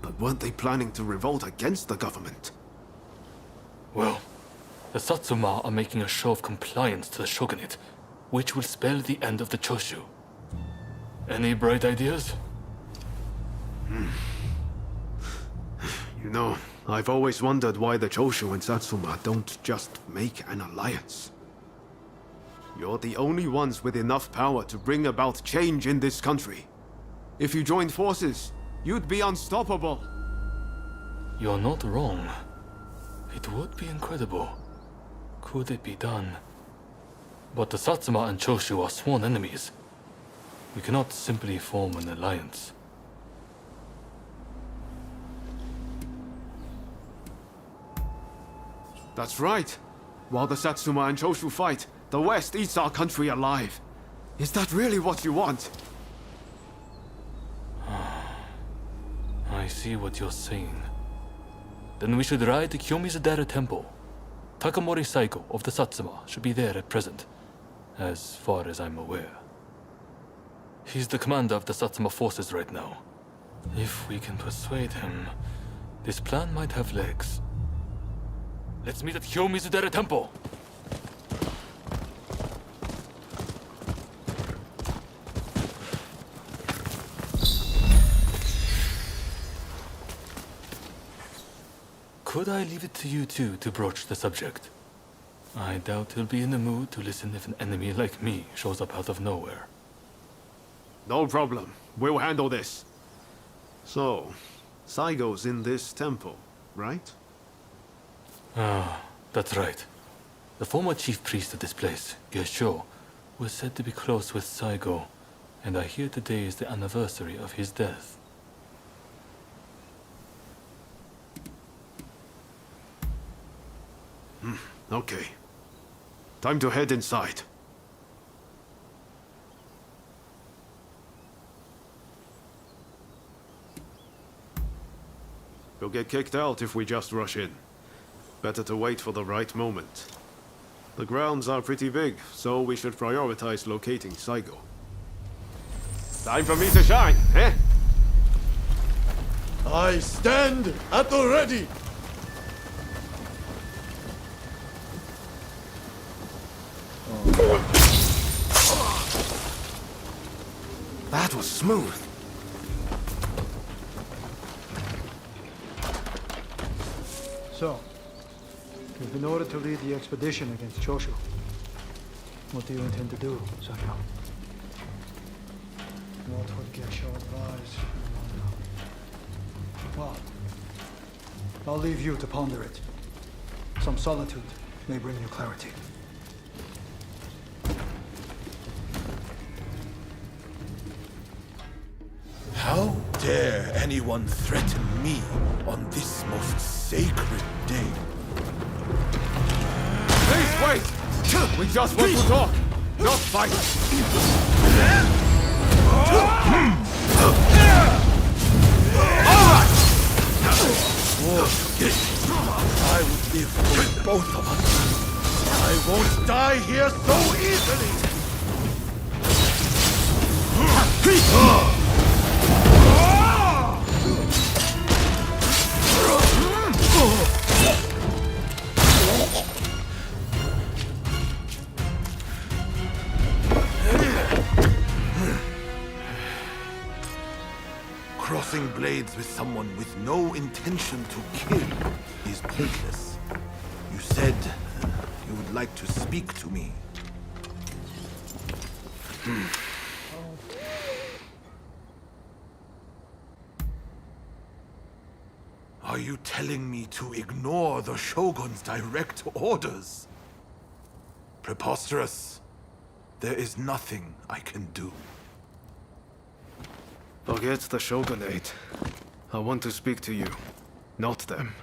But weren't they planning to revolt against the government? Well, the Satsuma are making a show of compliance to the Shogunate, which will spell the end of the Choshu. Any bright ideas? You know, I've always wondered why the Choshu and Satsuma don't just make an alliance. You're the only ones with enough power to bring about change in this country. If you joined forces, you'd be unstoppable. You're not wrong. It would be incredible. Could it be done? But the Satsuma and Choshu are sworn enemies. We cannot simply form an alliance. That's right. While the Satsuma and Choshu fight, the West eats our country alive. Is that really what you want? I see what you're saying. Then we should ride to Kyomizudera Temple. Takamori Saigo of the Satsuma should be there at present, as far as I'm aware. He's the commander of the Satsuma forces right now. If we can persuade him, this plan might have legs. Let's meet at Kyomizudera Temple! Could I leave it to you two to broach the subject? I doubt he'll be in the mood to listen if an enemy like me shows up out of nowhere. No problem. We'll handle this. So, Saigo's in this temple, right? Ah, that's right. The former chief priest of this place, Gesho, was said to be close with Saigo, and I hear today is the anniversary of his death. Okay. Time to head inside. We'll get kicked out if we just rush in. Better to wait for the right moment. The grounds are pretty big, so we should prioritize locating Saigo. Time for me to shine, eh? I stand at the ready! That was smooth. So, you've been ordered to lead the expedition against Choshu. What do you intend to do, Saito? What would get your advice? Well, I'll leave you to ponder it. Some solitude may bring you clarity. How dare anyone threaten me on this most sacred day? Please wait! We just want to talk, not fight! War together. I would live for both of us. I won't die here so easily! Crossing blades with someone with no intention to kill is pointless. You said you would like to speak to me. Are you telling me to ignore the Shogun's direct orders? Preposterous. There is nothing I can do. Forget the Shogunate. I want to speak to you, not them.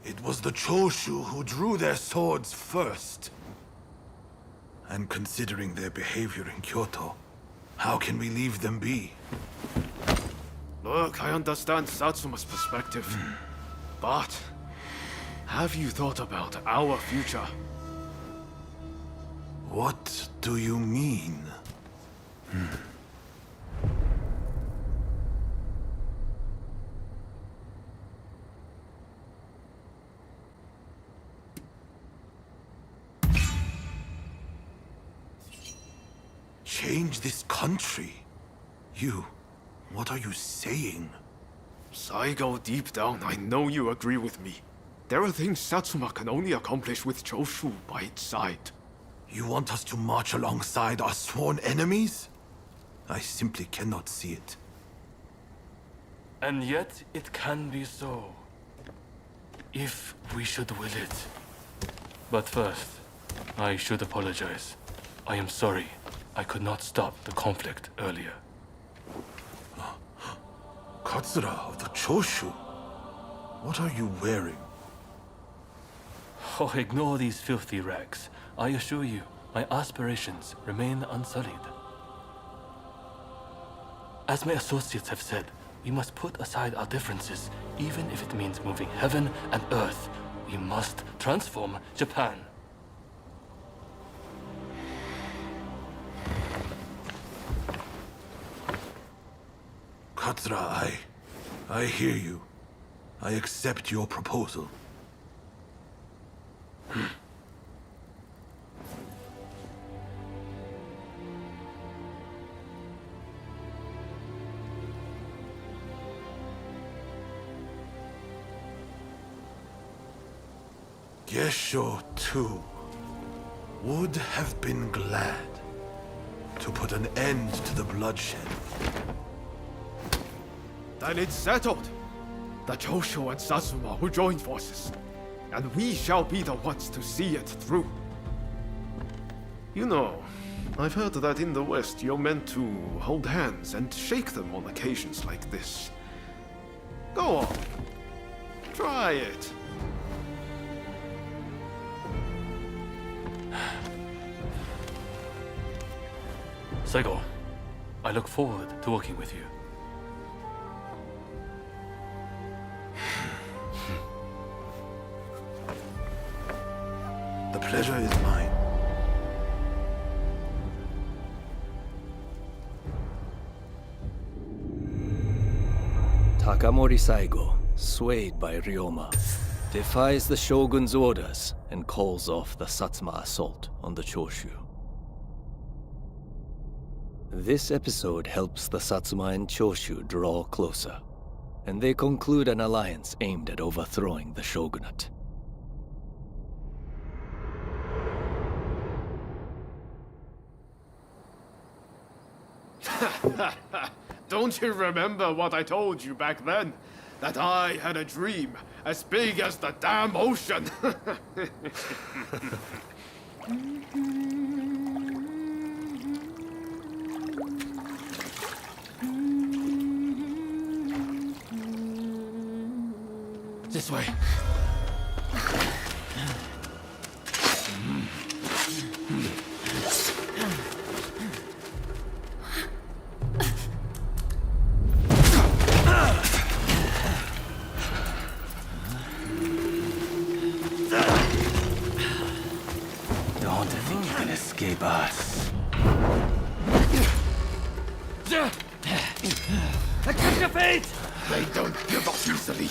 It was the Choshu who drew their swords first. And considering their behavior in Kyoto, how can we leave them be? Look, I understand Satsuma's perspective. But have you thought about our future? What do you mean? Change this country? What are you saying? Saigo, deep down, I know you agree with me. There are things Satsuma can only accomplish with Choshu by its side. You want us to march alongside our sworn enemies? I simply cannot see it. And yet, it can be so. If we should will it. But first, I should apologize. I am sorry. I could not stop the conflict earlier. Katsura of the Choshu? What are you wearing? Oh, ignore these filthy rags. I assure you, my aspirations remain unsullied. As my associates have said, we must put aside our differences, even if it means moving heaven and earth. We must transform Japan. Katsura, I hear you. I accept your proposal. Gesho, too, would have been glad to put an end to the bloodshed. Then it's settled. The Choshu and Satsuma will join forces, and we shall be the ones to see it through. You know, I've heard that in the West you're meant to hold hands and shake them on occasions like this. Go on. Try it. Saigo, I look forward to working with you. The pleasure is mine. Takamori Saigo, swayed by Ryoma, defies the Shogun's orders and calls off the Satsuma assault on the Choshu. This episode helps the Satsuma and Choshu draw closer, and they conclude an alliance aimed at overthrowing the shogunate. Don't you remember what I told you back then? That I had a dream as big as the damn ocean! This way. Don't think you can escape us. Accept your fate! They don't give up easily.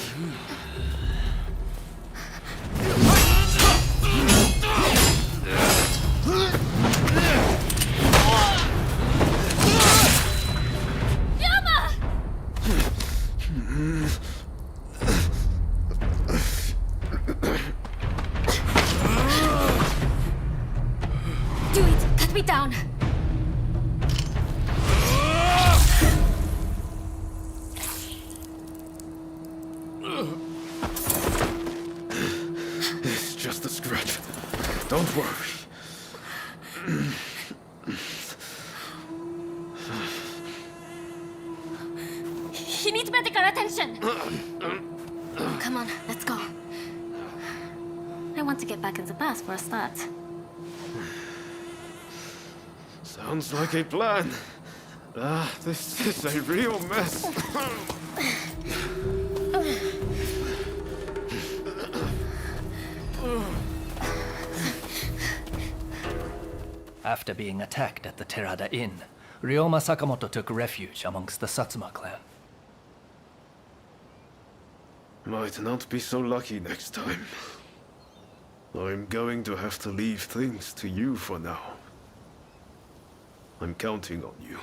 Do it! Cut me down! It's just a scratch. Don't worry. He needs medical attention! Come on, let's go. I want to get back in the past for a start. Sounds like a plan. This is a real mess. After being attacked at the Terada Inn, Ryoma Sakamoto took refuge amongst the Satsuma clan. Might not be so lucky next time. I'm going to have to leave things to you for now. I'm counting on you.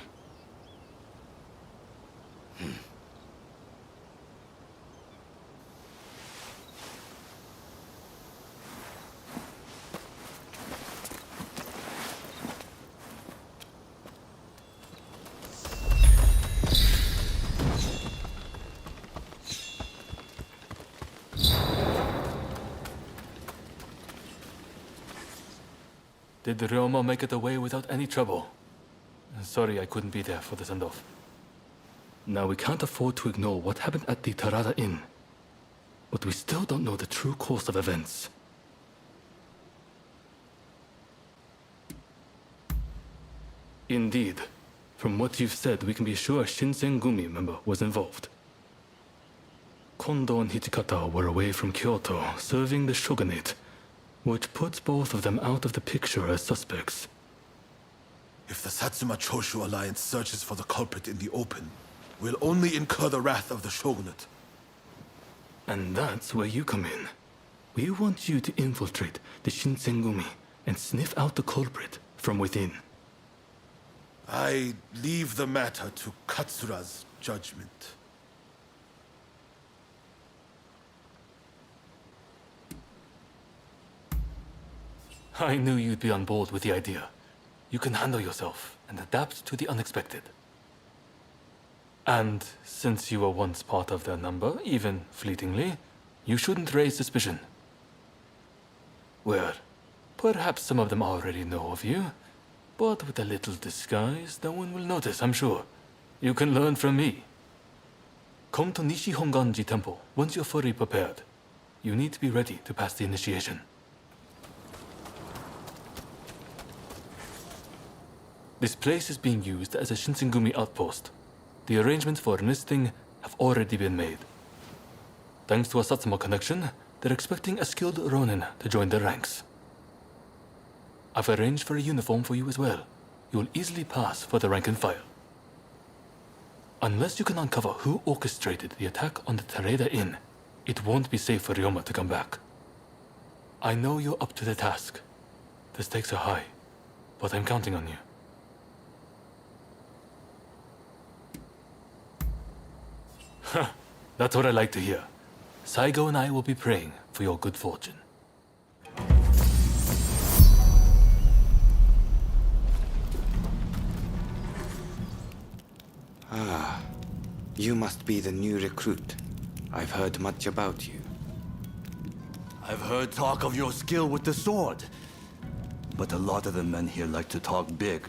Did Ryoma make it away without any trouble? Sorry I couldn't be there for the send-off. Now we can't afford to ignore what happened at the Terada Inn. But we still don't know the true course of events. Indeed. From what you've said, we can be sure a Shinsengumi member was involved. Kondo and Hijikata were away from Kyoto, serving the shogunate, which puts both of them out of the picture as suspects. If the Satsuma-Choshu alliance searches for the culprit in the open, we'll only incur the wrath of the shogunate. And that's where you come in. We want you to infiltrate the Shinsengumi and sniff out the culprit from within. I leave the matter to Katsura's judgment. I knew you'd be on board with the idea. You can handle yourself and adapt to the unexpected. And since you were once part of their number, even fleetingly, you shouldn't raise suspicion. Well, perhaps some of them already know of you, but with a little disguise, no one will notice, I'm sure. You can learn from me. Come to Nishi Honganji Temple once you're fully prepared. You need to be ready to pass the initiation. This place is being used as a Shinsengumi outpost. The arrangements for enlisting have already been made. Thanks to a Satsuma connection, they're expecting a skilled Ronin to join their ranks. I've arranged for a uniform for you as well. You will easily pass for the rank and file. Unless you can uncover who orchestrated the attack on the Terada Inn, it won't be safe for Ryoma to come back. I know you're up to the task. The stakes are high, but I'm counting on you. That's what I like to hear. Saigo and I will be praying for your good fortune. Ah, you must be the new recruit. I've heard much about you. I've heard talk of your skill with the sword. But a lot of the men here like to talk big.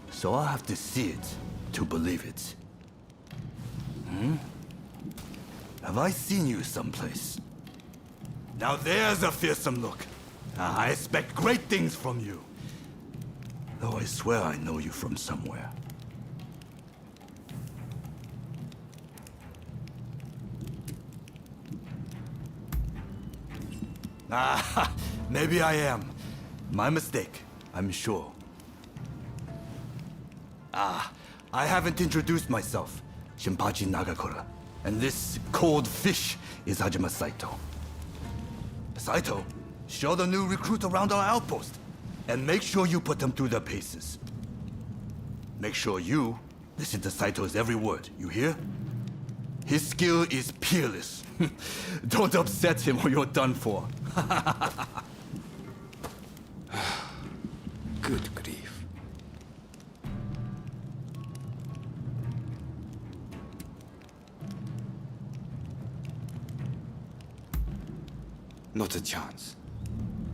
So I'll have to see it to believe it. Have I seen you someplace? Now there's a fearsome look. I expect great things from you. Though I swear I know you from somewhere. Ah, maybe I am. My mistake, I'm sure. I haven't introduced myself. Shinpachi Nagakura. And this cold fish is Hajime Saito. Saito, show the new recruit around our outpost. And make sure you put them through their paces. Make sure you listen to Saito's every word, you hear? His skill is peerless. Don't upset him or you're done for. Good grief. Not a chance.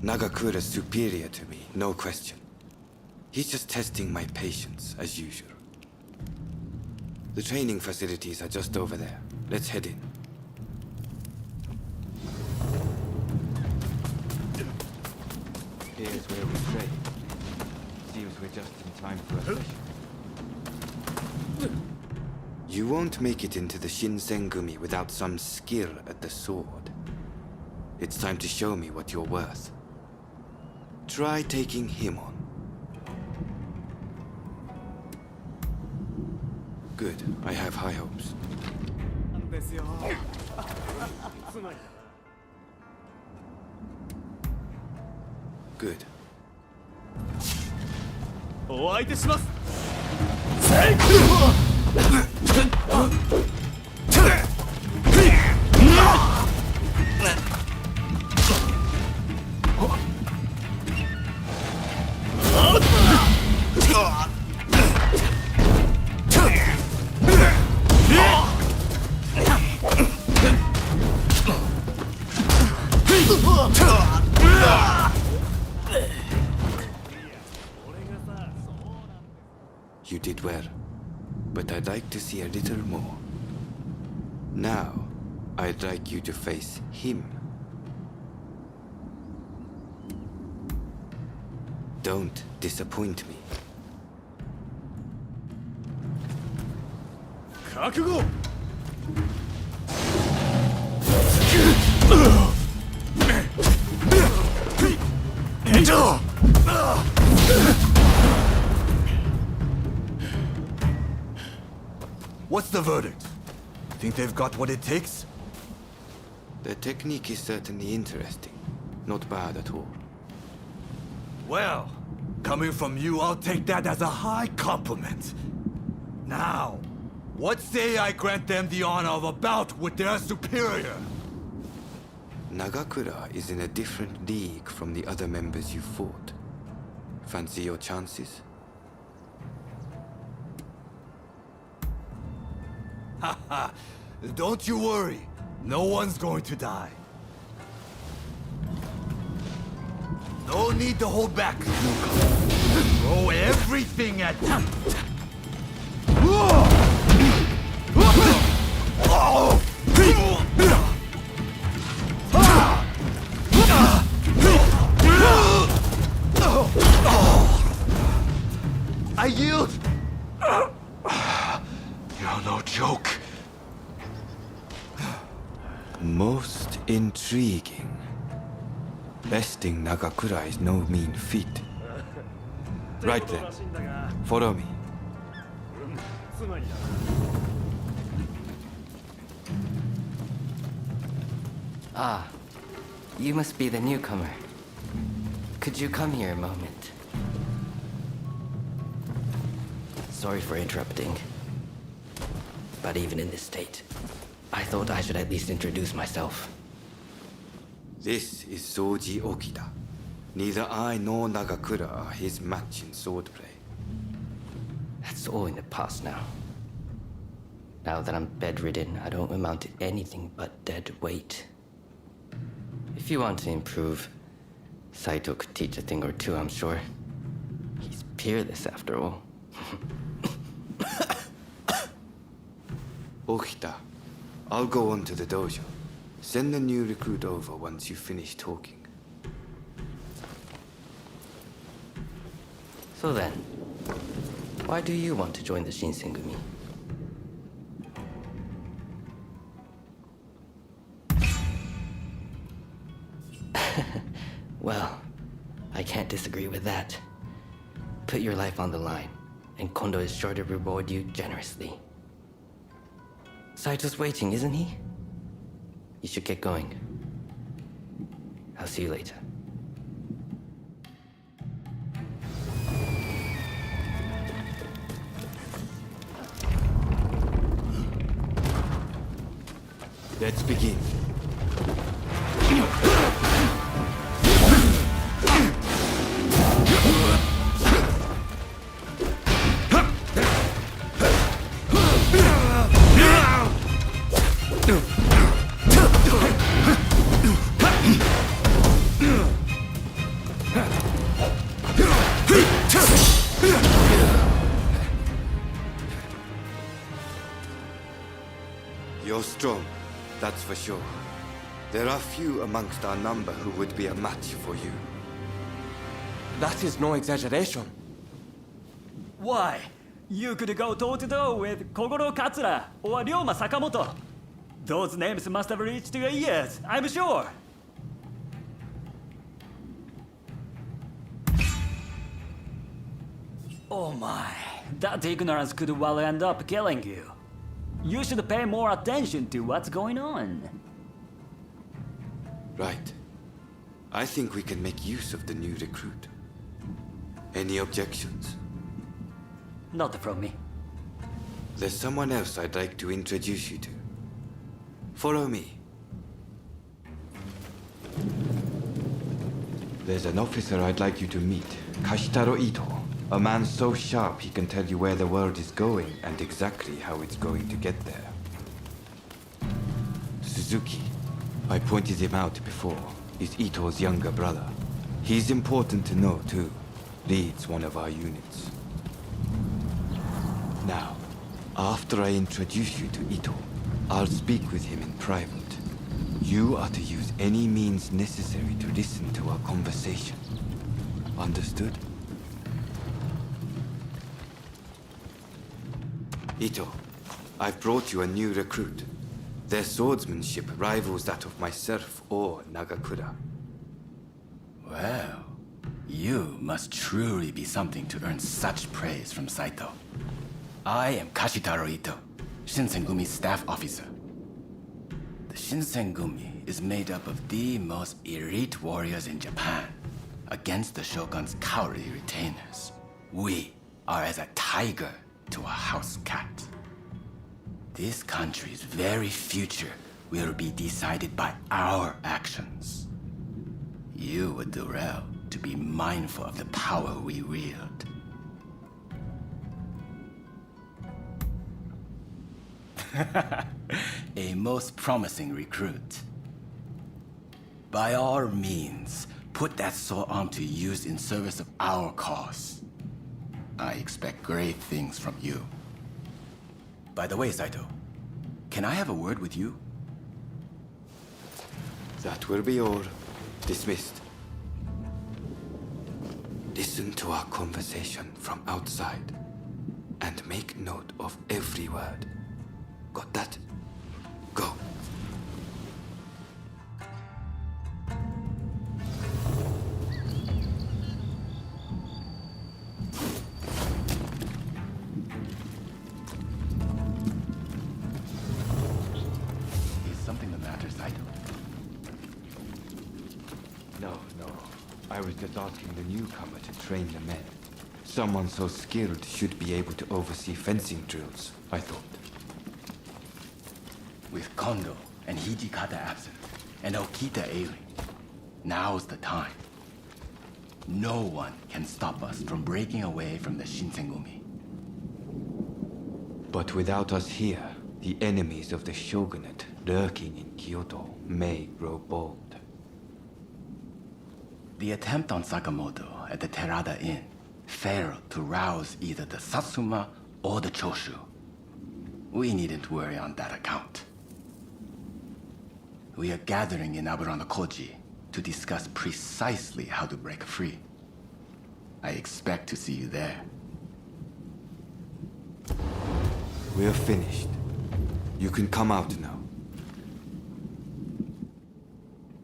Nagakura's superior to me, no question. He's just testing my patience, as usual. The training facilities are just over there. Let's head in. Here's where we trade. Seems we're just in time for a session. You won't make it into the Shinsengumi without some skill at the sword. It's time to show me what you're worth. Try taking him on. Good. I have high hopes. Good. お相手します You did well, but I'd like to see a little more. Now, I'd like you to face him. Don't disappoint me. 覚悟 What's the verdict? Think they've got what it takes? The technique is certainly interesting. Not bad at all. Well, coming from you, I'll take that as a high compliment. Now, what say I grant them the honor of a bout with their superior? Nagakura is in a different league from the other members you fought. Fancy your chances? Haha, don't you worry. No one's going to die. No need to hold back, newcomer. Throw everything at them. I yield. You're no joke. Most intriguing. Besting Nagakura is no mean feat. Right then. Follow me. Ah, you must be the newcomer. Could you come here a moment? Sorry for interrupting. But even in this state, I thought I should at least introduce myself. This is Soji Okita. Neither I nor Nagakura are his match in swordplay. That's all in the past now. Now that I'm bedridden, I don't amount to anything but dead weight. If you want to improve, Saito could teach a thing or two, I'm sure. He's peerless after all. Okita, I'll go on to the dojo. Send the new recruit over once you finish talking. So then, why do you want to join the Shinsengumi? Well, I can't disagree with that. Put your life on the line, and Kondo is sure to reward you generously. Saito's waiting, isn't he? You should get going. I'll see you later. Let's begin. You're strong, that's for sure. There are few amongst our number who would be a match for you. That is no exaggeration. Why? You could go toe-to-toe with Kogoro Katsura or Ryoma Sakamoto. Those names must have reached your ears, I'm sure. Oh my, that ignorance could well end up killing you. You should pay more attention to what's going on. Right. I think we can make use of the new recruit. Any objections? Not from me. There's someone else I'd like to introduce you to. Follow me. There's an officer I'd like you to meet, Kashitaro Ito. A man so sharp he can tell you where the world is going and exactly how it's going to get there. Suzuki, I pointed him out before, is Ito's younger brother. He's important to know too. Leads one of our units. Now, after I introduce you to Ito, I'll speak with him in private. You are to use any means necessary to listen to our conversation. Understood? Ito, I've brought you a new recruit. Their swordsmanship rivals that of myself or Nagakura. Well, you must truly be something to earn such praise from Saito. I am Kashitaro Ito, Shinsengumi's staff officer. The Shinsengumi is made up of the most elite warriors in Japan against the Shogun's cowardly retainers. We are as a tiger to a house cat. This country's very future will be decided by our actions. You would do well to be mindful of the power we wield. A most promising recruit. By all means, put that sore arm to use in service of our cause. I expect great things from you. By the way, Saito, can I have a word with you? That will be all. Dismissed. Listen to our conversation from outside, and make note of every word. Got that? Go. Is something the matter, Saito? No. I was just asking the newcomer to train the men. Someone so skilled should be able to oversee fencing drills, I thought. With Kondo and Hijikata absent, and Okita ailing, now's the time. No one can stop us from breaking away from the Shinsengumi. But without us here, the enemies of the Shogunate lurking in Kyoto may grow bold. The attempt on Sakamoto at the Terada Inn failed to rouse either the Satsuma or the Choshu. We needn't worry on that account. We are gathering in Aburano-Koji to discuss precisely how to break free. I expect to see you there. We're finished. You can come out now.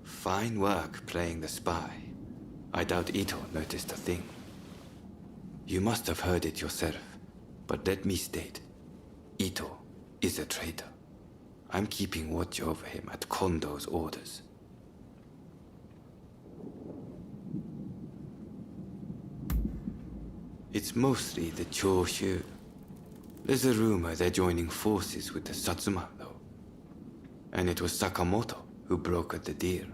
Fine work playing the spy. I doubt Ito noticed a thing. You must have heard it yourself, but let me state, Ito is a traitor. I'm keeping watch over him at Kondo's orders. It's mostly the Choshu. There's a rumor they're joining forces with the Satsuma, though. And it was Sakamoto who brokered the deal.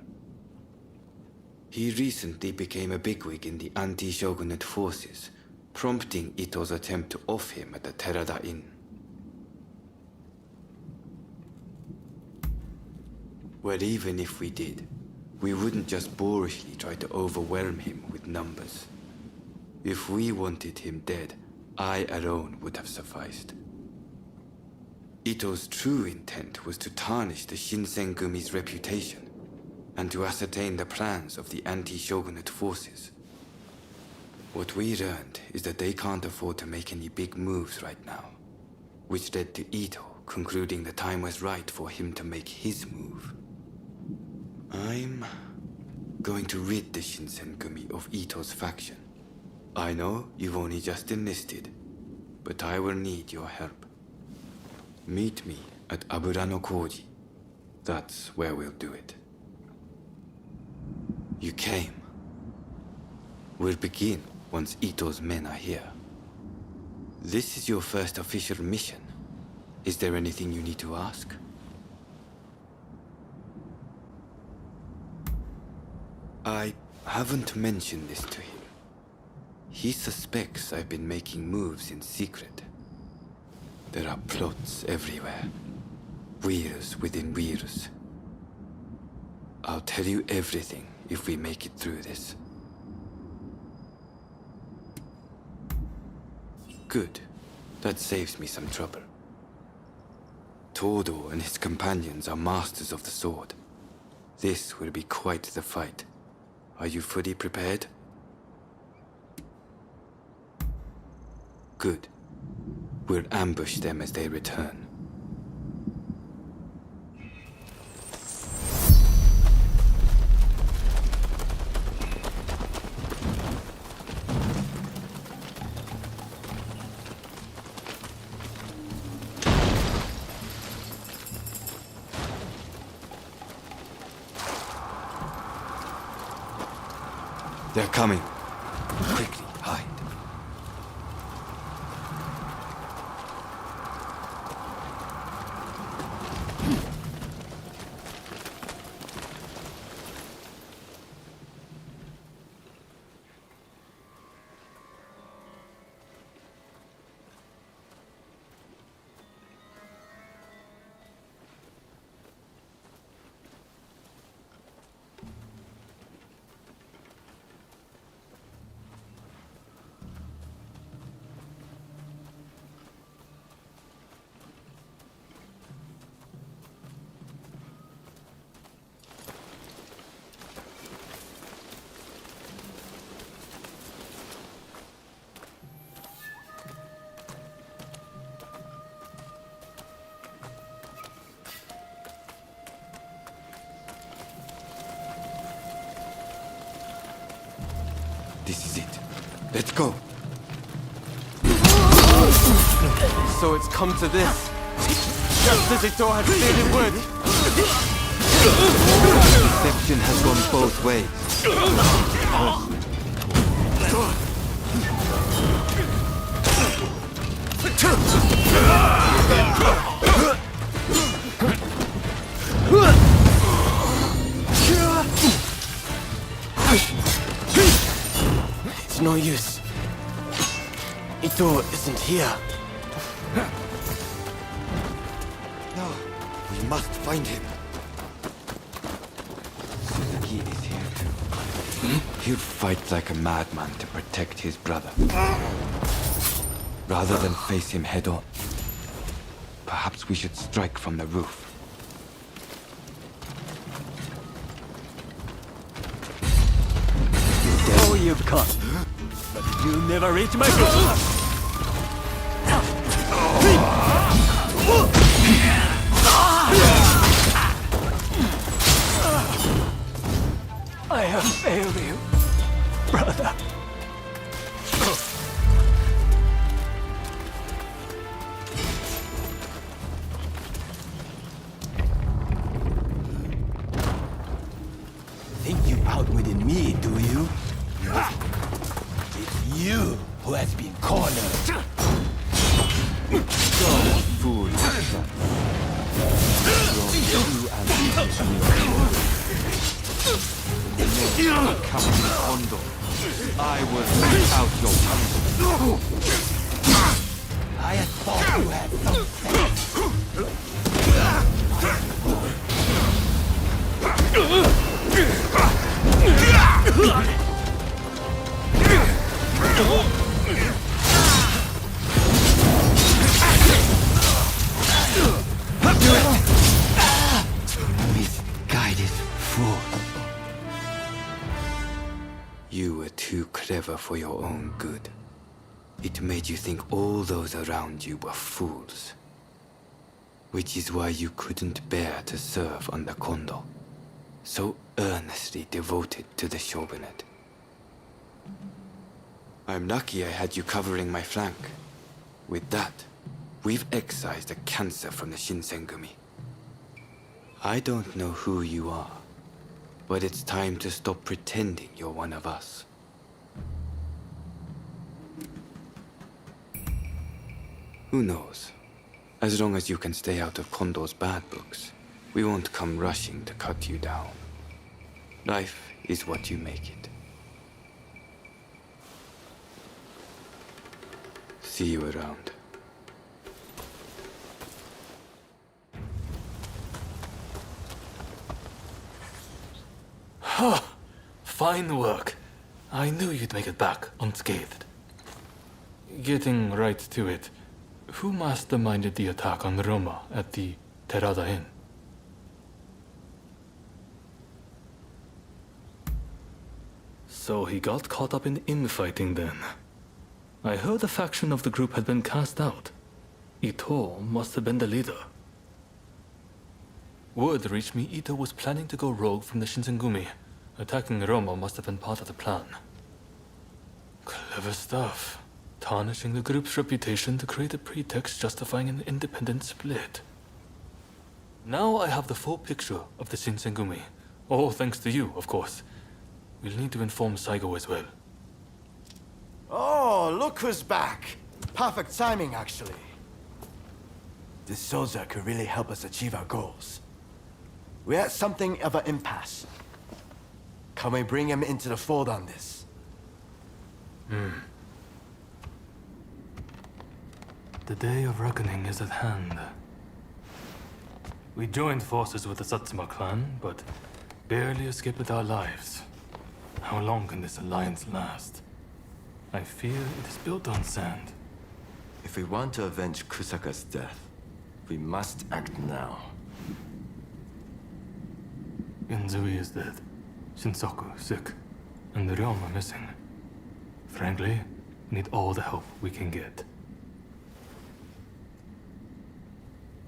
He recently became a bigwig in the anti-shogunate forces, prompting Ito's attempt to off him at the Terada Inn. Well, even if we did, we wouldn't just boorishly try to overwhelm him with numbers. If we wanted him dead, I alone would have sufficed. Ito's true intent was to tarnish the Shinsengumi's reputation, and to ascertain the plans of the anti-shogunate forces. What we learned is that they can't afford to make any big moves right now, which led to Ito concluding the time was right for him to make his move. I'm going to rid the Shinsengumi of Ito's faction. I know you've only just enlisted, but I will need your help. Meet me at Aburano-Koji. That's where we'll do it. You came. We'll begin once Ito's men are here. This is your first official mission. Is there anything you need to ask? I haven't mentioned this to him. He suspects I've been making moves in secret. There are plots everywhere. Wheels within wheels. I'll tell you everything if we make it through this. Good. That saves me some trouble. Todo and his companions are masters of the sword. This will be quite the fight. Are you fully prepared? Good. We'll ambush them as they return. They're coming. Quickly, hide. This is it. Let's go. So it's come to this. Just as Ito had said it would. Deception has gone both ways. It's no use. Ito isn't here. No, we must find him. He is here too. He'll fight like a madman to protect his brother. Rather than face him head on, perhaps we should strike from the roof. Oh, you've come. But you never reach my goal. I have failed you, brother. Think you outwitted me, do you? It's you who has been cornered. So foolish. Captain Kondo, I will take out your tongue. I had thought you had some Misguided fool. You were too clever for your own good. It made you think all those around you were fools. Which is why you couldn't bear to serve under Kondo, so earnestly devoted to the shogunate. I'm lucky I had you covering my flank. With that, we've excised a cancer from the Shinsengumi. I don't know who you are, but it's time to stop pretending you're one of us. Who knows? As long as you can stay out of Kondo's bad books, we won't come rushing to cut you down. Life is what you make it. See you around. Fine work. I knew you'd make it back unscathed. Getting right to it, who masterminded the attack on Roma at the Terada Inn? So he got caught up in infighting then. I heard a faction of the group had been cast out. Ito must have been the leader. Word reached me Ito was planning to go rogue from the Shinsengumi. Attacking Roma must have been part of the plan. Clever stuff. Tarnishing the group's reputation to create a pretext justifying an independent split. Now I have the full picture of the Shinsengumi. All thanks to you, of course. We'll need to inform Saigo as well. Oh, look who's back. Perfect timing, actually. This soldier could really help us achieve our goals. We're at something of an impasse. Can we bring him into the fold on this? The day of reckoning is at hand. We joined forces with the Satsuma clan, but barely escaped with our lives. How long can this alliance last? I fear it is built on sand. If we want to avenge Kusaka's death, we must act now. Genzui is dead. Shinsaku sick. And the Ryoma missing. Frankly, we need all the help we can get.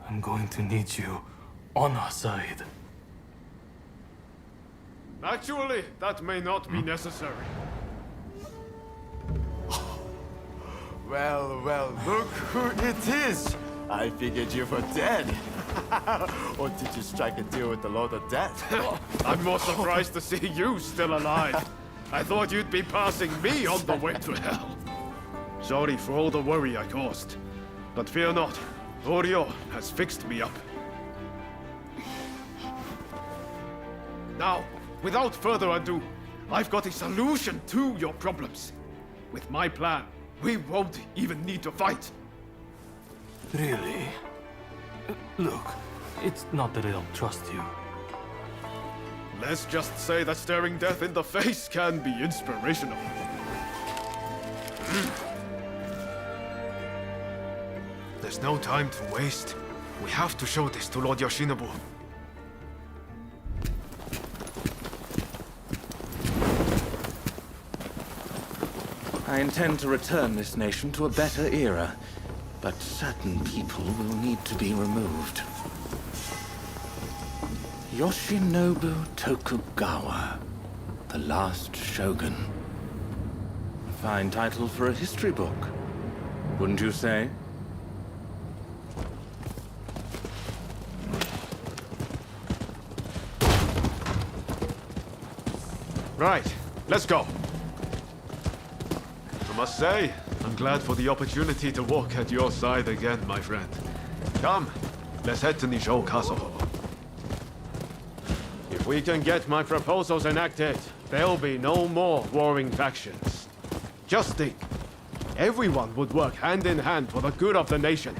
I'm going to need you on our side. Actually, that may not be necessary. Well, well, look who it is! I figured you were dead. Or did you strike a deal with the Lord of Death? I'm more surprised to see you still alive. I thought you'd be passing me on the way to hell. Sorry for all the worry I caused. But fear not, Oryo has fixed me up. Now, without further ado, I've got a solution to your problems. With my plan, we won't even need to fight. Really? Look, it's not that I don't trust you. Let's just say that staring death in the face can be inspirational. There's no time to waste. We have to show this to Lord Yoshinobu. I intend to return this nation to a better era, but certain people will need to be removed. Yoshinobu Tokugawa, the last shogun. A fine title for a history book, wouldn't you say? Right, let's go. I must say, I'm glad for the opportunity to walk at your side again, my friend. Come, let's head to Nishou Castle. If we can get my proposals enacted, there'll be no more warring factions. Just think, everyone would work hand in hand for the good of the nation.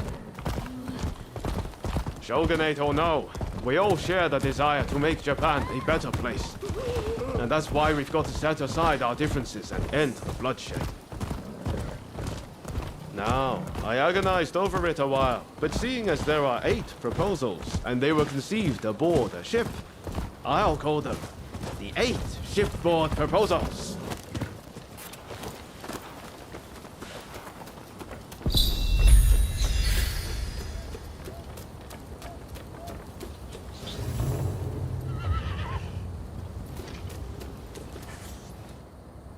Shogunate or no, we all share the desire to make Japan a better place. And that's why we've got to set aside our differences and end the bloodshed. Now, I agonized over it a while, but seeing as there are 8 proposals, and they were conceived aboard a ship, I'll call them the 8 shipboard proposals.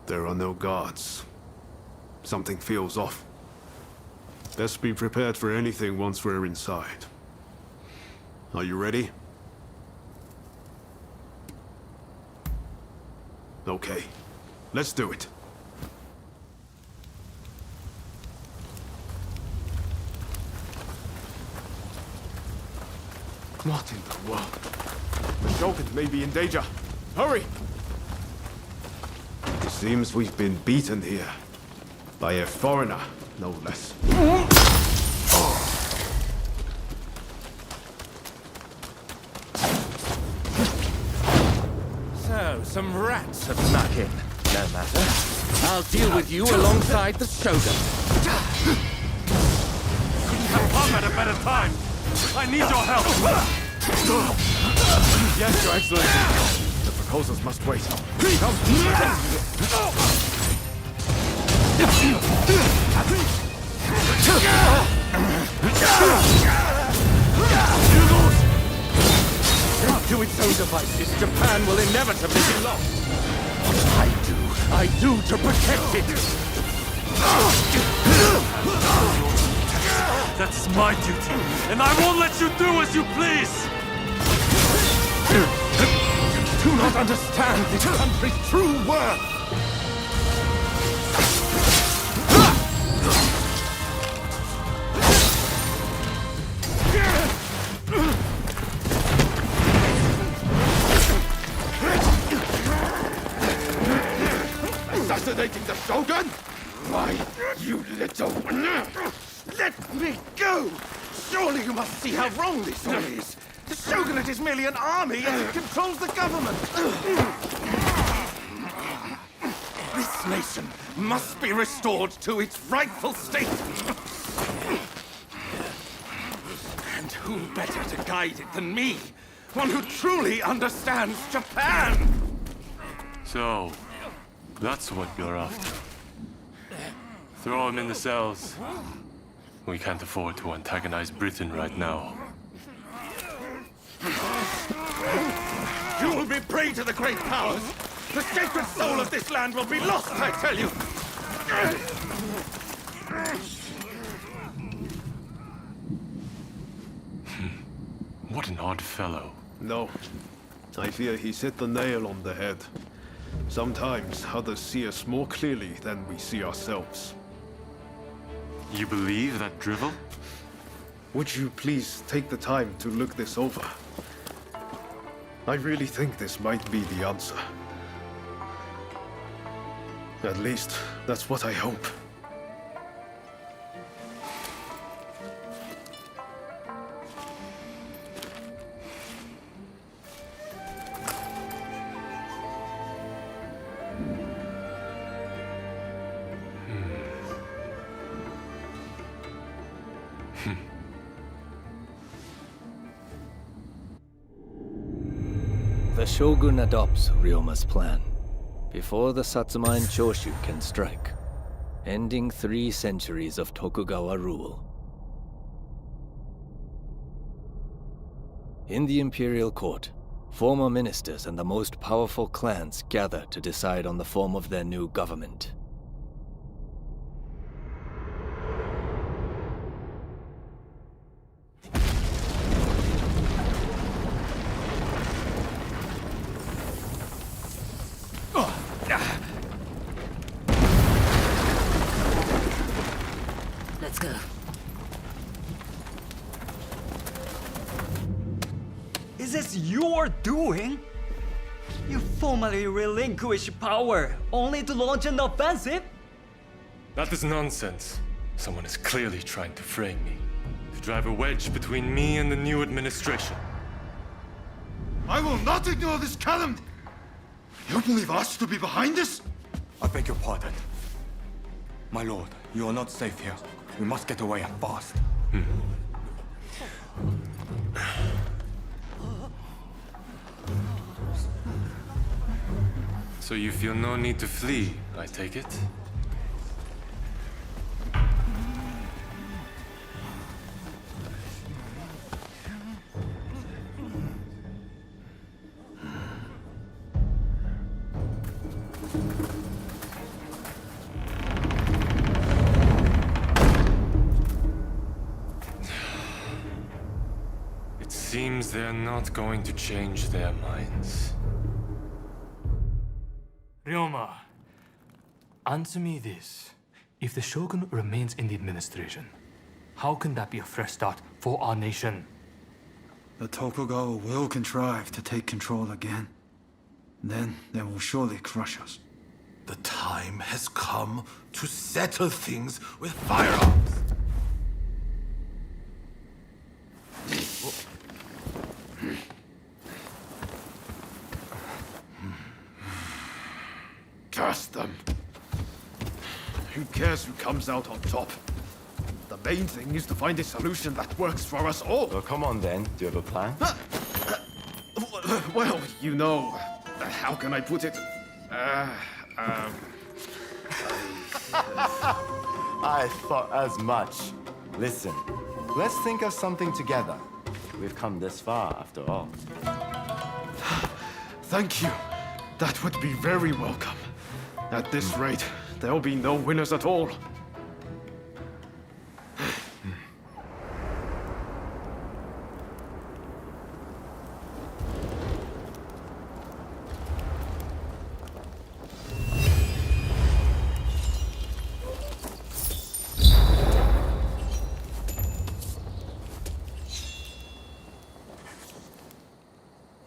There are no guards. Something feels off. Let's be prepared for anything once we're inside. Are you ready? Okay, let's do it. What in the world? The Shogun may be in danger. Hurry! It seems we've been beaten here. By a foreigner, no less. So, some rats have snuck in. No matter. I'll deal with you alongside the Shogun. Couldn't have come at a better time. I need your help. Yes, Your Excellency. The proposals must wait. Come. To its own devices, Japan will inevitably be lost. What I do to protect it. That's my duty, and I won't let you do as you please. You do not understand this country's true worth. Assassinating the Shogun? Why, you little... Let me go! Surely you must see how wrong this all is. The Shogunate is merely an army and it controls the government. This nation must be restored to its rightful state. And who better to guide it than me? One who truly understands Japan! So, that's what you're after. Throw him in the cells. We can't afford to antagonize Britain right now. You will be prey to the great powers! The sacred soul of this land will be lost, I tell you! What an odd fellow. No. I fear he's hit the nail on the head. Sometimes others see us more clearly than we see ourselves. You believe that drivel? Would you please take the time to look this over? I really think this might be the answer. At least, that's what I hope. The Shogun adopts Ryoma's plan before the Satsuma and Choshu can strike, ending 3 centuries of Tokugawa rule. In the imperial court, former ministers and the most powerful clans gather to decide on the form of their new government. Let's go. Is this your doing? You formally relinquish power only to launch an offensive? That is nonsense. Someone is clearly trying to frame me, to drive a wedge between me and the new administration. I will not ignore this calumny! You believe us to be behind this? I beg your pardon. My lord, you are not safe here. We must get away and fast. So you feel no need to flee, I take it? It seems they're not going to change their minds. Ryoma, answer me this. If the Shogun remains in the administration, how can that be a fresh start for our nation? The Tokugawa will contrive to take control again. Then they will surely crush us. The time has come to settle things with firearms. Curse them! Who cares who comes out on top? The main thing is to find a solution that works for us all. Well, come on then. Do you have a plan? Well, you know, how can I put it? I thought as much. Listen, let's think of something together. We've come this far, after all. Thank you. That would be very welcome. At this rate, there'll be no winners at all.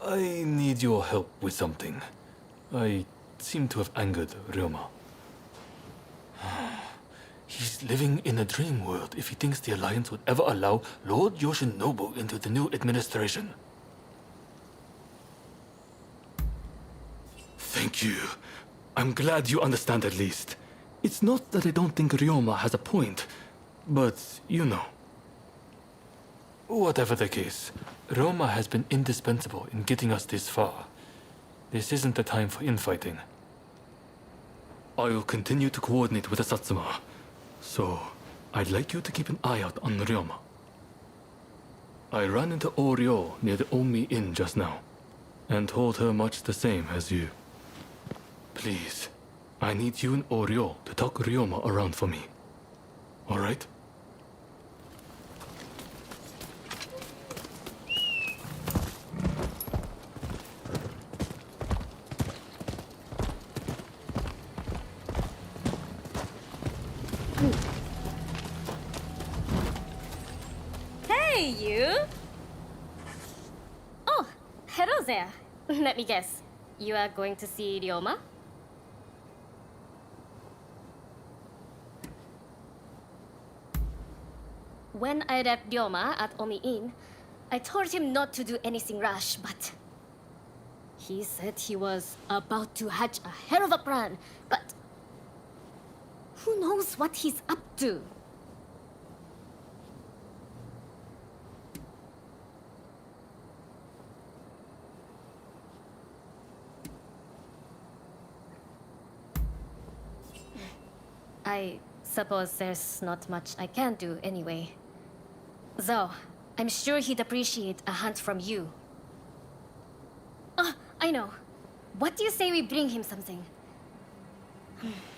I need your help with something. I seem to have angered Ryoma. He's living in a dream world if he thinks the Alliance would ever allow Lord Yoshinobu into the new administration. Thank you. I'm glad you understand at least. It's not that I don't think Ryoma has a point, but you know. Whatever the case, Ryoma has been indispensable in getting us this far. This isn't the time for infighting. I will continue to coordinate with the Satsuma, so I'd like you to keep an eye out on Ryoma. I ran into Oryo near the Omi Inn just now, and told her much the same as you. Please, I need you and Oryo to talk Ryoma around for me. All right? Hey, you! Oh, hello there. Let me guess. You are going to see Ryoma? When I left Ryoma at Omi Inn, I told him not to do anything rash, but he said he was about to hatch a hell of a plan, but who knows what he's up to? I suppose there's not much I can do anyway. Though, I'm sure he'd appreciate a hint from you. Ah, I know. What do you say we bring him something?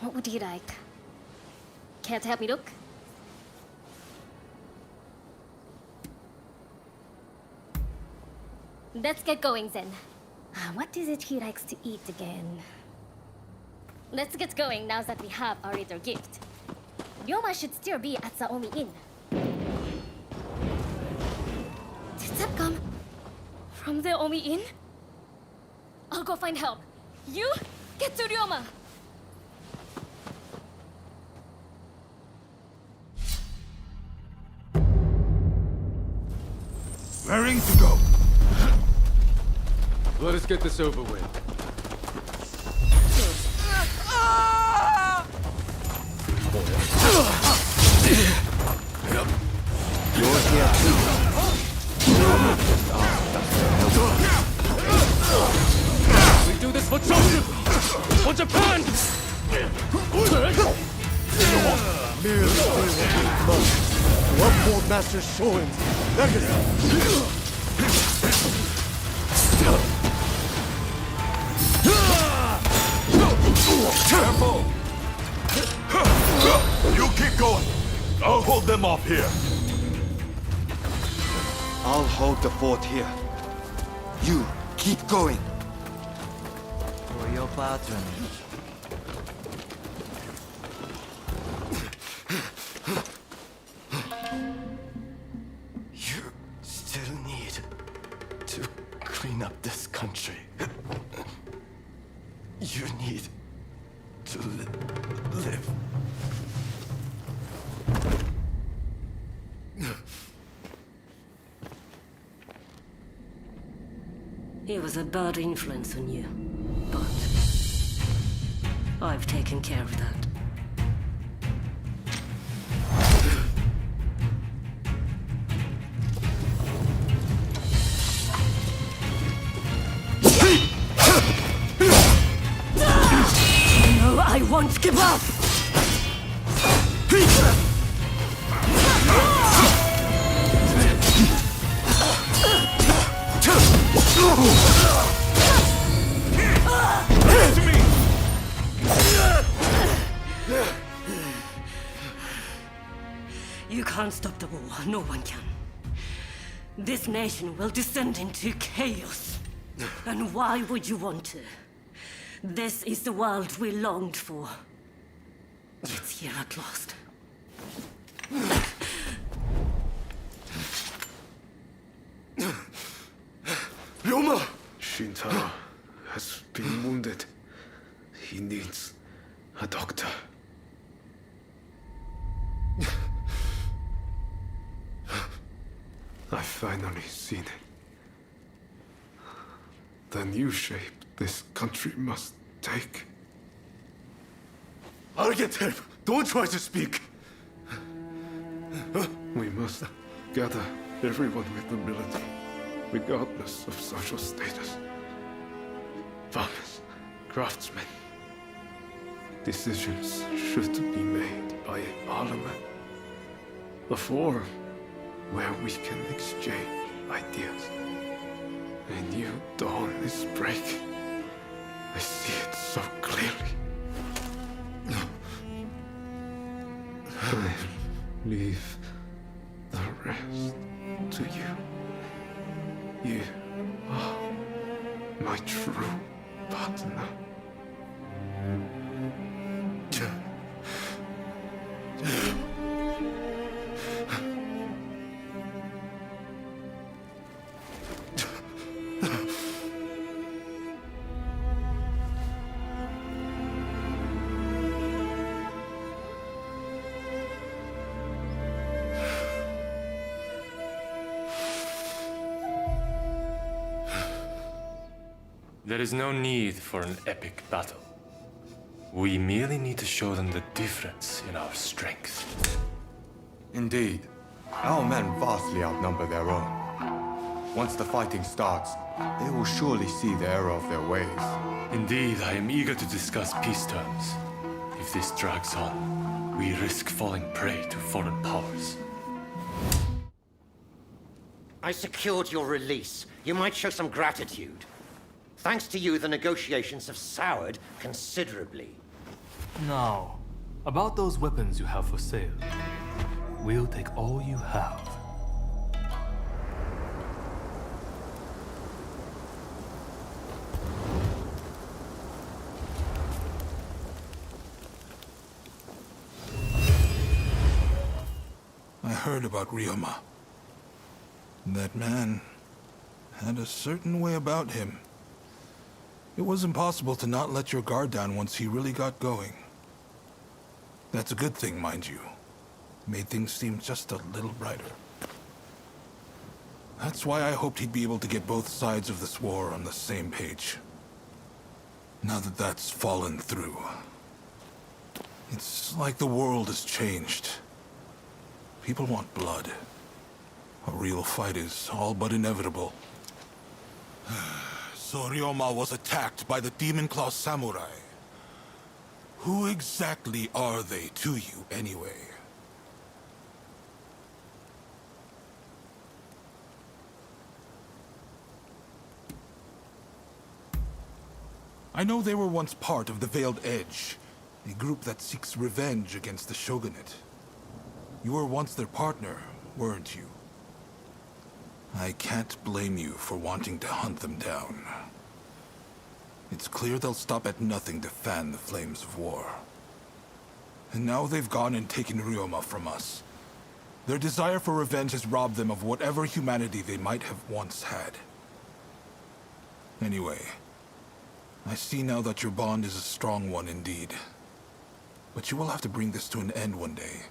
What would he like? Care to help me look? Let's get going then. What is it he likes to eat again? Let's get going now that we have our little gift. Ryoma should still be at the Omi Inn. Did that come from the Omi Inn? I'll go find help. You get to Ryoma. Raring to go. Let us get this over with. You're here too. We do this for Choshu! For Japan! Merely do what we must to uphold Master Shorin's legacy. Careful! You keep going. I'll hold them off here. I'll hold the fort here. You keep going. For your patronage. You still need to clean up this country. You need to live. He was a bad influence on you, but I've taken care of that. No, I won't give up! You can't stop the war. No one can. This nation will descend into chaos. And why would you want to? This is the world we longed for. It's here at last. Ryoma! Shintaro has been wounded. He needs a doctor. I've finally seen it. The new shape this country must take. I'll get help. Don't try to speak. We must gather everyone with ability, regardless of social status. Farmers, craftsmen. Decisions should be made by a parliament. A forum where we can exchange ideas. A new dawn is breaking. I see it so clearly. I leave the rest to you. You are my true partner. There is no need for an epic battle. We merely need to show them the difference in our strength. Indeed. Our men vastly outnumber their own. Once the fighting starts, they will surely see the error of their ways. Indeed, I am eager to discuss peace terms. If this drags on, we risk falling prey to foreign powers. I secured your release. You might show some gratitude. Thanks to you, the negotiations have soured considerably. Now, about those weapons you have for sale. We'll take all you have. I heard about Ryoma. That man had a certain way about him. It was impossible to not let your guard down once he really got going. That's a good thing, mind you. Made things seem just a little brighter. That's why I hoped he'd be able to get both sides of this war on the same page. Now that that's fallen through, it's like the world has changed. People want blood. A real fight is all but inevitable. So Ryoma was attacked by the Demon Claw Samurai. Who exactly are they to you, anyway? I know they were once part of the Veiled Edge, a group that seeks revenge against the Shogunate. You were once their partner, weren't you? I can't blame you for wanting to hunt them down. It's clear they'll stop at nothing to fan the flames of war. And now they've gone and taken Ryoma from us. Their desire for revenge has robbed them of whatever humanity they might have once had. Anyway, I see now that your bond is a strong one indeed. But you will have to bring this to an end one day.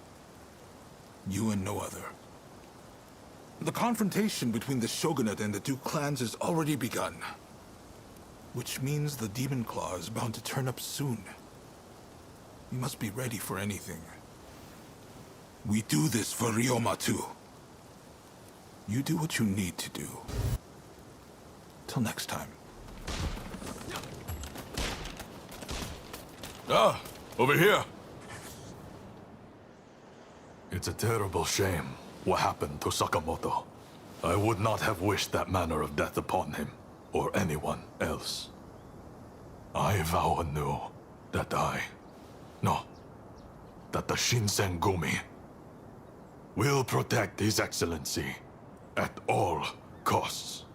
You and no other. The confrontation between the Shogunate and the two clans has already begun. Which means the Demon Claw is bound to turn up soon. You must be ready for anything. We do this for Ryoma too. You do what you need to do. Till next time. Ah, over here. It's a terrible shame what happened to Sakamoto. I would not have wished that manner of death upon him, or anyone else. I vow anew that that the Shinsengumi will protect His Excellency at all costs.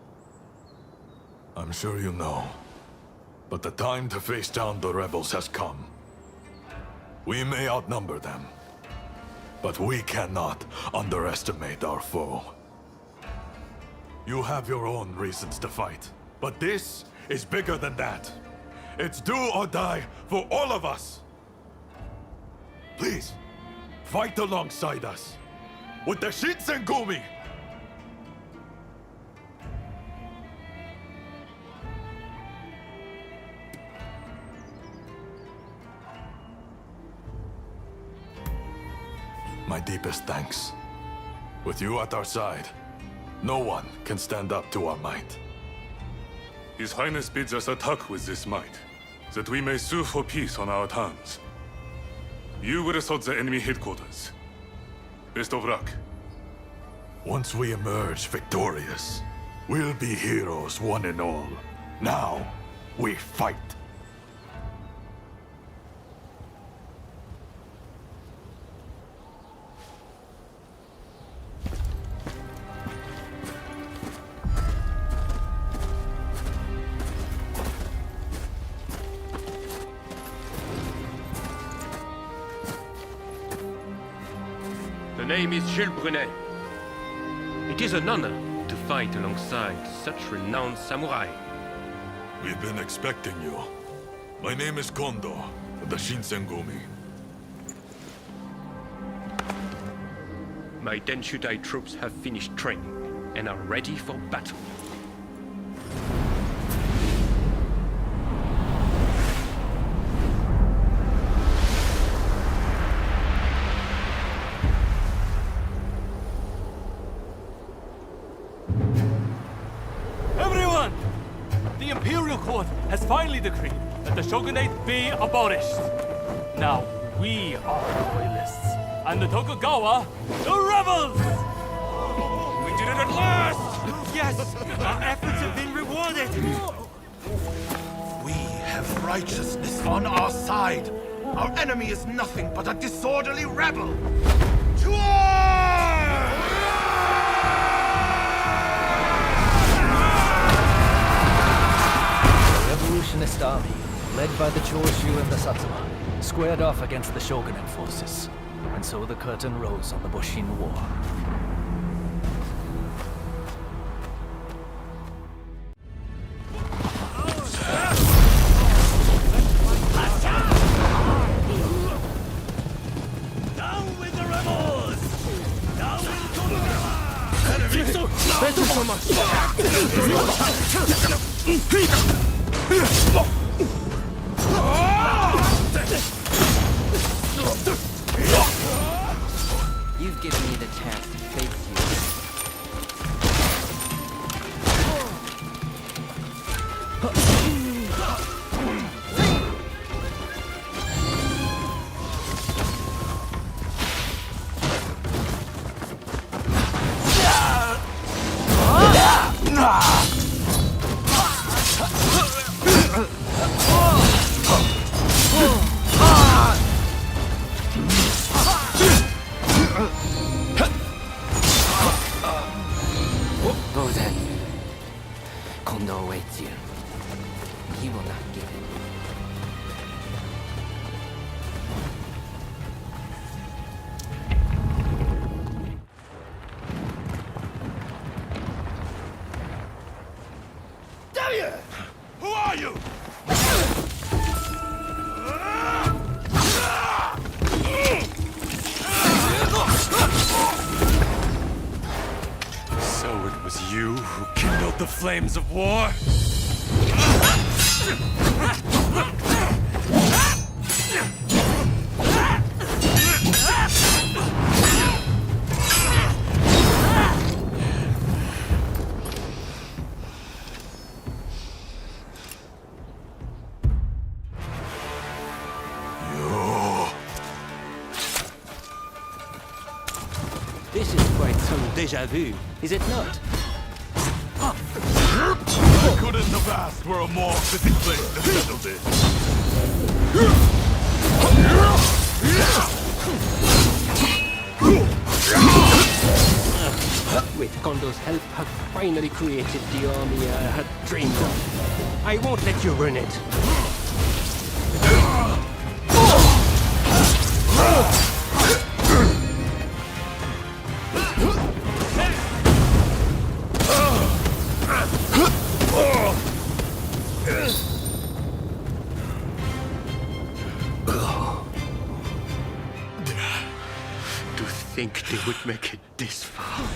I'm sure you know, but the time to face down the rebels has come. We may outnumber them, but we cannot underestimate our foe. You have your own reasons to fight, but this is bigger than that. It's do or die for all of us. Please, fight alongside us with the Shinsengumi! My deepest thanks. With you at our side, no one can stand up to our might. His Highness bids us attack with this might, that we may sue for peace on our terms. You will assault the enemy headquarters. Best of luck. Once we emerge victorious, we'll be heroes one and all. Now, we fight. The name is Jules Brunet. It is an honor to fight alongside such renowned samurai. We've been expecting you. My name is Kondo, of the Shinsengumi. My Denshudai troops have finished training and are ready for battle. decree that the shogunate be abolished. Now, we are the loyalists, and the Tokugawa, the rebels! We did it at last! Yes! Our efforts have been rewarded! We have righteousness on our side. Our enemy is nothing but a disorderly rebel. To war! The revolutionist army, led by the Choshu and the Satsuma, squared off against the shogunate forces. And so the curtain rose on the Bushin War. Thank you so much! You've given me the chance to face you. Go then. Kondo awaits you. He will not give in. Damn you! Who are you? So it was you who kindled the flames of war? This is quite some déjà vu, is it not? Couldn't have asked for a more fitting place to settle this. With Kondo's help, I've finally created the army I had dreamed of. I won't let you ruin it. To think they would make it this far.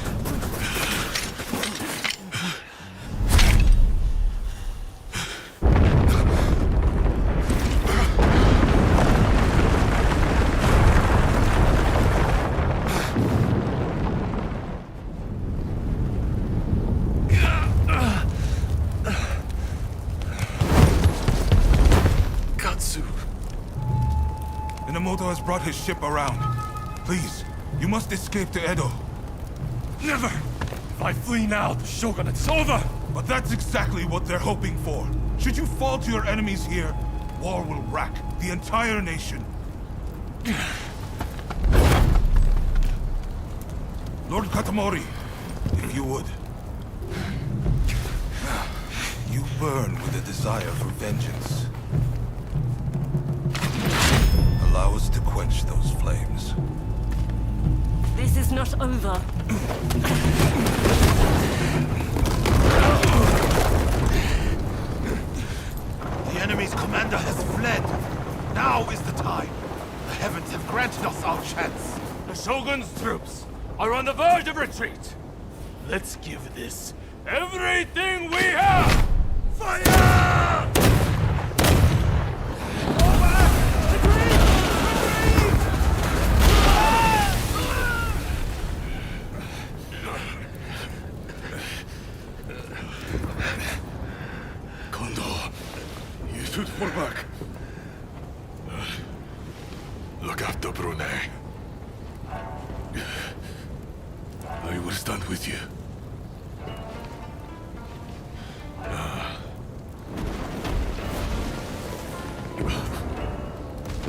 Minamoto has brought his ship around. Please, you must escape to Edo. Never! If I flee now, the shogunate's over! But that's exactly what they're hoping for. Should you fall to your enemies here, war will rack the entire nation. Lord Katamori, if you would. You burn with a desire for vengeance. Allow us to quench those flames. This is not over. The enemy's commander has fled. Now is the time. The heavens have granted us our chance. The Shogun's troops are on the verge of retreat. Let's give this everything we have! Fire! Kondo, you Look after Brune. I will stand with you.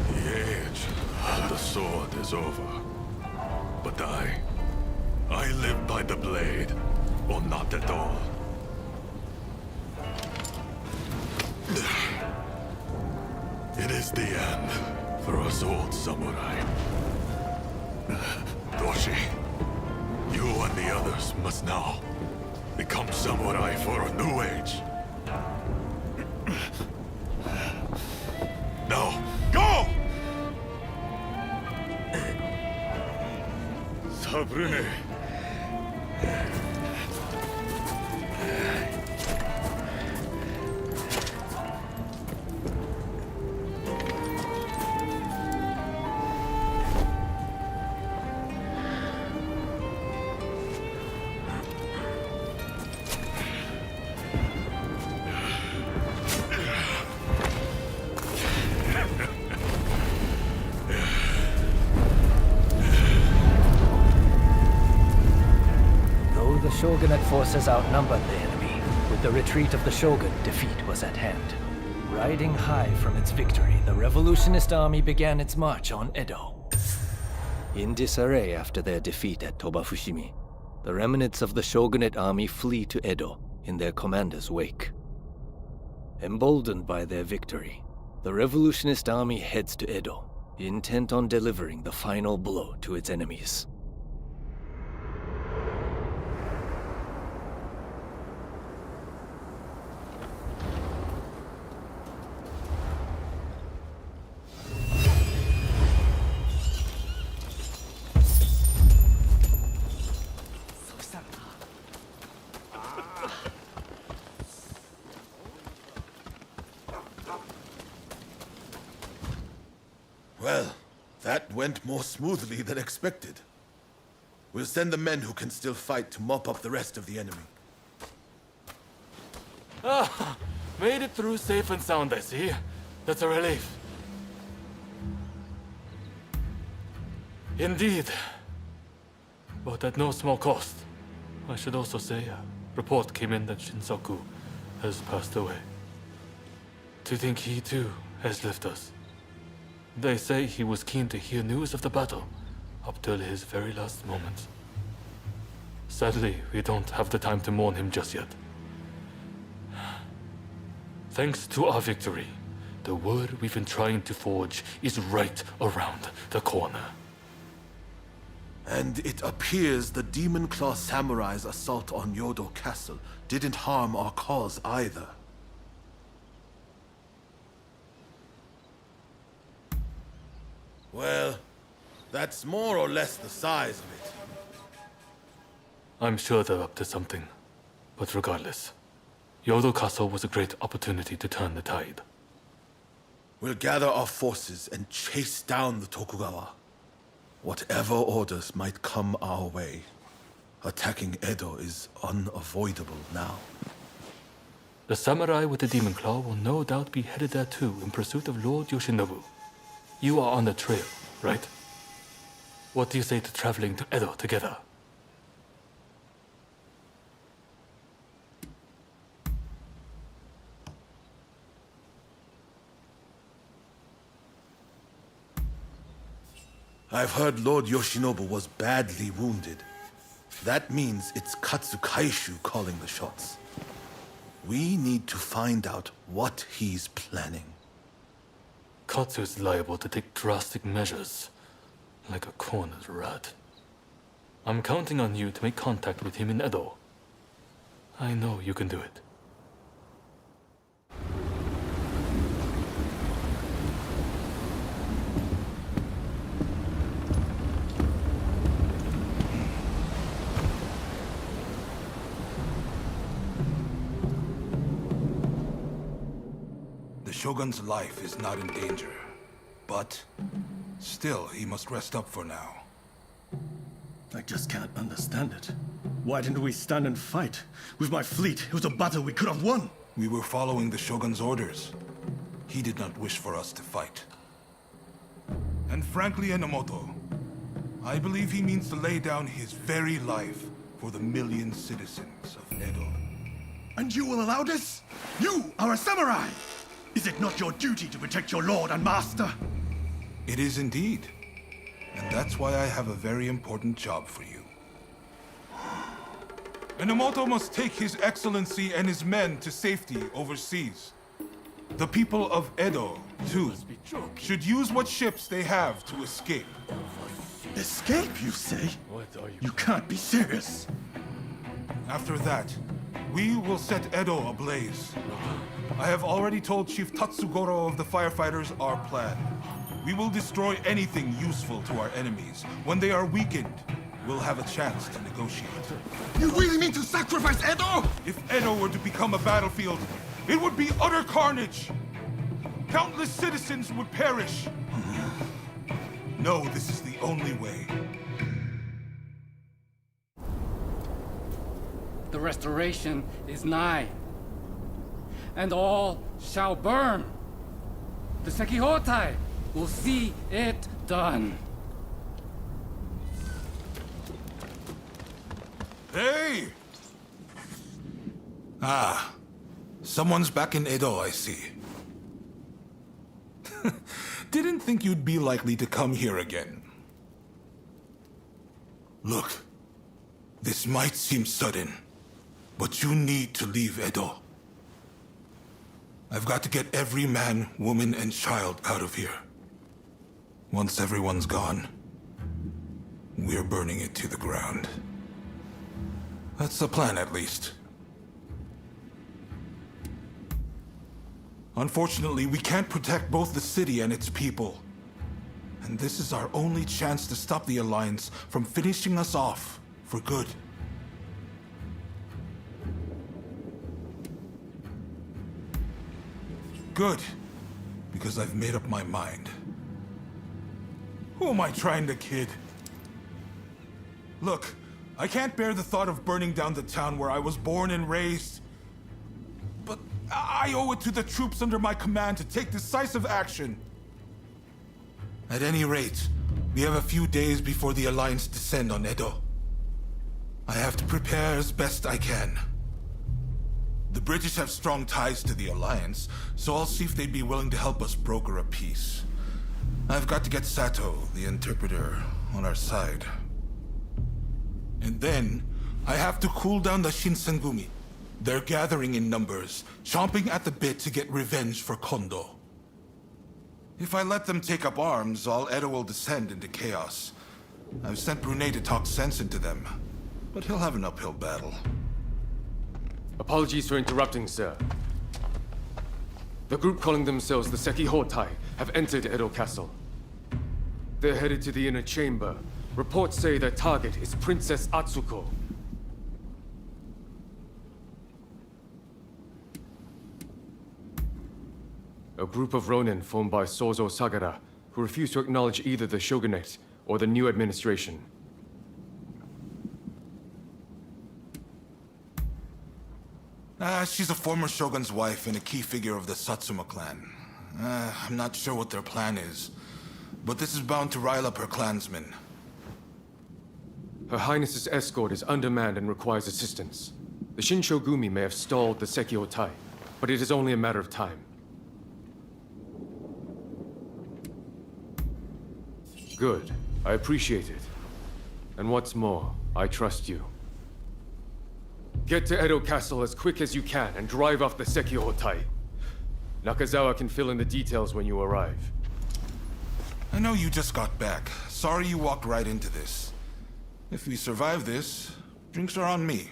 The age of the sword is over. But I live by the blade, or not at all. It is the end for us old samurai. Doshi, you and the others must now become samurai for a new age. Now, go! Sabrune. The Shogunate forces outnumbered the enemy. With the retreat of the Shogun, defeat was at hand. Riding high from its victory, the revolutionist army began its march on Edo. In disarray after their defeat at Tobafushimi, the remnants of the Shogunate army flee to Edo in their commander's wake. Emboldened by their victory, the revolutionist army heads to Edo, intent on delivering the final blow to its enemies. Well, that went more smoothly than expected. We'll send the men who can still fight to mop up the rest of the enemy. Ah, made it through safe and sound, I see. That's a relief. Indeed. But at no small cost. I should also say, a report came in that Shinsaku has passed away. To think he too has left us. They say he was keen to hear news of the battle, up till his very last moments. Sadly, we don't have the time to mourn him just yet. Thanks to our victory, the word we've been trying to forge is right around the corner. And it appears the Demon Claw Samurai's assault on Yodo Castle didn't harm our cause either. Well, that's more or less the size of it. I'm sure they're up to something. But regardless, Yodo Castle was a great opportunity to turn the tide. We'll gather our forces and chase down the Tokugawa. Whatever orders might come our way, attacking Edo is unavoidable now. The samurai with the Demon Claw will no doubt be headed there too in pursuit of Lord Yoshinobu. You are on the trail, right? What do you say to traveling to Edo together? I've heard Lord Yoshinobu was badly wounded. That means it's Katsukaishu calling the shots. We need to find out what he's planning. Katsu is liable to take drastic measures, like a cornered rat. I'm counting on you to make contact with him in Edo. I know you can do it. The Shogun's life is not in danger, but still he must rest up for now. I just can't understand it. Why didn't we stand and fight? With my fleet, it was a battle we could have won. We were following the Shogun's orders. He did not wish for us to fight. And frankly, Enomoto, I believe he means to lay down his very life for the million citizens of Edo. And you will allow this? You are a samurai! Is it not your duty to protect your lord and master? It is indeed. And that's why I have a very important job for you. Enomoto must take his excellency and his men to safety overseas. The people of Edo, too, should use what ships they have to escape. Escape, you say? You can't be serious. After that, we will set Edo ablaze. I have already told Chief Tatsugoro of the firefighters our plan. We will destroy anything useful to our enemies. When they are weakened, we'll have a chance to negotiate. You really mean to sacrifice Edo? If Edo were to become a battlefield, it would be utter carnage. Countless citizens would perish. No, this is the only way. The restoration is nigh, and all shall burn. The Sekihotai will see it done. Hey! Ah, someone's back in Edo, I see. Didn't think you'd be likely to come here again. Look, this might seem sudden, but you need to leave Edo. I've got to get every man, woman, and child out of here. Once everyone's gone, we're burning it to the ground. That's the plan, at least. Unfortunately, we can't protect both the city and its people. And this is our only chance to stop the Alliance from finishing us off for good. Good, because I've made up my mind. Who am I trying to kid? Look, I can't bear the thought of burning down the town where I was born and raised. But I owe it to the troops under my command to take decisive action. At any rate, we have a few days before the Alliance descend on Edo. I have to prepare as best I can. The British have strong ties to the Alliance, so I'll see if they'd be willing to help us broker a peace. I've got to get Sato, the interpreter, on our side. And then, I have to cool down the Shinsengumi. They're gathering in numbers, chomping at the bit to get revenge for Kondo. If I let them take up arms, all Edo will descend into chaos. I've sent Brunei to talk sense into them, but he'll have an uphill battle. Apologies for interrupting, sir. The group calling themselves the Sekihotai have entered Edo Castle. They're headed to the inner chamber. Reports say their target is Princess Atsuko. A group of Ronin formed by Sozo Sagara, who refuse to acknowledge either the Shogunate or the new administration. She's a former shogun's wife and a key figure of the Satsuma clan. I'm not sure what their plan is, but this is bound to rile up her clansmen. Her Highness's escort is undermanned and requires assistance. The Shinshogumi may have stalled the Sekihotai, but it is only a matter of time. Good. I appreciate it. And what's more, I trust you. Get to Edo Castle as quick as you can and drive off the Sekihotai. Nakazawa can fill in the details when you arrive. I know you just got back. Sorry you walked right into this. If we survive this, drinks are on me.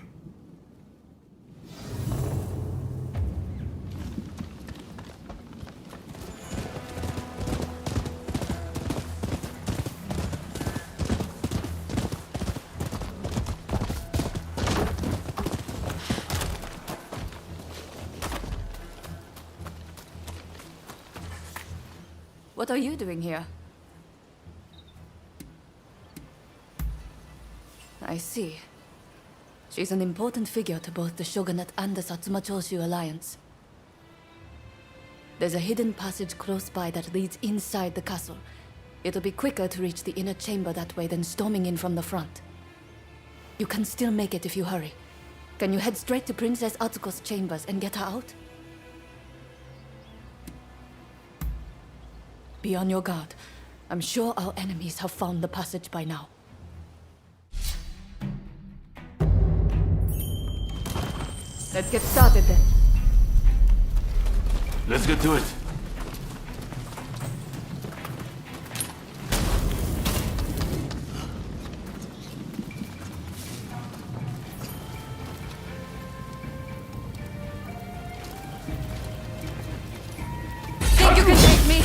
What are you doing here? I see. She's an important figure to both the Shogunate and the Satsuma Choshu alliance. There's a hidden passage close by that leads inside the castle. It'll be quicker to reach the inner chamber that way than storming in from the front. You can still make it if you hurry. Can you head straight to Princess Atsuko's chambers and get her out? Be on your guard. I'm sure our enemies have found the passage by now. Let's get started then. Let's get to it. Think you can take me?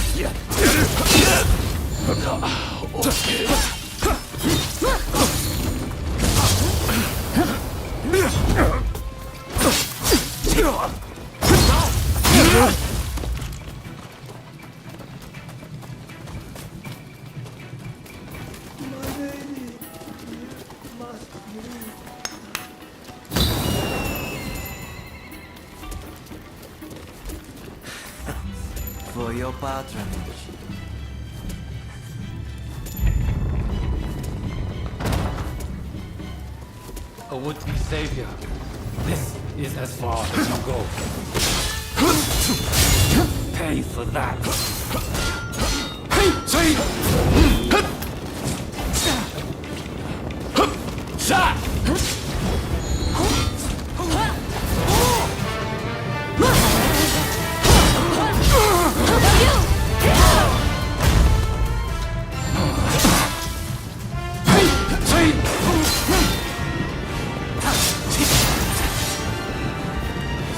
For your patronage. A would-be savior. This is as far as you go. Pay for that.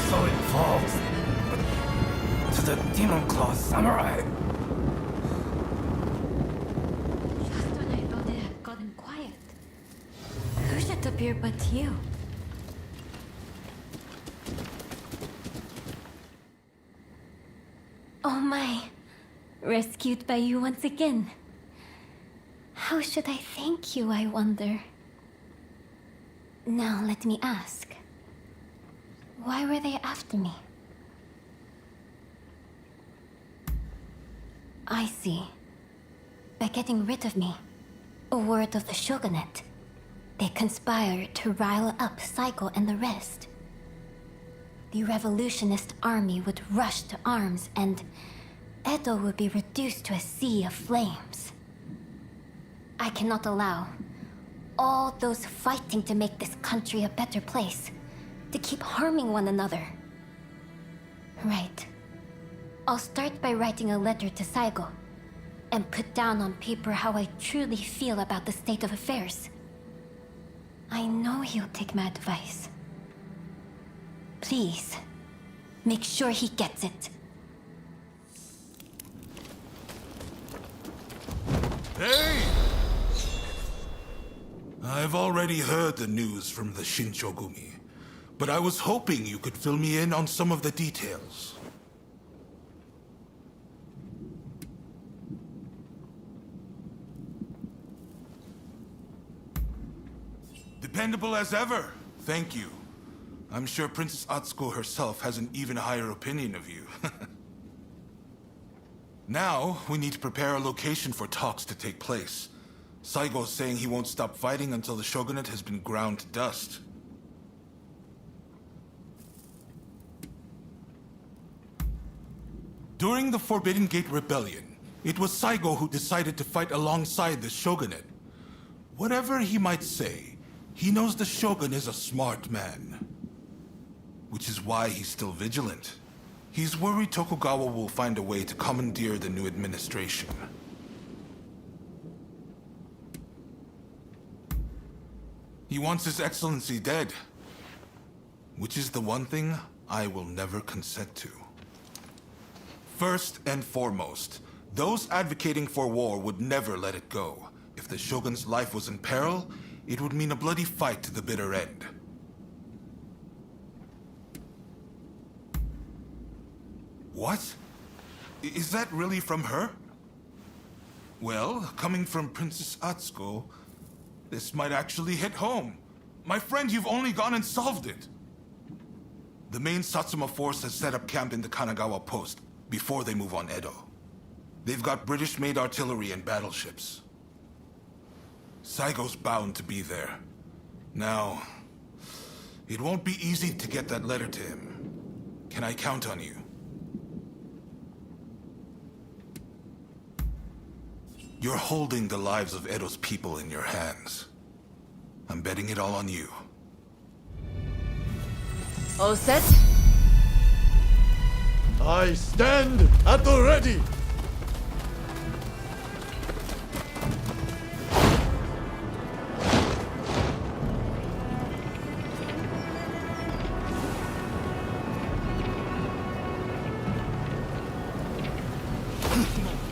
So it falls to the Demon Claw Samurai. Just when I thought it had gotten quiet, who should appear but you? Oh my, rescued by you once again. How should I thank you, I wonder? Now let me ask. Why were they after me? I see. By getting rid of me, a word of the Shogunate, they conspired to rile up Saigo and the rest. The revolutionist army would rush to arms and Edo would be reduced to a sea of flames. I cannot allow all those fighting to make this country a better place to keep harming one another. Right. I'll start by writing a letter to Saigo and put down on paper how I truly feel about the state of affairs. I know he'll take my advice. Please, make sure he gets it. Hey! I've already heard the news from the Shinchogumi, but I was hoping you could fill me in on some of the details. Dependable as ever. Thank you. I'm sure Princess Atsuko herself has an even higher opinion of you. Now, we need to prepare a location for talks to take place. Saigo's saying he won't stop fighting until the Shogunate has been ground to dust. During the Forbidden Gate Rebellion, it was Saigo who decided to fight alongside the Shogunate. Whatever he might say, he knows the Shogun is a smart man. Which is why he's still vigilant. He's worried Tokugawa will find a way to commandeer the new administration. He wants His Excellency dead. Which is the one thing I will never consent to. First and foremost, those advocating for war would never let it go. If the Shogun's life was in peril, it would mean a bloody fight to the bitter end. What? Is that really from her? Well, coming from Princess Atsuko, this might actually hit home. My friend, you've only gone and solved it. The main Satsuma force has set up camp in the Kanagawa post before they move on Edo. They've got British-made artillery and battleships. Saigo's bound to be there. Now, it won't be easy to get that letter to him. Can I count on you? You're holding the lives of Edo's people in your hands. I'm betting it all on you. All set? I stand at the ready!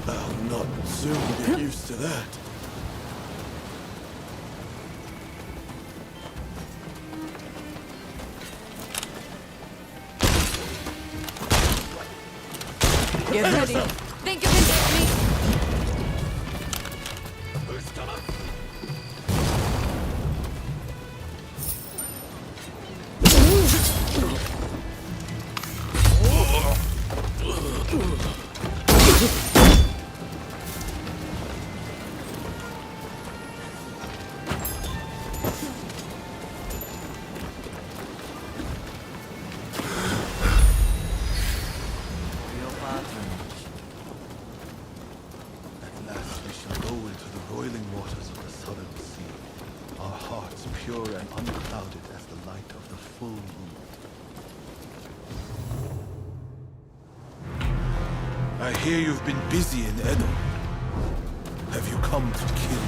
I'll not soon get used to that. Get ready. Think you can get me? I hear you've been busy in Edo. Have you come to kill?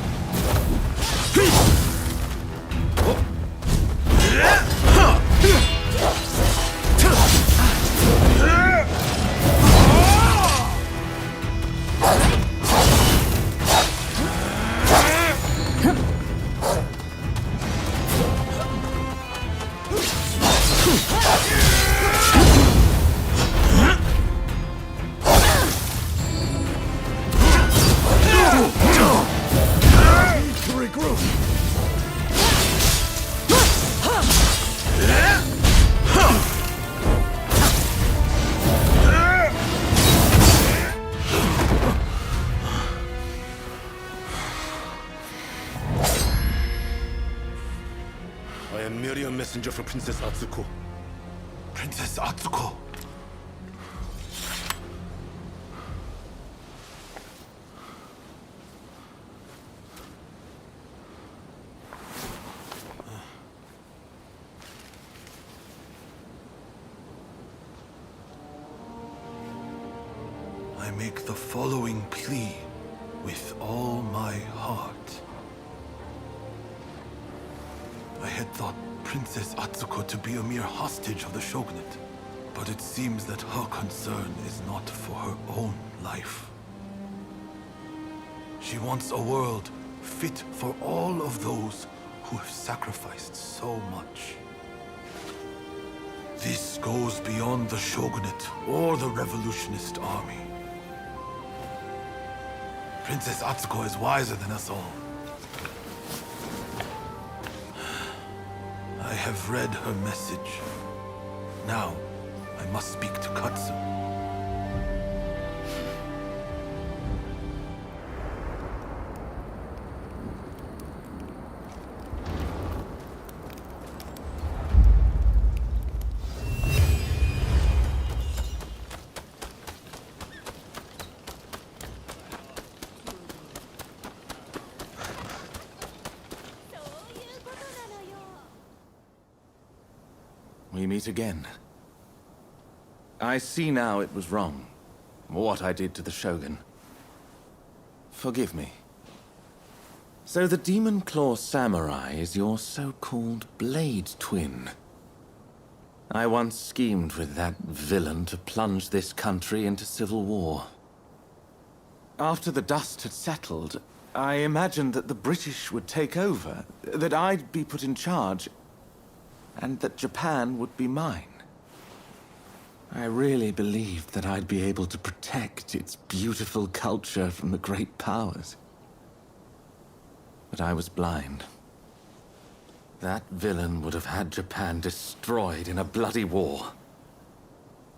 I am merely a messenger for Princess Atsuko. Princess Atsuko? I make the following plea with all my heart. I had thought Princess Atsuko to be a mere hostage of the Shogunate, but it seems that her concern is not for her own life. She wants a world fit for all of those who have sacrificed so much. This goes beyond the Shogunate or the revolutionist army. Princess Atsuko is wiser than us all. I have read her message. Now, I must speak to Katsu. We meet again. I see now it was wrong, what I did to the Shogun. Forgive me. So the Demon Claw Samurai is your so-called blade twin. I once schemed with that villain to plunge this country into civil war. After the dust had settled, I imagined that the British would take over, that I'd be put in charge, and that Japan would be mine. I really believed that I'd be able to protect its beautiful culture from the great powers. But I was blind. That villain would have had Japan destroyed in a bloody war.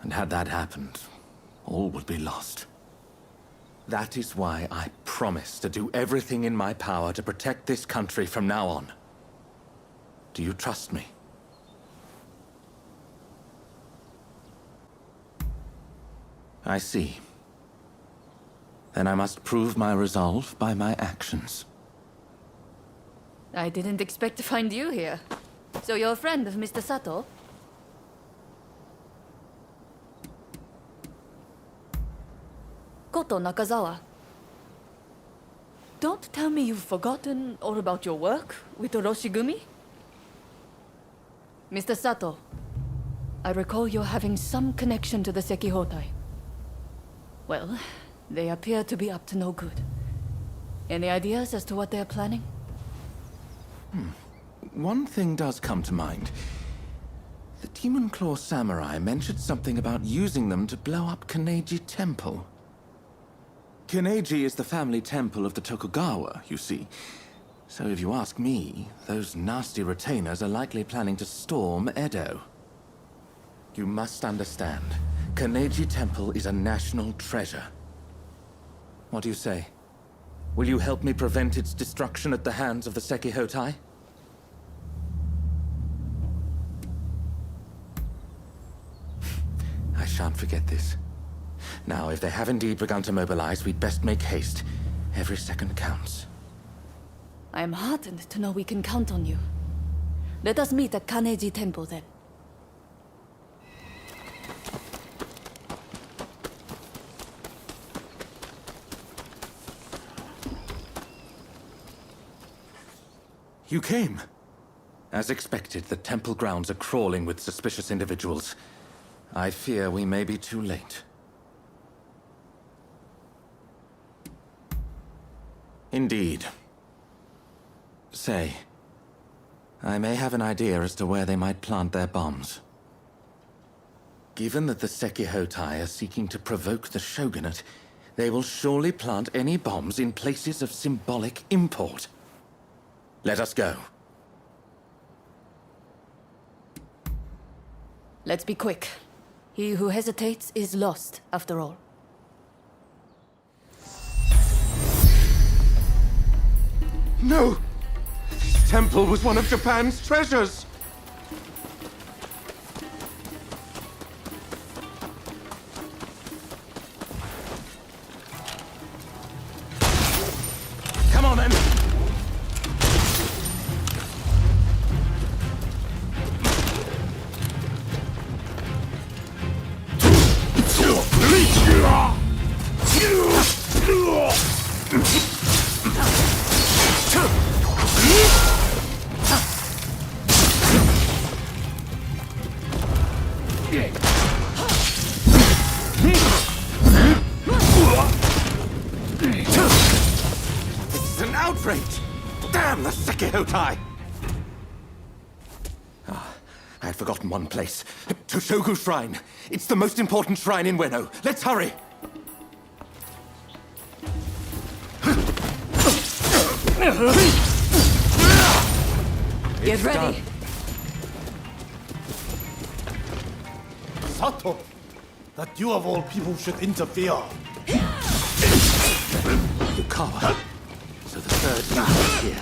And had that happened, all would be lost. That is why I promise to do everything in my power to protect this country from now on. Do you trust me? I see. Then I must prove my resolve by my actions. I didn't expect to find you here. So you're a friend of Mr. Sato? Koto Nakazawa. Don't tell me you've forgotten all about your work with Oroshigumi? Mr. Sato, I recall you're having some connection to the Sekihotai. Well, they appear to be up to no good. Any ideas as to what they're planning? One thing does come to mind. The Demon Claw Samurai mentioned something about using them to blow up Kaneji Temple. Kaneji is the family temple of the Tokugawa, you see. So if you ask me, those nasty retainers are likely planning to storm Edo. You must understand, Kaneji Temple is a national treasure. What do you say? Will you help me prevent its destruction at the hands of the Sekihotai? I shan't forget this. Now, if they have indeed begun to mobilize, we'd best make haste. Every second counts. I am heartened to know we can count on you. Let us meet at Kaneji Temple then. You came. As expected, the temple grounds are crawling with suspicious individuals. I fear we may be too late. Indeed. Say, I may have an idea as to where they might plant their bombs. Given that the Sekihotai are seeking to provoke the Shogunate, they will surely plant any bombs in places of symbolic import. Let us go. Let's be quick. He who hesitates is lost, after all. No! This temple was one of Japan's treasures! Come on then! This is an outrage! Damn the Sekihotai! I had forgotten one place. Toshogu Shrine. It's the most important shrine in Ueno. Let's hurry! Get ready! Sato! That you of all people should interfere! Yukawa. So the third unit is here.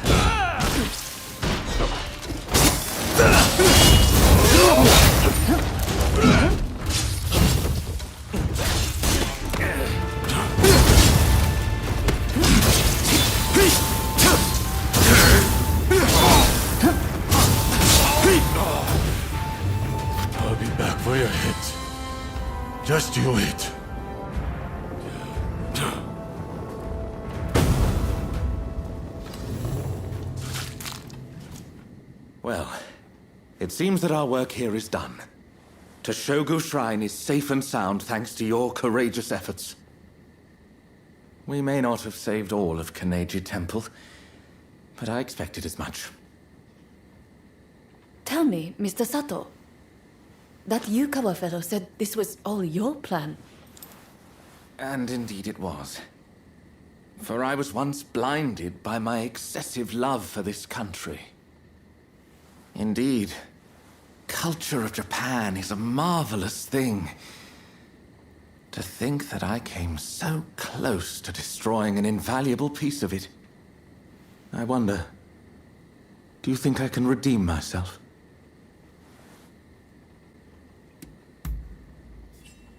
I'll be back for your hit. Just you wait. Well, it seems that our work here is done. Toshogu Shrine is safe and sound thanks to your courageous efforts. We may not have saved all of Kaneji Temple, but I expected as much. Tell me, Mr. Sato. That Yukawa fellow said this was all your plan. And indeed it was. For I was once blinded by my excessive love for this country. Indeed, culture of Japan is a marvelous thing. To think that I came so close to destroying an invaluable piece of it. I wonder, do you think I can redeem myself?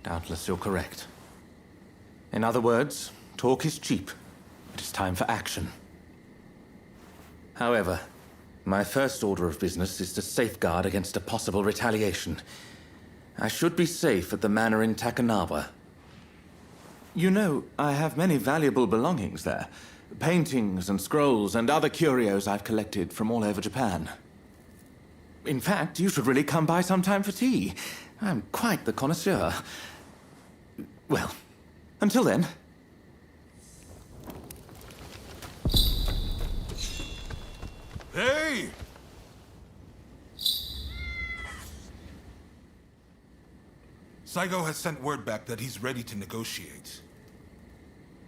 Doubtless you're correct. In other words, talk is cheap. It is time for action. However, my first order of business is to safeguard against a possible retaliation. I should be safe at the manor in Takanawa. You know, I have many valuable belongings there. Paintings and scrolls and other curios I've collected from all over Japan. In fact, you should really come by sometime for tea. I'm quite the connoisseur. Well, until then. Hey! Saigo has sent word back that he's ready to negotiate.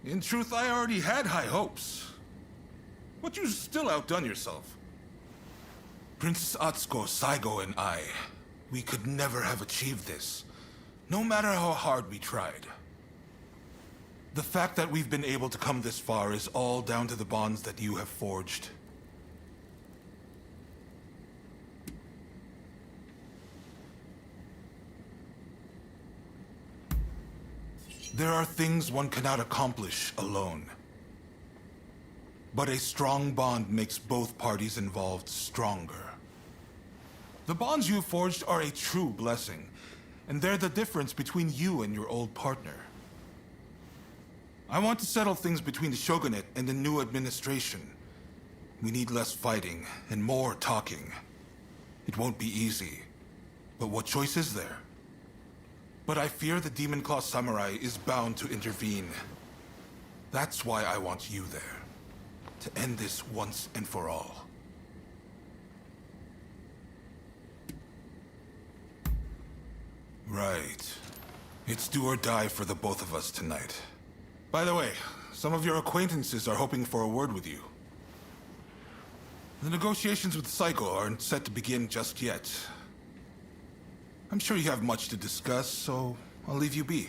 In truth, I already had high hopes. But you still outdone yourself. Princess Atsuko, Saigo, and I, we could never have achieved this, no matter how hard we tried. The fact that we've been able to come this far is all down to the bonds that you have forged. There are things one cannot accomplish alone. But a strong bond makes both parties involved stronger. The bonds you have forged are a true blessing, and they're the difference between you and your old partner. I want to settle things between the Shogunate and the new administration. We need less fighting and more talking. It won't be easy, but what choice is there? But I fear the Demon Claw Samurai is bound to intervene. That's why I want you there. To end this once and for all. Right. It's do or die for the both of us tonight. By the way, some of your acquaintances are hoping for a word with you. The negotiations with Saigo aren't set to begin just yet. I'm sure you have much to discuss, so I'll leave you be.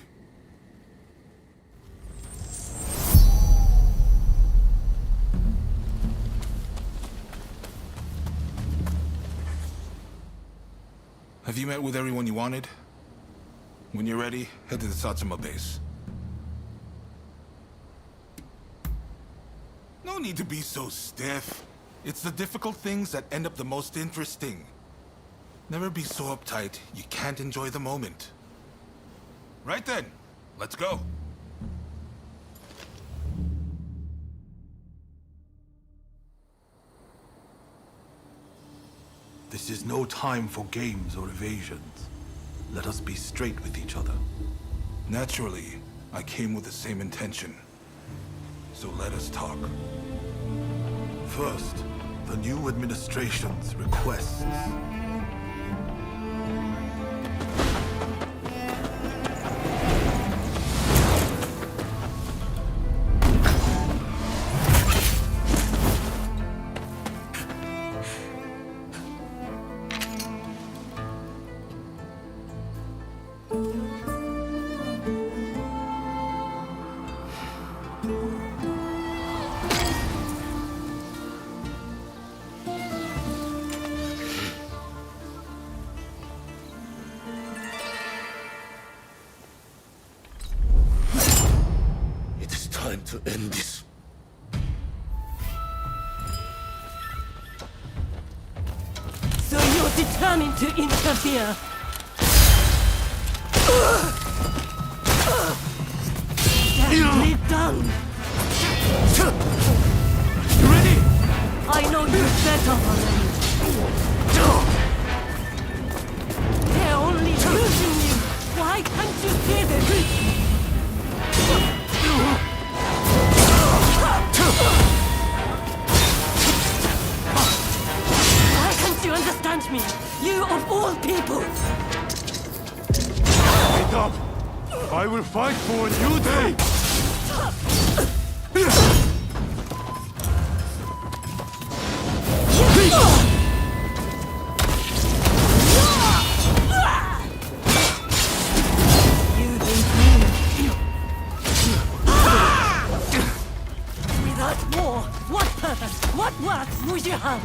Have you met with everyone you wanted? When you're ready, head to the Satsuma base. No need to be so stiff. It's the difficult things that end up the most interesting. Never be so uptight you can't enjoy the moment. Right then, let's go. This is no time for games or evasions. Let us be straight with each other. Naturally, I came with the same intention. So let us talk. First, the new administration's requests. Time to end this. So you're determined to interfere? Stand down! You ready? I know you better already. They're only losing you. Why can't you see this? Why can't you understand me? You of all people! Wait up! I will fight for a new day! You think me war? What purpose? What work would you have?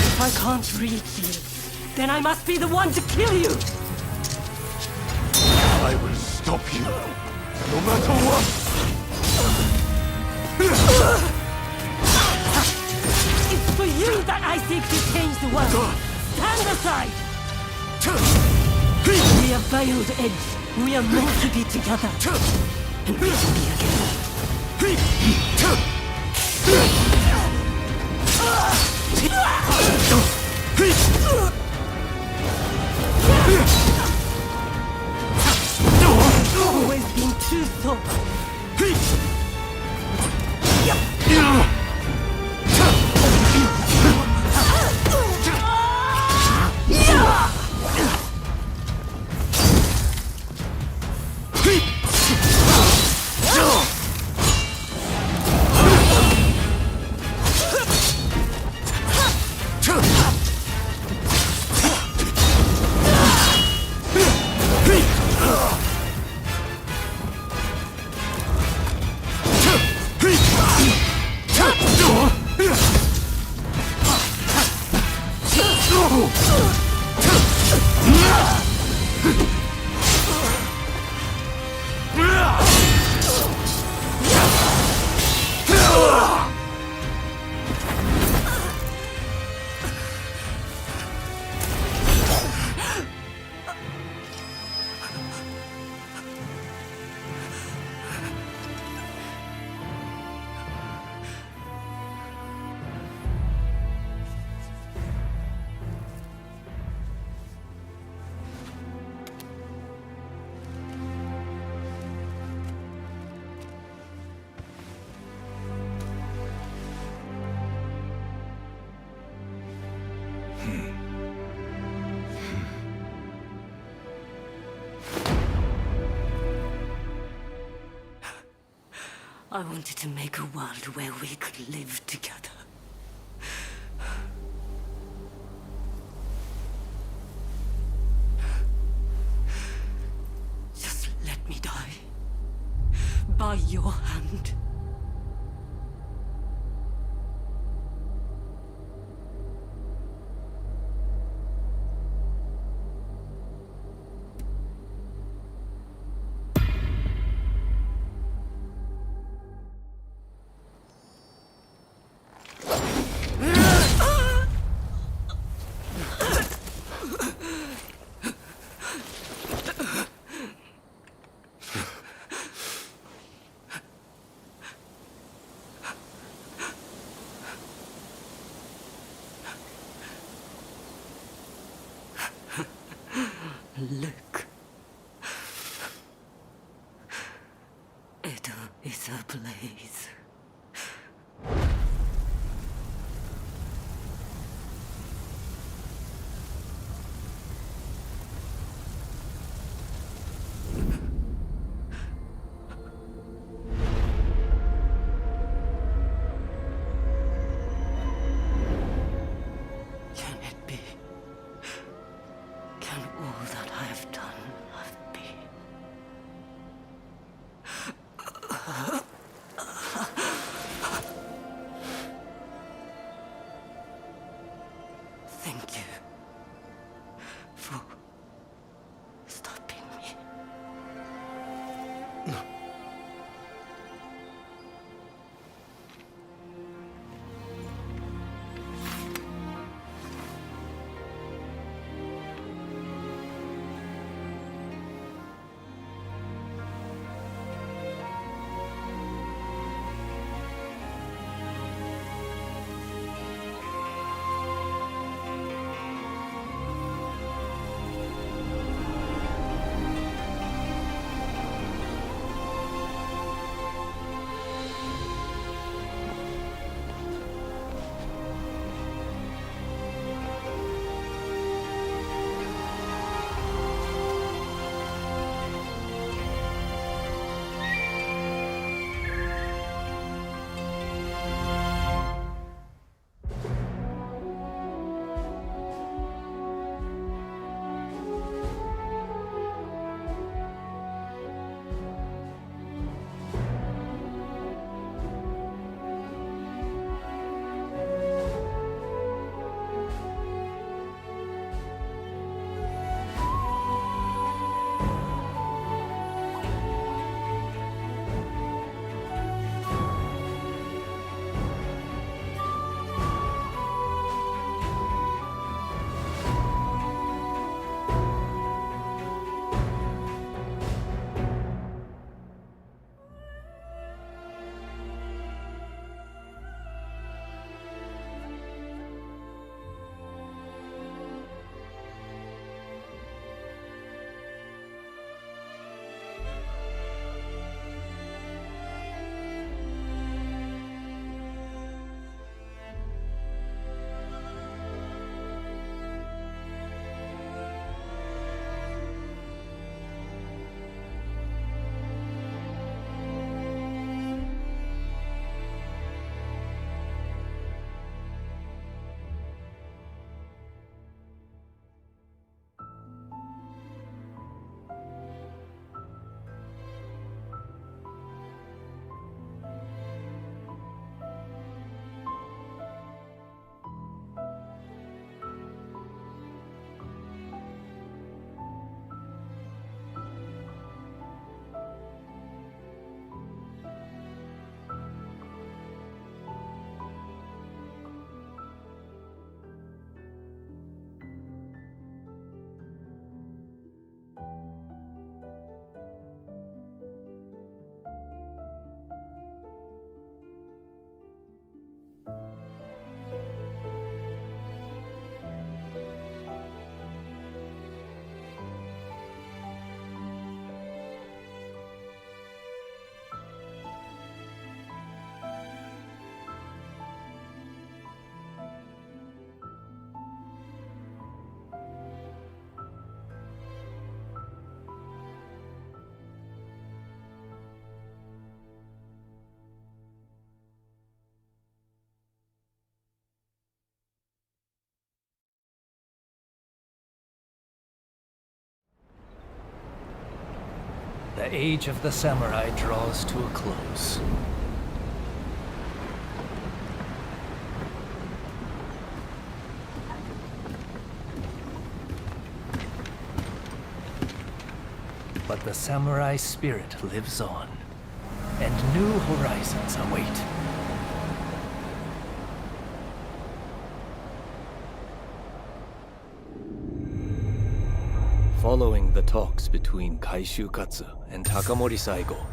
If I can't reach you, then I must be the one to kill you! I will stop you, no matter what! It's for you that I seek to change the world! Stand aside! We are veiled edge. We are meant to be together. And we will be again. Always been too soft. I wanted to make a world where we could live together. Just let me die. By your hand. Look. Edo is ablaze. Can it be? Can all that I have done have been? The age of the samurai draws to a close. But the samurai spirit lives on, and new horizons await. Following the talks between Kaishukatsu and Takamori Saigo,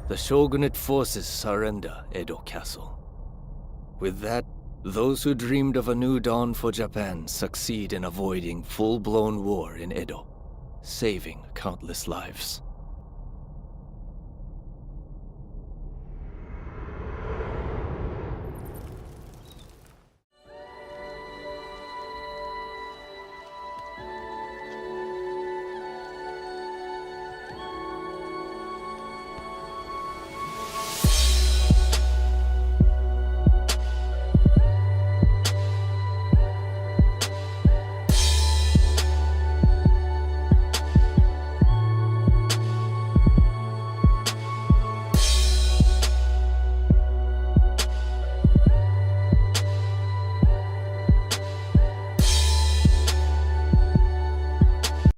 the shogunate forces surrender Edo Castle. With that, those who dreamed of a new dawn for Japan succeed in avoiding full-blown war in Edo, saving countless lives.